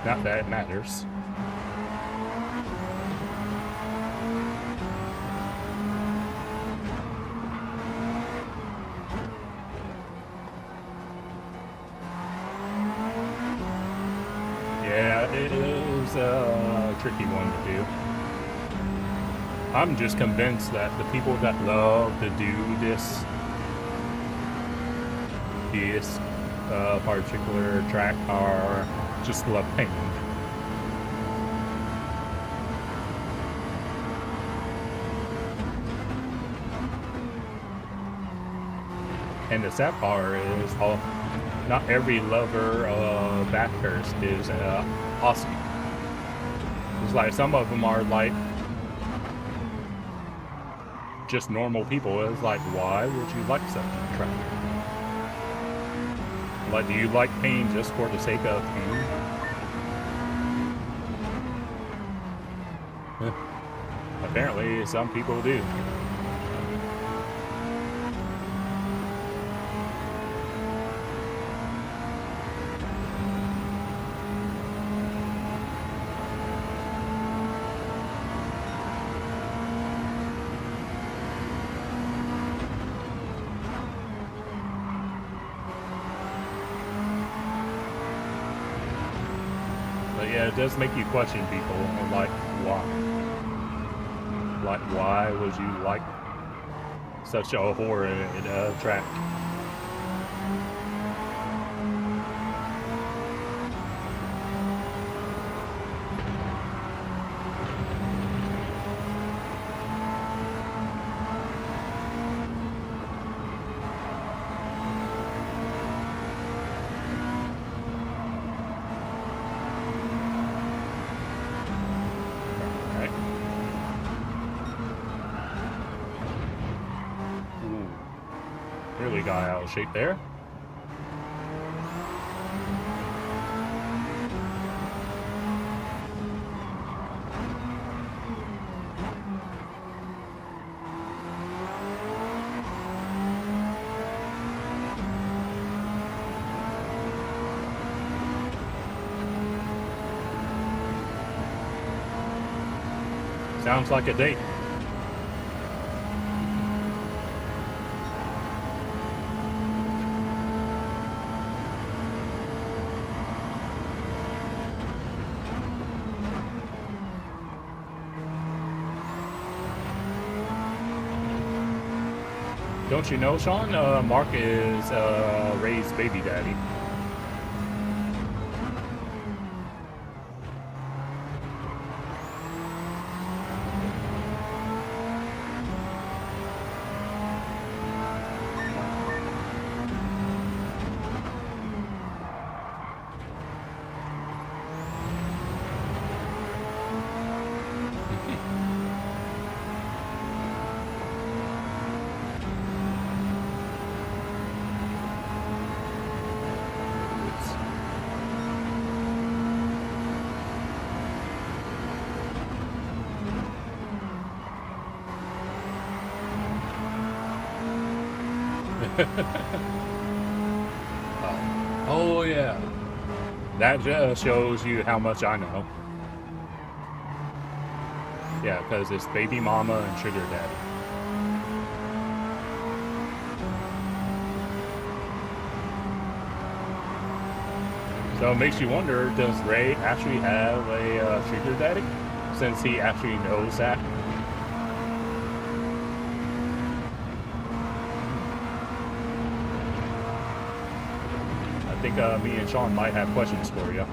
Not that it matters. Yeah, it is a tricky one to do. I'm just convinced that the people that love to do this particular track are just love pain. And the sad part is, not every lover of backers is Aussie. It's like some of them are like just normal people. It's like, why would you like such a track? Like, do you like pain just for the sake of pain? Apparently, some people do. Yeah, it does make you question people, and like, why? Like, why would you like such a horrid track? Really got out of shape there. Sounds like a date. Don't you know, Sean? Mark is Ray's baby daddy. Oh yeah, that just shows you how much I know. Yeah, because it's baby mama and sugar daddy. So it makes you wonder, does Ray actually have a sugar daddy? Since he actually knows that. think me and Sean might have questions for you.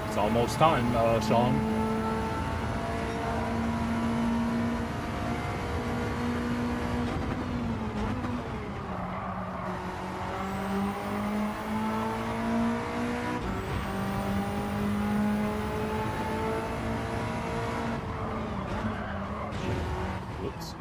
It's almost time, Sean. Whoops.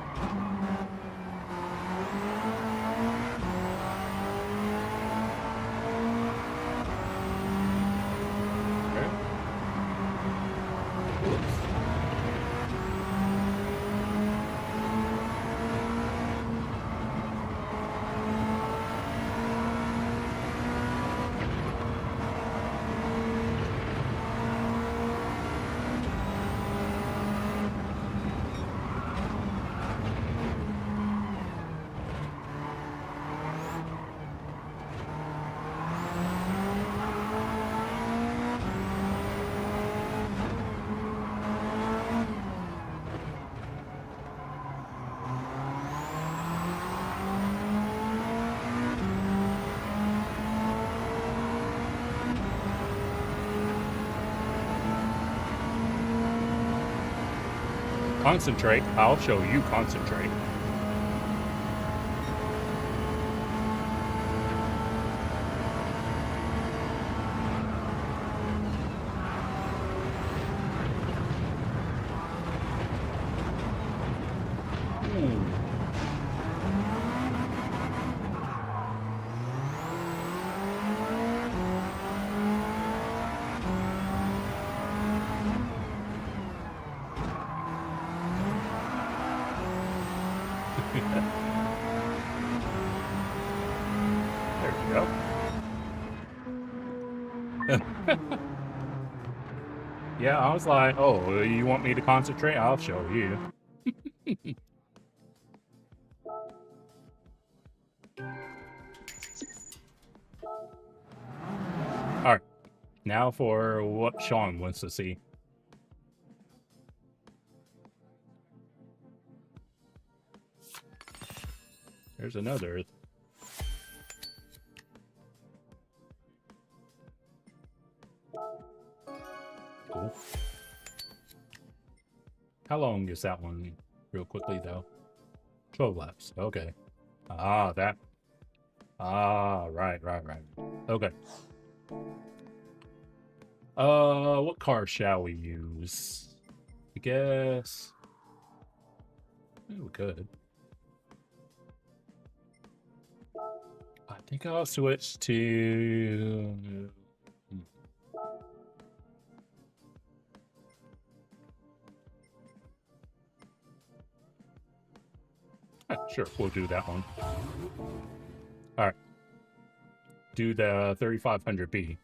Concentrate. I'll show you concentrate. Yeah, I was like, oh, you want me to concentrate? I'll show you. Alright, now for what Sean wants to see. There's another. Cool. How long is that one? Real quickly, though. 12 laps. Okay. Ah, that. Ah, right. Okay. What car shall we use? I guess. We could. I think I'll switch to. Sure, we'll do that one. Alright. Do the 3500B.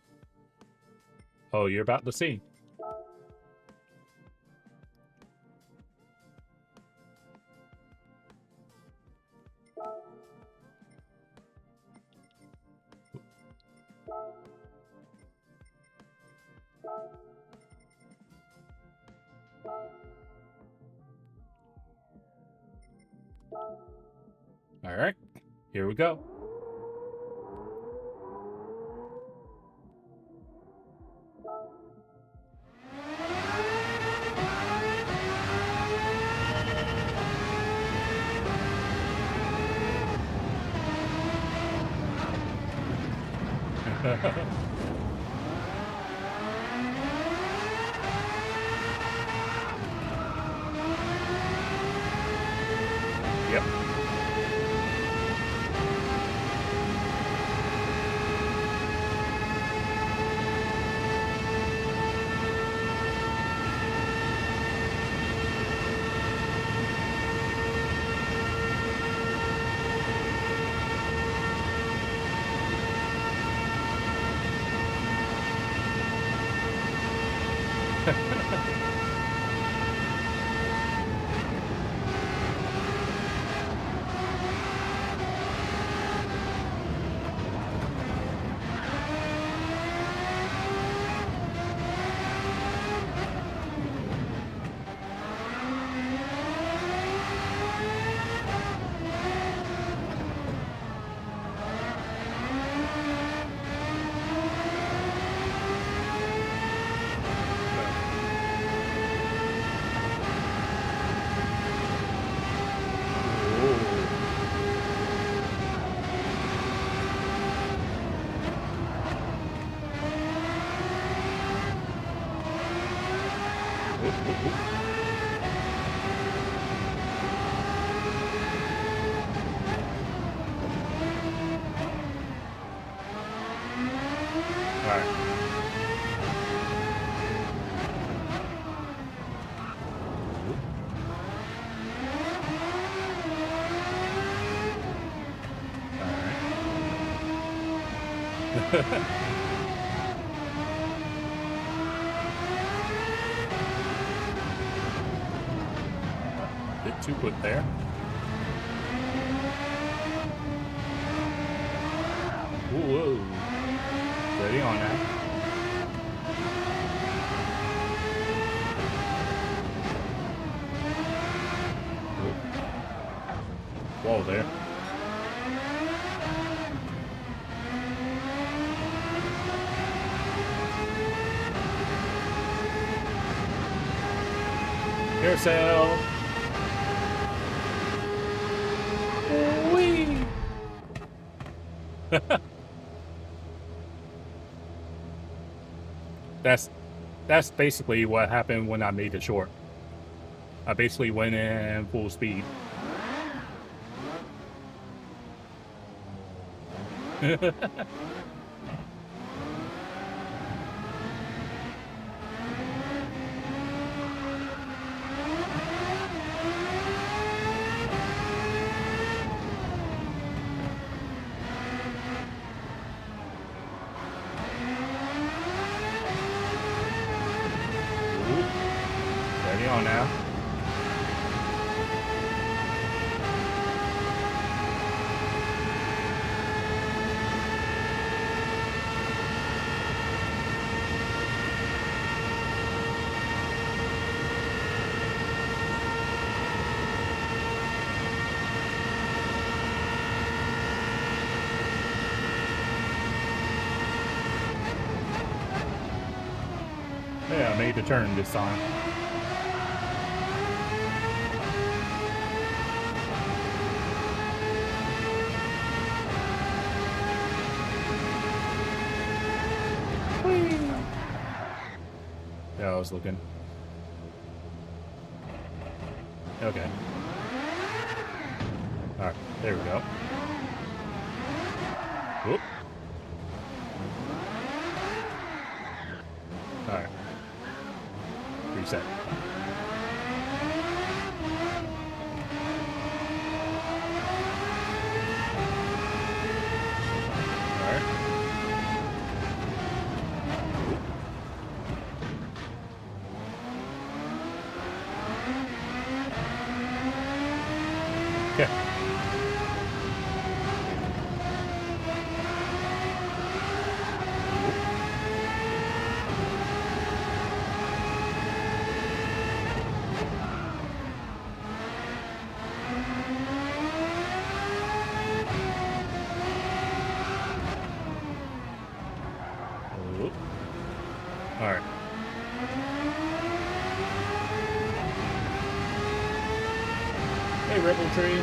Oh, you're about to see. All right, here we go. Yep. Bit too quick there. Whoa. Steady on now. Whoa there. Carousel. Whee! That's basically what happened when I made the short. I basically went in full speed. Ready on now. Yeah, I made the turn this time. Yeah, I was looking. Okay. Alright, there we go. Whoop. Alright. Reset. Alright. Okay. All right. Hey, Rebel Tree.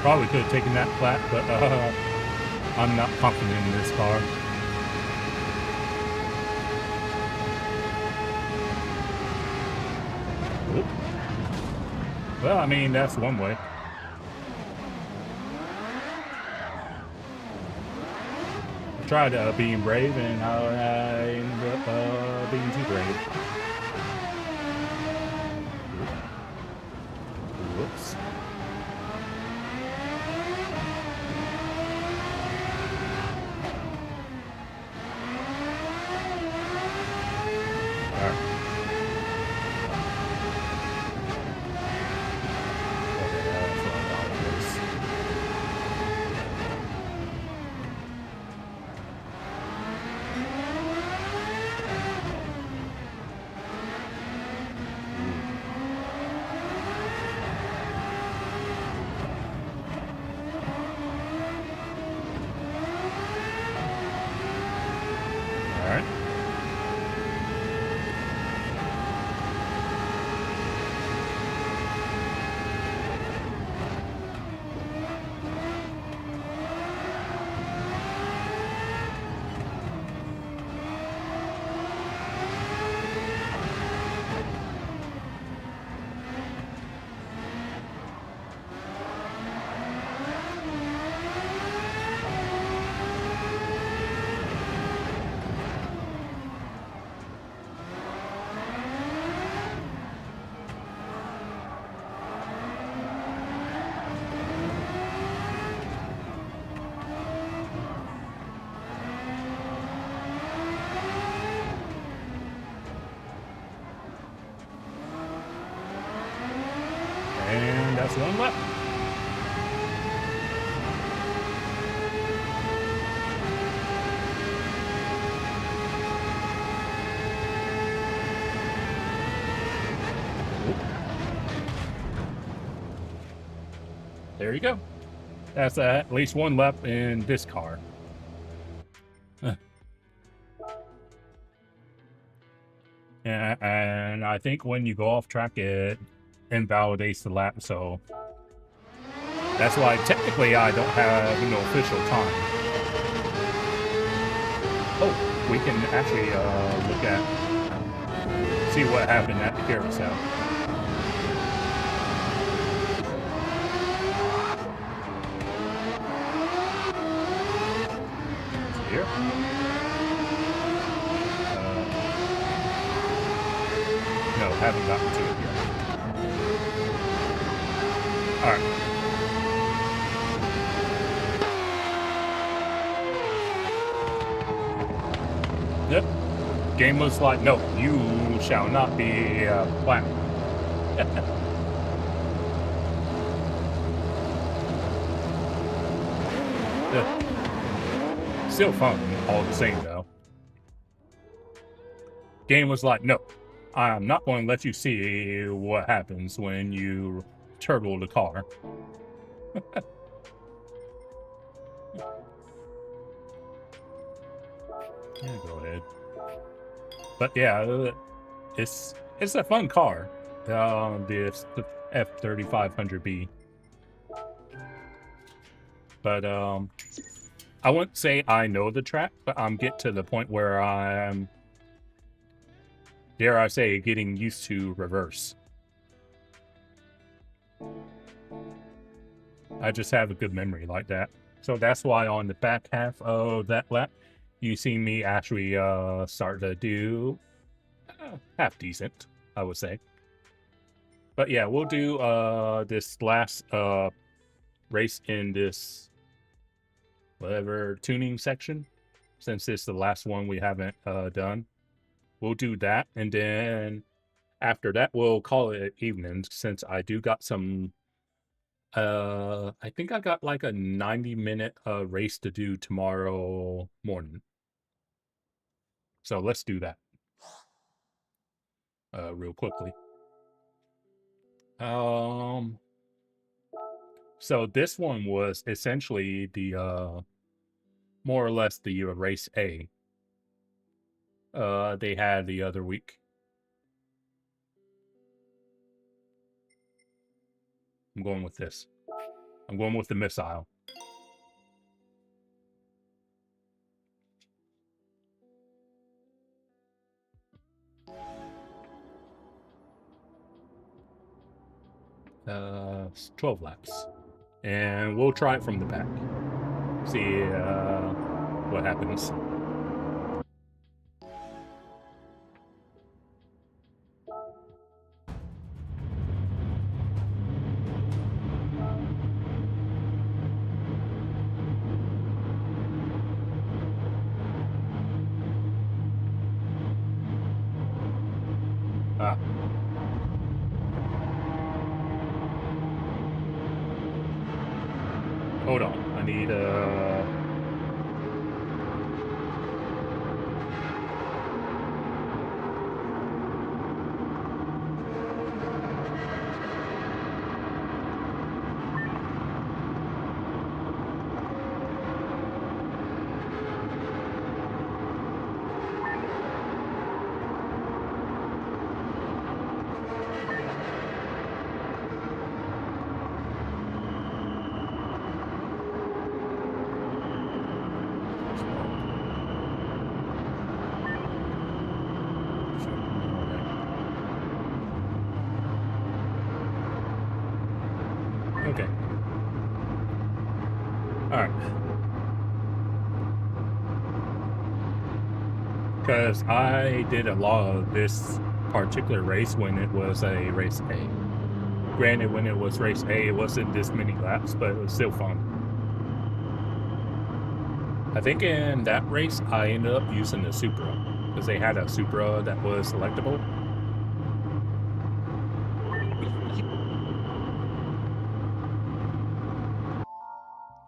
Probably could have taken that flat, but I'm not confident in this car. Oop. Well, I mean, that's one way. I tried being brave, and I ended up being too brave. Whoops. And that's one left. There you go. That's at least one left in this car. And I think when you go off track, it invalidates the lap, so that's why technically I don't have no official time. Oh, we can actually look at, see what happened at the carousel. Here. No, haven't gotten to it yet. Alright. Yep. Game was like, no, you shall not be platinum. Still fun, all the same, though. Game was like, no, I'm not going to let you see what happens when you turtle the car. Yeah, go ahead. But yeah, it's a fun car. The F3500B. But I wouldn't say I know the track, but I'm getting to the point where I'm, dare I say, getting used to reverse. I just have a good memory like that. So that's why on the back half of that lap, you see me actually start to do half decent, I would say. But yeah, we'll do this last race in this whatever tuning section, since it's the last one we haven't done. We'll do that, and then after that we'll call it evening, since I do got some I think I got like a 90-minute race to do tomorrow morning. So let's do that real quickly. So this one was essentially the more or less the race A they had the other week. I'm going with this. I'm going with the missile. It's 12 laps. And we'll try it from the back. See what happens. Hold on, I need okay. All right. Because I did a lot of this particular race when it was a race A. Granted, when it was race A, it wasn't this many laps, but it was still fun. I think in that race, I ended up using the Supra, because they had a Supra that was selectable.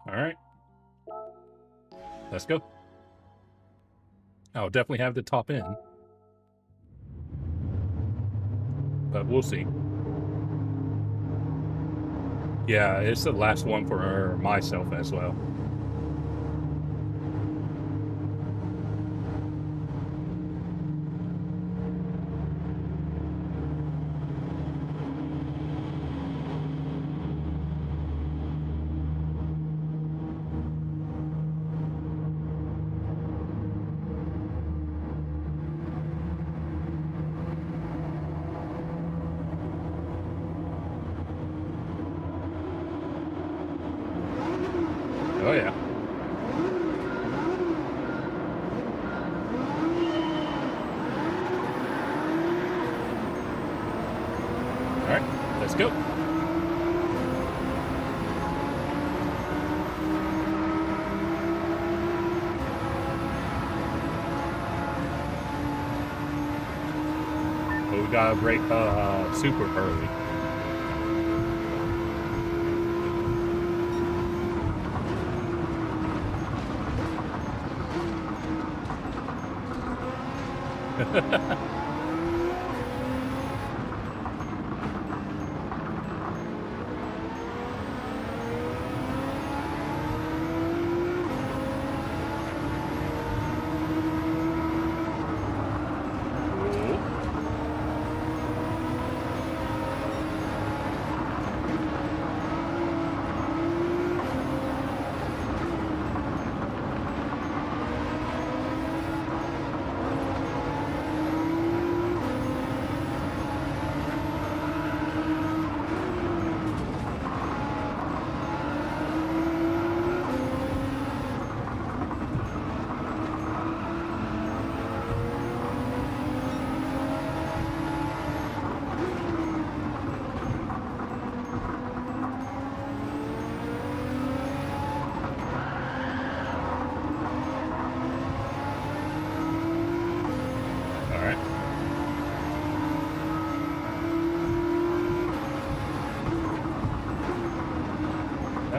All right. Let's go. I'll definitely have the top end. But we'll see. Yeah, it's the last one for myself as well. Oh, yeah. All right, let's go. Well, we got a break super early.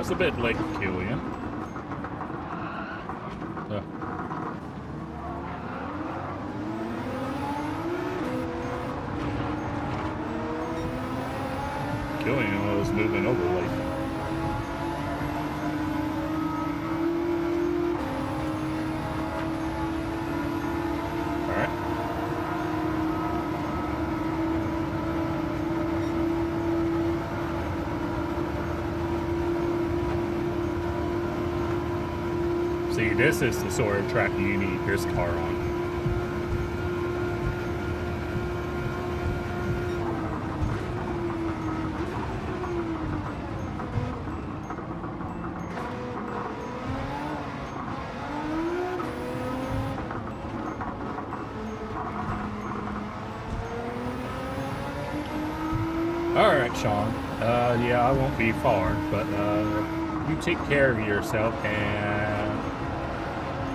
was a bit late, Killian. Killian was moving over late. See, this is the sort of track you need this car on. Alright, Sean. Yeah, I won't be far, but you take care of yourself, and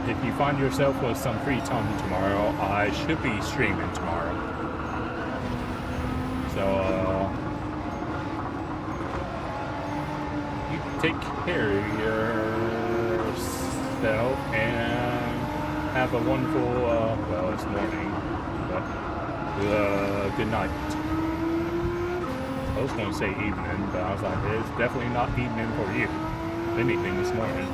if you find yourself with some free time tomorrow, I should be streaming tomorrow. So, you take care of yourself and have a wonderful, well, it's morning, but good night. I was going to say evening, but I was like, it's definitely not evening for you. If anything, this morning.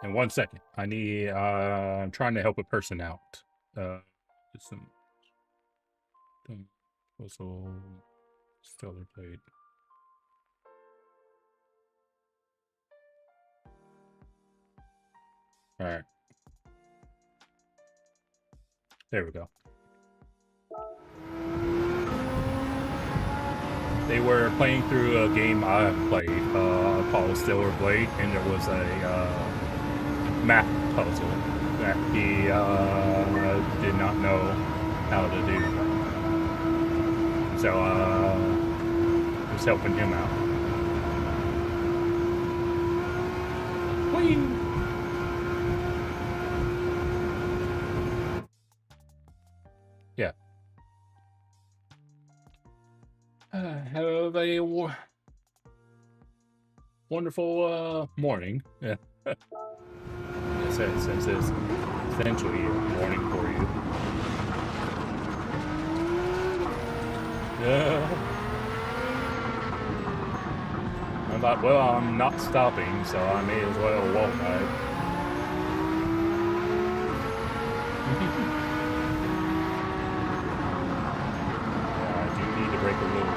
In 1 second, I need, I'm trying to help a person out. Some, also, stellar plate. All right. There we go. They were playing through a game I played, called Stellar Blade, and there was a, map puzzle that he did not know how to do. So was helping him out. Whee! Yeah. Have a wonderful morning. Yeah. Since it's essentially a morning for you. Yeah. I'm like, well, I'm not stopping, so I may as well walk right. I do need to break a little bit.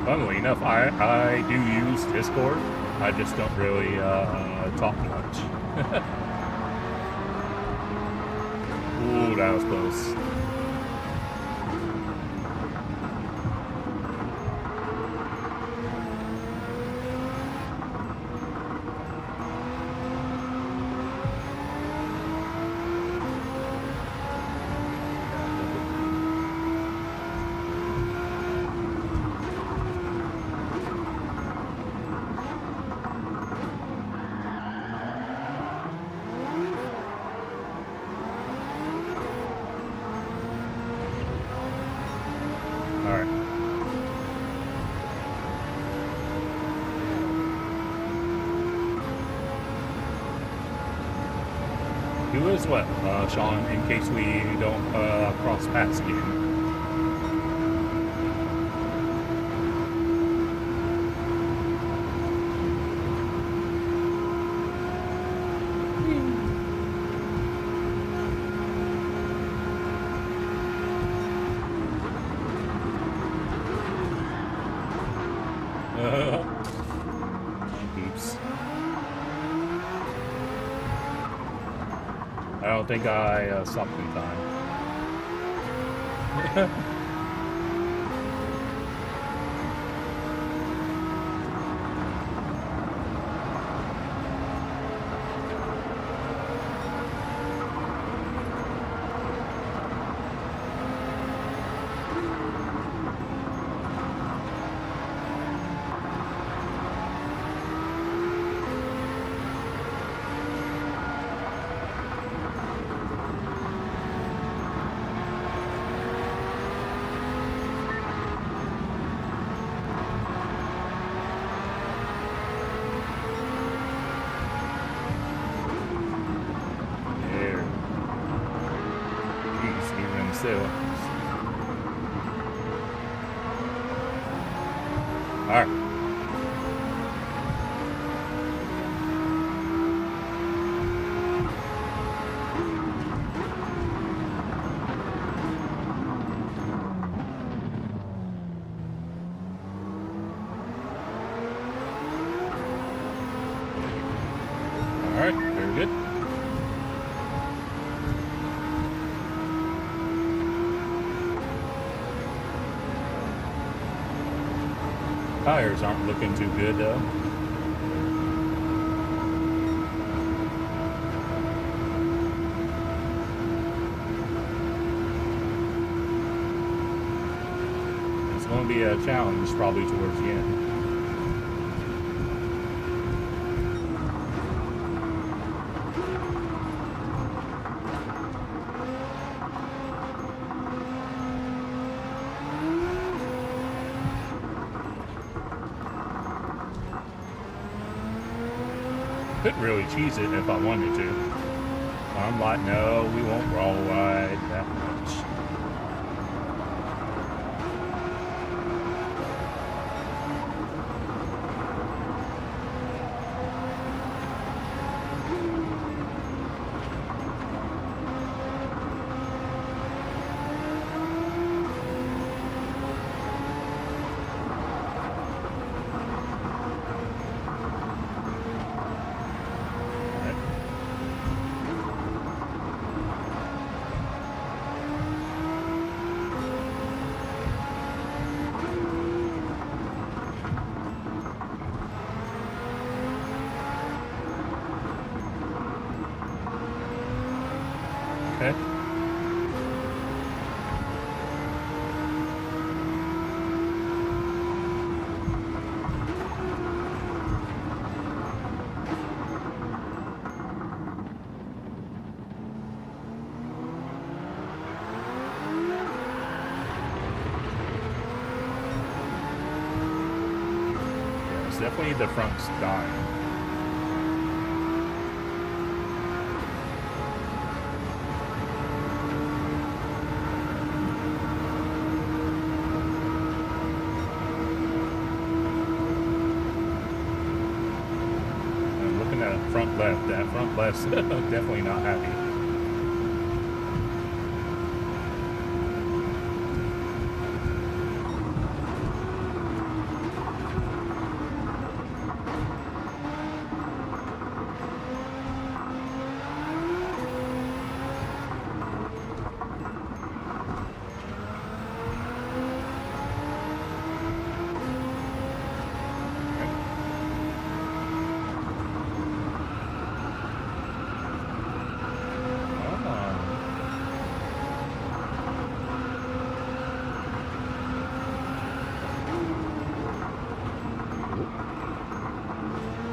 Funnily enough, I do use Discord. I just don't really talk much. Ooh, that was close. You as well, Sean, in case we don't cross paths again. don't think I stopped in time. So, all right. All right, very good. Tires aren't looking too good though. It's going to be a challenge probably towards the end. Could really cheese it if I wanted to. I'm like, no, we won't roll ride that much. Okay. Yeah, it's definitely the front's dying. Front left, that front left's definitely not happy.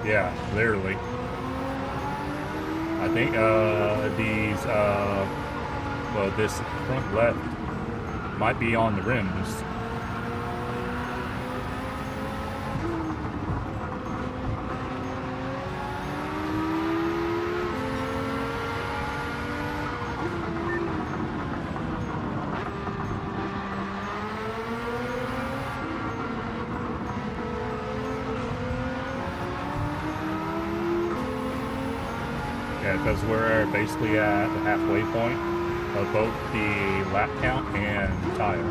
Yeah, literally. I think these, well, this front left might be on the rims. Yeah, because we're basically at the halfway point of both the lap count and tire.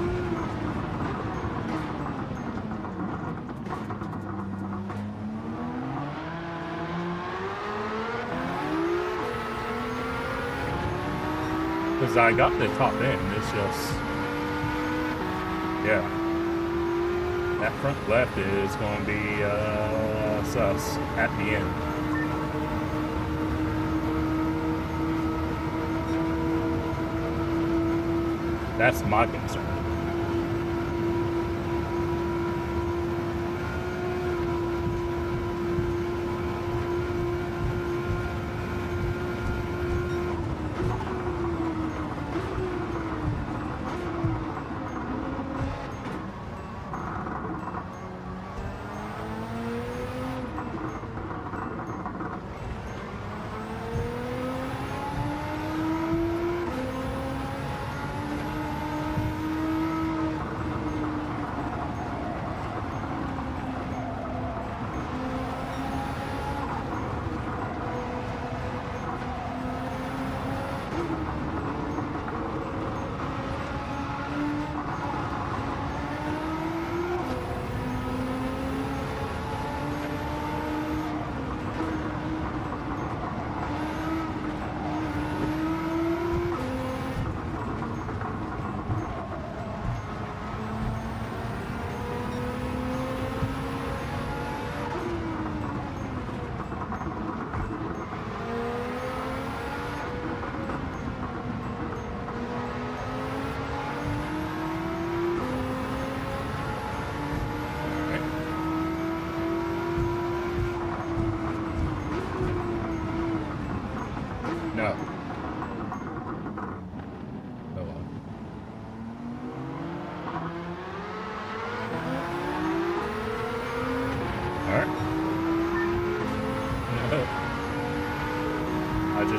because I got the top end. It's just, yeah. That front left is going to be sus at the end. That's my concern.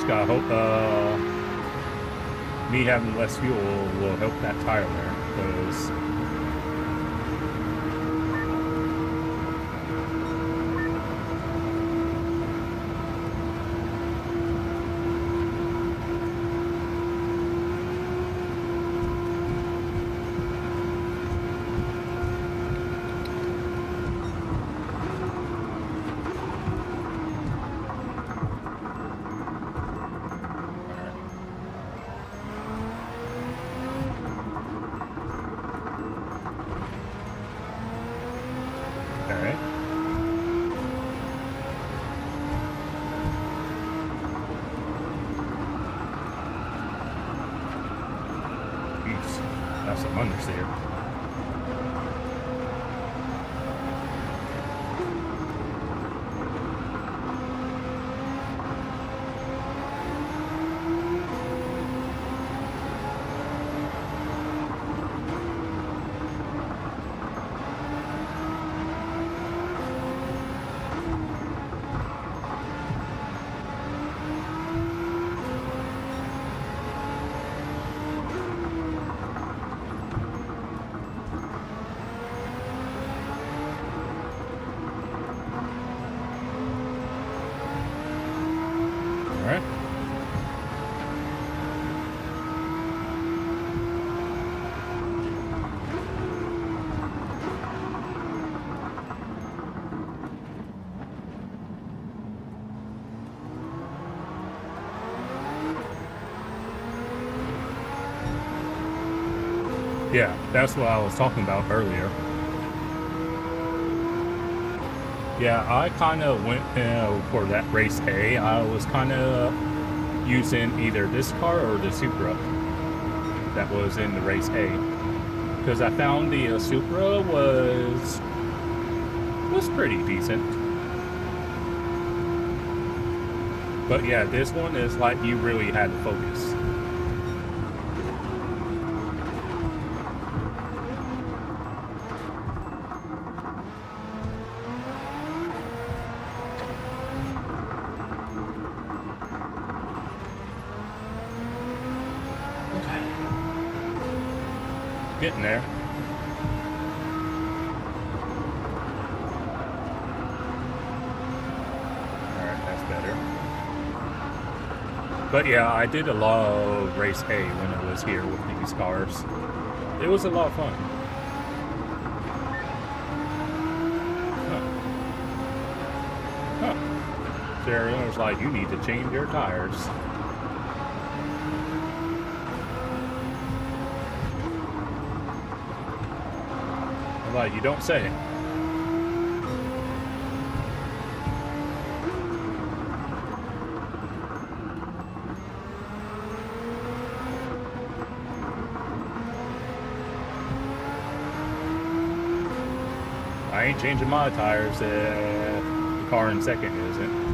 I hope me having less fuel will help that tire there, because have some understeer. Yeah, that's what I was talking about earlier. Yeah, I kind of went for that race A. I was kind of using either this car or the Supra that was in the race A, because I found the Supra was pretty decent. But yeah, this one is like you really had to focus. Getting there. Alright, that's better. But yeah, I did a lot of race A when I was here with these cars. It was a lot of fun. Sarah was like, you need to change your tires. Well, you don't say. I ain't changing my tires. The car in second isn't.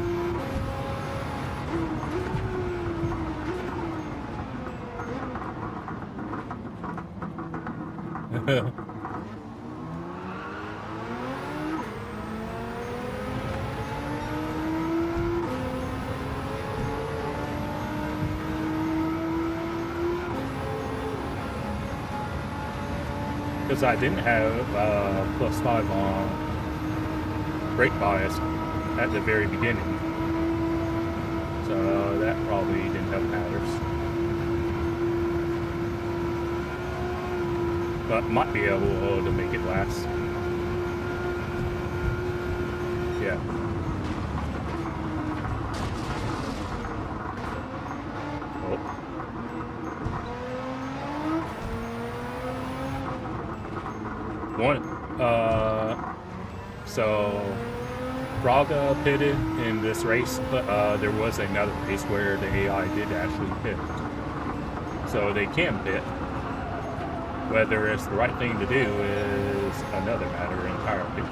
Because I didn't have +5 on brake bias at the very beginning, so that probably didn't help matters. But might be able to make it last. Yeah. So Braga pitted in this race, but there was another race where the AI did actually pit. So they can pit. Whether it's the right thing to do is another matter entirely.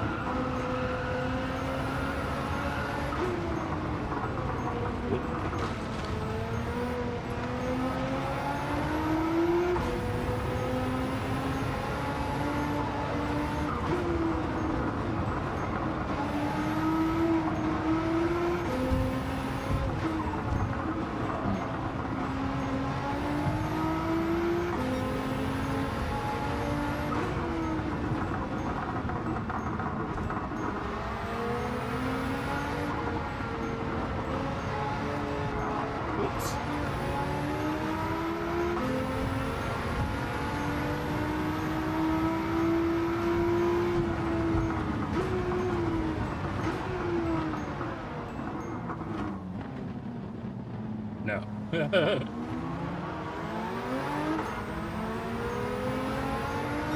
No.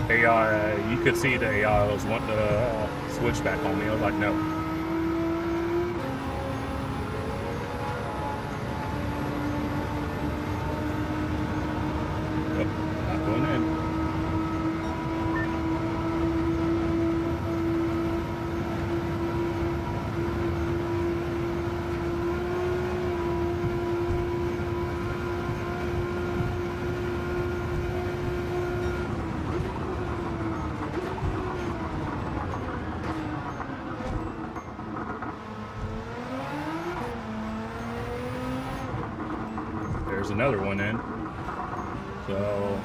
AI, you could see the AI was wanting to switch back on me. I was like, no. Nope, not going in. There's another one in. So,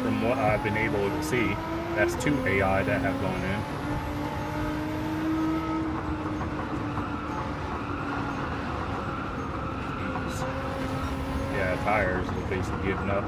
from what I've been able to see, that's 2 AI that have gone in. Yeah, tires are basically giving up.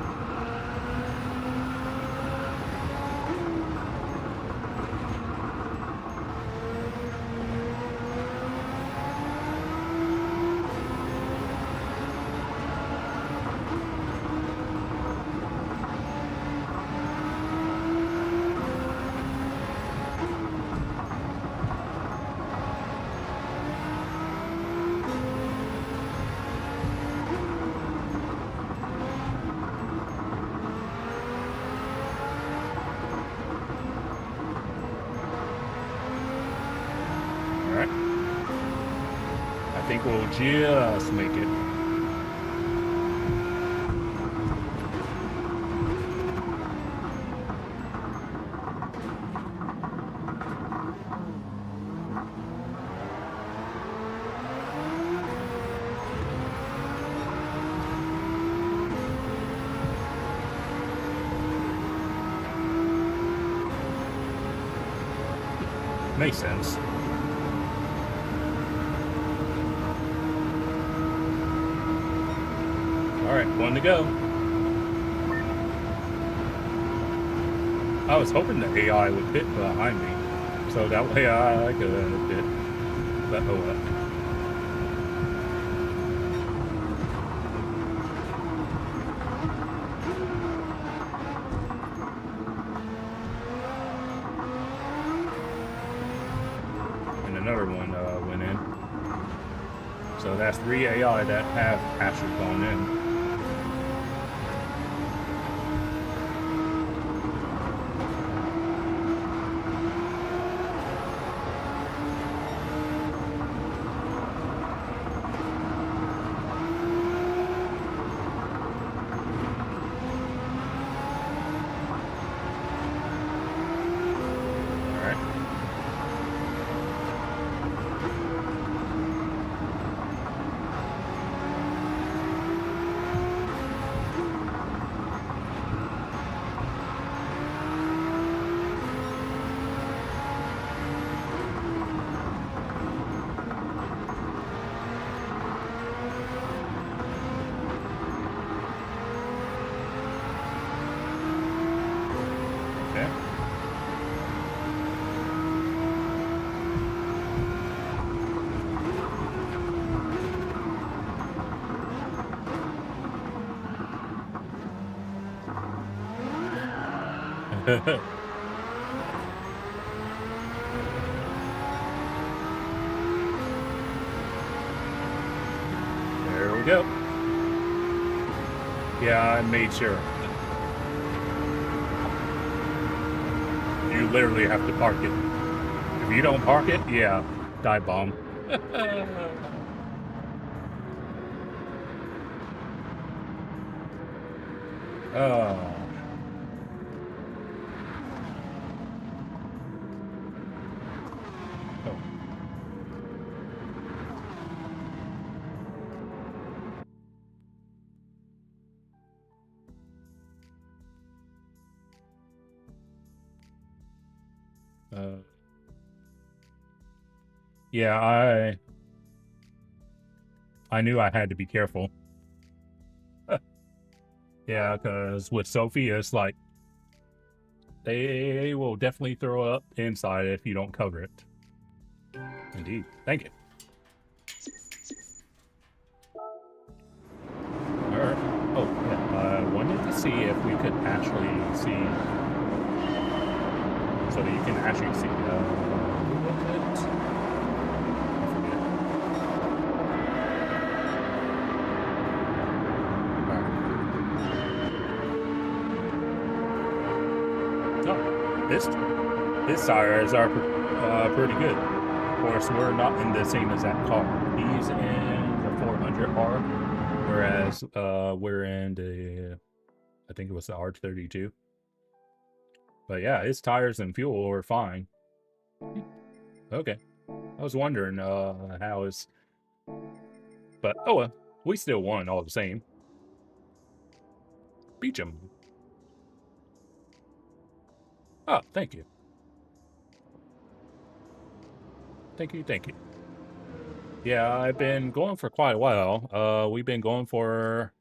I think we'll just make it. Makes sense. Alright, 1 to go. I was hoping the AI would pit behind me, so that way I could pit. But oh well. another one went in. So that's 3 AI that have actually gone in. There we go. Yeah, I made sure. You literally have to park it. If you don't park it, yeah, dive bomb. Oh. Yeah, I knew I had to be careful. Yeah, because with Sophie, it's like they will definitely throw up inside if you don't cover it. Indeed. Thank you. Alright. Oh, yeah. I wanted to see if we could actually see, so that you can actually see who was it? I forget. Oh, his tires are pretty good. Of course, we're not in the same as that car. He's in the 400R, whereas we're in the, I think it was the R32. But yeah, his tires and fuel are fine. Okay. I was wondering how his... But, oh well, we still won all the same. Beach him. Oh, thank you. Thank you, thank you. Yeah, I've been going for quite a while. We've been going for...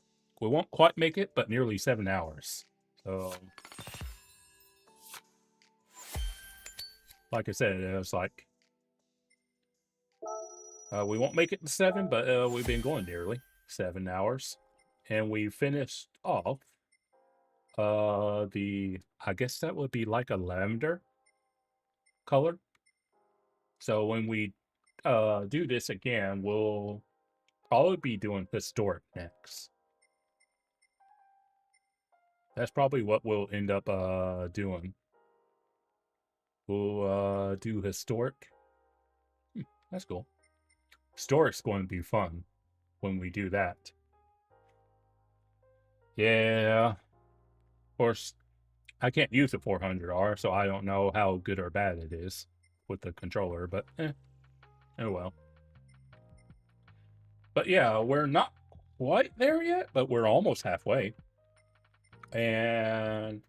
We won't quite make it, but nearly 7 hours. So... Like I said, it was like... we won't make it to 7, but we've been going nearly 7 hours. And we finished off I guess that would be like a lavender color. So when we do this again, we'll probably be doing historic next. That's probably what we'll end up doing. We'll do historic. That's cool. Historic's going to be fun when we do that. Yeah. Of course, I can't use the 400R, so I don't know how good or bad it is with the controller, but oh well. But yeah, we're not quite there yet, but we're almost halfway. And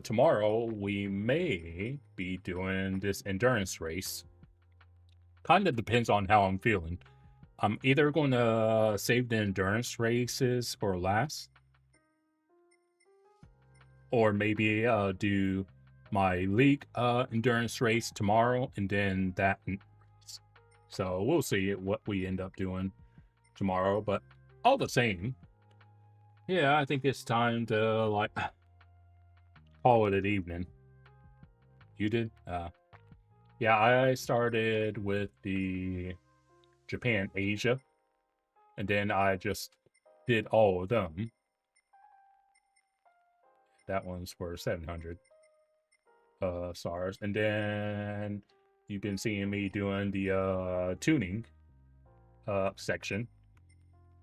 tomorrow we may be doing this endurance race. Kind of depends on how I'm feeling. I'm either going to save the endurance races for last, or maybe do my league endurance race tomorrow and then that race. So we'll see what we end up doing tomorrow, but all the same, yeah, I think it's time to like call it an evening. You did? Yeah, I started with the Japan Asia, and then I just did all of them. That one's for 700 SARS. And then you've been seeing me doing the tuning section.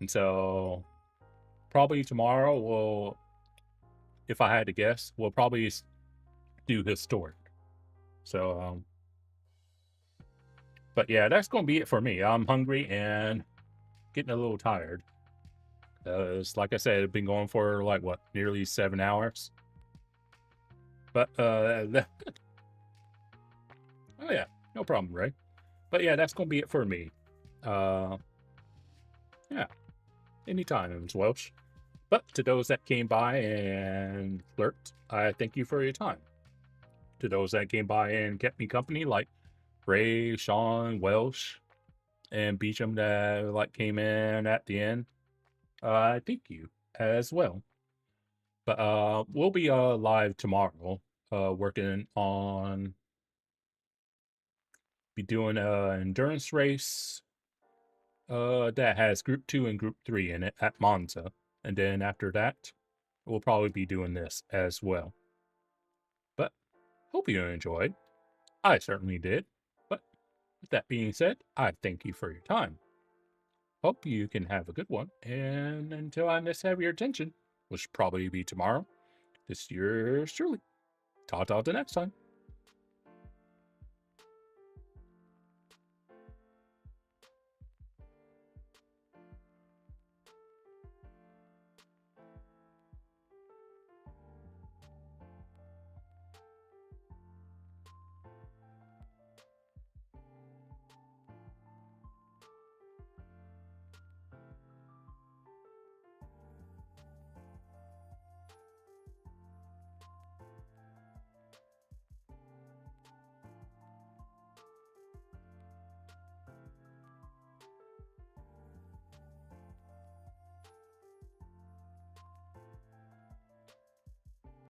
And so probably tomorrow we'll, if I had to guess, we'll probably do historic. So, but yeah, that's going to be it for me. I'm hungry and getting a little tired. It's like I said, I've been going for like what, nearly 7 hours. But oh yeah, no problem, Ray. But yeah, that's gonna be it for me. Yeah, anytime, it's Welsh. But to those that came by and lurked, I thank you for your time. To those that came by and kept me company, like Ray, Sean, Welsh, and Beecham that like came in at the end, I thank you as well. But we'll be live tomorrow, working on be doing an endurance race that has Group 2 and Group 3 in it at Monza. And then after that, we'll probably be doing this as well. But hope you enjoyed. I certainly did. But with that being said, I thank you for your time. Hope you can have a good one. And until I next have your attention, which will probably be tomorrow, this is yours truly. Ta-ta till next time.